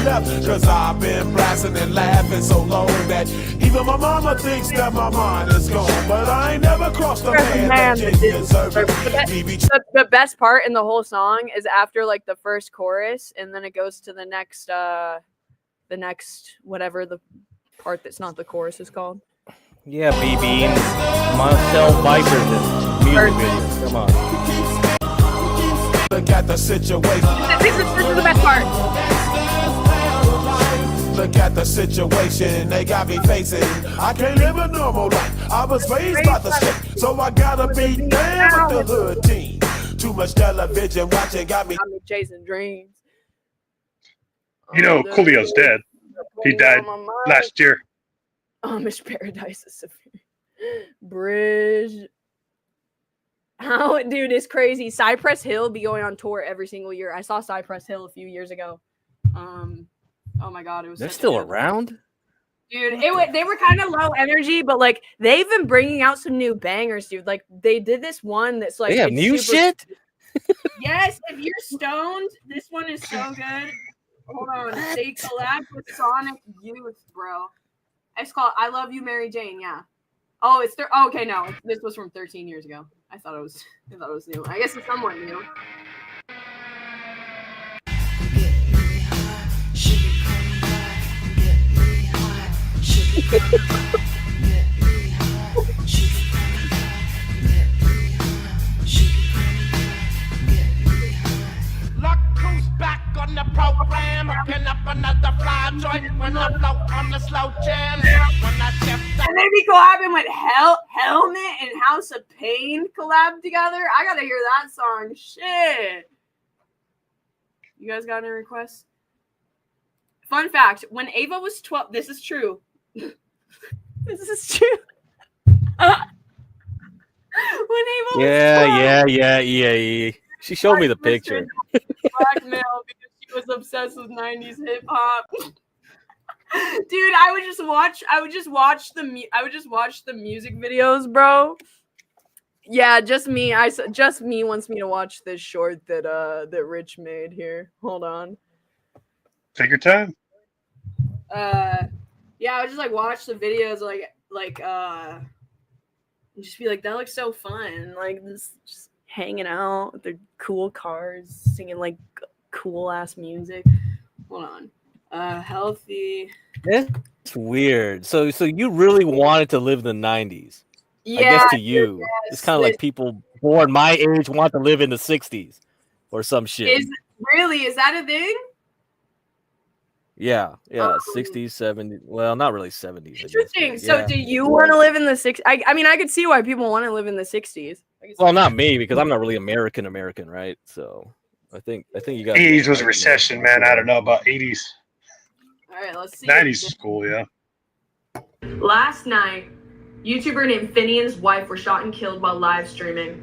Cause I've been blasting and laughing so long that even my mama thinks that my mind is gone. But I ain't never crossed a man that didn't deserve it. The best part in the whole song is after like the first chorus, and then it goes to the next whatever the part that's not the chorus is called. Yeah, BB. Marcel Viper music video. Come on. Look at the situation. This is the best part. Look at the situation they got me facing. I can't live a normal life. I was raised by the state, so I gotta be down with the hood team. Too much television watching got me chasing dreams. You know, Coolio's dead. He died last year. Amish Paradise is severe. Bridge. How, dude, it's crazy. Cypress Hill be going on tour every single year. I saw Cypress Hill a few years ago. Oh my god, it was. They're still around, dude. They were kind of low energy, but like they've been bringing out some new bangers, dude. Like they did this one that's like they have new shit. Yes, if you're stoned, this one is so good. Hold on, they collabed with Sonic Youth, bro. It's called "I Love You, Mary Jane." Yeah. Oh, it's okay. No, this was from 13 years ago. I thought it was new. I guess it's somewhat new. Look who's back on the program. Hooking up another fly joint when I float on the slow jam. When I and they be collabing with Helmet and House of Pain collab together. I gotta hear that song. Shit. You guys got any requests? Fun fact: when Ava was 12, this is true. This is true. When Ava was 12, Yeah. She showed me the picture. blackmail because she was obsessed with 90s hip hop. Dude, I would just watch the music videos, bro. Yeah, just me. Just me wants me to watch this short that Rich made here. Hold on. Take your time. Yeah, I would just like watch the videos and just be like, that looks so fun. Like this just hanging out with their cool cars, singing like cool ass music. Hold on. Healthy. It's weird. So you really wanted to live in the 90s. Yeah, I guess to you. yes, It's kind of like people born my age want to live in the 60s or some shit. Is that a thing? Yeah, 60s, 70s. Well, not really 70s. Interesting. So do you want to live in the 60s? I mean, I could see why people want to live in the 60s. Well, not me, because I'm not really American, right? So I think you got 80s was a recession, man. I don't know about 80s. All right, let's see. 90s is cool, yeah. Last night, YouTuber named Finian's wife was shot and killed while live streaming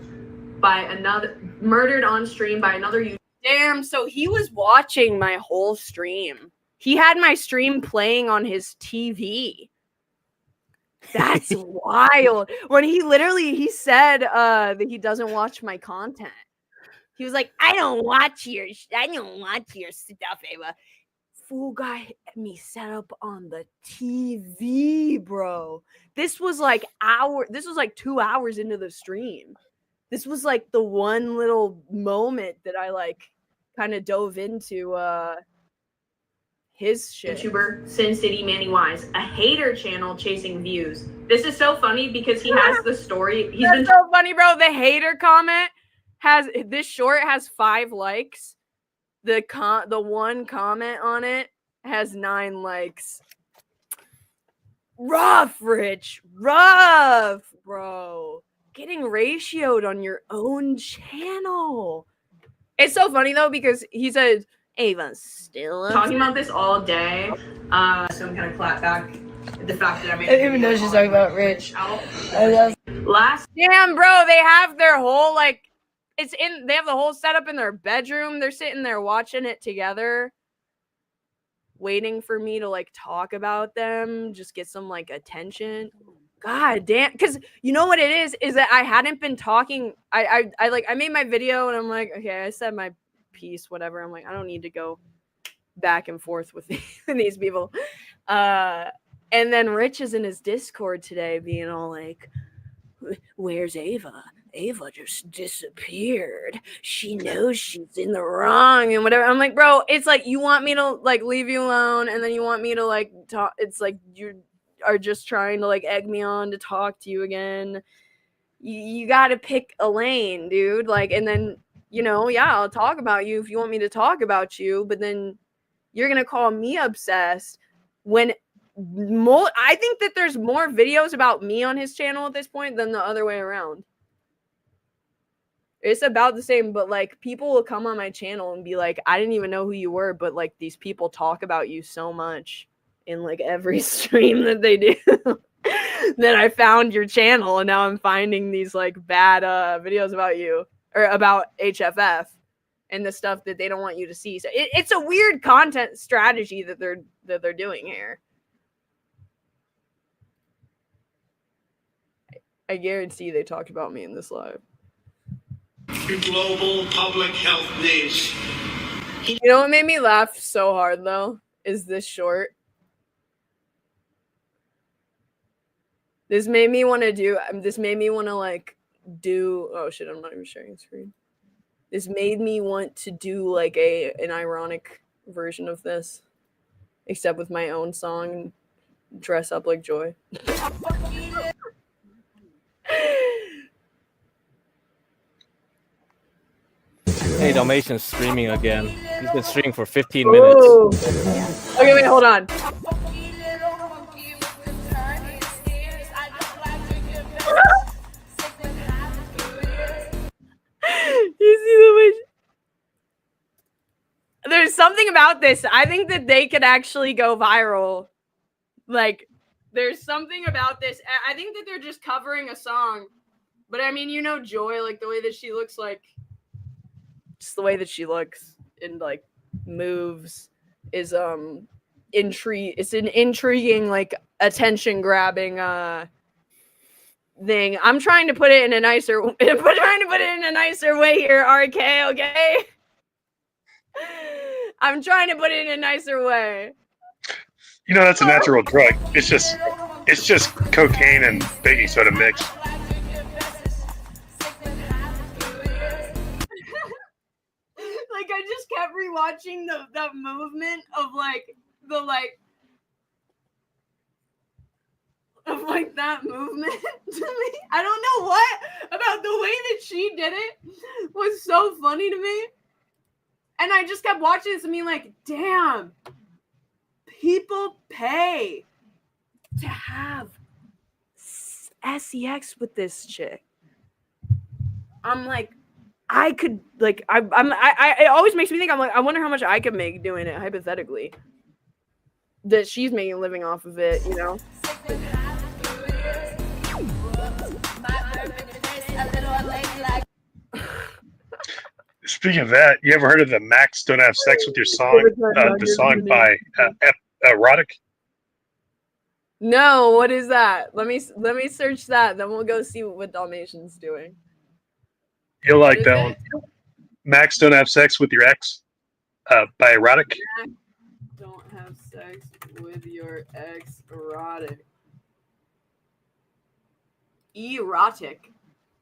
murdered on stream by another YouTuber. Damn, so he was watching my whole stream. He had my stream playing on his TV. That's wild. When he said that he doesn't watch my content. He was like, I don't watch your stuff, Ava. Fool got me set up on the TV, bro. This was like 2 hours into the stream. This was like the one little moment that I like kind of dove into his shit. YouTuber Sin City Manny Wise, a hater channel chasing views. This is so funny because he has the story. That's so funny, bro. The hater comment this short has 5 likes. The one comment on it has 9 likes. Rough, Rich. Rough, bro. Getting ratioed on your own channel. It's so funny though because he said Ava's still talking about this all day. So I'm kind of clap back at the fact that I didn't even know she's talking about Rich. Damn, bro, they have their whole they have the whole setup in their bedroom. They're sitting there watching it together, waiting for me to like talk about them, just get some like attention. God damn, because you know what it is that I hadn't been talking. I made my video and I'm like, okay, I said my piece, whatever. I'm like, I don't need to go back and forth with these people. And then Rich is in his Discord today being all like, where's Ava? Ava just disappeared. She knows she's in the wrong and whatever. I'm like, bro, it's like you want me to like leave you alone and then you want me to like talk. It's like you are just trying to like egg me on to talk to you again. You got to pick a lane, dude. Like, and then, I'll talk about you if you want me to talk about you, but then you're going to call me obsessed when I think that there's more videos about me on his channel at this point than the other way around. It's about the same, but like people will come on my channel and be like, I didn't even know who you were, but like these people talk about you so much in like every stream that they do. Then I found your channel and now I'm finding these like bad videos about you or about HFF and the stuff that they don't want you to see. So it's a weird content strategy that they're doing here. I guarantee they talked about me in this live. Global public health needs. You know what made me laugh so hard though is this short. This made me want to like do, oh shit, I'm not even sharing screen. This made me want to do like an ironic version of this, except with my own song and dress up like Joy. Hey, Dalmatian's streaming again. He's been streaming for 15 minutes. Ooh. Okay, wait, hold on. You see the way there's something about this. I think that they could actually go viral. Like, There's something about this. I think that they're just covering a song. But I mean, you know, Joy, like the way that she looks, like just the way that she looks and like moves is it's an intriguing, like attention grabbing thing. I'm trying to put it in a nicer way here, RK, okay? I'm trying to put it in a nicer way. You know, that's a natural drug. It's just cocaine and baking soda mixed. Like I just kept rewatching the movement of that movement to me. I don't know what about the way that she did it was so funny to me. And I just kept watching this and being like, damn, people pay to have sex with this chick. I'm like, I could like I it always makes me think, I'm like, I wonder how much I could make doing it hypothetically. That she's making a living off of it, you know? Speaking of that, you ever heard of the Max Don't Have Sex With Your song? The song by Erotic? No, what is that? Let me search that, then we'll go see what Dalmatian's doing. You'll like that one. Max Don't Have Sex With Your Ex by Erotic. Don't have sex with your ex. Erotic. Erotic.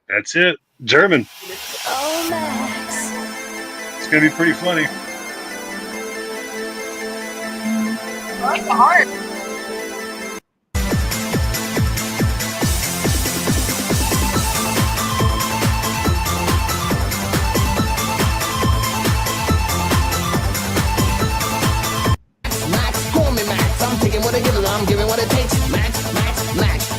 That's it. German. Oh, Max. It's gonna be pretty funny. I like the heart. I'm taking what it gives, I'm giving what it takes. Max.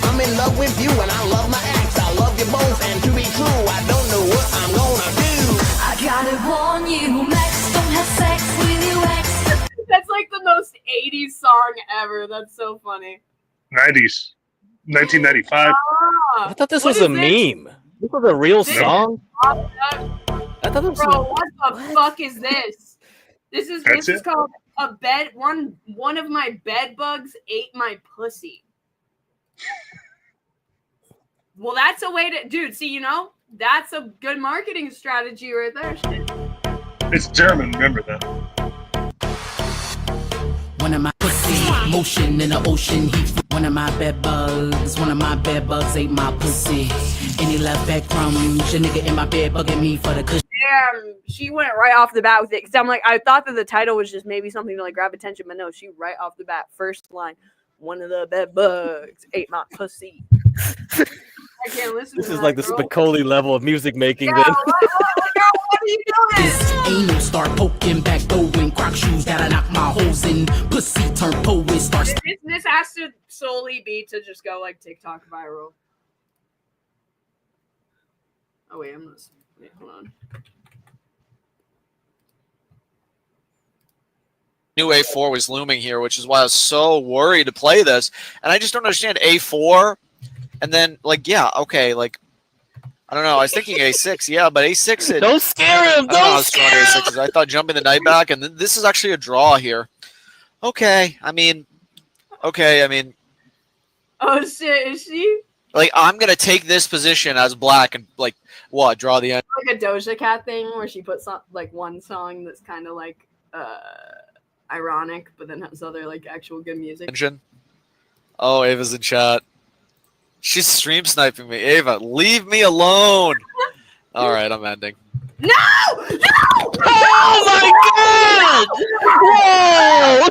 I'm in love with you and I love my ex. I love you both, and to be true, I don't know what I'm gonna do. I gotta warn you, Max, don't have sex with your ex. That's like the most 80s song ever. That's so funny. 90s. 1995. I thought this was a meme. This was a real song. I thought this was. Bro, what the fuck is this? This is called a bed. One of my bed bugs ate my pussy. Well, that's a way to, dude. See, you know, that's a good marketing strategy right there. It's German. Remember that. One of my pussy, motion in the ocean heat. One of my bed bugs ate my pussy. Any left back crumbs, your nigga in my bed bugging me for the cushion. Damn, she went right off the bat with it. Cause I'm like, I thought that the title was just maybe something to like grab attention, but no, she right off the bat, first line, one of the bed bugs ate my pussy. I can't listen This to is that, like the girl. Spicoli level of music making. Yeah, Then. what are you doing? Anal start poking back going, croc shoes gotta knock my holes in. Pussy turn poet starts. This has to solely be to just go like TikTok viral. Oh wait, hold on. New A4 was looming here, which is why I was so worried to play this. And I just don't understand A4. And then, like, yeah, okay, like, I don't know. I was thinking A6, yeah, but A6. Don't scare him. Don't scare him. A6 is. I thought jumping the knight back, and this is actually a draw here. Okay, I mean. Oh shit, is she? Like, I'm going to take this position as black and, like, what, draw the end. Like a Doja Cat thing where she puts like one song that's kind of like ironic, but then has other like actual good music. Oh, Ava's in chat. She's stream sniping me. Ava, leave me alone. All right, I'm ending. No! Oh my god! Whoa!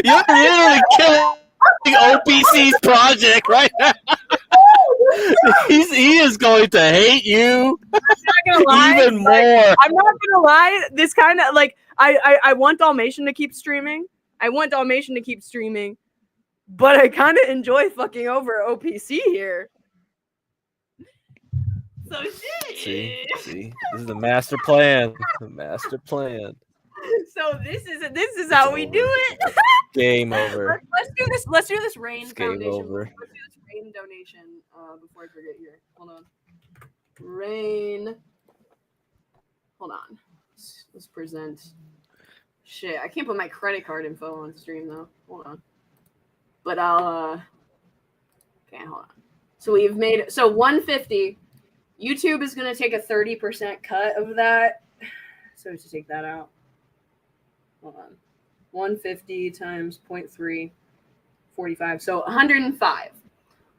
You're literally killing OPC's project right now. He is going to hate you even more. I'm not gonna lie. This kind of like I want Dalmatian to keep streaming. But I kind of enjoy fucking over OPC here. So shit. See, this is the master plan. The master plan. So this is how we do it. Game over. Let's do this. Let's do this Rain It's game Foundation. over. Let's do this Rain donation before I forget here. Hold on. Rain. Hold on. Let's present. Shit, I can't put my credit card info on stream though. Hold on. But I'll okay, hold on. So we've made 150. YouTube is gonna take a 30% cut of that. So to take that out. Hold on. 150 times 0.3, 45. So 105.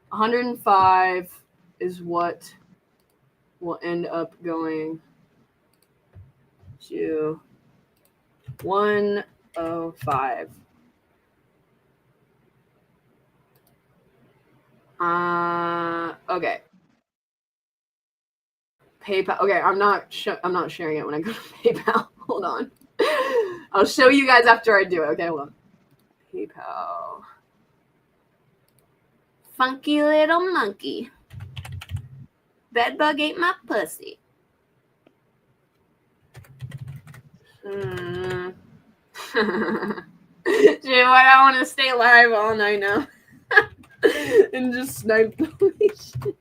105 is what will end up going to 105. Okay. PayPal. Okay, I'm not sharing it when I go to PayPal. Hold on. I'll show you guys after I do it. Okay, hold on. PayPal. Funky little monkey. Bedbug ate my pussy. Dude, why I want to stay live all night now and just snipe the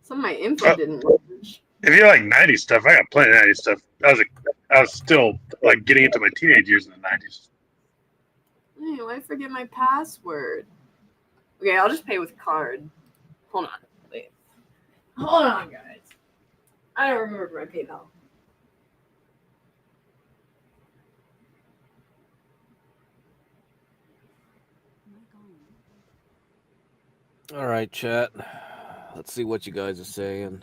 Some of my info didn't work. If you like 90s stuff, I got plenty of 90s stuff. I was still like getting into my teenage years in the 90s. Hey, why I forget my password? Okay, I'll just pay with card. Hold on. Wait. Hold on, guys. I don't remember my PayPal. All right, chat. Let's see what you guys are saying.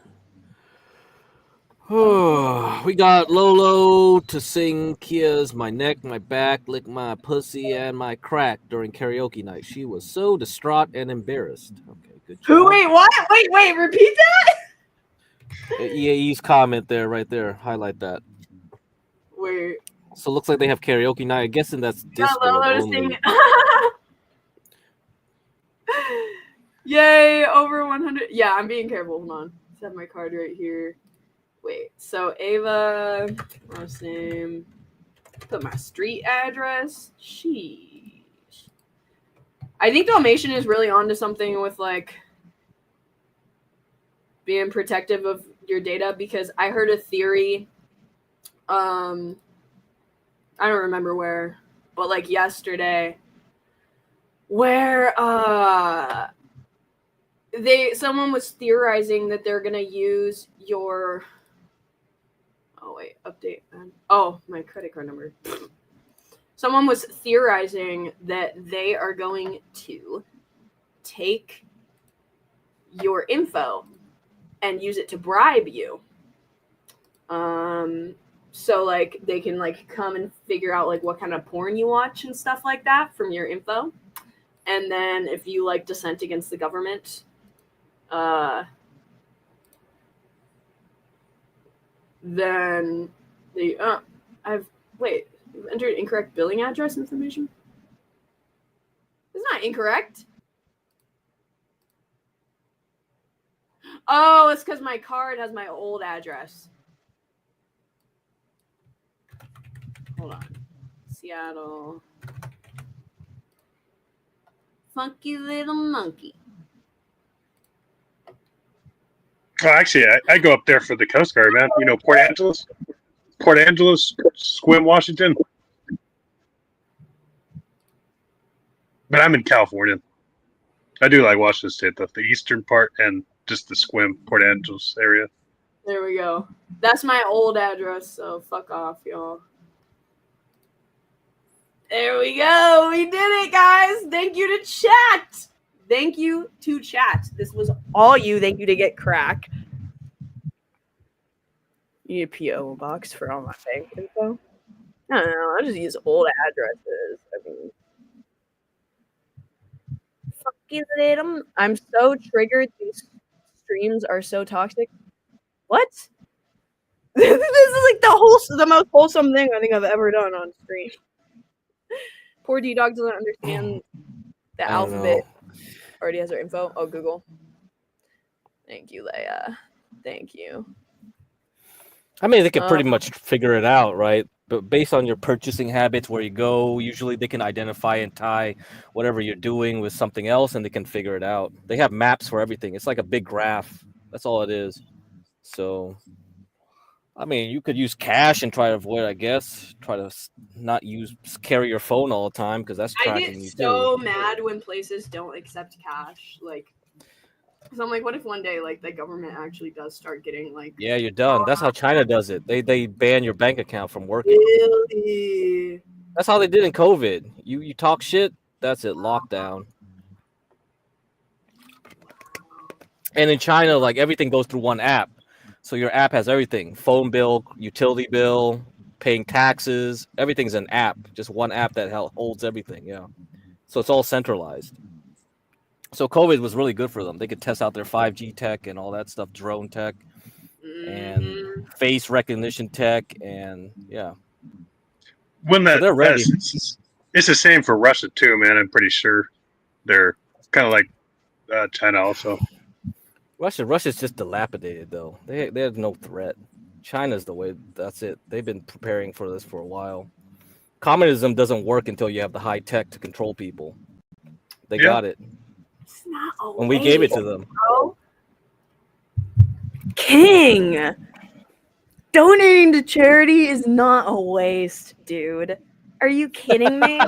Oh, we got Lolo to sing Kia's My Neck, My Back, Lick My Pussy, and My Crack during karaoke night. She was so distraught and embarrassed. Okay, good job. Who? Wait, what? Wait, repeat that? EAE's comment there, right there. Highlight that. Wait. So it looks like they have karaoke night. I'm guessing that's Discord Lolo to only. sing. Yay, over 100. Yeah, I'm being careful. Hold on. Let's have my card right here. Wait, so Ava, last name, put my street address. Sheesh. I think Dalmatian is really onto something with like being protective of your data, because I heard a theory. I don't remember where, but like yesterday, where someone was theorizing that they're gonna use your update. Oh, my credit card number. Someone was theorizing that they are going to take your info and use it to bribe you. So like they can like come and figure out like what kind of porn you watch and stuff like that from your info. And then if you like dissent against the government, then they you've entered incorrect billing address information. It's not incorrect. Oh, it's because my card has my old address. Hold on. Seattle. Funky little monkey. Well, actually, I go up there for the Coast Guard, man. You know, Port Angeles, Squim, Washington. But I'm in California. I do like Washington State, though. The eastern part and just the Squim, Port Angeles area. There we go. That's my old address, so fuck off, y'all. There we go. We did it, guys. Thank you to chat. Thank you to chat. This was all you. Thank you to get crack. You need a PO box for all my bank info? I don't know. I'll just use old addresses. I mean, fucking little. I'm so triggered. These streams are so toxic. What? This is like the most wholesome thing I think I've ever done on stream. Poor D-Dog doesn't understand the alphabet. Already has our info. Oh, Google. Thank you, Leia. Thank you. I mean, they can pretty much figure it out, right? But based on your purchasing habits, where you go, usually they can identify and tie whatever you're doing with something else, and they can figure it out. They have maps for everything. It's like a big graph. That's all it is. So, I mean, you could use cash and try to avoid, I guess. Try to not carry your phone all the time because that's I tracking get you so too. mad when places don't accept cash. Like, so I'm like, what if one day like the government actually does start getting like? Yeah, you're done. That's how China does it. They ban your bank account from working. Really? That's how they did in COVID. You talk shit, that's it, lockdown. And in China, like everything goes through one app. So your app has everything: phone bill, utility bill, paying taxes. Everything's an app, just one app that holds everything. Yeah. So it's all centralized. So COVID was really good for them. They could test out their 5G tech and all that stuff, drone tech, and face recognition tech, and yeah. When So they're ready. It's the same for Russia too, man. I'm pretty sure they're kind of like China also. Russia's just dilapidated though. They have no threat. China's the way. That's it. They've been preparing for this for a while. Communism doesn't work until you have the high tech to control people. They got it. It's not a And we gave it to them. Bro. King, donating to charity is not a waste, dude. Are you kidding me?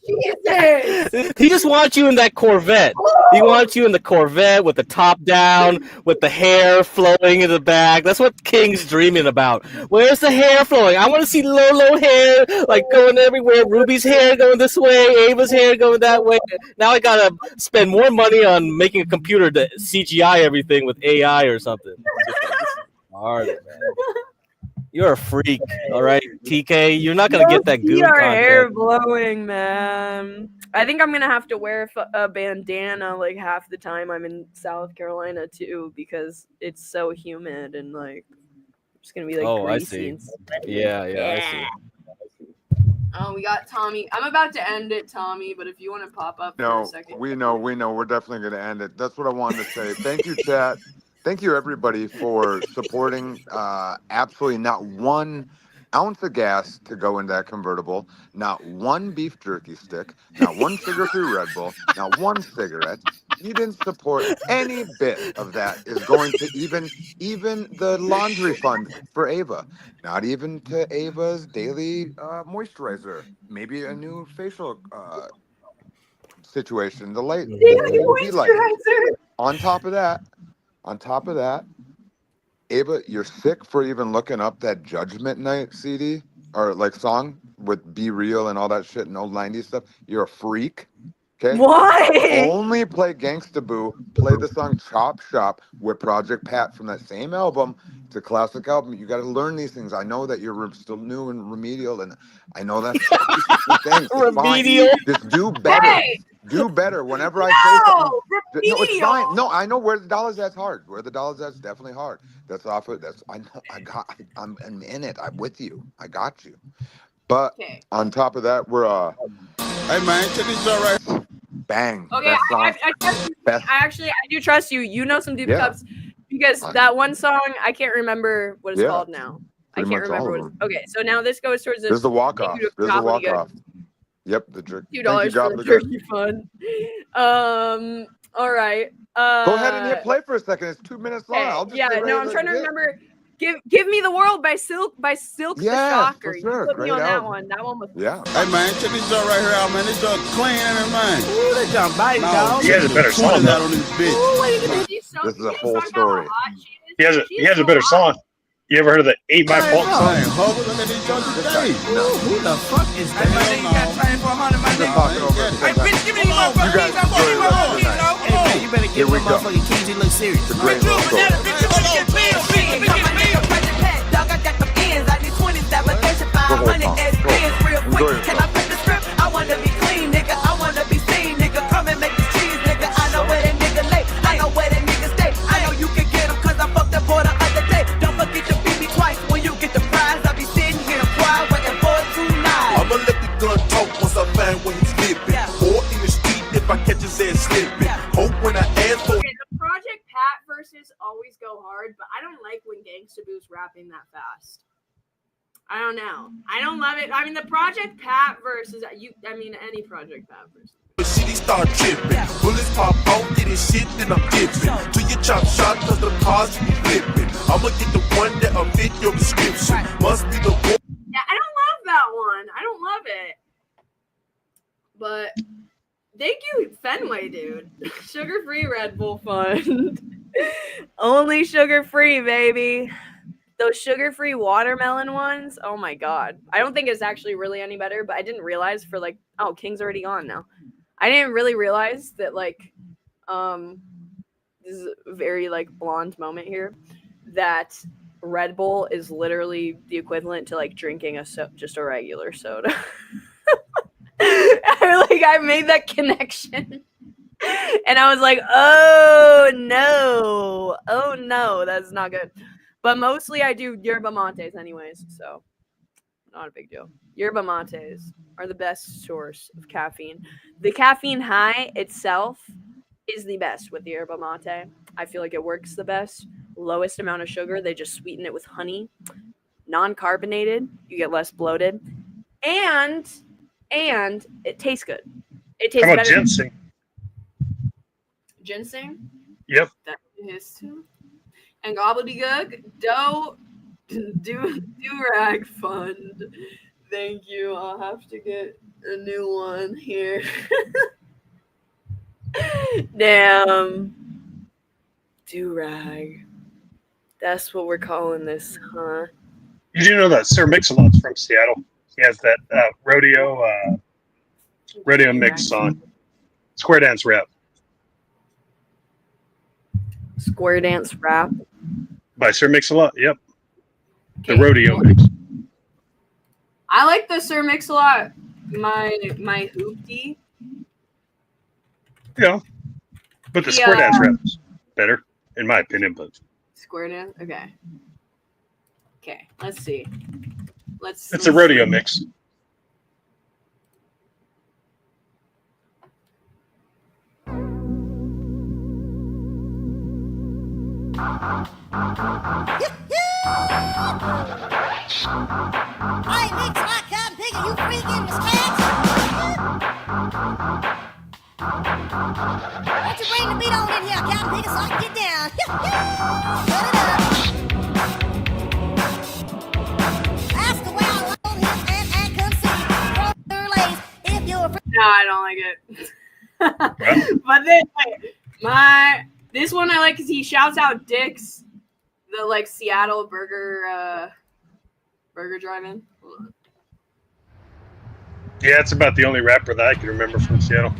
Jesus. He just wants you in that Corvette. He wants you in the Corvette with the top down, with the hair flowing in the back. That's what King's dreaming about. Where's the hair flowing? I want to see low hair, like going everywhere. Ruby's hair going this way, Ava's hair going that way. Now I gotta spend more money on making a computer to CGI everything with AI or something. Hard, man. You're a freak, all right, TK. You're not gonna get that goon Our content. hair blowing, man. I think I'm gonna have to wear a bandana like half the time I'm in South Carolina too, because it's so humid and like it's gonna be like Oh, I greasy see. and stuff. Yeah, I see. Oh, we got Tommy. I'm about to end it, Tommy, but if you want to pop up for a No, second. we know. We're definitely going to end it. That's what I wanted to say. Thank you, chat. Thank you, everybody, for supporting. Absolutely not 1 ounce of gas to go in that convertible, not 1 beef jerky stick, not 1 sugar-free Red Bull, not 1 cigarette. You didn't support any bit of that is going to even the laundry fund for Ava. Not even to Ava's daily moisturizer. Maybe a new facial situation. The light. UV light. On top of that, Ava, you're sick for even looking up that Judgment Night CD or like song with Be Real and all that shit and old 90s stuff. You're a freak. Okay. Why? Only play Gangsta Boo. Play the song Chop Shop with Project Pat from that same album. It's a classic album. You got to learn these things. I know that you're still new and remedial, and I know that's things. Remedial. Just do better. Hey! Do better. Whenever I say something, remedial. no, it's fine. No, I know where the dollars at's hard. Where the dollars at's definitely hard. That's off it. That's I know. I'm in it. I'm with you. I got you. But on top of that, we're hey man, check this out right. Bang. Okay, I trust you. I do trust you. You know some deep cuts because that one song I can't remember what it's called now. Pretty I can't remember what. Okay, so now this goes towards This is the walk off. This is the walk off. Yep, the jerk. $2 for the jerky fund. All right. Go ahead and hit play for a second. It's 2 minutes long. I'll just I'm trying to remember. Give Me the World by Silk the Shocker. For sure. You put me on that one. That one was. Hey man, check this joint right here out, man. This joint clean in it, man. Ooh, that joint bite, dog. He has a better song. That on this bitch. Ooh, wait a minute. This is a whole story. He has a better song. You ever heard of the Ain't My Fault song? Look at these joints today. Who the fuck is that? You got time for 100, my nigga. Hey, bitch, give me these motherfucking keys. I'm going to go. Hey, man, you better give me motherfucking keys. He look serious. It's a great little story. I wanna be clean, nigga. I wanna be seen, nigga. Come and make this cheese, nigga. I know where that nigga lay. I know where that nigga stay. I know you can get him cause I fucked up for the other day. Don't forget to beat me twice when you get the prize. I'll be sitting here quiet waiting for tonight. I'ma let the gun talk once I find when he's slipping. Or in the street if I catch his ass slipping. Hope when I ask for Okay, the Project Pat verses always go hard, but I don't like when Gangsta Boo's rapping that fast. I don't know. I don't love it. I mean, the Project Pat versus any Project Pat versus. Shitty start tripping. Bullets pop out, getting shit, then I'm dipping. Do your chop shot, cause the cars you be flipping. I'ma get the one that'll fit your description. Must be the one. Yeah, I don't love that one. I don't love it. But thank you, Fenway, dude. Sugar-free Red Bull Fund. Only sugar-free, baby. Those sugar-free watermelon ones, oh my god. I don't think it's actually really any better, but I didn't realize for King's already gone now. I didn't really realize that this is a very blonde moment here, that Red Bull is literally the equivalent to drinking just a regular soda. I made that connection. And I was like, oh no, that's not good. But mostly I do yerba mates anyways, so not a big deal. Yerba mates are the best source of caffeine. The caffeine high itself is the best with the yerba mate. I feel like it works the best. Lowest amount of sugar. They just sweeten it with honey. Non-carbonated. You get less bloated. And it tastes good. It tastes How about better. ginseng? Ginseng? Yep. That is too. And gobbledygook. Do-rag fund. Thank you. I'll have to get a new one here. Damn. Do-rag. That's what we're calling this, huh? You do know that Sir Mix-a-Lot's from Seattle. He has that rodeo mix song. Square Dance Rap. Square Dance Rap? By Sir Mix-a-Lot, yep. The rodeo mix. I like the Sir Mix-a-Lot. My hoopty. Yeah. But the Square Dance Rap is better, in my opinion. But Square Dance? Okay. Okay, let's see. it's a rodeo mix. Hey, Mix, my cotton picking, you freaking mismatch. Why don't you bring the beat on in here, cotton picker, so I can get down. Cut it up. Ask the wild on his and concede. Throw your legs if you're free. No, I don't like it. But then, this one I like because he shouts out Dick's, the Seattle burger drive-in. Yeah, it's about the only rapper that I can remember from Seattle.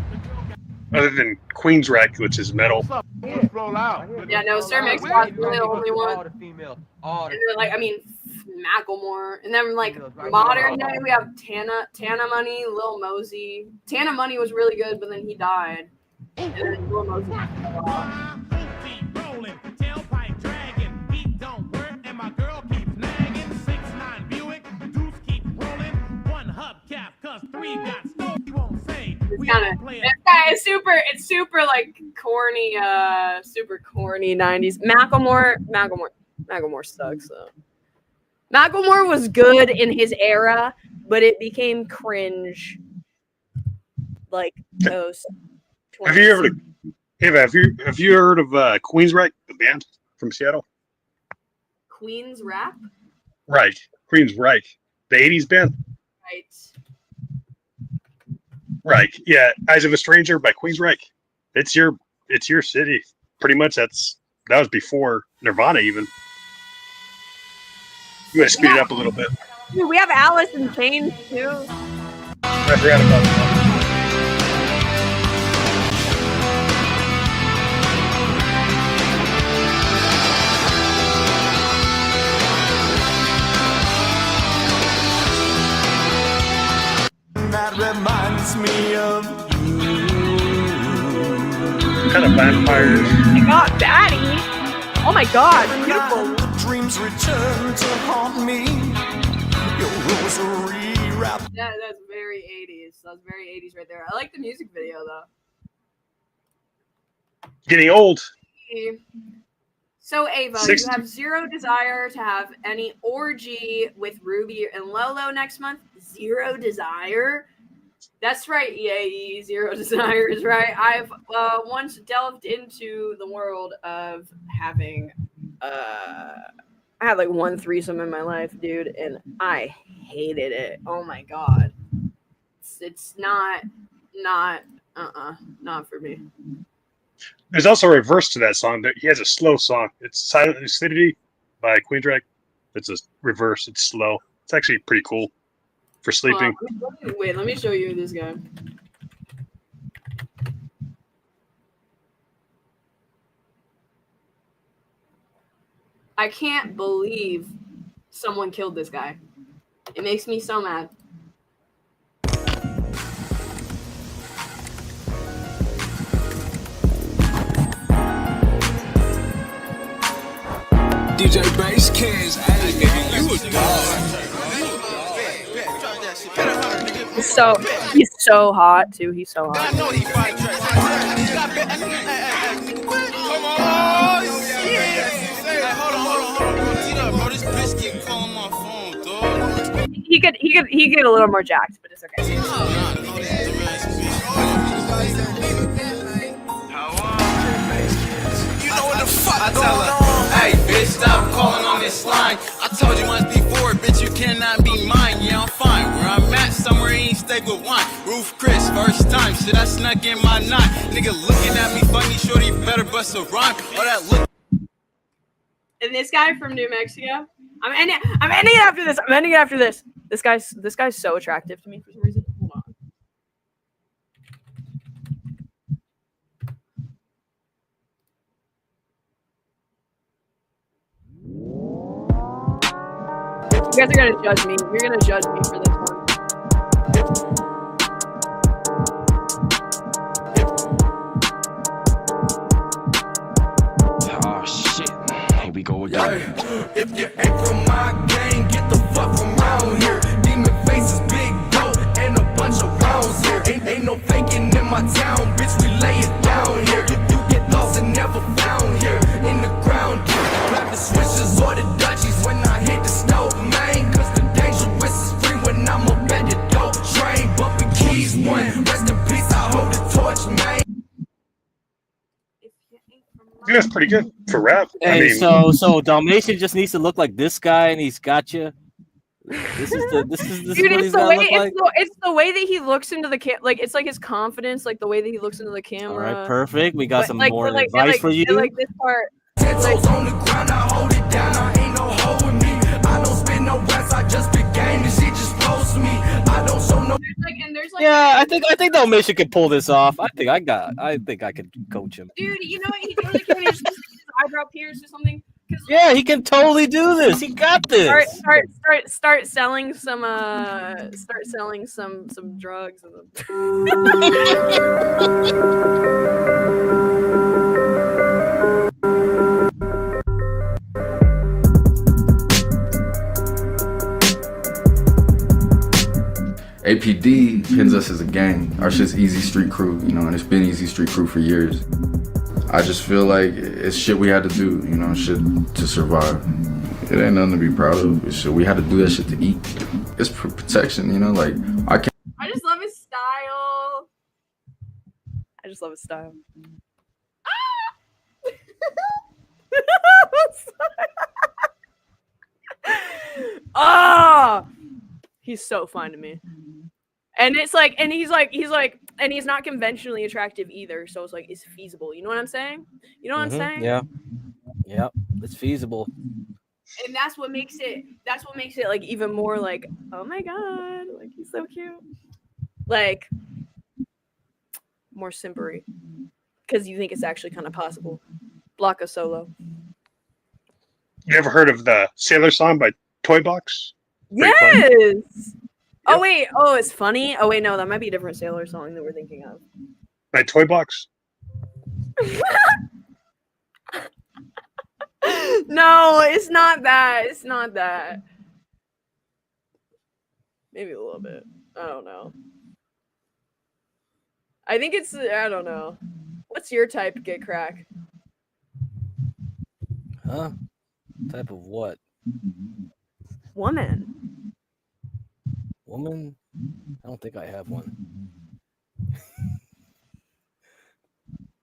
Other than Queensrÿche, which is metal. Yeah, no, Sir Mix-a-Lot's really the only one. And then, Macklemore. And then, modern day, we have Tana Money, Lil Mosey. Tana Money was really good, but then he died. And then Lil Mosey. It's super corny, super corny 90s. Macklemore sucks though. Macklemore was good in his era, but it became cringe those. Have you heard of Queensrÿche, the band from Seattle? Queen's Rap? Right. Queensrÿche. The 80s band? Right. Right. Yeah. Eyes of a Stranger by Queensrÿche. It's your city. Pretty much that was before Nirvana even. You gotta speed it up a little bit. Dude, we have Alice in Chains too. I forgot about that. That reminds me of you. Kind of vampires. I got Batty. Oh my god, beautiful. Dreams return to haunt me. Your rosary wrap. Yeah, that's very 80s. That's very 80s right there. I like the music video though. Getting old. So Ava, 60. you have zero desire to have any orgy with Ruby and Lolo next month. Zero desire. That's right, EAE. Zero desires, right? I've once delved into the world of having. I had like one threesome in my life, dude, and I hated it. Oh my god, it's not for me. There's also a reverse to that song. That he has a slow song. It's Silent Lucidity by Queen Drag. It's a reverse. It's slow. It's actually pretty cool for sleeping. Wait, let me show you this guy. I can't believe someone killed this guy. It makes me so mad. DJ Bass Kids, hey nigga, you a dog. He's so hot too. He's so hot. Come on, shit. Hold on, bro. This bitch keep calling my phone, dog. He could a little more jacked, but it's okay. You know what the fuck I tell her? Hey, bitch, stop calling on this line. I told you once before, bitch, you cannot be mine. Yeah, I'm fine. Where I'm at, somewhere ain't steak with wine. Roof Chris, first time. Shit, I snuck in my knot. Nigga looking at me funny, shorty better bust a rhyme. All that look. And this guy from New Mexico, I'm ending it after this. I'm ending it after this. This guy's so attractive to me for some reason. Hold on. You guys are gonna judge me. You're gonna judge me for this one. Oh shit, here we go again. If you ain't from my gang, get the fuck from around here. Demon faces, big dope, and a bunch of rounds here. Ain't no faking in my town, bitch, we lay it down here. You get lost and never found here. In the ground, grab the switches or the Dutchies when I hit the snow, man. Cause the dangerous is free when I'm up at the dope train. Bumping keys, one, rest in peace, I hold the torch, man. I think that's pretty good for rap. Hey, so Dalmatian just needs to look like this guy, and he's got you. This is Dude, what it's he's the gonna way look like. it's the way that he looks into the like it's like his confidence, like the way that he looks into the camera. All right, perfect. We got But, some like, more like, advice for you. Like this part. Like, on the ground, I hold it down. I ain't no hoe with me. I don't spin no rest. I just big game. This shit just close to me. I don't show no. Yeah, I think Dalmatian could pull this off. I think I could coach him. Dude, you know what he totally can just his eyebrow pierced or something. Yeah, he can totally do this. He got this. Start selling some drugs. APD pins us as a gang. Our shit's Easy Street Crew, you know, and it's been Easy Street Crew for years. I just feel like it's shit we had to do, you know, shit to survive. It ain't nothing to be proud of. It's shit we had to do that shit to eat. It's protection, you know, like I can't. I just love his style. I just love his style. Ah! He's so fun to me. And it's like, and he's not conventionally attractive either. So it's like, it's feasible. You know what I'm saying? You know what I'm saying? Yeah. Yep. It's feasible. And that's what makes it like even more like, oh my God, like he's so cute. Like more simpery. Because you think it's actually kind of possible. Block a solo. You ever heard of the Sailor song by Toy Box? Yes. Oh wait. Oh, it's funny. Oh wait, no, that might be a different Sailor song that we're thinking of. By Toy Box? No, it's not that. It's not that. Maybe a little bit. I don't know. I think it's. I don't know. What's your type, Get Crack? Huh? Type of what? Woman. Woman? I don't think I have one.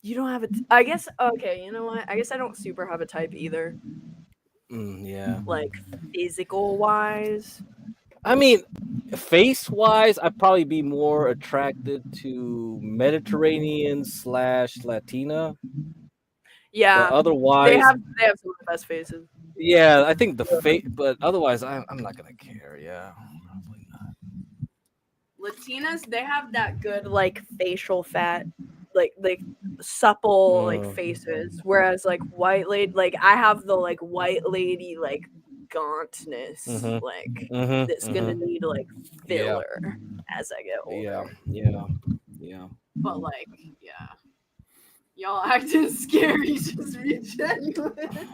You don't have a. I guess. Okay. You know what? I guess I don't super have a type either. Yeah. Like physical wise. I mean, face wise, I'd probably be more attracted to Mediterranean / Latina. Yeah. But otherwise, they have some of the best faces. yeah, I think the face. But otherwise, I'm not gonna care. Yeah. Latinas, they have that good like facial fat, like supple like faces. Whereas like white lady, like I have the like white lady like gauntness, like that's gonna need like filler as I get older. Yeah. But like, yeah, y'all acting scary. Just be genuine.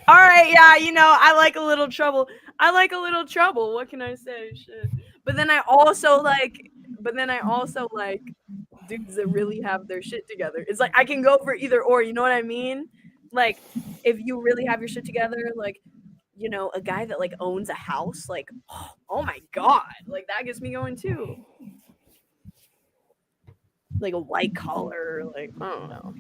All right, yeah, you know, I like a little trouble. What can I say? Shit. But then I also like dudes that really have their shit together. It's like I can go for either or, you know what I mean? Like if you really have your shit together, like, you know, a guy that like owns a house, like, oh my god, like that gets me going too. Like a white collar, like I don't know.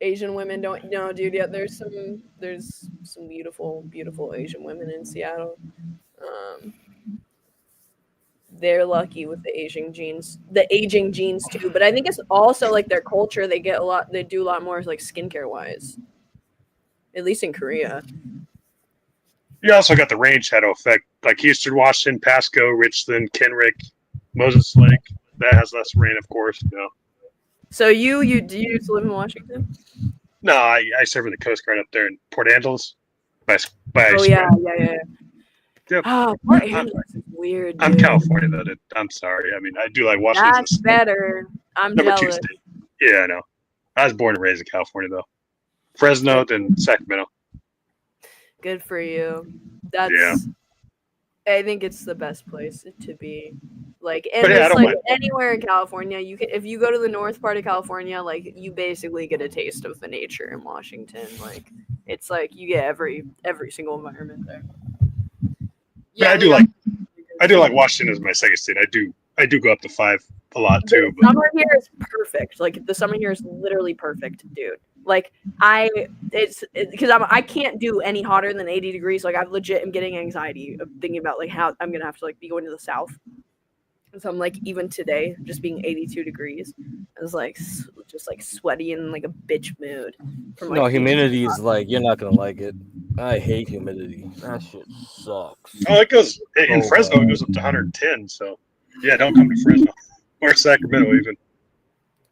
Asian women don't dude. Yeah, there's some beautiful Asian women in Seattle. They're lucky with the aging genes too. But I think it's also like their culture. They do a lot more like skincare wise. At least in Korea. You also got the rain shadow effect, like Eastern Washington, Pasco, Richland, Kenrick, Moses Lake. That has less rain, of course. You know. So do you used to live in Washington? No, I serve in the Coast Guard up there in Port Angeles. By yeah. Yep. Oh, Port Angeles is weird. I'm dude. California though. I'm sorry. I mean, I do like Washington. That's better. I'm number jealous. 2 state. Yeah, I know. I was born and raised in California though. Fresno, then Sacramento. Good for you. That's. Yeah. I think it's the best place to be. Like, and But yeah, I it's don't like mind. anywhere in California, you can, if you go to the north part of California, like you basically get a taste of the nature in Washington. Like, it's like you get every single environment there. Yeah, I do like Washington as my second state. I do go up to 5 a lot too. The summer here is perfect. Like the summer here is literally perfect, dude. Like because I can't do any hotter than 80 degrees. Like I legit am getting anxiety of thinking about like how I'm gonna have to like be going to the south. And so I'm like, even today, just being 82 degrees, I was like just like sweaty and like a bitch mood. From, like, No, humidity is like you're not gonna like it. I hate humidity. That shit sucks. Oh, it goes in So Fresno. bad. It goes up to 110. So yeah, don't come to Fresno or Sacramento even.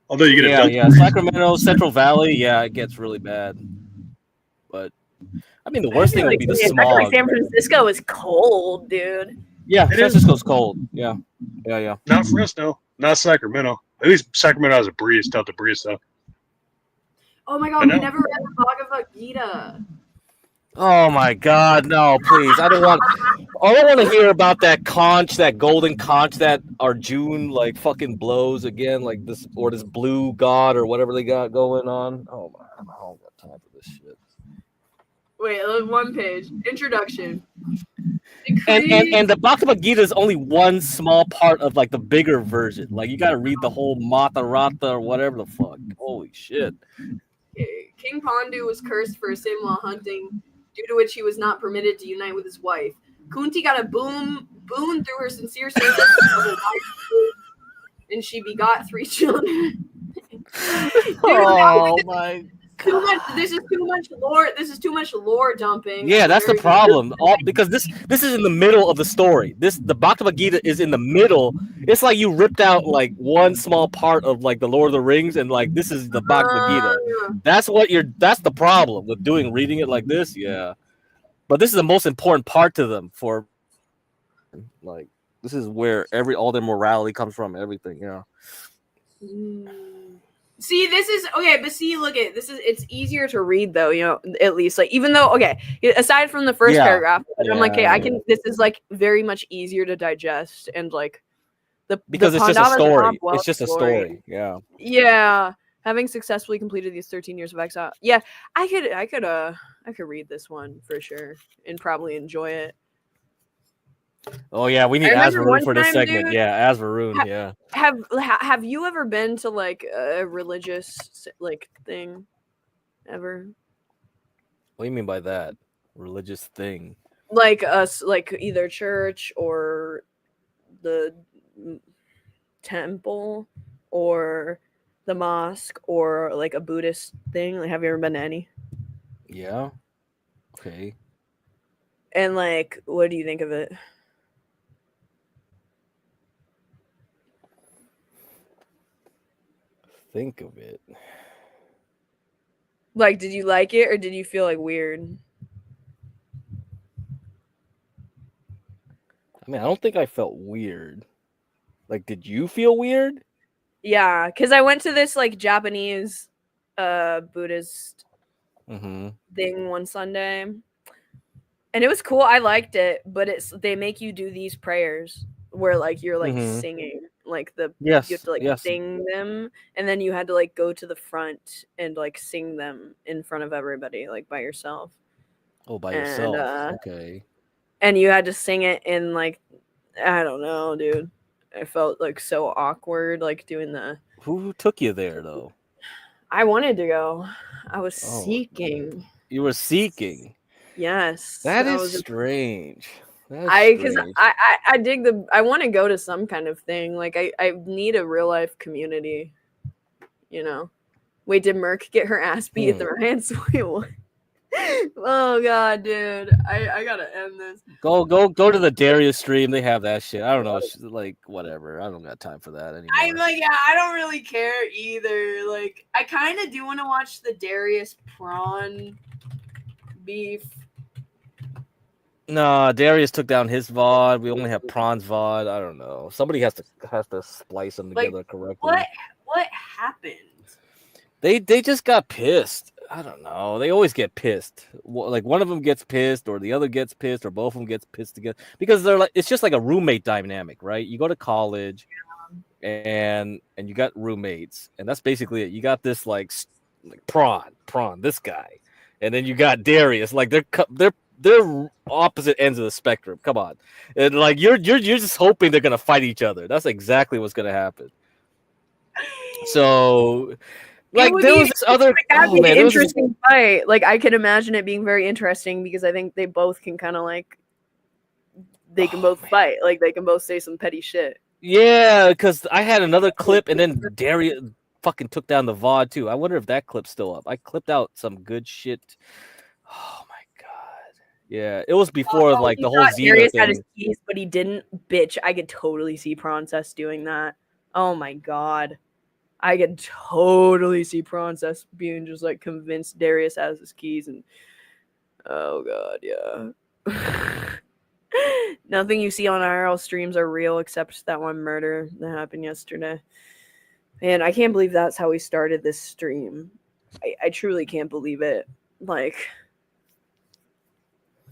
Although you get yeah, Sacramento, Central Valley, yeah, it gets really bad. But I mean, the worst thing would be the I feel smog. like San Francisco is cold, dude. Yeah, It San is. Francisco's cold. Yeah. Not Fresno, not Sacramento. At least Sacramento has a breeze, Delta breeze though. Oh my I god, we know. never read the Bhagavad Gita. Oh my God, no! Please, I don't want to hear about that conch, that golden conch that Arjun like fucking blows again, like this or this blue god or whatever they got going on. Oh my, I don't got time for this shit. Wait, one page. Introduction. And the Bhagavad Gita is only one small part of like the bigger version. Like you got to read the whole Mahabharata or whatever the fuck. Holy shit! King Pandu was cursed for a sin while hunting, due to which he was not permitted to unite with his wife. Kunti got a boon through her sincere service of a wife, and she begot 3 children. Dude, Oh my! This is too much lore. This is too much lore dumping. Yeah, that's the problem. Because this is in the middle of the story. The Bhagavad Gita is in the middle. It's like you ripped out like one small part of like the Lord of the Rings, and like this is the Bhagavad Gita. That's the problem with reading it like this. Yeah, but this is the most important part to them for like this is where all their morality comes from. Everything. Yeah. See, this is okay, but see, look at this it's easier to read though, you know, at least like even though aside from the first paragraph, I'm like, okay, I can. This is like very much easier to digest and like because it's just a story. It's just a story. Yeah. Yeah, Having successfully completed these 13 years of exile. Yeah, I could read this one for sure and probably enjoy it. Oh yeah, we need I remember Asvaroon one for this time, segment. dude, Yeah, Asvaroon. Yeah. Have you ever been to like a religious like thing ever? What do you mean by that? Religious thing? Like us, like either church or the temple or the mosque or like a Buddhist thing. Like, have you ever been to any? Yeah. Okay. And like, what do you think of it? Think of it. Like, did you like it or did you feel like weird? I mean, I don't think I felt weird. Like, did you feel weird? Yeah, because I went to this like Japanese Buddhist thing one Sunday. And it was cool. I liked it, but they make you do these prayers where like you're like singing like you have to like sing them, and then you had to like go to the front and like sing them in front of everybody like by yourself. Oh, by yourself. Okay. And you had to sing it in like, I don't know, dude. I felt like so awkward like doing the. Who took you there though? I wanted to go. I was seeking. You were seeking. Yes. That is strange. Because I dig I want to go to some kind of thing. Like I need a real life community. You know. Wait, did Merc get her ass beat at the Ryan's wheel? Oh god, dude. I gotta end this. Go to the Darius stream. They have that shit. I don't know. Like whatever. I don't got time for that anymore. I'm like, yeah, I don't really care either. Like, I kind of do want to watch the Darius prawn beef. No, Darius took down his VOD. We only have Prawn's VOD. I don't know. Somebody has to splice them together correctly. What happened? They just got pissed. I don't know. They always get pissed. Like one of them gets pissed, or the other gets pissed, or both of them gets pissed together because they're like it's just like a roommate dynamic, right? You go to college, and you got roommates, and that's basically it. You got this like prawn, this guy, and then you got Darius. Like they're opposite ends of the spectrum. Come on, and like you're just hoping they're gonna fight each other. That's exactly what's gonna happen. So. Like there was this other interesting fight. Like I can imagine it being very interesting because I think they both can kind of like they can both fight. Like they can both say some petty shit. Yeah, because I had another clip and then Darius fucking took down the VOD too. I wonder if that clip's still up. I clipped out some good shit. Oh my god. Yeah, it was before like the whole Xena Darius thing. had his keys, but he didn't. Bitch, I could totally see Prancess doing that. Oh my god. I could totally see Prancess being just like convinced Darius has his keys and oh god, yeah. Nothing you see on IRL streams are real except that one murder that happened yesterday. Man, I can't believe that's how we started this stream. I truly can't believe it. Like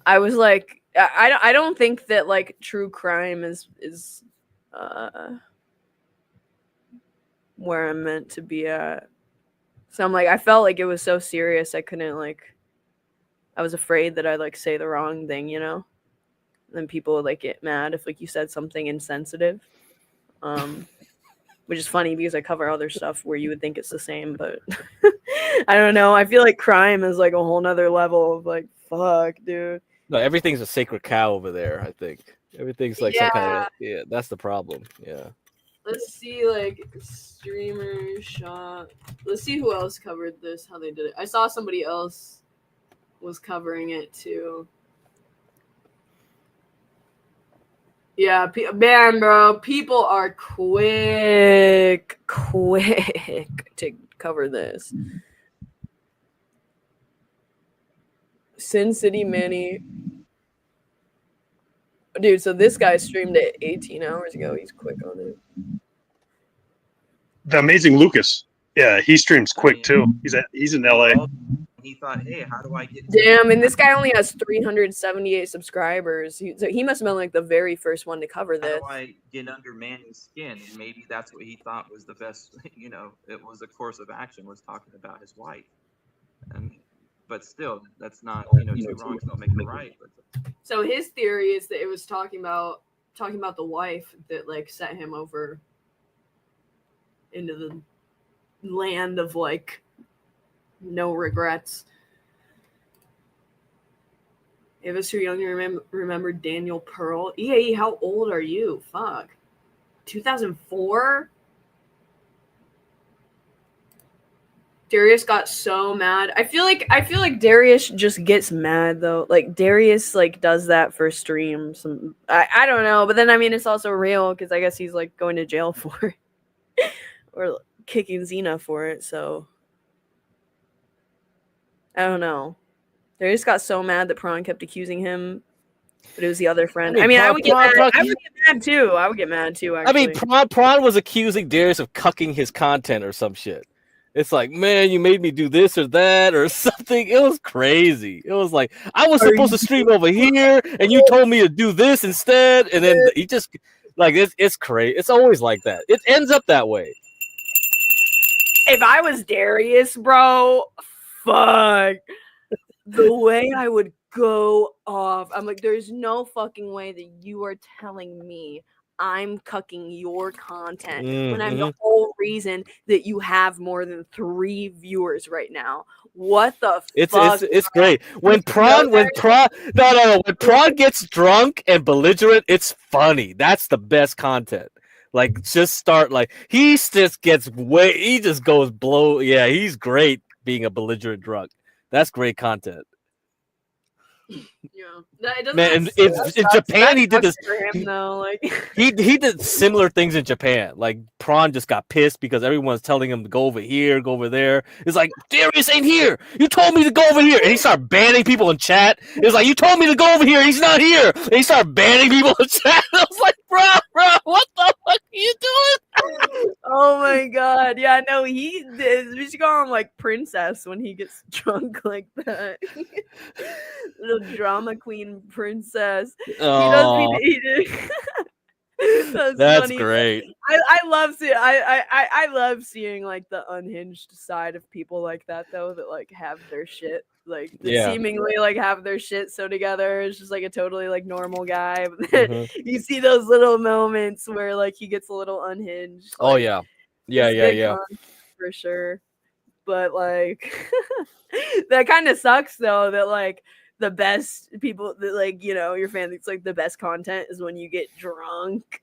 I was like I don't think that like true crime is where I'm meant to be at. So I'm like, I felt like it was so serious. I couldn't like, I was afraid that I'd like say the wrong thing, you know? And then people would like get mad if like you said something insensitive. Which is funny because I cover other stuff where you would think it's the same, but I don't know. I feel like crime is like a whole nother level of like, fuck, dude. No, everything's a sacred cow over there, I think. Everything's like some kind of that's the problem. Yeah. Let's see, like, streamer shot. Let's see who else covered this, how they did it. I saw somebody else was covering it, too. Yeah, man, bro. People are quick to cover this. Sin City Manny. Dude, so this guy streamed it 18 hours ago. He's quick on it. The Amazing Lucas. Yeah, he streams quick too. He's in LA. he thought, hey, how do I get? Damn, and this guy only has 378 subscribers. So he must have been like the very first one to cover How this. do I get under Manny's skin? And maybe that's what he thought was the best. You know, it was a course of action, was talking about his wife. But still, that's not, you know, two wrongs don't make a right. So his theory is that it was talking about the wife that like set him over into the land of like no regrets. If it's too young to remember Daniel Pearl. EAE, how old are you? Fuck. 2004? Darius got so mad. I feel like Darius just gets mad though. Like Darius like does that for streams. I don't know, but then I mean it's also real because I guess he's like going to jail for it or kicking Xena for it. So I don't know. Darius got so mad that Prawn kept accusing him, but it was the other friend. I would get mad. I would get mad too. I would get mad too. Actually. I mean, Prawn was accusing Darius of cucking his content or some shit. It's like, man, you made me do this or that or something. It was crazy. It was like, I was supposed to stream over here, and you told me to do this instead. And then he just, like, it's crazy. It's always like that. It ends up that way. If I was Darius, bro, fuck. The way I would go off. I'm like, there's no fucking way that you are telling me I'm cucking your content when I'm the whole reason that you have more than 3 viewers right now. What the fuck? It's great. When Prawn gets drunk and belligerent, it's funny. That's the best content. Like just start like he just goes blow. Yeah, he's great being a belligerent drunk. That's great content. Yeah, man. In Japan, he did this. He did similar things in Japan. Like Prawn just got pissed because everyone's telling him to go over here, go over there. It's like Darius ain't here. You told me to go over here, and he started banning people in chat. It's like you told me to go over here. He's not here. And he started banning people in chat. I was like, bro, what the fuck are you doing? Oh my god, yeah, no, he did. We should call him like Princess when he gets drunk like that. Little drama queen princess. Oh. That's funny. great. I love seeing like the unhinged side of people like that though, that like have their shit like seemingly like have their shit so together. It's just like a totally like normal guy. But then you see those little moments where like he gets a little unhinged. Oh like, yeah. For sure. But like that kind of sucks though, that like the best people that like, you know, your fan thinks like the best content is when you get drunk.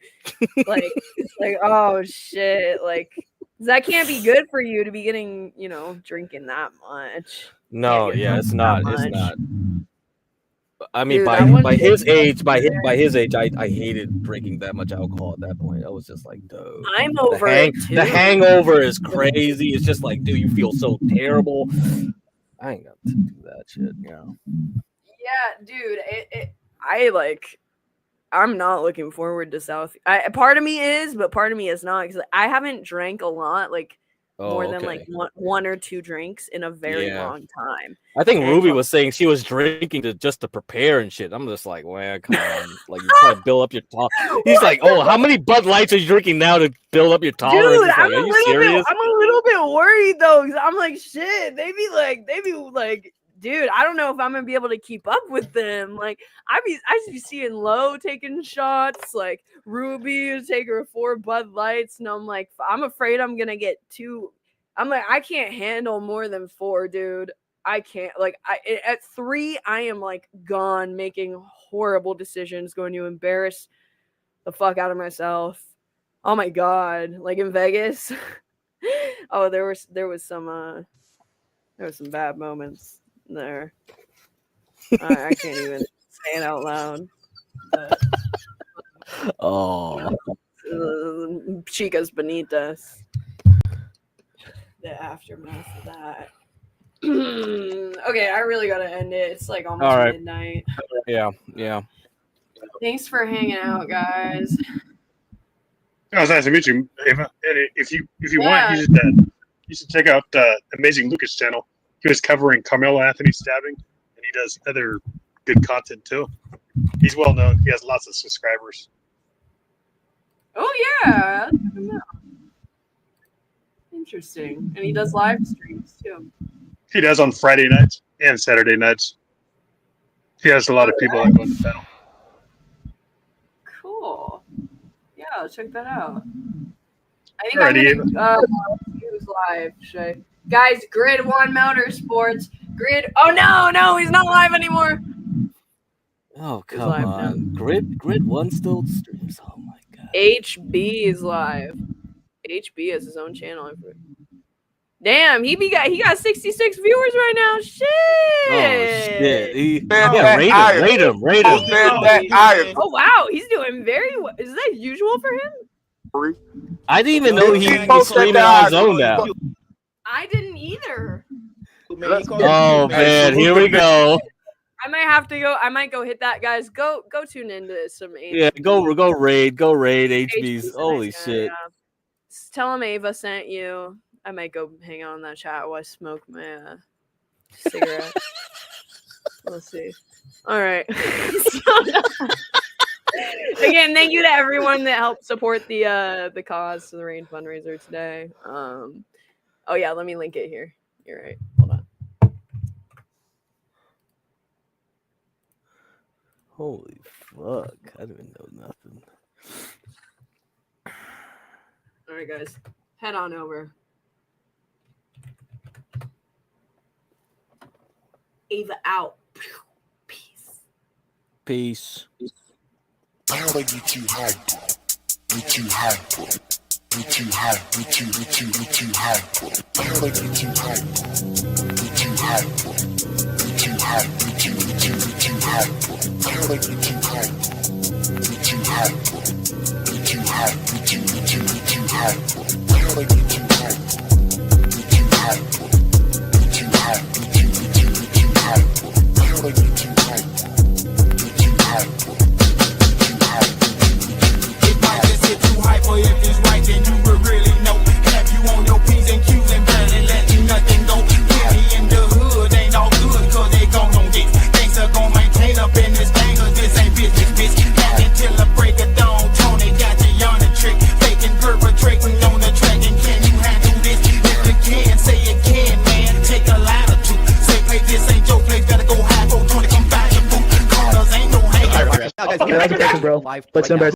Like it's like, oh shit, like that can't be good for you to be getting, you know, drinking that much. No, yeah, it's not. It's not. I mean, Dude, by his age, I hated drinking that much alcohol at that point. I was just like, dude. I'm over it too. The hangover is crazy. It's just like, dude, you feel so terrible. I ain't got to do that shit, you know. Yeah, dude. I'm not looking forward to South. Part of me is, but part of me is not, because I haven't drank a lot, like more than like one or 2 drinks in a very long time. I think Ruby was saying she was drinking just to prepare and shit. I'm just like, well, come on, like you try to build up your tolerance. He's like, oh, how many Bud Lights are you drinking now to build up your tolerance? Dude, like, I'm a little bit worried though, because I'm like, shit. They be like. Dude, I don't know if I'm gonna be able to keep up with them. Like, I just be seeing Low taking shots, like Ruby taking 4 Bud Lights, and I'm like, I'm afraid I'm gonna get 2. I'm like, I can't handle more than 4, dude. I can't. Like, at 3, I am like gone, making horrible decisions, going to embarrass the fuck out of myself. Oh my god, like in Vegas. Oh, there was some bad moments there. I can't even say it out loud. But, Chicas Bonitas. The aftermath of that. Okay, I really gotta end it. It's like almost midnight. Yeah. Thanks for hanging out, guys. It was nice to meet you, Ava. And if you want, you should check out Amazing Lucas channel. he was covering Carmelo Anthony stabbing, and he does other good content too. He's well known. He has lots of subscribers. Oh yeah. Interesting. And he does live streams too. He does on Friday nights and Saturday nights. He has a lot of people that go on the panel. Cool. Yeah, I'll check that out. I think I'm gonna who's live, Shay. Guys, Grid One Motorsports. Grid no, he's not live anymore. Oh, come on. Grid 1 still streams. Oh my god. HB is live. HB has his own channel. Damn, he got 66 viewers right now. Shit. Yeah, rate him. Oh wow, he's doing very well. Is that usual for him? I didn't even know he was streaming on his own now. I didn't either. Oh man, here we go. I might have to go. I might go hit that, guys. Go tune into some HB. Yeah, go raid HB's. Holy shit. Yeah. Tell him Ava sent you. I might go hang out on that chat while I smoke my cigarette. We'll see. All right. Again, thank you to everyone that helped support the cause to the Range fundraiser today. Oh yeah, let me link it here. You're right. Hold on. Holy fuck. I didn't know nothing. All right, guys. Head on over. Ava out. Peace. How do I get you high? Get you high. Get you high. Get you high. How do I get you high? Get you high. Get you high. Get you high. How do I get you high? Get you high. Get you high. Get you high. How do I get you high? Get you high. Get you high. Get you high. How do I get you high? Get you high. Or if it's right, then you would really know. Have you on your P's and Q's and barely letting nothing go. Carry in the hood ain't all good, cause they gon' on this. Things are gon' maintain up in this thing, cause this ain't business, bitch. Had until the break of dawn, Tony got you on the trick. Faking, perpetrating on the track, and can you handle this? If you can, say you can, man. Take a line or two. Say, play this ain't your place, better go high, 420, come buy your food. Cars ain't no hang. Guys, bro. Let's